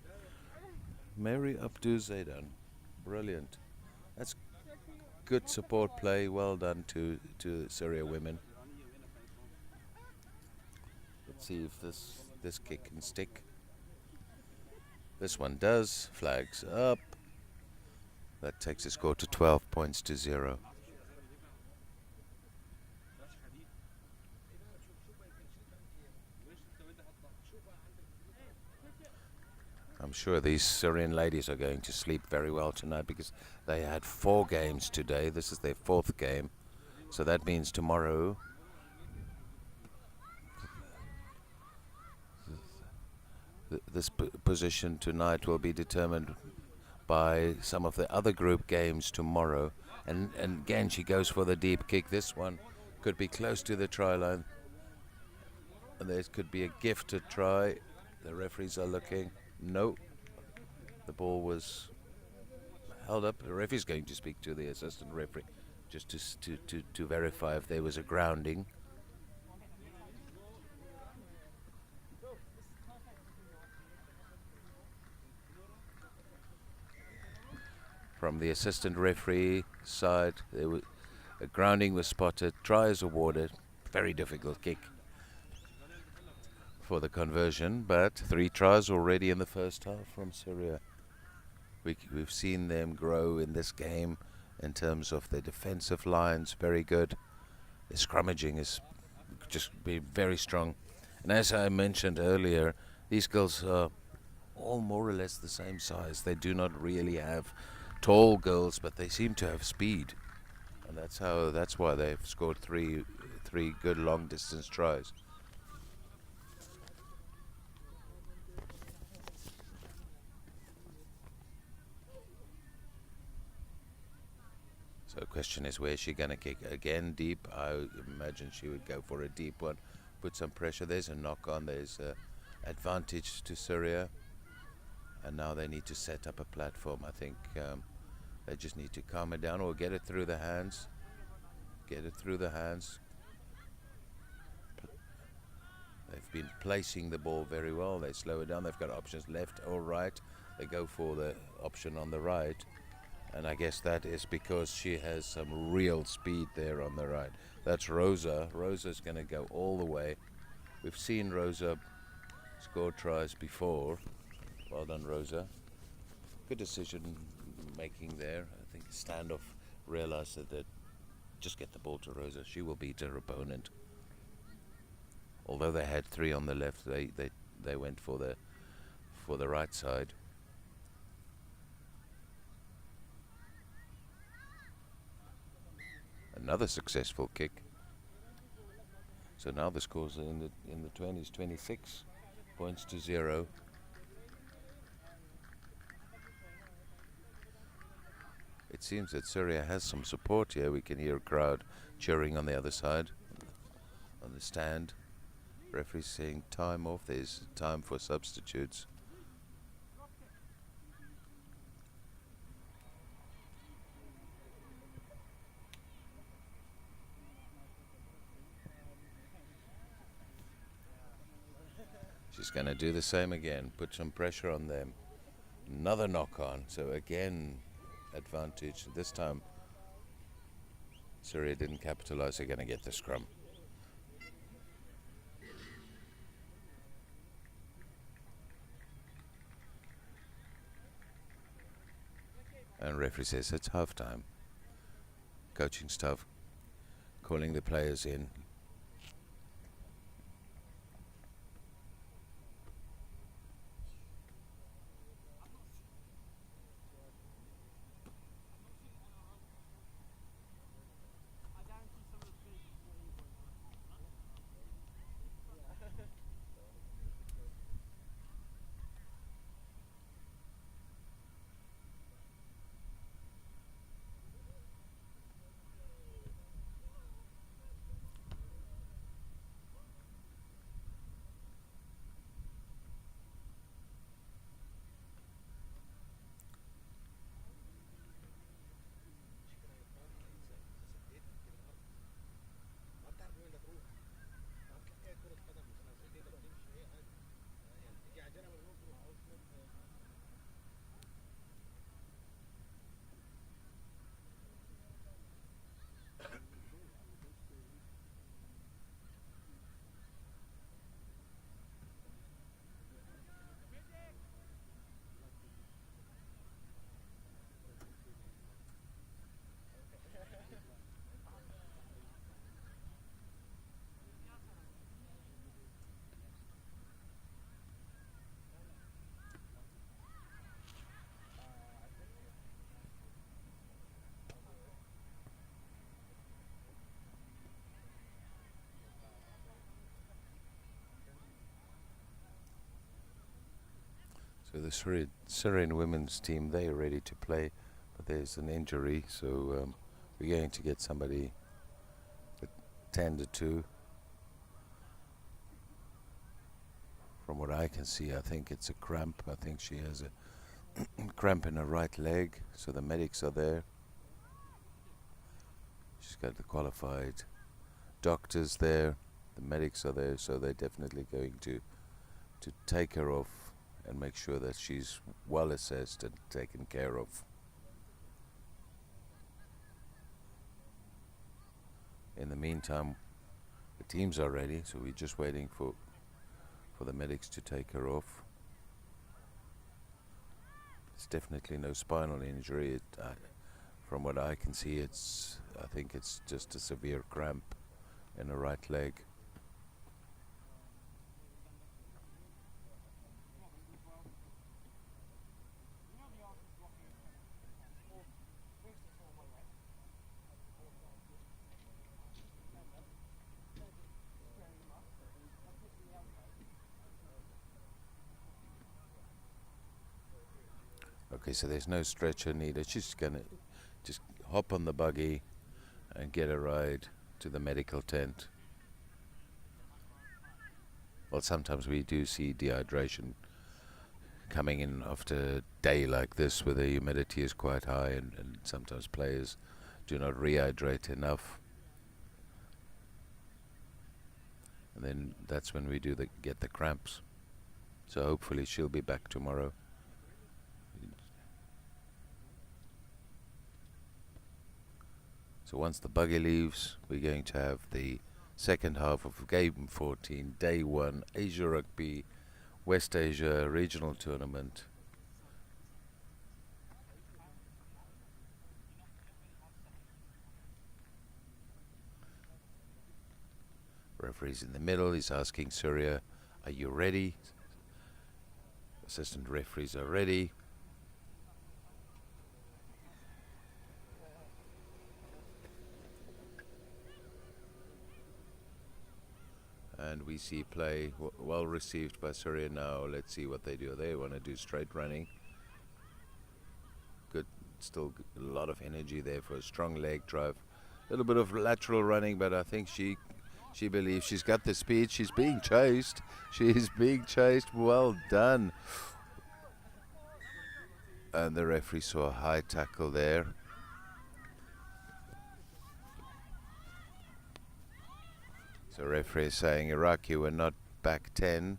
Mary Abdu Zaydan. Brilliant. That's good support play. Well done to Syria women. Let's see if this kick can stick. This one does. Flags up. That takes the score to 12 points to 0. I'm sure these Syrian ladies are going to sleep very well tonight because they had 4 games today. This is their 4th game. So that means tomorrow this position tonight will be determined by some of the other group games tomorrow. And again, she goes for the deep kick. This one could be close to the try line. And there could be a gifted try. The referees are looking. No. The ball was held up. The referee's going to speak to the assistant referee just to verify if there was a grounding. From the assistant referee side, there was a grounding was spotted. Try is awarded. Very difficult kick for the conversion, but 3 tries already in the first half from Syria. We've seen them grow in this game in terms of their defensive lines. Very good. Their scrummaging is just be very strong. And as I mentioned earlier, these girls are all more or less the same size. They do not really have tall girls, but they seem to have speed, and that's why they've scored three good long distance tries. So the question is, where is she gonna kick? Again, deep. I imagine she would go for a deep one, put some pressure. There's a knock on. There's advantage to Syria, and now they need to set up a platform. I think they just need to calm it down or get it through the hands. Get it through the hands. They've been placing the ball very well. They slow it down. They've got options left or right. They go for the option on the right. And I guess that is because she has some real speed there on the right. That's Rosa. Rosa's going to go all the way. We've seen Rosa score tries before. Well done, Rosa. Good decision making there. I think Standoff realized that just get the ball to Rosa. She will beat her opponent. Although they had 3 on the left, they went for the right side. Another successful kick. So now the scores are in the 20s, 26 points to 0. It seems that Syria has some support here. We can hear a crowd cheering on the other side, on the stand. Referee saying time off. There's time for substitutes. She's going to do the same again, put some pressure on them. Another knock on, so again advantage. This time Syria didn't capitalize. They're going to get the scrum. And referee says it's half time. Coaching staff calling the players in. So the Syrian women's team, they are ready to play, but there's an injury, so we're going to get somebody tended to. From what I can see, I think it's a cramp. I think she has a cramp in her right leg, so the medics are there. She's got the qualified doctors there, the medics are there, so they're definitely going to take her off and make sure that she's well assessed and taken care of. In the meantime, the teams are ready, so we're just waiting for the medics to take her off. It's definitely no spinal injury. From what I can see, I think it's just a severe cramp in her right leg. Okay, so there's no stretcher needed. She's gonna just hop on the buggy and get a ride to the medical tent. Well, sometimes we do see dehydration coming in after a day like this where the humidity is quite high, and sometimes players do not rehydrate enough. And then that's when we get the cramps. So hopefully she'll be back tomorrow. So once the buggy leaves, we're going to have the second half of Game 14, Day 1, Asia Rugby, West Asia Regional Tournament. Referee's in the middle, he's asking Syria, are you ready? Assistant referees are ready. And we see play well received by Syria now. Let's see what they do. They want to do straight running. Good, still a lot of energy there for a strong leg drive. A little bit of lateral running, but I think she believes she's got the speed. She's being chased. She's being chased. Well done. And the referee saw a high tackle there. So referee is saying, Iraq, you were not back 10.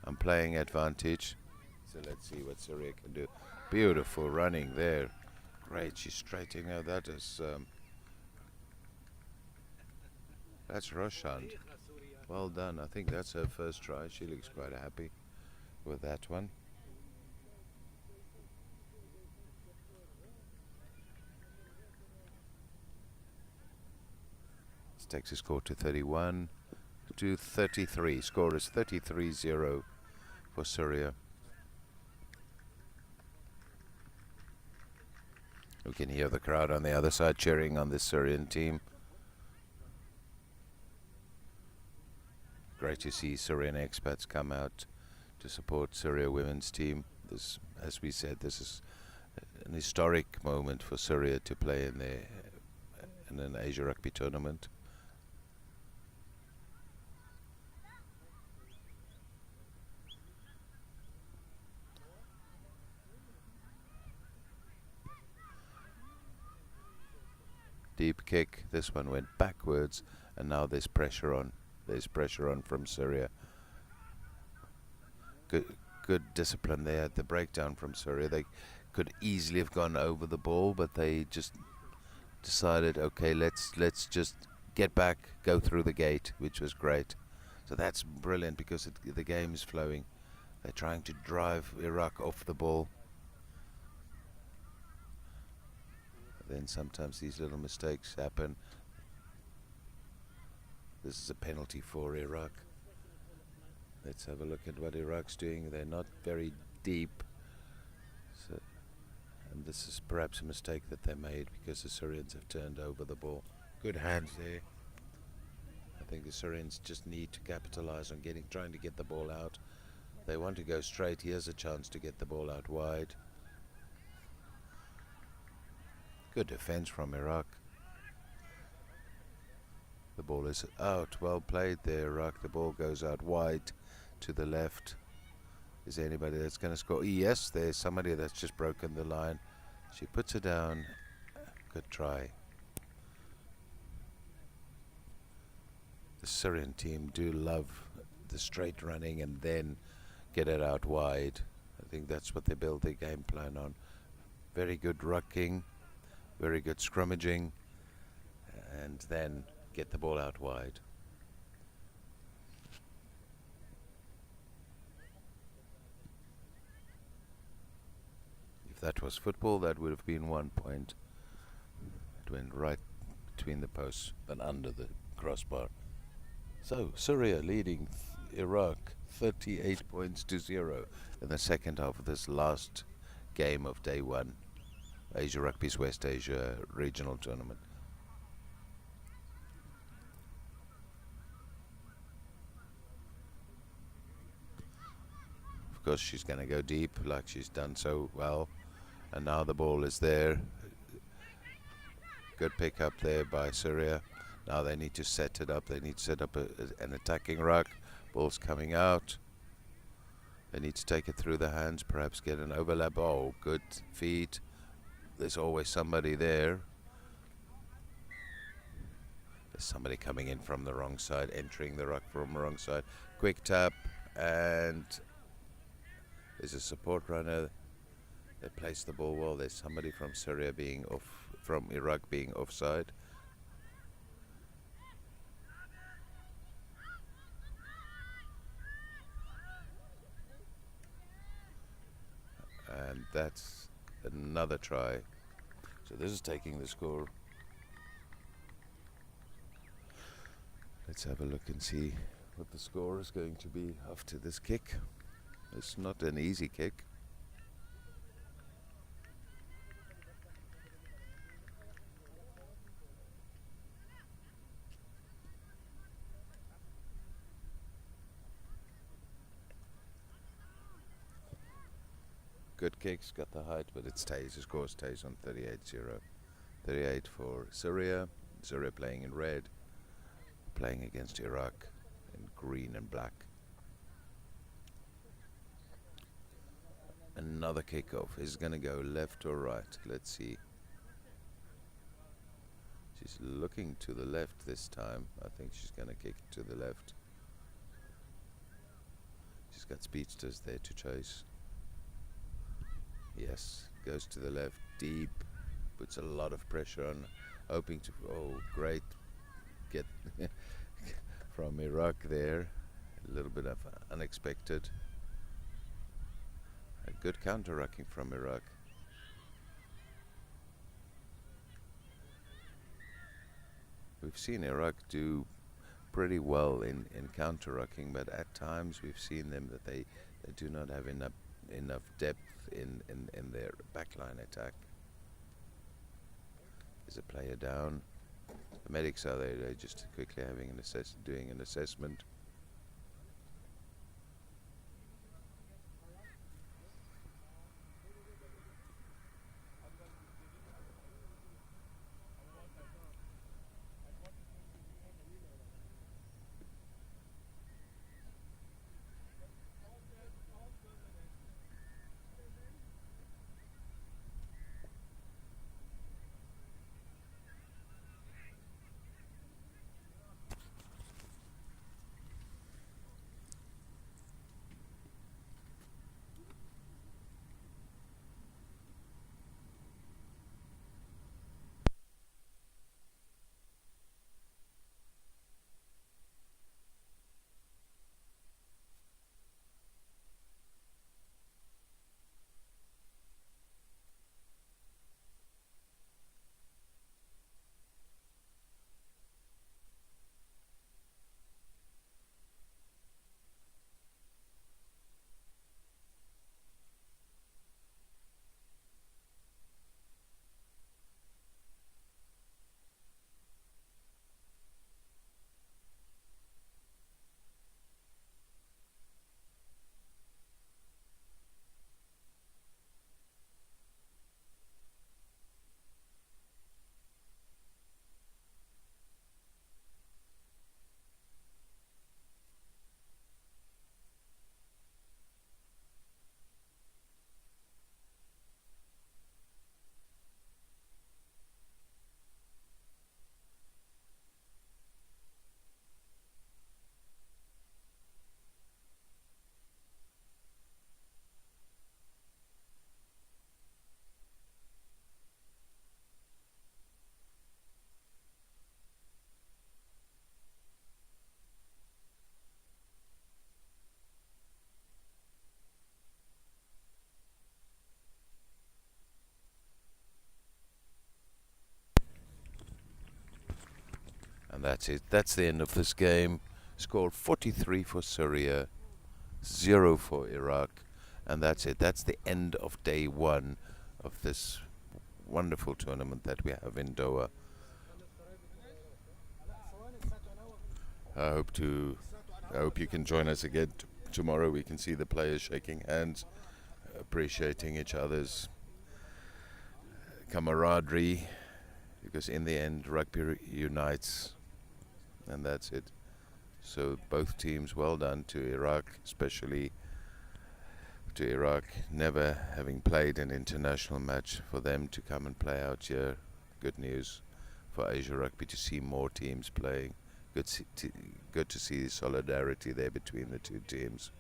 I'm playing advantage. So let's see what Syria can do. Beautiful running there. Great, she's straightening her. That is, that's Roshand. Well done. I think that's her first try. She looks quite happy with that one. This takes the score to 31 to 33. Score is 33-0 for Syria. We can hear the crowd on the other side cheering on this Syrian team. Great to see Syrian expats come out to support Syria women's team. This, as we said, this is an historic moment for Syria to play in an Asia Rugby tournament. Deep kick. This one went backwards, and now there's pressure on. There's pressure on from Syria. Good discipline there at the breakdown from Syria. They could easily have gone over the ball, but they just decided, okay, let's just get back, go through the gate, which was great. So that's brilliant because the game is flowing. They're trying to drive Iraq off the ball. Then sometimes these little mistakes happen. This is a penalty for Iraq. Let's have a look at what Iraq's doing. They're not very deep. So, and this is perhaps a mistake that they made because the Syrians have turned over the ball. Good hands there. I think the Syrians just need to capitalize on trying to get the ball out. They want to go straight. Here's a chance to get the ball out wide. Good defense from Iraq. The ball is out. Well played there, Iraq. The ball goes out wide to the left. Is there anybody that's going to score? Yes, there's somebody that's just broken the line. She puts it down. Good try. The Syrian team do love the straight running and then get it out wide. I think that's what they build their game plan on. Very good rucking. Very good scrummaging, and then get the ball out wide. If that was football, that would have been 1 point. It went right between the posts, but under the crossbar. So, Syria leading Iraq 38 points to 0 in the second half of this last game of day 1. Asia Rugby's West Asia Regional Tournament. Of course, she's going to go deep like she's done so well. And now the ball is there. Good pick up there by Syria. Now they need to set it up. They need to set up an attacking ruck. Ball's coming out. They need to take it through the hands, perhaps get an overlap. Oh, good feet. There's always somebody there. There's somebody coming in from the wrong side, entering the ruck from the wrong side. Quick tap, and there's a support runner. They place the ball well. There's somebody from Syria being off, from Iraq being offside. And that's another try. So this is taking the score. Let's have a look and see what the score is going to be after this kick. It's not an easy kick. Good kicks, got the height, but it stays. The score stays on 38-0. 38 for Syria. Syria playing in red, playing against Iraq in green and black. Another kickoff. Is going to go left or right? Let's see. She's looking to the left this time. I think she's going to kick it to the left. She's got speedsters there to chase. Yes, goes to the left, deep, puts a lot of pressure on, hoping to, oh great, get from Iraq there, a little bit of unexpected. A good counter-rucking from Iraq. We've seen Iraq do pretty well in counter-rucking, but at times we've seen them that they do not have enough depth in their backline attack. There's a player down. The medics are there. They're just quickly having doing an assessment. And that's it. That's the end of this game. Scored 43 for Syria, 0 for Iraq. And that's it. That's the end of day one of this wonderful tournament that we have in Doha. I hope you can join us again tomorrow. We can see the players shaking hands, appreciating each other's camaraderie, because in the end rugby unites, and that's it. So both teams, well done to Iraq, especially to Iraq, never having played an international match, for them to come and play out here. Good news for Asia Rugby to see more teams playing. Good to see the solidarity there between the two teams.